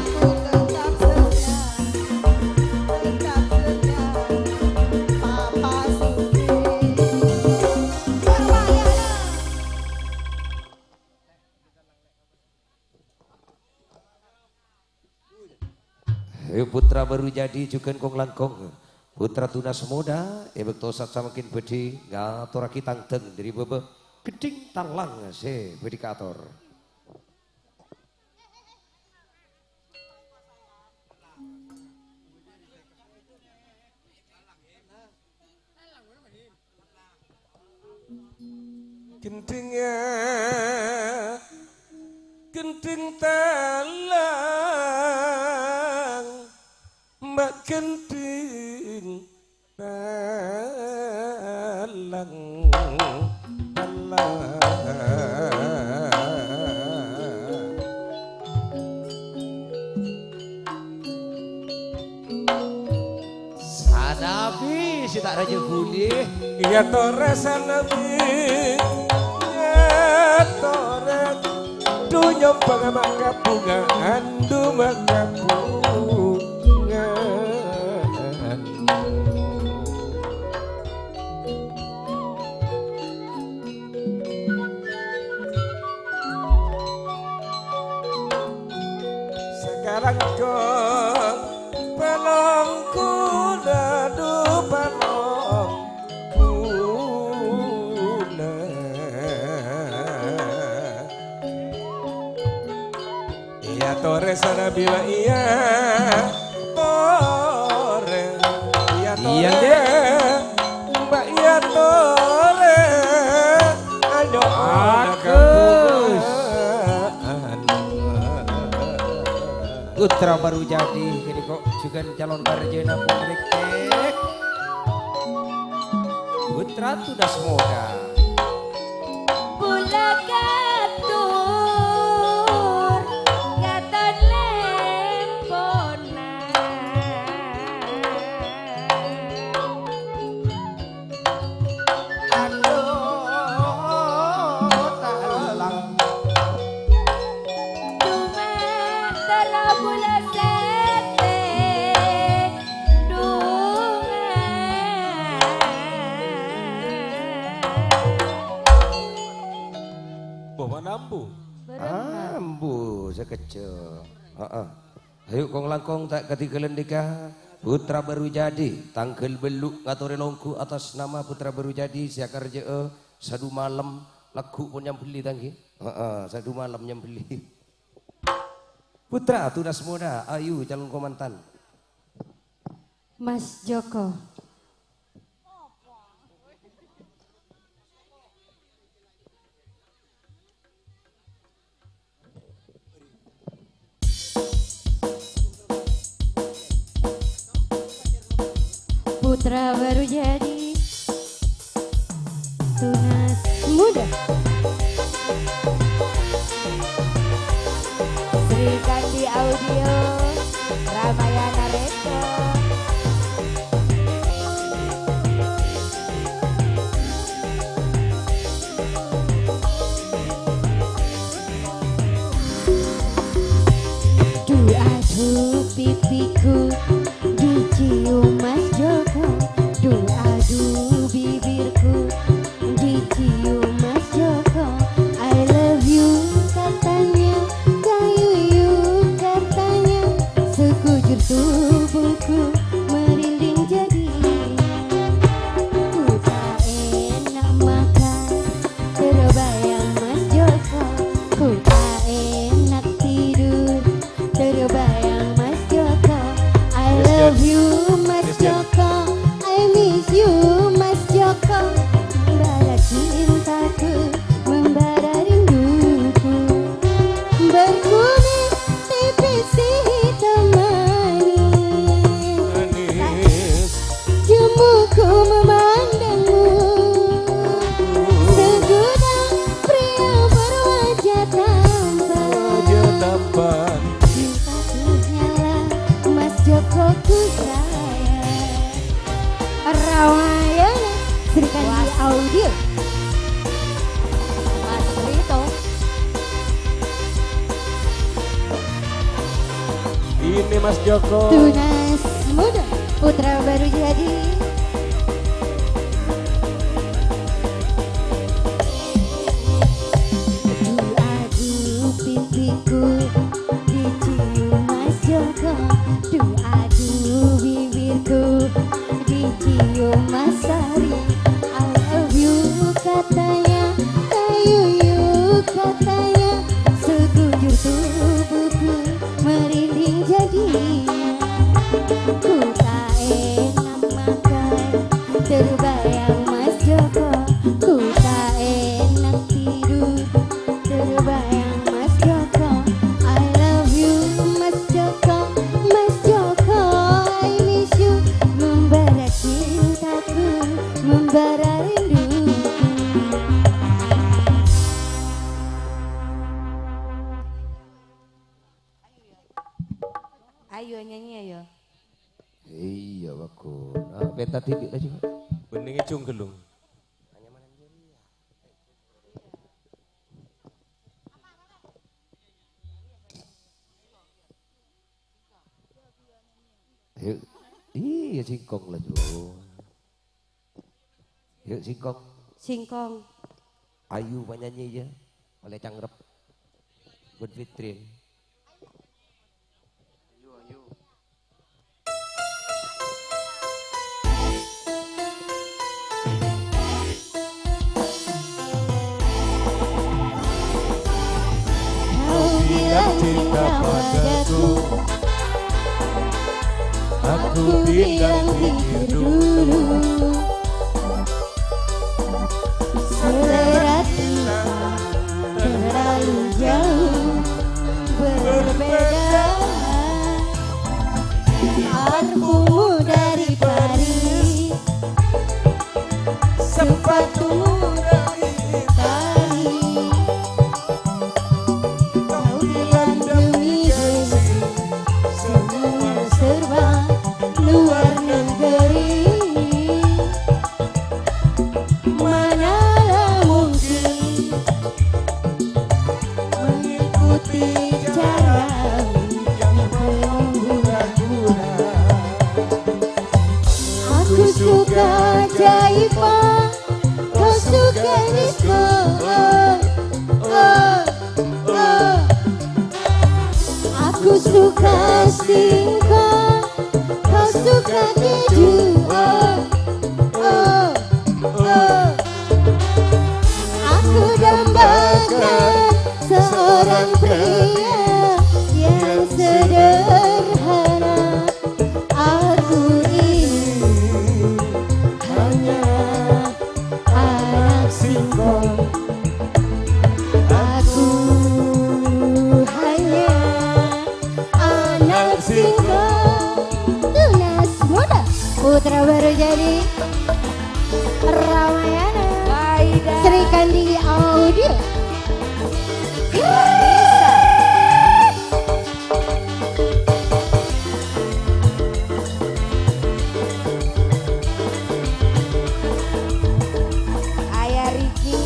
Putra baru jadi juga kong langkong. Putra tunas muda, ebek tosat samakin bedi, ngatur aki tangteng dari bebe geding talang se bedikator. Gendingnya gending talang mbak gending talang talang. Sanabi si tak raja huli. Ya tore sanabi ya tore dunyom pangamak bungaan dumaga bungaan. Sekarang kau pelongku dadu pelong kuna. Iya tore sana bila iya tore iya tore mbak iya tore ayo Agus Putra baru jadi kini kok juga calon sarjana politeknik. Putra tunas muda. Bula katur katon lemponan. Aduh talang. Dumatara bula sete Bawa nambu. Ambu sekecil. Ayo kong langkong tak ketinggalan nikah. Putra baru jadi tanggal beluk ngatore longku atas nama putra baru jadi siakar je sadu malam lagu pun yang beli tangki. Sadu malam yang beli. Putra tunas muda ayu calon komandan. Mas Joko. Putra baru jadi tunas muda. Sri Kandi Audio Ramayana Retro. Aduh pipiku dicium Mas Joko. Aduh bibirku dicium Mas Joko. I love you katanya, kayuyu katanya. Sekujur tubuhku merinding jadinya. Ku tak enak makan terbayang Mas Joko. Ku tak enak tidur terbayang Mas Joko. I love you Mas Joko, I miss you Mas Joko. Bara cintaku, membara rinduku. Berkulit tipis hitam manis, jumuku memandangmu. Segudang pria berwajah tampan. Mas Joko ku sayang. Ramayana Sri Kandi Audio. Mas Rito. Ini Mas Joko. Tunas muda putra baru jadi. Aduh pipiku dicium Mas Joko. Aduh bibirku dicium Mas Sari. I love you katanya, kayuyu katanya. Sekujur tubuhku merinding jadinya. Ku tak enak makan terbayang Mas Joko. Ku tak enak tidur terbayang Mas Joko. I love you Mas Joko, Mas Joko. I miss you, membara cintaku, membara rinduku. Ayo nyanyi ayo. Iya bagus. Beta tidik lah juga. Beningnya cunggelung. Yuk. Iya singkong lah juga. Yuk singkong. Singkong. Ayu penyanyi ya. Oleh Cangrep. Bun Fitrin. Bilang cinta padaku, Aku bilang pikir dulu. selera kita terlalu jauh berbeda. mengikuti cara yang penuh guna. Aku suka jaipa, kau suka disco. Aku suka singkong, kau suka keju. Aku dambakan seorang pria yang sederhana. Aku ini hanya anak singkong. Aku hanya anak singkong. Tunas muda putra baru jadi Ramayana Sri Kandi Audio. Ayah Riki.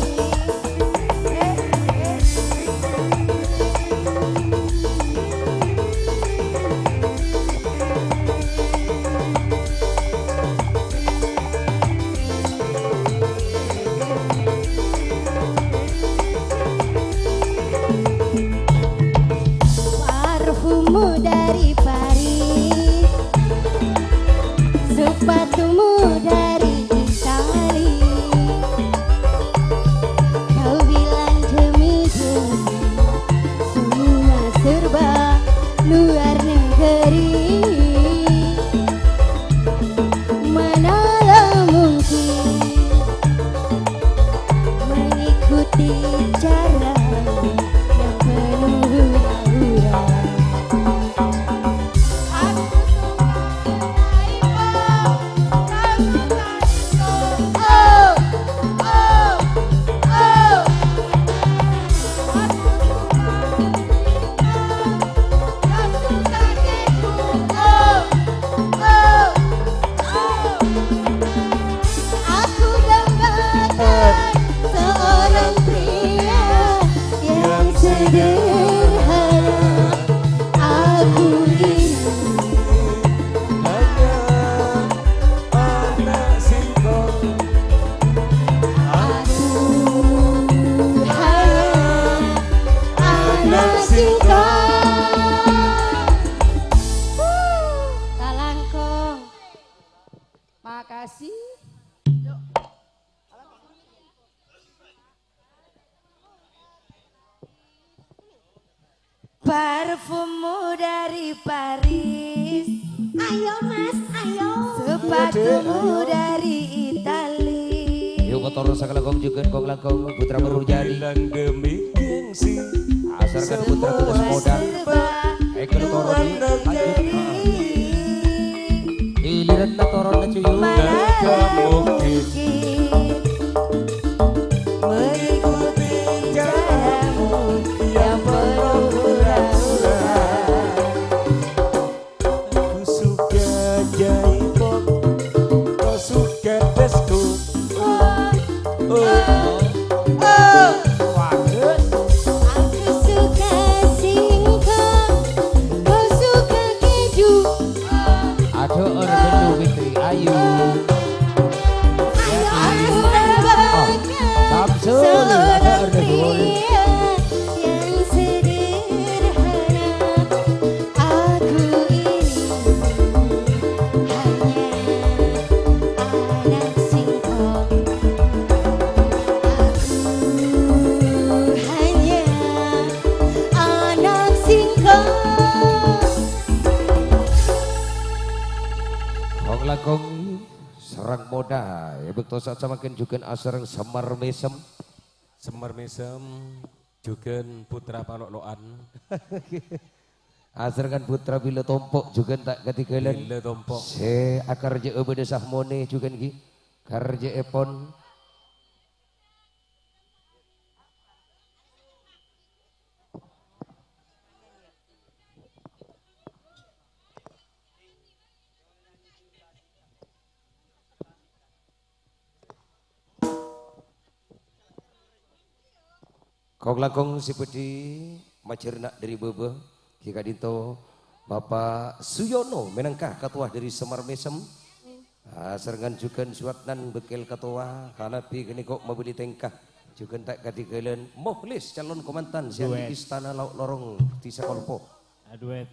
Parfummu dari Paris, sepatumu dari Itali. Kau bilang demi-demi semua serba luar negeri. Manalah mungkin mengikuti cara yang penuh hura-hura. Aku dambakan seorang pria yang sederhana. Aku ini hanya anak singkong. Aku hanya anak singkong. Talangkong. Makasih. Parfummu dari Paris, ayo mas, ayo. Sepatumu dari Itali. Yuk motor sakala kong juga kong langkong putra baru jadi. Bilang demi gengsi, Asarkan putra tugas modal. Eko toron iliran na toron na cuyu. Mengikuti caramu yang penuh hura-hura. Aku suka jaipong, kau suka disco. Aku suka singkong, kau suka keju. Aduh orang bendu Fitri Ayu. Aku dambakan Samsul ada seorang orde gol. pria yang sederhana. Aku ini hanya anak singkong. Aku hanya anak singkong. Kong langkong serang moda. Ya betul saat samakin juga asarang semar mesem. Semar mesem juga putra palok-loan. Asarkan putra bila tompok juga tak ketinggalan. Bila tompok. Se akar je beda sahmone juga ki. Karje epon. Kong langkong si pedi macerna dari Bebe Kika Dinto Bapak Suyono menengkah ketua dari Semar Mesem serengan juga suatnan bekal ketua hanapi gini kok membeli tengkah juga tak katigalen Mohlis calon komandan siang di istana lauk lorong di Sekolpo duet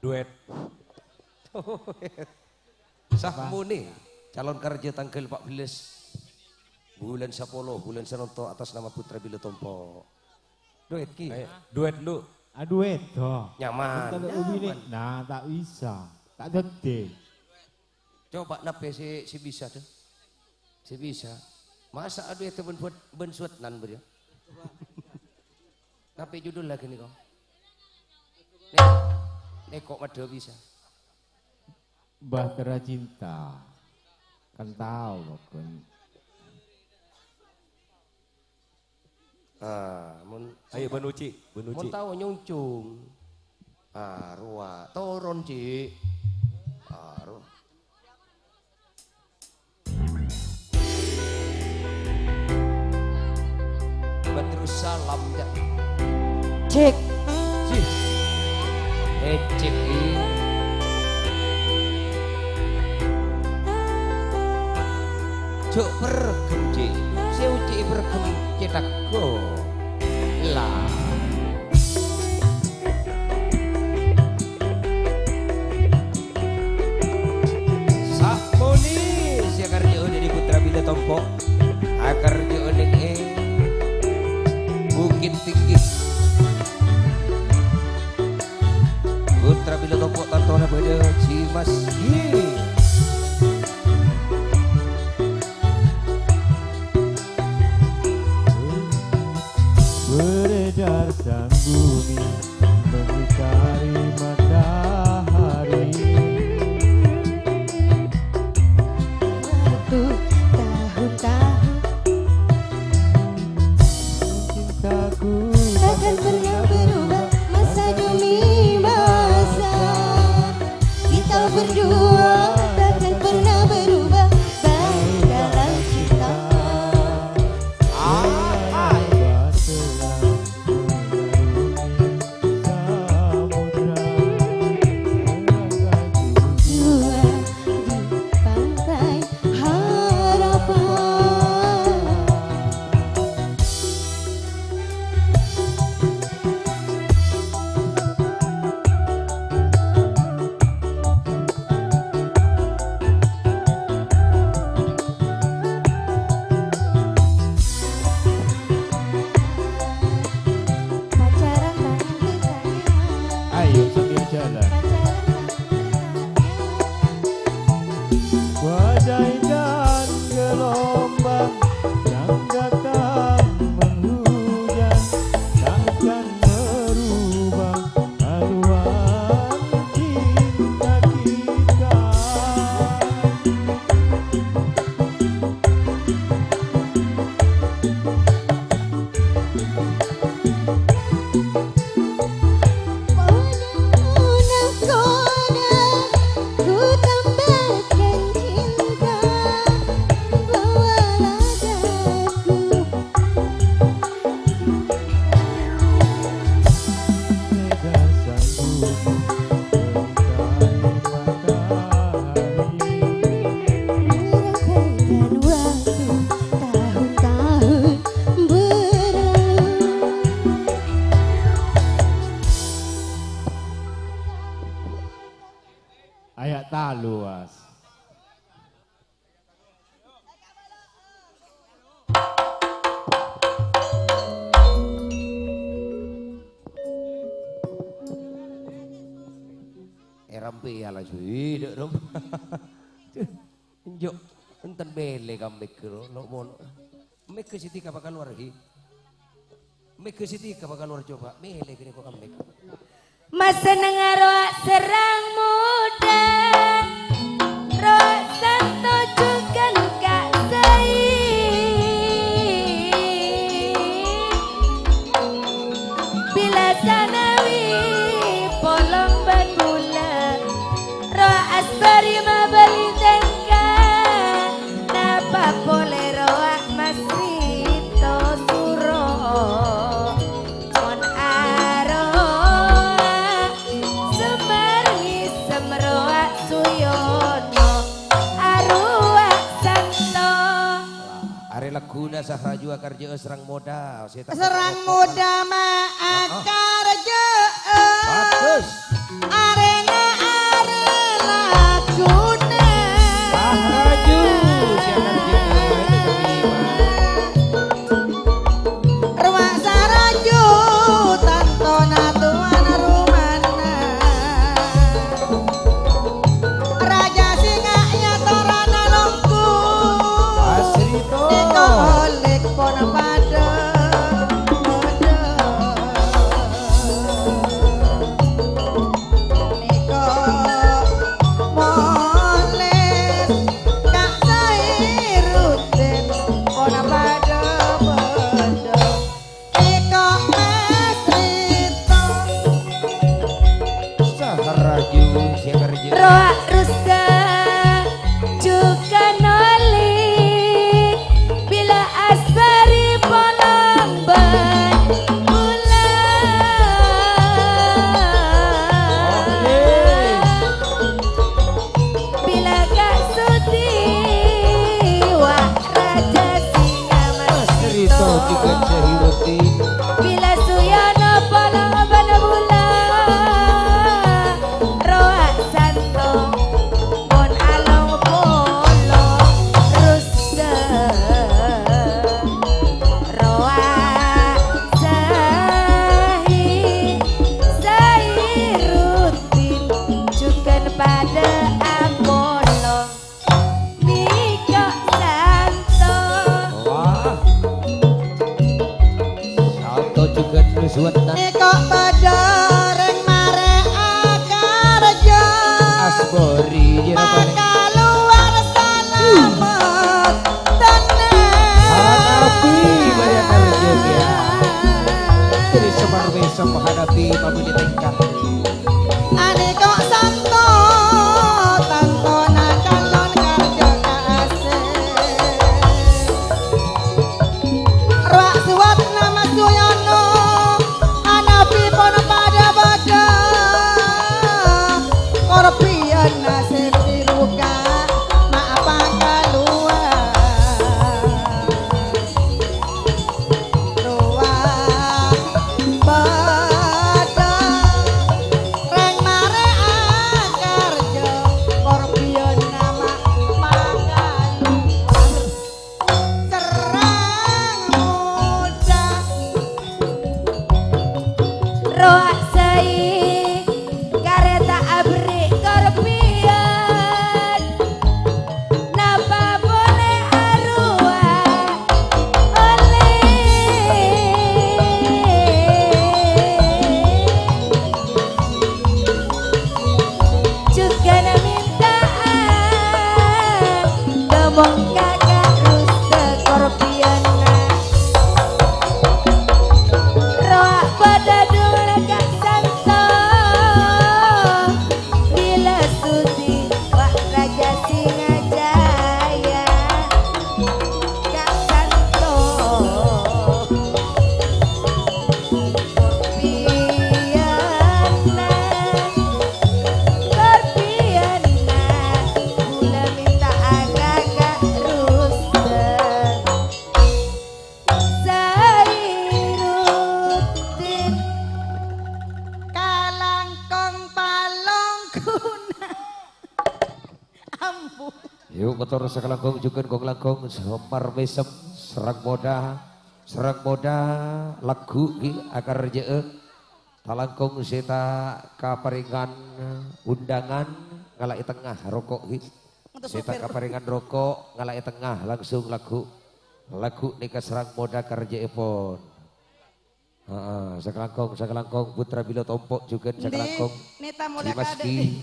duet Sahmuni calon kerja tanggal 14 bulan 10 bulan Senonto atas nama Putra Bila Tompo duet ki Duet lu. duet toh nyaman, nah tak bisa tak gede coba nape si bisa tuh si bisa masa aduh itu ben suat nan ber ya nape judul lagi nih kok nekok madu bisa Bahtera Cinta kan tahu kan Ayo Benuci. Mun tahu nyungcung. Ruah turun Ci. Badrus salam ya. Cek. Cik. Cek Cuk pergem Cik. Seu Cik pergem cetak go. Lah. Sakmoni siakar jo dari Putra Bila Tompo. Akar jo ning Bukit Tinggi. Putra Bila Tompo tantona bade Cimas. beredar sang bumi mengitari matahari Waktu tahun-tahun cintaku takkan pernah berubah masa demi masa. Kita berdua takkan pernah berubah baik dalam cinta. Dua di pantai harapan. Pacaran tangan kesayangan. ayo sambil jalan badai dan gelombang yang datang menghujan takkan merubah haluan cinta kita. Nakoda ku tambahkan cinta, bawalah daku. Beredar sang bumi mengitari matahari Merangkaikan waktu tahun-tahun berlalu. ayak tak luas. Rampe ya lah cuy, dek rom. Njok, enten bele kambek lo, lo mon. Mek ke Siti kapal keluar lagi. Mek ke Siti kapal keluar coba, bele kene kok kambek. Masa nengaroa serang muda Roa santo juga kak bila sanawi polong bagula Roa asbari mabali tengka napa pole roa masito suro mon bila sahraju akar je serang modal. Serang muda ma akar je. Bagus. Arena laguna. Sahraju siakar je Ruang saraju tantona tuan rumana. Raja singa ya torana longku. Asrito. Niko olek pona pada. Niko moles kak sairuten pona pada bodo. Niko asrito. Sahraju siakar je. Roa ruska juga noli bila asbari polamban bila gak sudi wah raja singa Asrito juga Cehiruti. bila suyana polamban bula roa santo bon along polo rusta roa sahi rutin cukan pada Apollo Miko santo Wah. Salto juga nusuan dan Niko pada reng mare akar jo. Asbori jenapa nih? Maka luar selamat Harap api banyak kerja ya. Jadi semar besok menghadapi pamili tengkah. Ane kok santo tantona kalon karjo kaase. Ruak suat nama suyono anapi pon pada baga. Korpian nasib dibuka maapa keluar. Ruak pada reng mare akar jo. Korpian nama makaluar. Serang muda. roa sai kareta abri korpian napa boleh arua juga mintaan ngomong kakak rusta korpian roa pada dulu kak santo bila sudi wak raja singa jaya kak santo korpiana gula minta agak rusta Sairutin Kalangkong palong kuna. Ampun. Yuk motor sekelangkong juga kong langkong semar mesem serang moda lagu ki akar je talangkong seta kaparingan undangan ngalai tengah rokok ki seta kaparingan rokok ngalai tengah langsung lagu nikah serang moda karja epon. Sekelangkong putra bilo tompok juga sekelangkong Nita muda Dimaski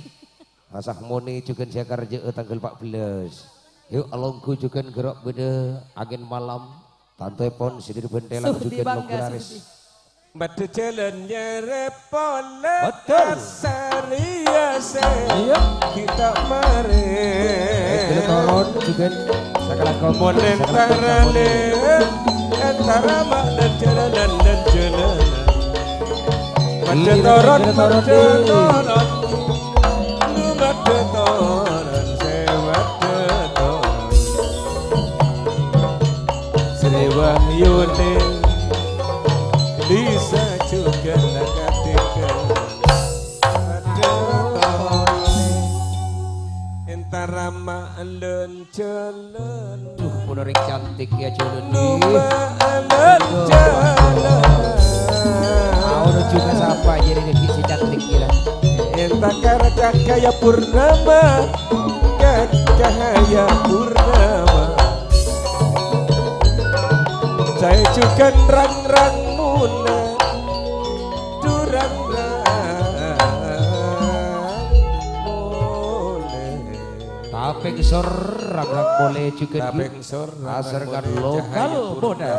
Asah Moni juga siakar je tanggal 14. Yuk alongku juga gerok beda angin malam Tanto epon sidir bentelan juga lokularis. Batu jalannya repola Betul. Seriase kita mare Toron juga sekelangkong Monen tarane antara mak dan jalanan Batu toron Lu batu toron Sewa toron ayune bisa juga nagatekan Entara ma'alen jalan Duh punerik cantik ya jalan ma'alen jalan Mau juga siapa jadi si cantik gila Entakar cahaya purnama cahaya purnama Saya juga rang-rang muna durang Tapeng sor rang-rang boleh juga Tapeng sor asarkan lokal boda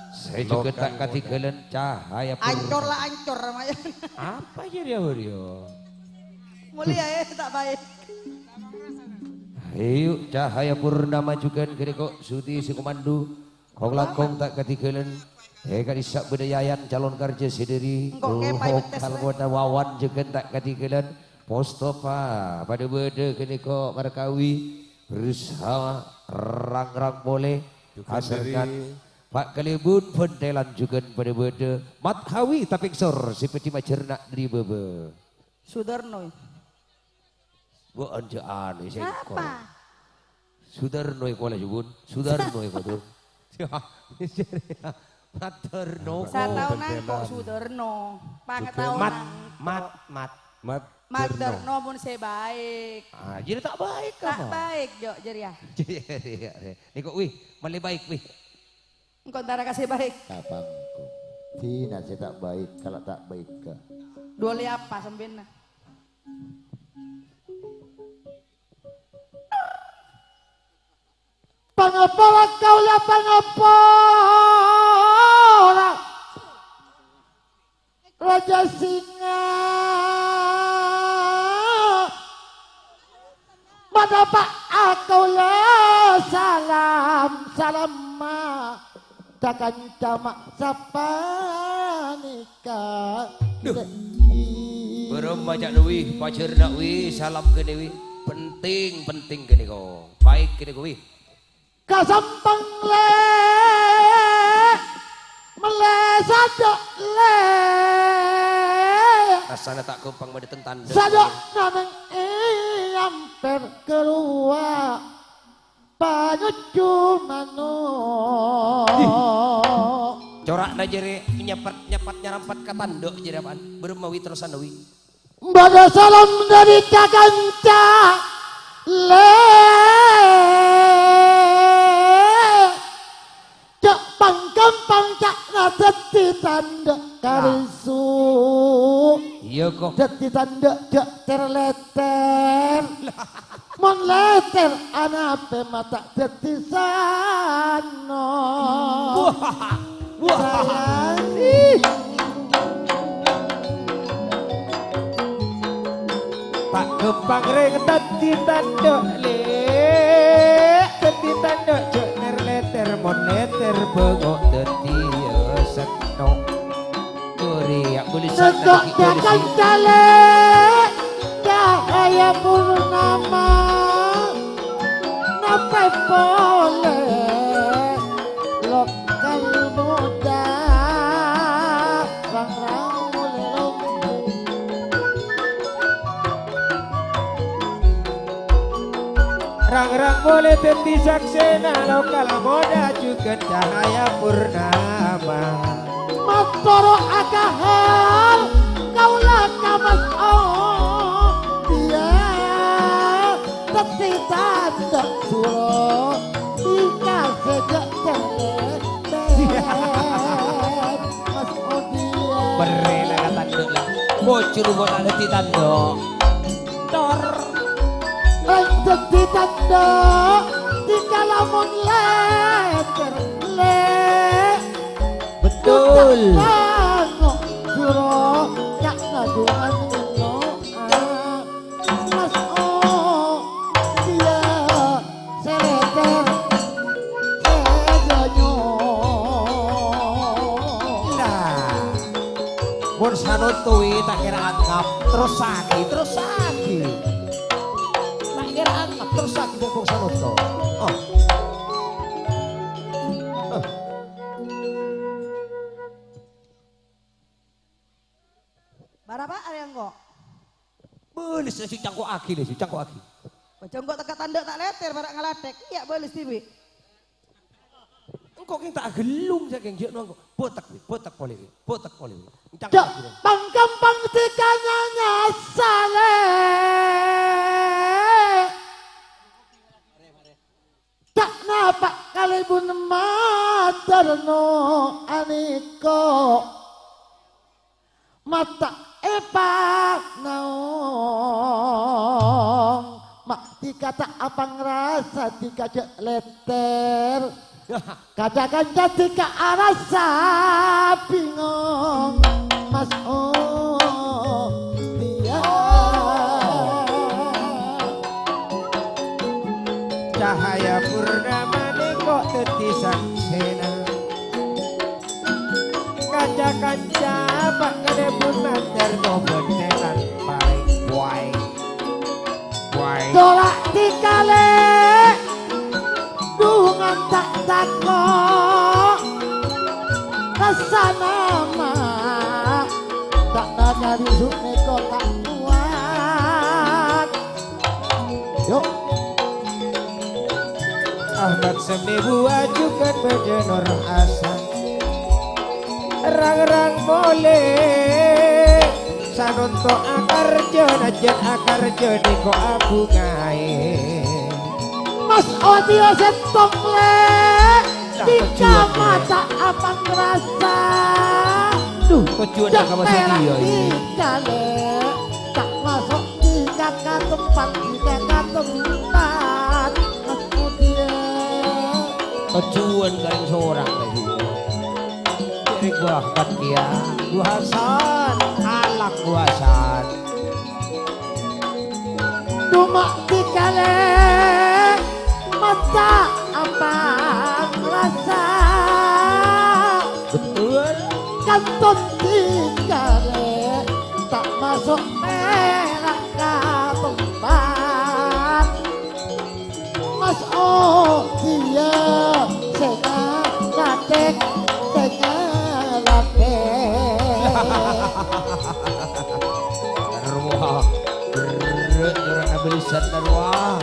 Saya juga tak katigalan cahaya purnama Ancur lah ancur namanya. Apa jadi dia? Mulia ya tak baik. Ayo cahaya purnama juga gede kok Suti si komandu Kong langkong tak katigalan Eka isak bedayayan calon kerja sendiri Kalau wawan juga tak katigalan Postopa pada beda gede kok markawi berusaha rang-rang boleh hasilkan Pak Kalibun pendelan juga pada beda Mathawi tapi sor seperti macernak dari bebe Sudarno. Bu anjaan Apa? Sudarno ko lah jubun. Sudarno ko tuh. Materno. Saya tahu nang kok Sudarno. Pangetahuan. Materno pun saya baik. Ah, jadi tak baik Tak kamu. baik jo jadi ya. Nih kok wih, malih baik wih. Engkau antara kasih baik. Kapangku. Tidak saya tak baik kalau tak baik ke. Dua li apa sembena? Pangapala kau ya pangapala Raja Singa Mendapat aku ya salam Takkan camak sapa nikah Belum banyak duit, pacar nak wih, salam ke dewi. Penting ke nih kau. Baik ke nih kau wih. Kasampang sadok Rasanya tak kumpang medeteng tanda. sadok naneng amper keluar panuju mano Corak na jere nyapat nyarampat ka tandok jere apaan bermawi terusan dewi. Bada salam dari kakanca cak pangkampang cak ngadeti tanda karisu Iya kok. deti tanda cak terleter mon leter anape mata deti sano Pak kembang ring dadi tanduk le dadi tanduk jek nerleter moneter bengok dadi setno uriak tulisan sedok jakan cale cahaya purnama napai pole lokal muda rang-rang mulai lombong rang-rang boleh dadi saksena lokal moda juga cahaya purnama Matoro akahal kaulah kamas dia teti tanda suro ika sejak mas odia Berela ka tandok lah. Bocor buat ada di tandok. tor teti tanda tika lamun leter le betul suro yak nadungan ino mas dia seleter sedanyo nah mun sanutui tak kira anggap terus saki tak kira anggap terus saki bokong sanuto Berapa ada yang kok? Belis si cangkok aki deh, si cangkok aki. Bocong kok teka tanda tak leter barak ngalatek. Iya belis tibi. Engkau yang tak gelung saya yang jauh engkau. Botak poli. Pangkampang tikanya nyasale. Tak napak kalibun materno aniko. Mata epak naong. Mak dikata apa ngerasa dikajak leter. Katakan ketika rasa bingung Mas dia Cahaya purnama kok tetisan sena Kaca-kaca pak kedepun mater bobotelan paling buai tolak dikale dungan tak takok rasa nama tak dari suneko tak kuat yuk Ahmad Semebu ajukan bejenor asan Rang-rang boleh Sanonto akarjo najen akarjo deko abu ngae Mas Odio setong le Tika mata apa ngerasa Duh Kecuali kamu sedia ini Tika le Tak masuk tika ke tempat Tika ke tempat Mas Odio Kecuan garing seorang lagi Jadi gua Ahmad dia Gua Hasan Alak gua Hasan Dumak tika le Mata apa ngerasa Betul Kantong tinggal tak masuk merah ke tempat Mas dia sengaradek Arwah Berat orang abelisan arwah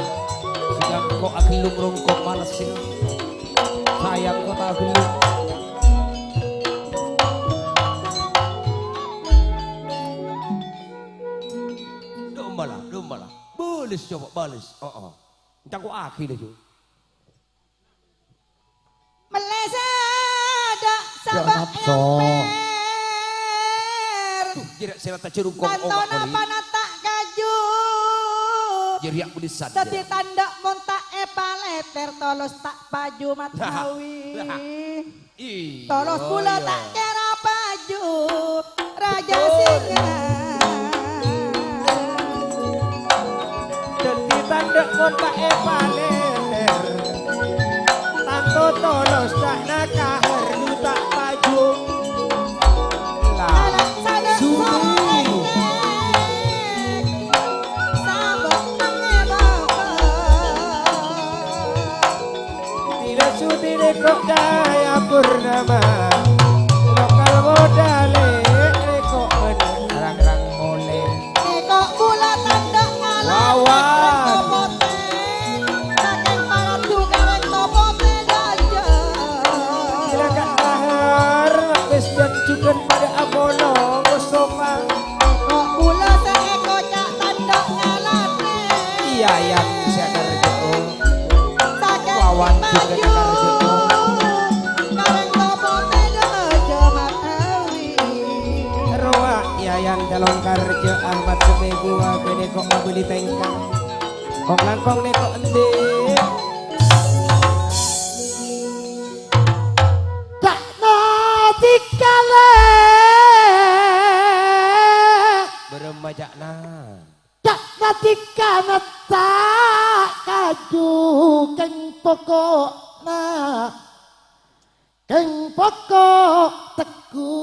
Sedang kok akhilung rongkok malas sih Sayang kok tak akhilung Domba lah Balis coba balis Entah kok akhil itu Melesa ada sabak emper. Jerak saya tak cerukong Kantona panata kaju. Jeriak belisan Tadi tanda monta epaleter tolos tak paju mathawi. Tolos pula tak kira paju raja singa. Tadi tanda monta epaleter Tanto tolos tak nakahar lu tak paju Lah Kok daya purnama lokal modale kok bener rang oleh kok pula tanda ngalah topote saking paratu kareng topote ganja kira gak tahar wis janjukan pada abono sofa kok pula seeko cak tanda ngalate iya yang saya kerja saking wawan juga kerja yang calon kerja Ahmad Semebu gede kok mau beli tengkang kok langkong nih kok ende tak nanti kale beremajakna tak nanti kana tak kaju keng pokok teku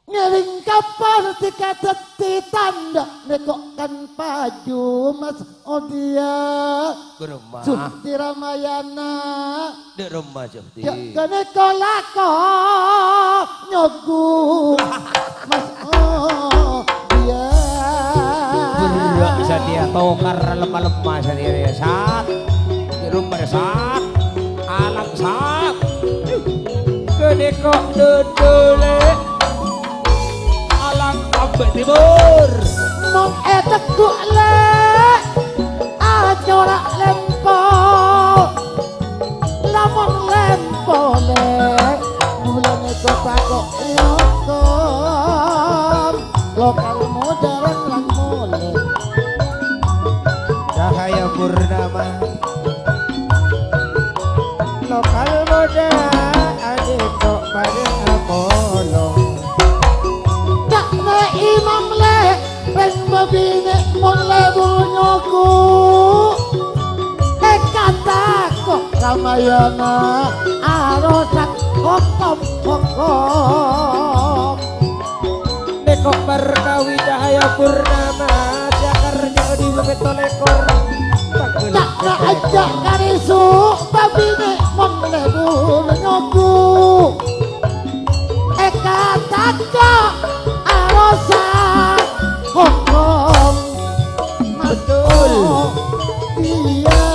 ngering kapal ketika dadi tanda nekokkan paju Mas Odia Geremah Sukti Ramayana Dek rumah Jokti kene kolako nyogu Mas Odia Berak bisa dia tokar lemah-lemah bisa dia saat di rumah saat alam saat gede kok dodole alam abad timur mong etekuk le acorak lempo lamun lempo le mulane kota kok yokom lokal modern lan mule cahaya purnama lokal moda adik kok pada apolong tak me imam le pen babine mon le bunyoku kata kok Ramayana arosak hokom dekok berkawi cahaya purnama jakarnya di bebeto lekor tak ajak karisu babine mon le bunyoku kata kok arosak hokom betul iya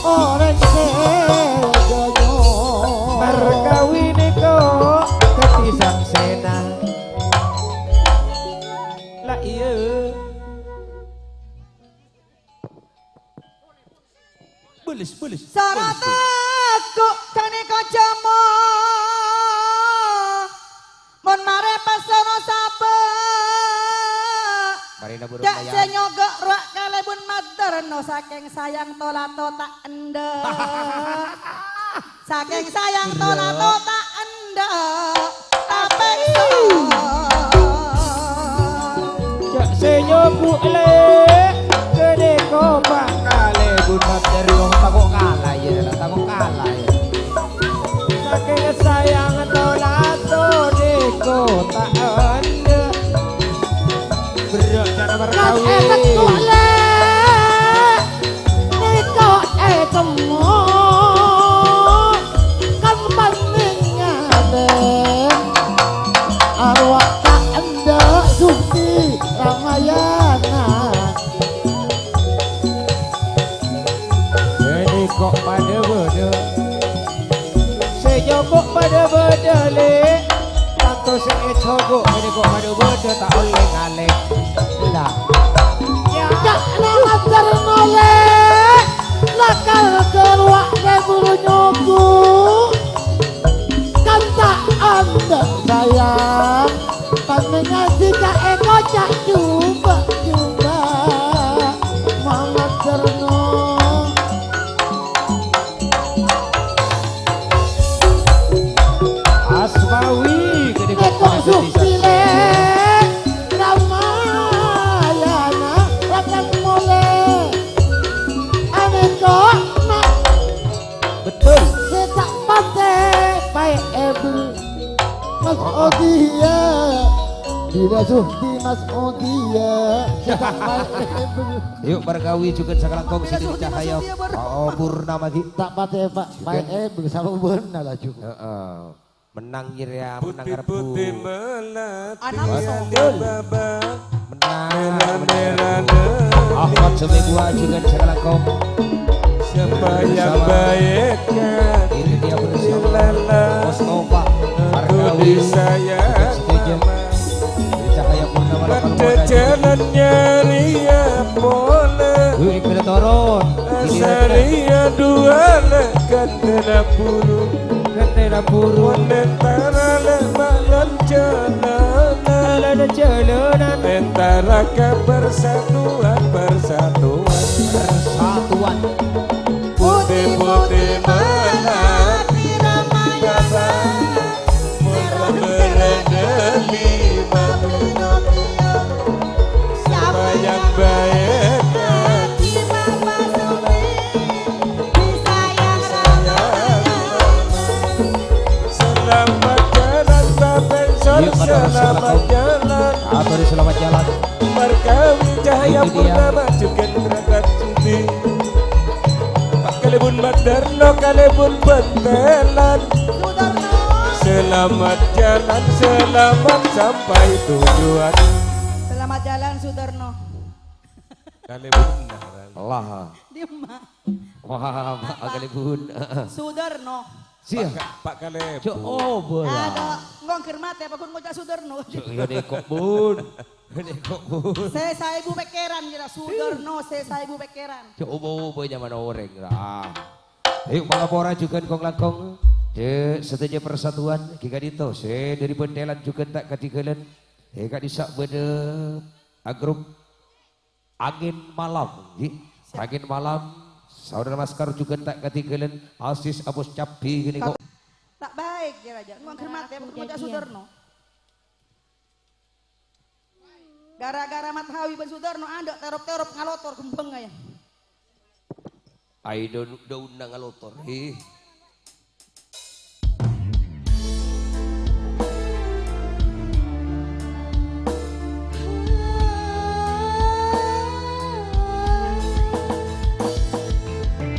orang sedoyo berkawi dekok ketisang sena lah iya Bulis Sarataku kane kacama mon mare pasono sapa Marina burung dak ayam senyogok rak kalebun maderno saking sayang tolato tak endek saking sayang tolato tak endek tapeng jak senyoku le gede ko bakale bunat dari wong takok kalah ya takok kalah ya saking sayang tolato deko tak endek berak cara berkawin kok pada beda sejogok pada beda le tanto sejogok ini kok pada beda tak oleh ngalek lah jak nangajar nole lakal keruak ke bulu nyogu kan tak anda sayang kan mengasihkan kocak coba mangajar no Asmawi gede kok kok sukile Ramayana rakan mole ane kok nak betul setak pate baik ebel Mas Odia bila sukti Mas Odia setak baik ebel yuk berkawi juga sekarang kau sini cahaya oh purnama di tak pate pak baik ebel sama benar lah juga menang ya menang rebu Putih melati menang Ahmad seminggu juga sekarang kau siapa yang baik ini dia bersama Mustafa Arkawi saya cahaya purnama pada jalannya ria pola ini kena turun Saria dua lekatena puru ketera puru Mentara lebalan jalanan Mentara kebersatuan persatuan Putih-putih melati Ramayana Mula beredeli siapa yang baik selamat jalan jalan. Markawi cahaya purnama juga kerabat sudi. Pak Kalebun Madarno Kalebun Bentelan. Selamat jalan, selamat sampai tujuan. Selamat jalan Sudarno. Kalebun Allah. Dima. Wah, Pak Kalebun. Sudarno. Siap. Pak Kalebun. Oh, bola. Ada ngongkir mati apa kun ngocak Sudarno. Ya dekok bun. Dekok bun. Saya ibu pekeran jira Sudarno, saya ibu pekeran. Coba banyak mana orang lah. Ayo Pangapora juga kong langkong. Setuju persatuan kita dito. Dari bendelan juga tak katigalan. Kak disak beda agrup angin malam. Angin malam. Saudara Maskar juga tak katigalan. Asis Abus Capi gini kok. Tak baik jira aja. Ngongkir mati apa kun ngocak Sudarno. Gara-gara Mathawi ben Sudarno andok terop-terop ngalotor kembang ya. Ai daun nang ngalotor.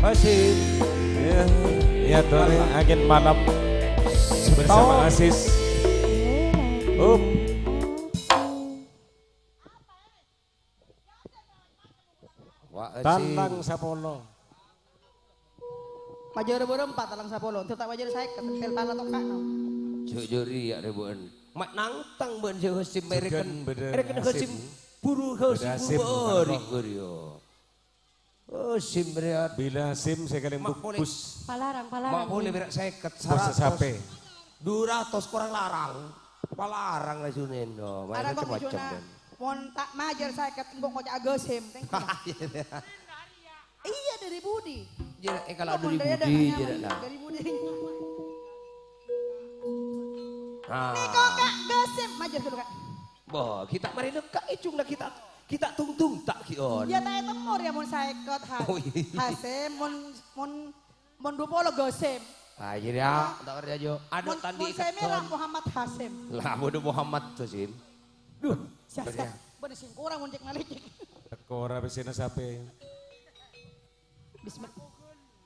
Masih ya Tore angin malam bersama Asis. Tantang Sapolo. Major berempat talang sapolo, tetap major saya ketel pala tok kak no. Jori ya rebuan. Mak nangtang ben je Hasim mereken. Mereken Hasim. Hasim buru Hasim buru Gorio. Hasim berat. Bila Hasim saya kalian bus. Palarang. Mak boleh berat saya ket Bus sape. 200 kurang larang. Palarang lah sunen no. Ada kok Macam-macam mijona. dan. Mon tak majer saya ketengkong kocak agosim. Iya dari Budi. Jerak kalau dari Budi jerak lah. Dari Budi. Ah. Kok kak gosim majer dulu kak. Boh, kita mari dekat icung lah kita tungtung tak kion. Ya tak temur ya mon saya kot hasim mon 20 gosim. Ah jadi ya, tak kerja jo. Ada tandi mon saya merah Muhammad Hasim. Lah bodoh Muhammad tuh Sim. Duh, Siap. Bener sing kurang moncek ngalicik. Tekora besina sape. Bismillah.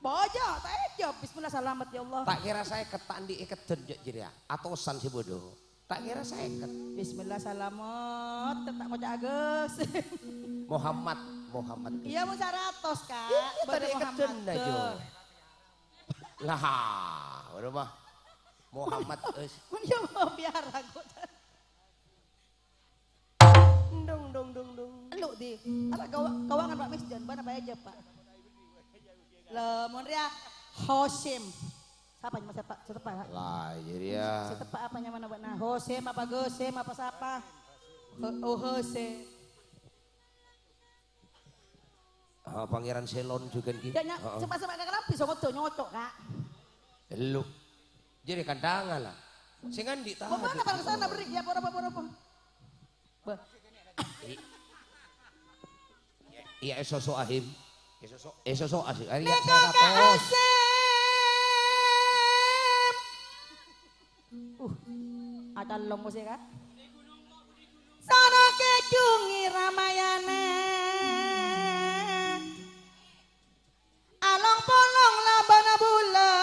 Baja, tak ejo. Bismillah selamat ya Allah. Tak kira saya ketandi iketen jadi ya. Atosan si bodoh. Tak kira saya iket. Bismillah selamat. Tetap kocak agus. Muhammad. Iya mau 100 kak. Iya tadi iketen aja. Lah, bodoh mah. Muhammad us. Mun ya mau biara kok. Dong. Lu di. Apa kawangan Pak Misjan, mana Pak aja Pak. Lemon ria Hosim. Siapa nama siapa? Siapa? Lah, jadi ya. Siapa apanya mana buat nah? Hosim apa Gosim apa siapa? Oh Hosim. Pangeran Selon juga gitu. Ya cepat kakak lapi so nyocok kak. Lu. Jadi kandangan lah. Sing andi tahu. Mau mana bang sana beri ya apa. Iya esosok ahim. Esosok asik. Ari ya katos. Atalong mo siya ka? Sana kecungi Ramayana. Along polong labana bula.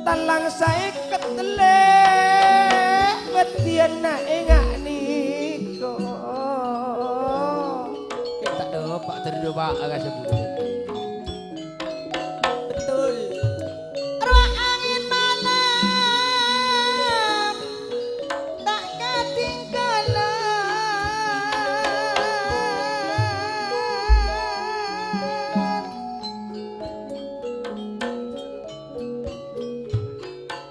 Talang saya ketele betian na engak niko. Kita dapat terdoba agak sebelum. Betul. Ruang angin malam tak ketinggalan.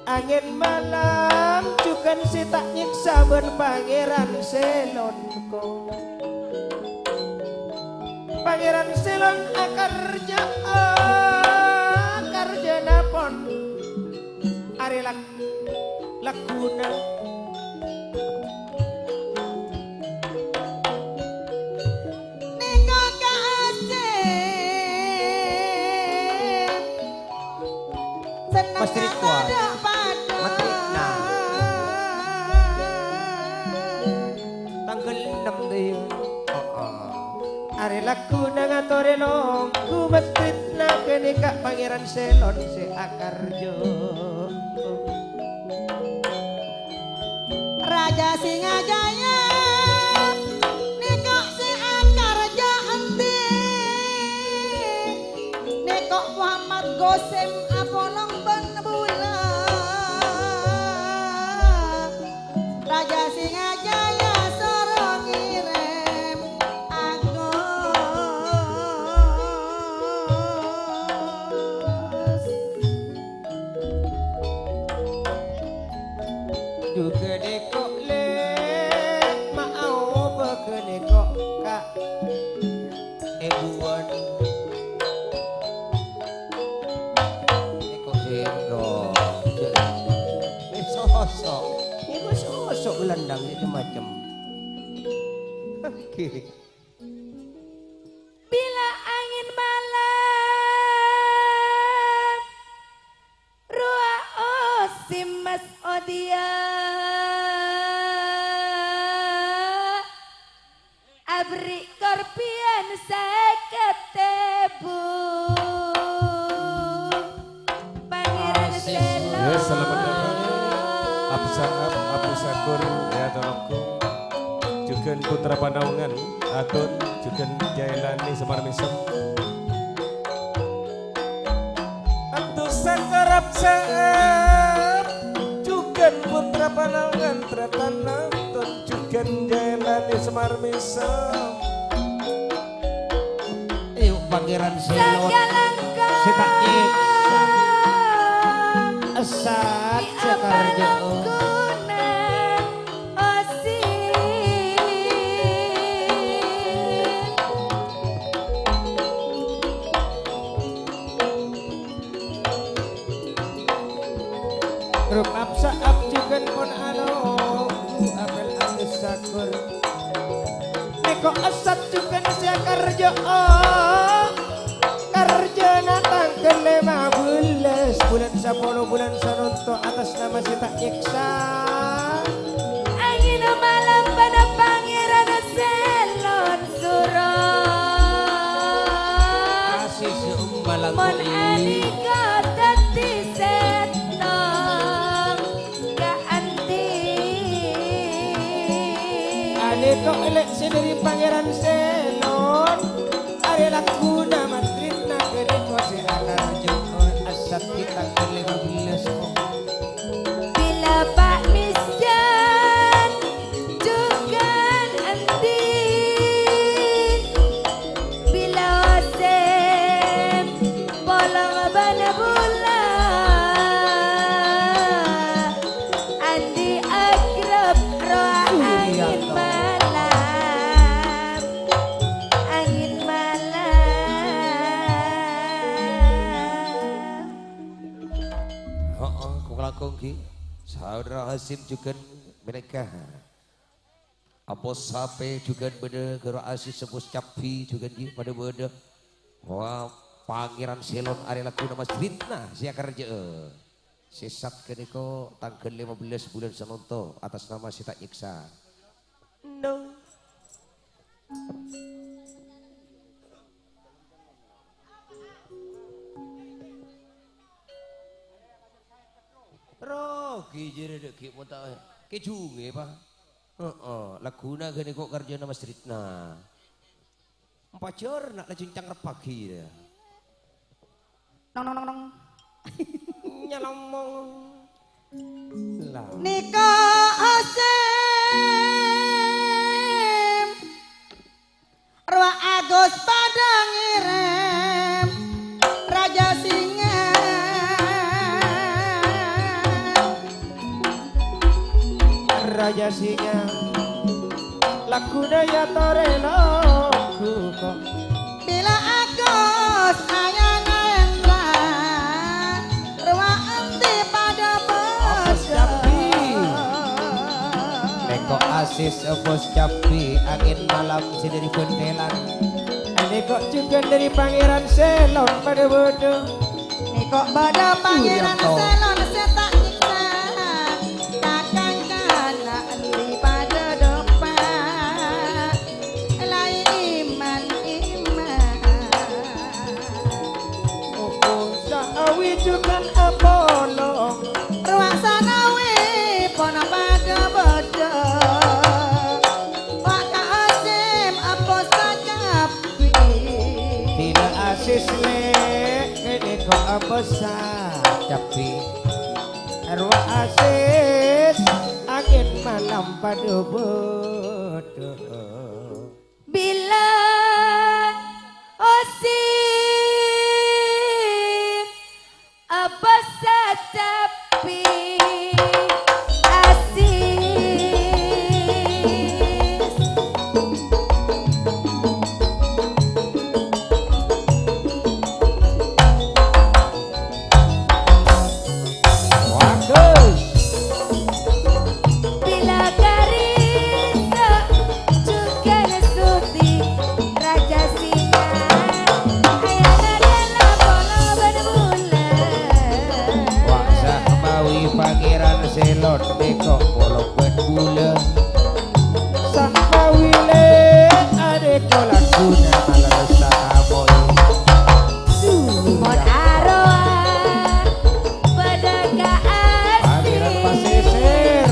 Angin malam juga si tak nyiksa berpangeran Selonko. Pangeran Selon akarja napon ari lakuna kuat. Matrikna. Tanggal 6 deh. Are laku nang atore longku Matrikna kene Kak Pangeran Selon se Akarjo. Raja Singajaya Nekok si Akarja endi Nekok Muhammad Gosim Apolong Benbula Raja Singajaya Soro ngirim Agus Juga dekok le mau bekene kok Kak Ebuan. Eko sendok. Ini sosok. Ini sosok gelandang itu macam. Oke. Bila angin malam Rua osim mas odia Abri korpian seketebu Pangeran Selon Ya, selamat datang. Abu Sakur, ya tolongku. Juga Putra Pandaungan, Atun, juga Jailani Semar Misem. Abu Sakur Absaab, juga Putra Pandaungan, Tratan Atun, juga Jailani Semar Misem. Yuk Pangeran Selon. Segalangka Setak iksa. Asat Jakarta. Kunan osin Grup Absa Abjugan pun ku Abel Agus Sakur Eko Asat juga sia Karjo Karjo natang ke 15 bulan 10 bulan sanunto atas nama Sita Iksa Angin malam pada Pangeran Selon Suro Kasih seumbalang Mon alika dati setong Ka anti Ane kok elek dari Pangeran Selon Are lakuna Matrikna kene kok si Akarjo Asat kita ke 15 kok Bila Pak Misjan juga endi Bila Osem bolong bana bula Andi akrab roh angin malam Angin malam Kau lakon ki. Saudara Hasim juga mereka. Apa sape juga beda kero asis sebus capi juga di pada beda. Wah Pangeran Selon are laku nama Matrikna sia kerja. Sesat keneko tanggal 15 bulan sanunto atas nama Sita Iksa. No. Roki jadi dek ki monta ke junge pa. Laguna gani kok kerja nama Matrikna. Empacor nak lajuncang repagi ya. Nong Nyalomong. Lah. Nika Asim Rua Agus pada ngirim Raja Singa Raja Singa laku daya torelo ku kok Bila Agus ayang Endra Rua enti pada bos Neko asis bos capi angin malam sendiri pentelan. Ane kok juga dari Pangeran Selon pada bodoh Nika pada Pangeran Selon setak nyiksa kakang kana di pada depan lai iman Sawi juga apolong ruasana we pono pada bodo waka asim apa sajapi tidak asis le kene kok apa sajapi arwah asis angin malam pada bodo bila osim apa sajapi asis bagus bila karisa juga nesuti raja singa ayana adalah bola berbulan waksa mawi pangeran selot dekok bolok berbula sama wile ade kolak guna malah rasa amoy mon aroa bedaka pangeran asih pasisir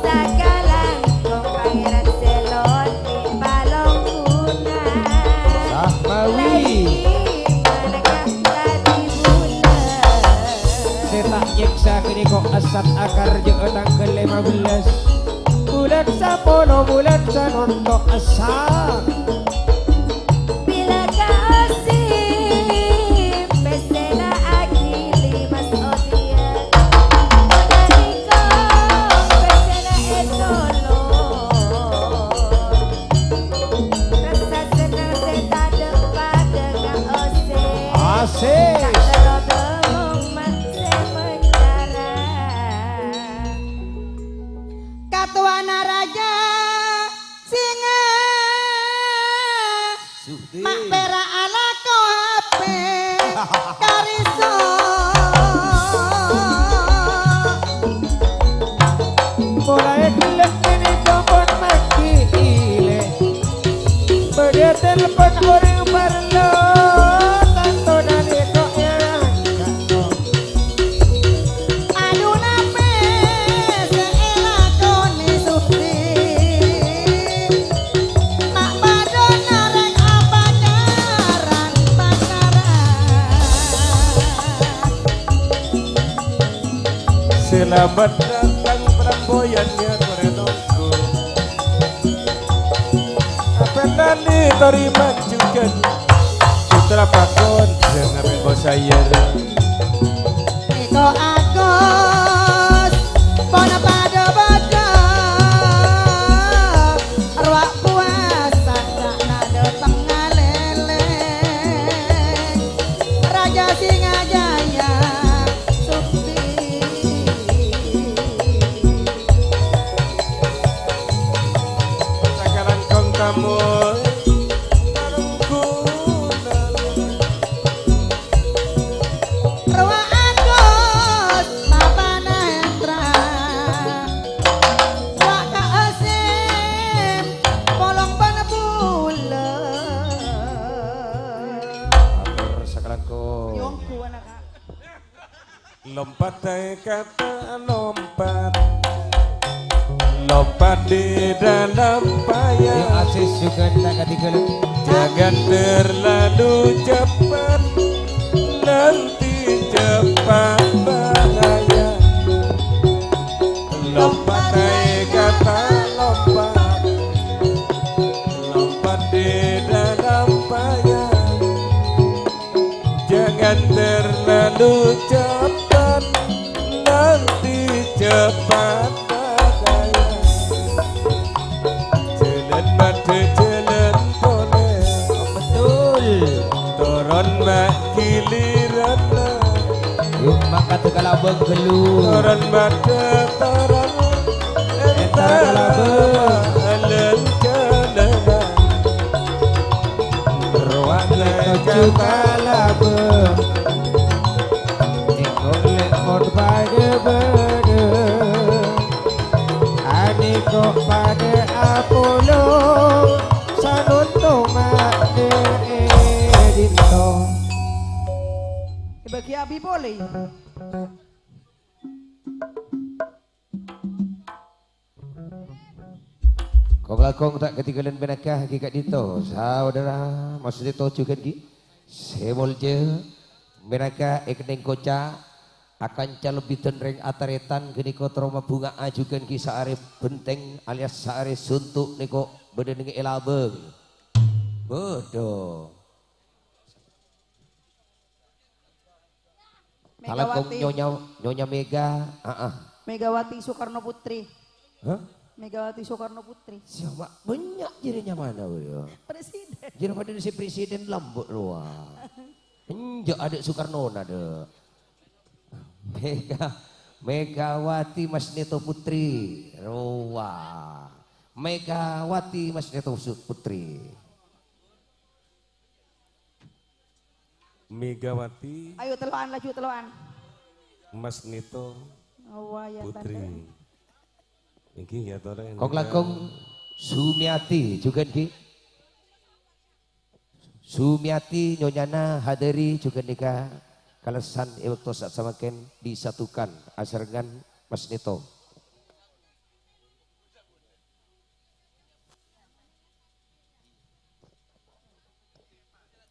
sakalang kong pangeran selon di balong kuna sama wi setak nyeksa kini kok asat akar jeotang ke-15 bulan sapono bulan sanonto asap bila kasih pesena akili mas odia menaniko pesena etolo rasa senang seta depan dengan ose asik tak terodong semenjara katuana raja singa mak pera ala ko hape kariso mulai gelap ini kompon maki ile berde telepon orang barlo tanto dari kok yang aduh nape seela koni sukti mak bado narek apa jaran Selamat datang peramboyannya Korenongku. Apa tadi terima juga Putra Pakon dengan bos saya. Iko Agus pono pada bodo ruak puasa tak nado tengah lele Raja Singajaya Sukti Sekarang kong kamu ruak Agus Mapana Hendra ruak Kaesim polong bana bulan sekarang kok Yongku anak lompat kata lompat lompat di dalam payah. yang asis juga tak ketinggalan Jangan terlalu cepat, nanti cepat bahaya. Lompat kata lompat, lompat di dalam payah. Jangan terlalu cepat, nanti cepat bahaya. Jalan mata jalan boleh. Turun mak giliran yuk maka tegala benggelu turun mata turun entar alen kelana ruang kecukala beng ingol le mon pada kok pada Apollo sanunto made dinto Bagi abi boleh. Kong lakong tak ketinggalan benakah hakikat dito. Saudara Mas Dito juga di semol je benakah ekeneng koca akan lebih tenreng ataretan geni ko trauma bunga ajukan ki saare benteng alias saare suntuk niko bedenenge elabeng. Bodoh. Talakong nyonya Mega, Megawati Soekarno Putri. Hah? Megawati Soekarno Putri. Siapa banyak jadinya mana ya? Presiden. Jadi pada si presiden lambut luar. Enjak ada Soekarno ada. Megawati Mas Neto Putri. Ruah. Megawati Mas Neto Putri. Megawati Ayo teloan laju teloan. Mas Nito Oh, ya, Putri. Iki ya tore. Kong lakong Sumiati juga ki. Sumiati nyonyana hadiri juga nikah kalesan waktu saat samaken disatukan asarengan Mas Nito.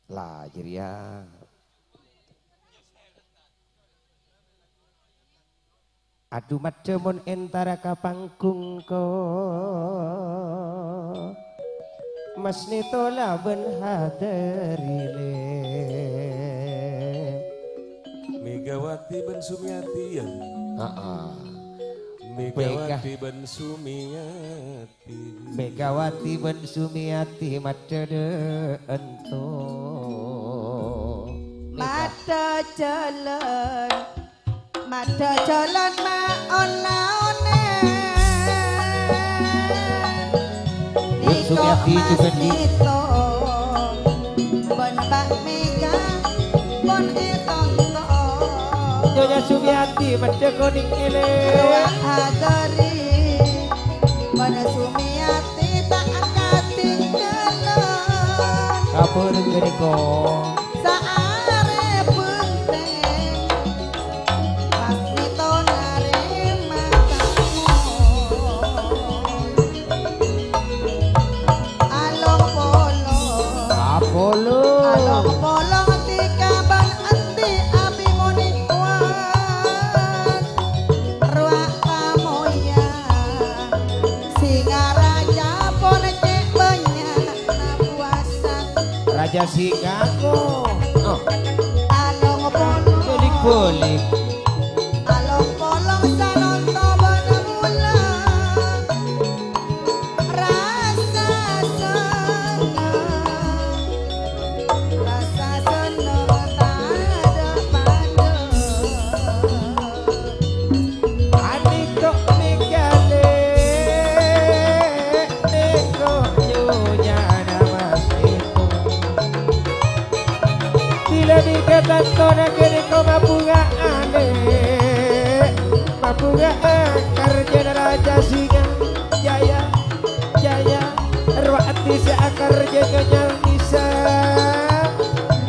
Lah jiria. Aduh macemon entara kapangkung ko Mas Nito laben haderile Megawati ben Sumiati ya. Megawati ben Sumiati. Megawati ben Sumiati macede ento Mata jalan ma ona-one Sumiati juga di bon Mbak Mega bon etonto Nyonya Sumiati macam kuning ele ruang hadari bon Sumiati tak akan tinggalan kapur geniko saare benteng Mas Nito narima along polong tikaban enti abi monikuan ruak kamoya Singaraja pone cek banyak na puasa Raja Singako along polong bolik-bolik along polong sanonto benemulang rasa senang tak ada pada Aniko Megale Neko nyonya nama Niko Bila dikata kona geniko mapunga ane Mapunga akar jana Raja Singa Jaya Jaya Ruati seakar jaganya bisa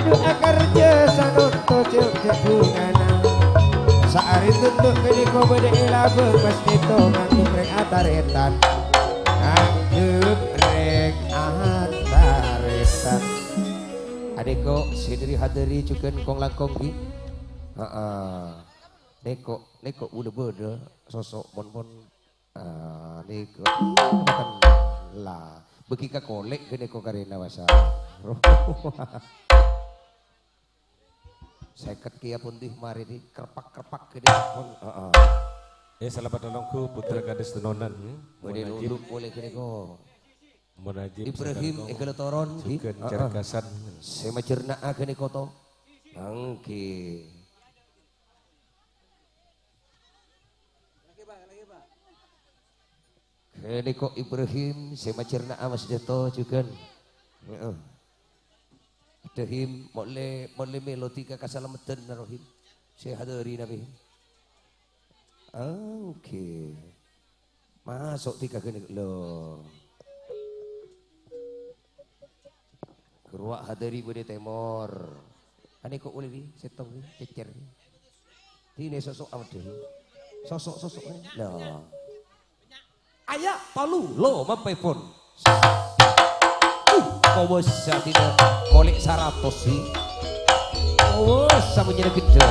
Du akar jasa noto cek bungana Saari tutup geniko beda elabeng Mas Nito nganggep rek ataretan Nganggep rek ataretan adeko sediri hadiri juga kong langkong ki. Neko udah beda sosok bon neko lah begi ka kolek ke neko karena wasa. Seket kia pun di mari di kerpak ke neko. Selamat datangku putra gadis tenonan. Boleh duduk boleh ke neko. Munajib Ibrahim Egeletoron juga cergasan. Sema cerna ke neko to. Angki. Kene kok Ibrahim sema cerna Mas Deto juga. Ibrahim boleh melodi ka kasalamatan na rohim. Saya hadari nabi. Oke. Masuk 3 gini loh. Keruak hadari bude temor. Ane kok boleh di setong di cecer. Ini sosok amat deh. Sosok lah. Ayah palu lo mapepon. Kau bisa tidak kolek 100 sih. Oh sama jadi gede.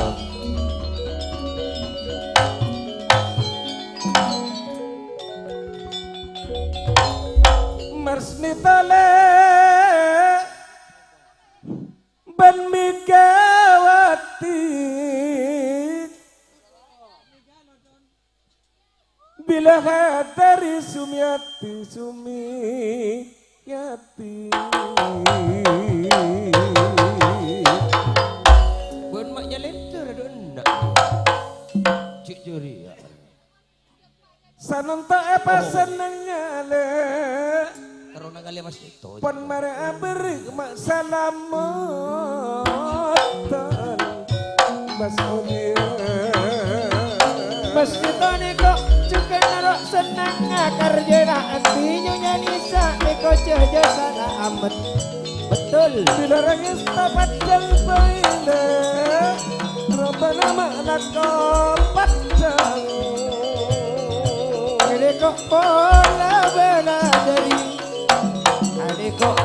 Marsni tole Ben Megawati bila hatari Sumiati Bun maknya lenter ada enak. Cik juri ya. Sanonto apa senengnya le Karena kali mas itu. Pon mare beri mak salamotan Mas Odia Mas kita nih kok juga narok senang kerja antinya nyanisa nih kok jaja salah amat. Betul. Bila rangis tapat jalbaina Robbana ma'nak kopat jang Ini kok pola bela dari Ini kok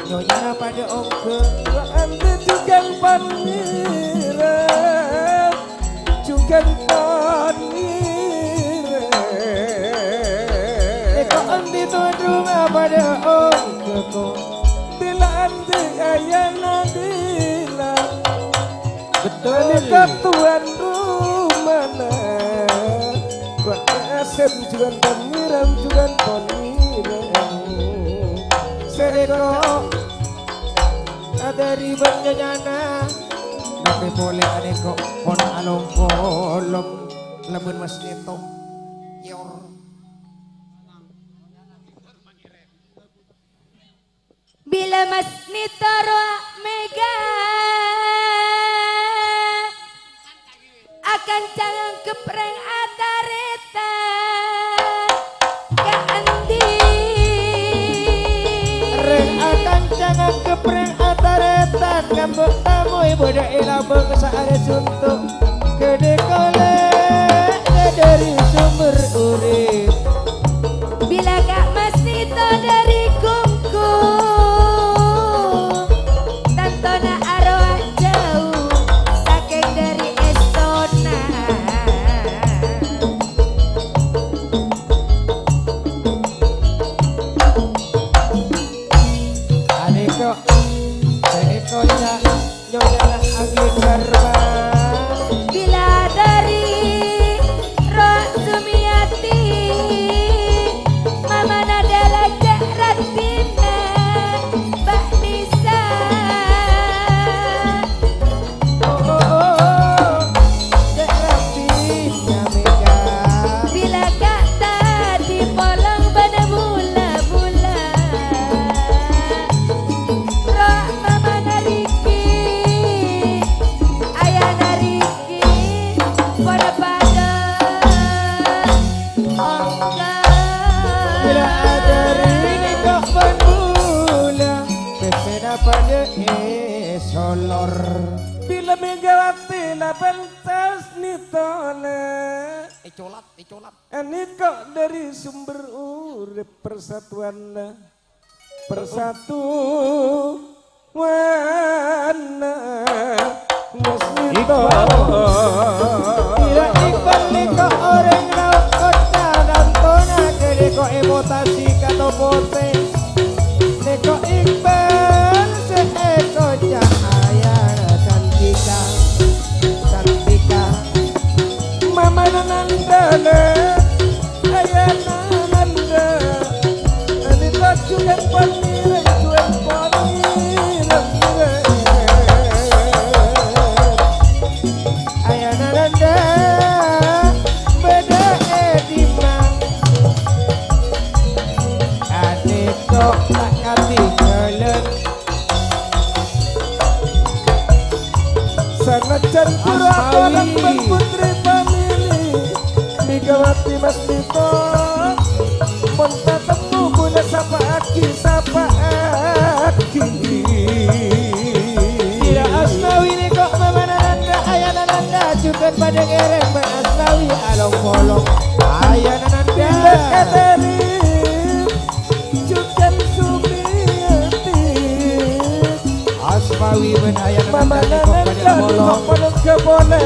nyonya pada ongke Anda juga pangeran Juga pangeran Ini kok andi tuan rumah pada ongke kok Bila anda ayah nadila Betul. Ini tuan rumah Buat asem juga pangeran juga pangeran Sereko ada ribetnya nyana tapi boleh ada kok pon along kolom lebih mas neto yor Bila Mas Nitoro Mega akan jangan kepreng atareta Kandi reng akan jangan kepreng ataretan ngambek tamu ibu daerah bangsa ada suntuk gede kole dari sumber urip Bila Kak Mas Nito dari Kungku Tantona arwah jauh saking dari Estona adeko ya nyonya angin garba Bila dari Roh Sumiati Mama Nadala Cak Ratina Mbak Nisa Cek rapinya Mega Bila Kak tadi polong pada mula-mula Roh Mama Nariki Ayah Nariki Pada bila ada rini kok bermula pesena pada solor Bila Megawati lah pentas nitole Colat Ini kok dari sumber urip persatuan Mas Nitole bila ikan kok orang laut kota dantona kede kok emotasi kata pote neko ikan seeko cahaya cantika Mama Nandale Ayah Nanda Ini kok juga pangeran ayana nanda beda edimang Dimas Nito pun ketemu guna sapa aki Tidak Asmawi ini kok memanananda ayanananda Cukup pada ngereng Ben Asmawi along bolong ayanananda Cukup Sumiati Asmawi ben ayanananda kok pada bolong Kebole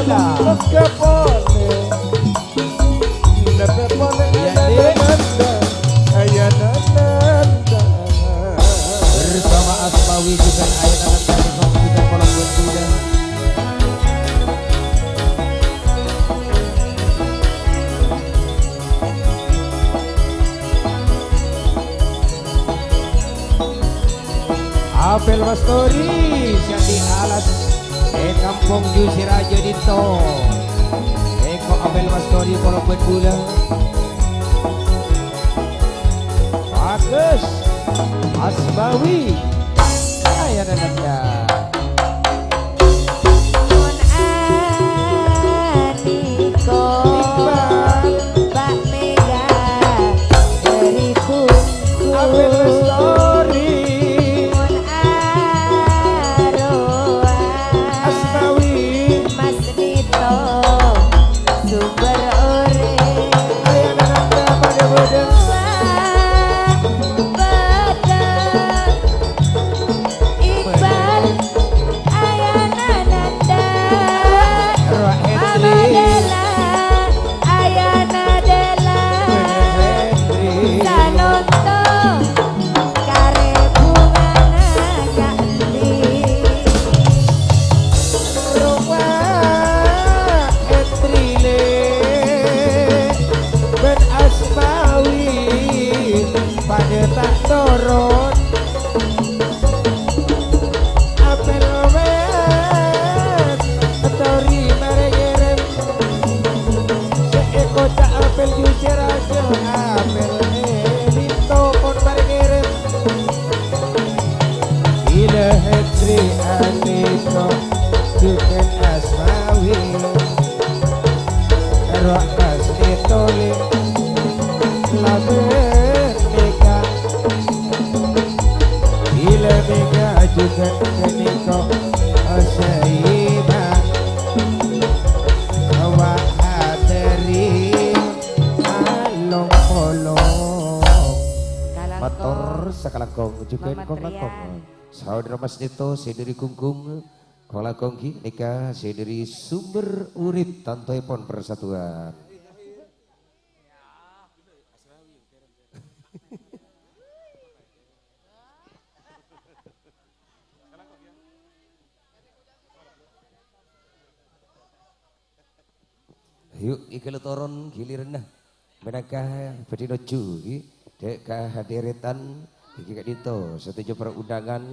bersama Asmawi juga ayanananda kok pada bolong buat kuda Apel Mastori Syadi Alas Kampung Jusi Raja Dito Eko Apel Mastori Polo buat gula Bagus Asmawi ayanananda Mon Aniko Mbak Mega dari Bungku Apel Mastori Mon Aroa Asmawi Mas Nito Sumber Ore ayanananda pada bodeng Iqbal Ayanananda Roa Hendri Amadela Ayanadela Hendri Sanonto Kare bungana Kandi Roa Hendrile Ben Asmawi pada tak turun Apel Romet Tori Maregerem Seeko tak apel Jusir aja Apel Elito pun Maregerem Ila Hendri Aniko Duken Asmawi Roak Asli Toli Labe Mega Ila Mega juga Keniko Osaima Awak hadari Along polong Motor sakalangkong juga kong langkong Saudara Mas Nito sediri kungkung kolakong ki nikah sediri sumber urip tantoipon persatuan Yuk ikut toron giliran nah menakah bedino ju dek kehadiran iki kak dito setuju perundangan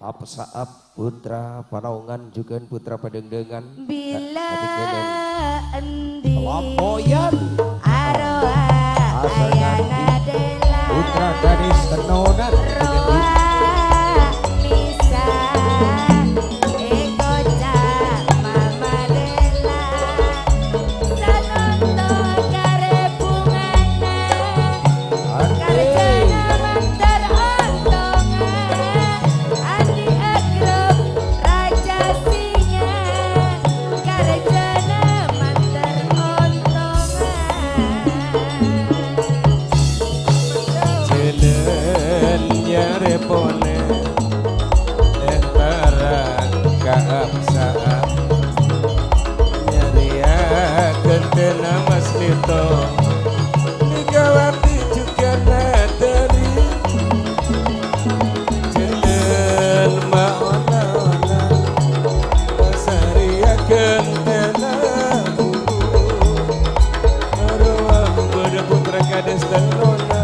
apa saat putra Panaungan juga putra Padengdengan Bila endi Lamboyan Aroa Ayanadela putra gadis Tenonan Roa Nisa Eko Cak Mamadela Sanonto Kare bungana Karjana Mantar Ontongan Andi Agrok Raja Singa Karjana Mantar Ontongan Jalan nyarepone Barang keabsaan Nyariakan tena Mas Nito Nikawati juga nadari Jalan maona-ona Sariakan tena Arwah pada putra kades dan nona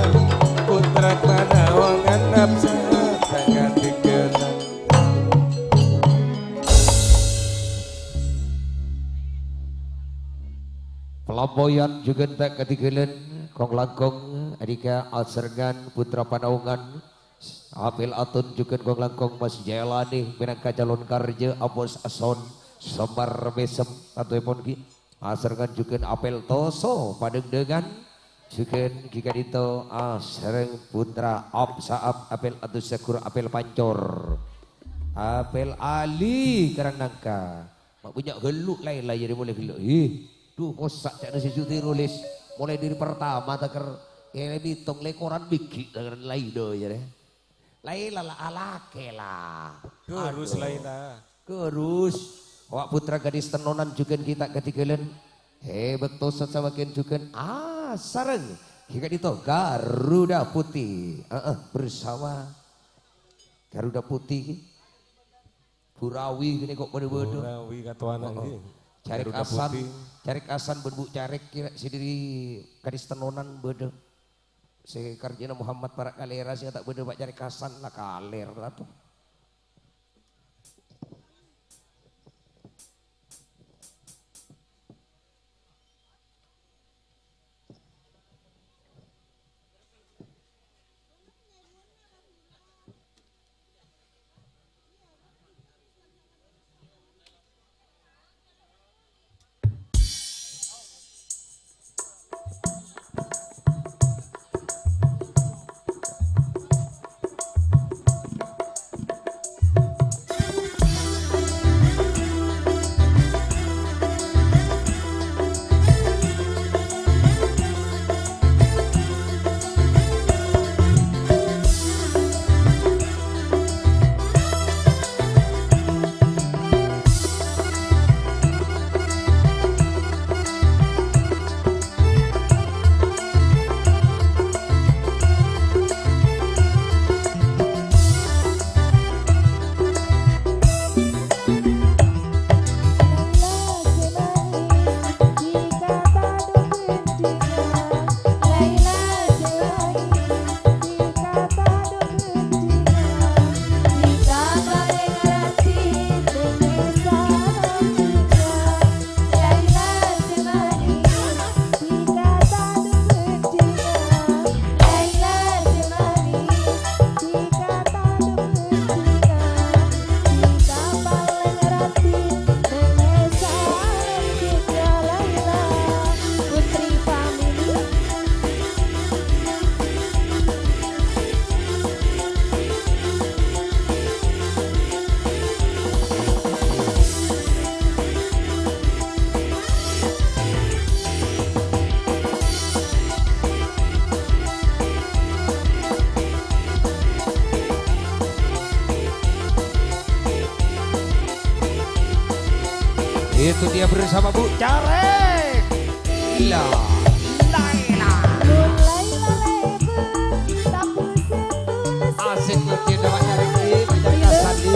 Putra Panawangan nafsa Takkan dikenal Pelamboyan juga tak ketinggalan kong langkong adika Alsergan putra Panaungan Apel Atun juga kong langkong Mas Jailani minangka calon karja Abos Ason Semar Mesem atau pun ki Asarkan juga apel toso padeng dengan juga jika itu asreng putra saap apel atau sekur apel pancor apel ali kerang nangka mak punya geluk lain lah jadi boleh geluk duh kosak cak nasi juti nulis mulai dari pertama takar ini tong lekoran biki takar lain do ya deh lain lah alake lah Gerus lain lah. Gerus. Wak putra gadis tenonan juga kita ketikelen. Betul samakin juga. Sareng. Jika itu Garuda Putih. Bersama Garuda Putih. Burawi gini kok bodoh-bodoh. Burawi katuana ini. Cari kasan berbu carek kira sendiri gadis tenonan bodoh. Sekarjina Muhammad para kalera sih tak bodoh pak cari kasan lah kaler lah tuh. Itu dia bersama Bu Carek. Asik nanti ada Pak Carek di Pak Kasan di.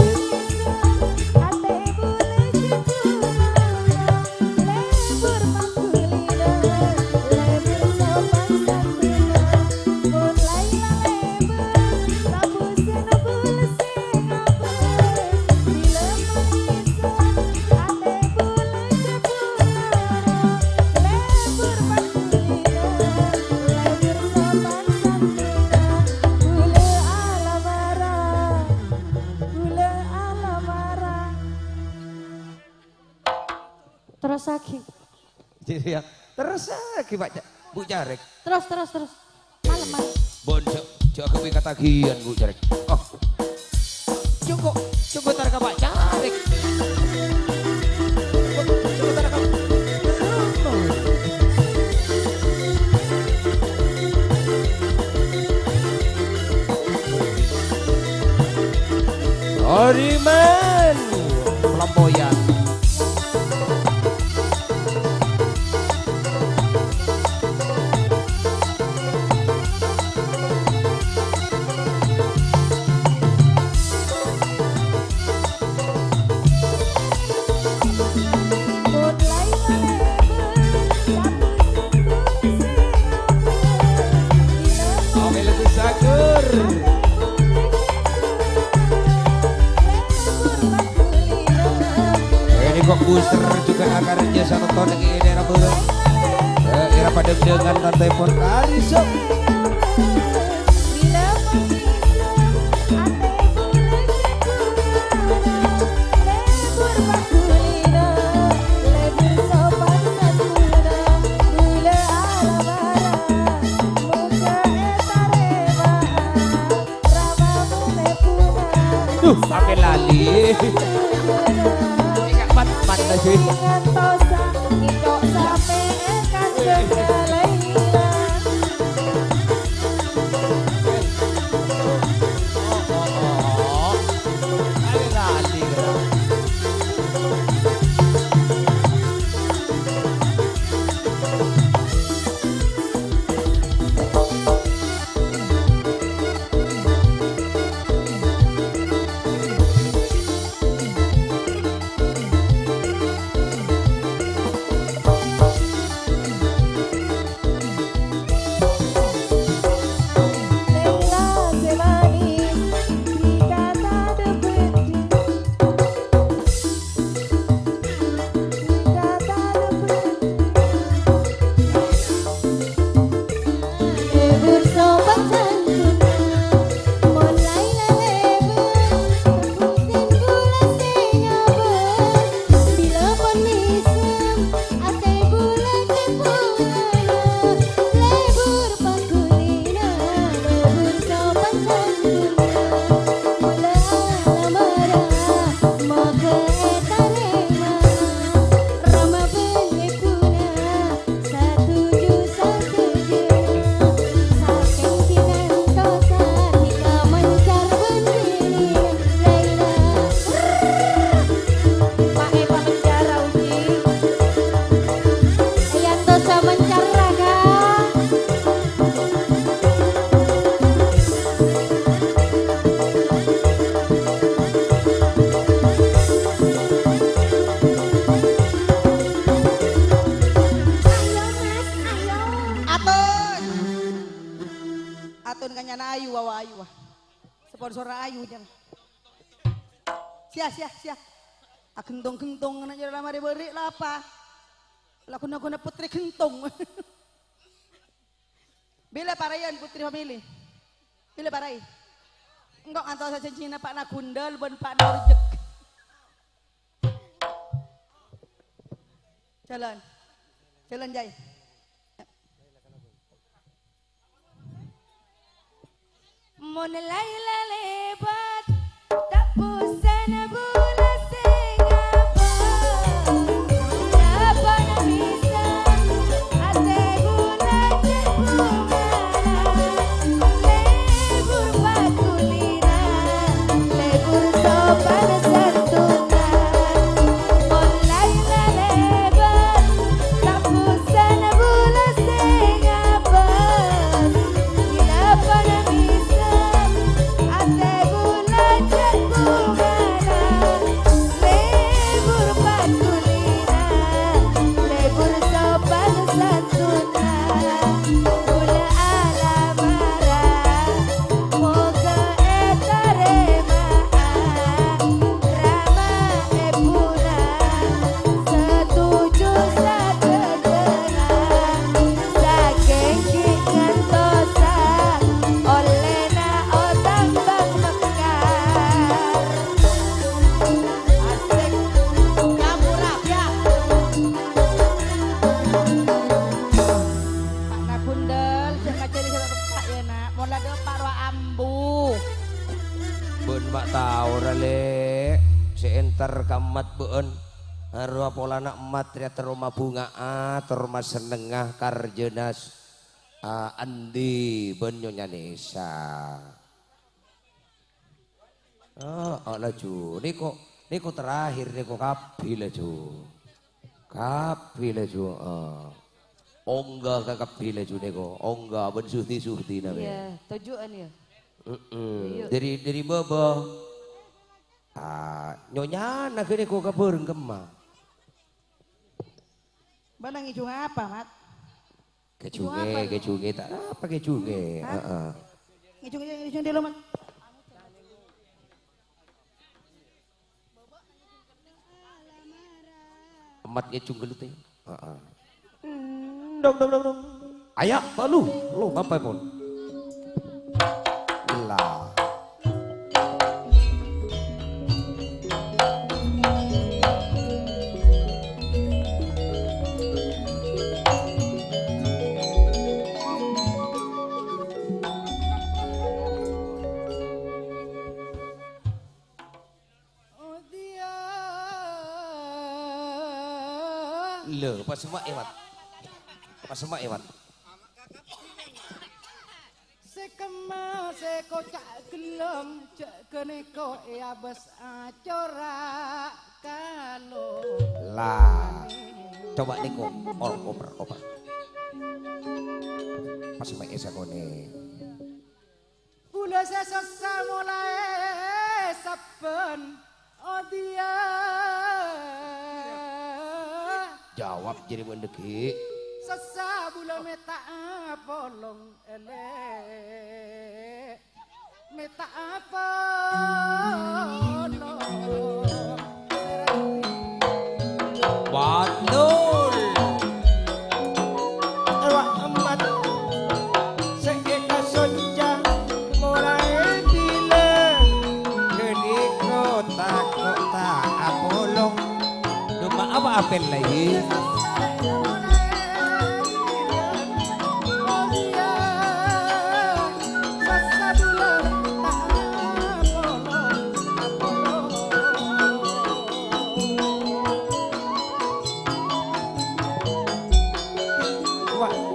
Terus lagi. Jadi ya, terus lagi Pak Bu Carek. Terus. Malam. Bonjok, coba aku katagian Bu Carek. Oh, cukup tarka Pak Carek. Cukup tarka. Oriman, pelampoyan. Kok booster juga akan jasa nonton di daerah Bogor. Era pada dengan lantai pun karisok. Enggak mat lagi. Sponsor ayu jangan. Sia. Gentong aja lama diberi lah apa. Lah kuna putri gentong. Bila parayan putri family. Bila parai. Enggak antau saja Cina Pak Nakundal ben Pak Norjek. Jalan Jai. Mon Laila lebat tak bosan bulan sengapa apa nak bisa ate bulan jebungana lebur pakulina lebur sopan santuna Mon Laila lebat tak bosan bulan sengapa apa nak bisa ate bulan jebungana lebur pakulina lebur sopan santuna gula alamara moga etarema rama ebuna setuju sakedena saking ngantosa olena otang bang mekar asik kamu rabia Pak Nakundel jangan jadi Pak ya nak mulai ada Pak Roa Ambu Beun mak tahu rale seenter kamat beun harua polana emat ria teruma bunga teruma senengah karjenas andi beun nyonya Nesa laju niko terakhir niko kapi laju ongga ka kapi laju niko ongga ben suhti na be. iya tujuan ya Dari baba nyonya nak kini ko kabeureng kemah Banang ijung apa mat? kecunge tak apa kecunge Ijung di lo mat. emat kecung gelut ya dong ayak balu lu apa pun lah bule, apa semua ewat. Apa semua ewat. Sekema sekocak gelem cek keneko ya bes acora kalo. Lah. Coba niko oper. Pas semua esakone. Ula sesasa mulai saben dia. Jawab jadi mendeki. Sesa bula meta polong ele. Meta polong. Betul. Awak amat seeka sonja mulai bila gede kota apolong. Dumba apa apel lagi?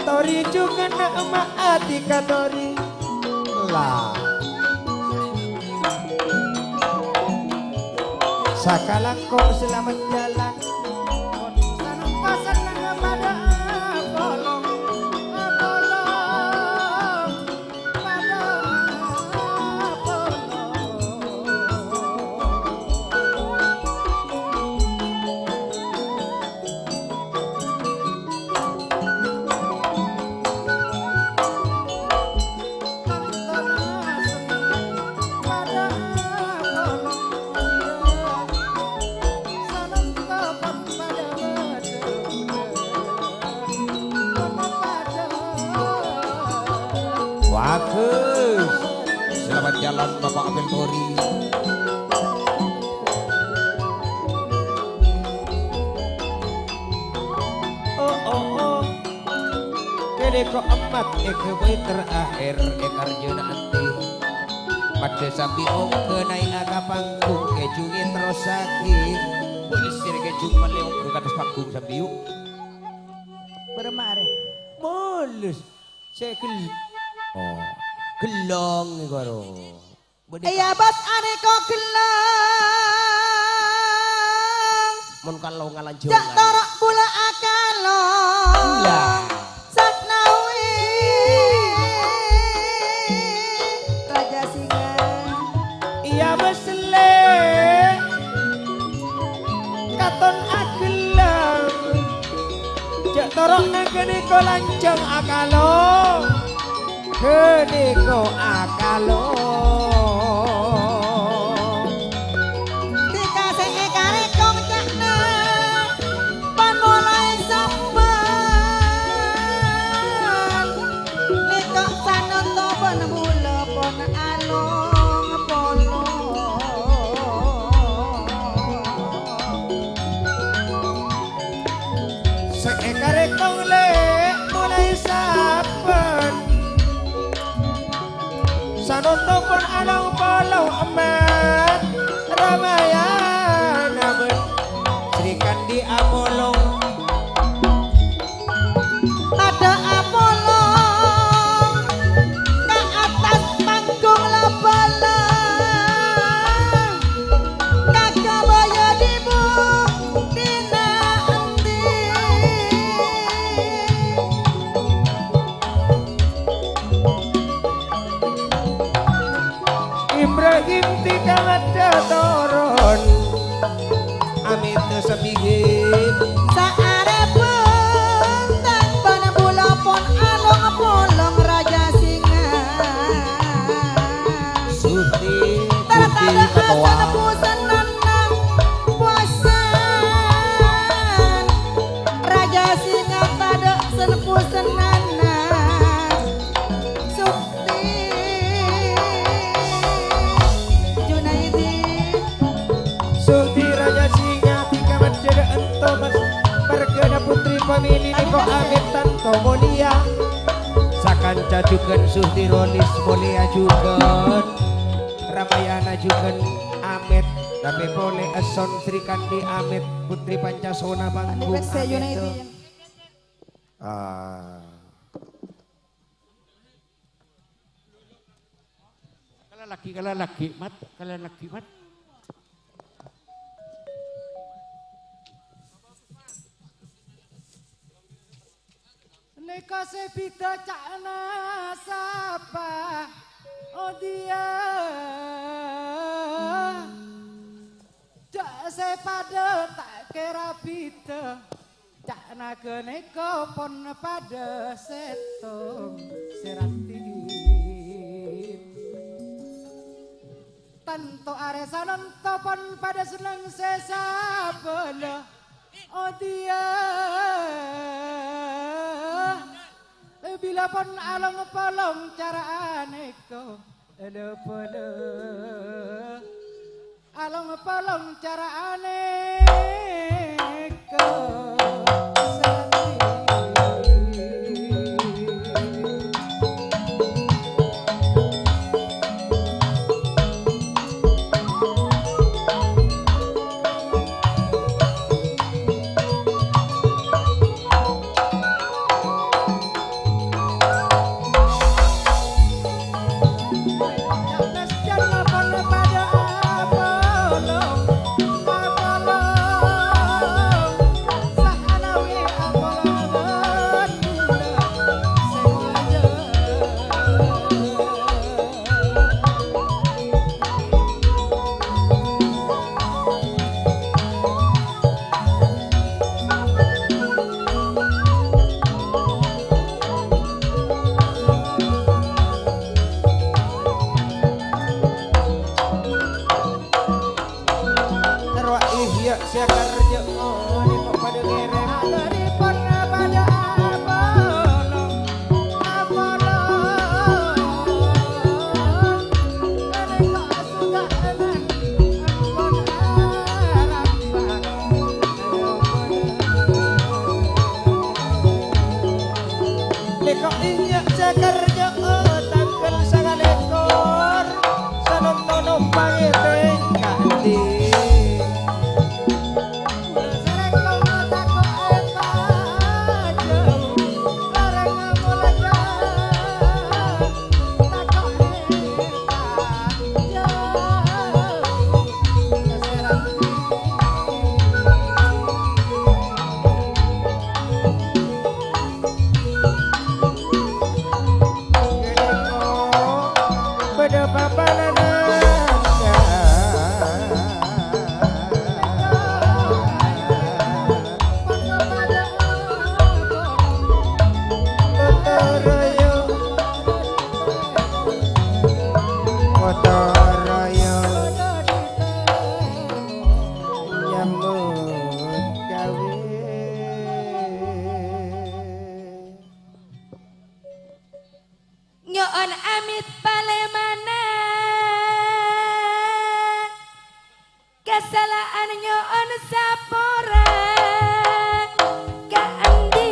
Tori juga nak emak atika tori lah. Sakalang kok selamat jalan. Sanang pasan nang pada polong. Pada Bagus. Selamat jalan Bapak Abel Tori. Oh. Kene kok emat boy terakhir karjana anti. Pada sambi om kenai aga panggung kejungin terus sakit. Boleh sir kejung maleong ke atas panggung sambi yuk. Beremare. Mulus. Saya oh, gelong nih karo. Iya bos aneko gelong. Mun kalau ngalanjungan. Jak torok bula akalo. Iya. Saknawi. Raja Singa. Iya besle. Katon agelang. Jak torok nang kene ko lanjang akalo. Keniko akalo dikasih ekare kong cakna pan mulai sampan nikok sanoto pon bula pon along polong seekare kong le mulai sampan sanoto pun alang palau amat Ramayana men Serikan di Apolong ada Apolong ke atas panggung labalang kagak baya dibu dina endi Ibrahim tidak ada toron Amit sabihim saarepun tanpan bula pon along polong Raja Singa Suti tada hasan pusan nanang puasan Raja Singa tada senpusan nanang Sukti Junaidi Suti Raja Singa tiga menjaga ento mas Pergana putri famili niko amit tanto mulia Sakan cajukan Suti Rolis mulia juga Ramayana juga Amit Tapi boleh Eson Sri Kandi Amit Putri Pancasona Panggung Amit. Kalau laki mat, Nika sepita cakna sapa oh dia cak sepada tak kira pita cakna keneko pon pada setong serati tanto aresanan topon pada senang sesabela oh dia bila pun along polong cara aneko pada along polong cara aneko Nyoon amit palemana kesalahan nyoon sapora kaandi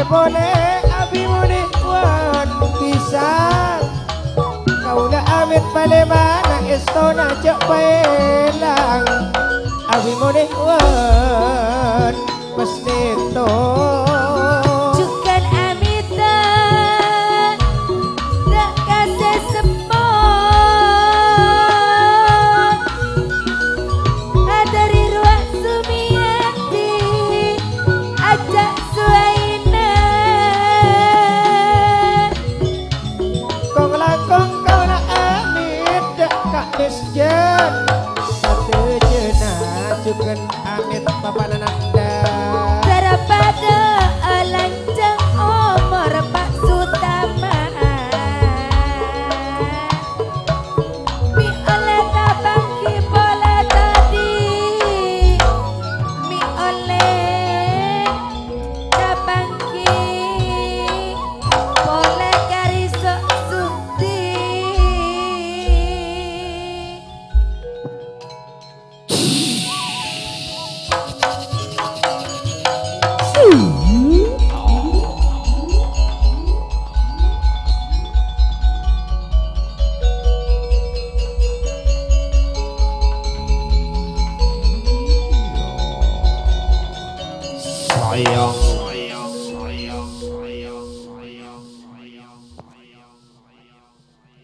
boleh abi muni wan pisang kaula amit palemana estona cek pelang abi muni wan mesnito Cukan amita dak kase sepon adari ruah sumiati ajak suaina kong langkong kaula amit dak kak desjen suken amit Bapak Nananda daripada lanjang umur Pak Sutama mi oleh tabangki boleh tadi mi oleh tabangki boleh karisok sukti sayang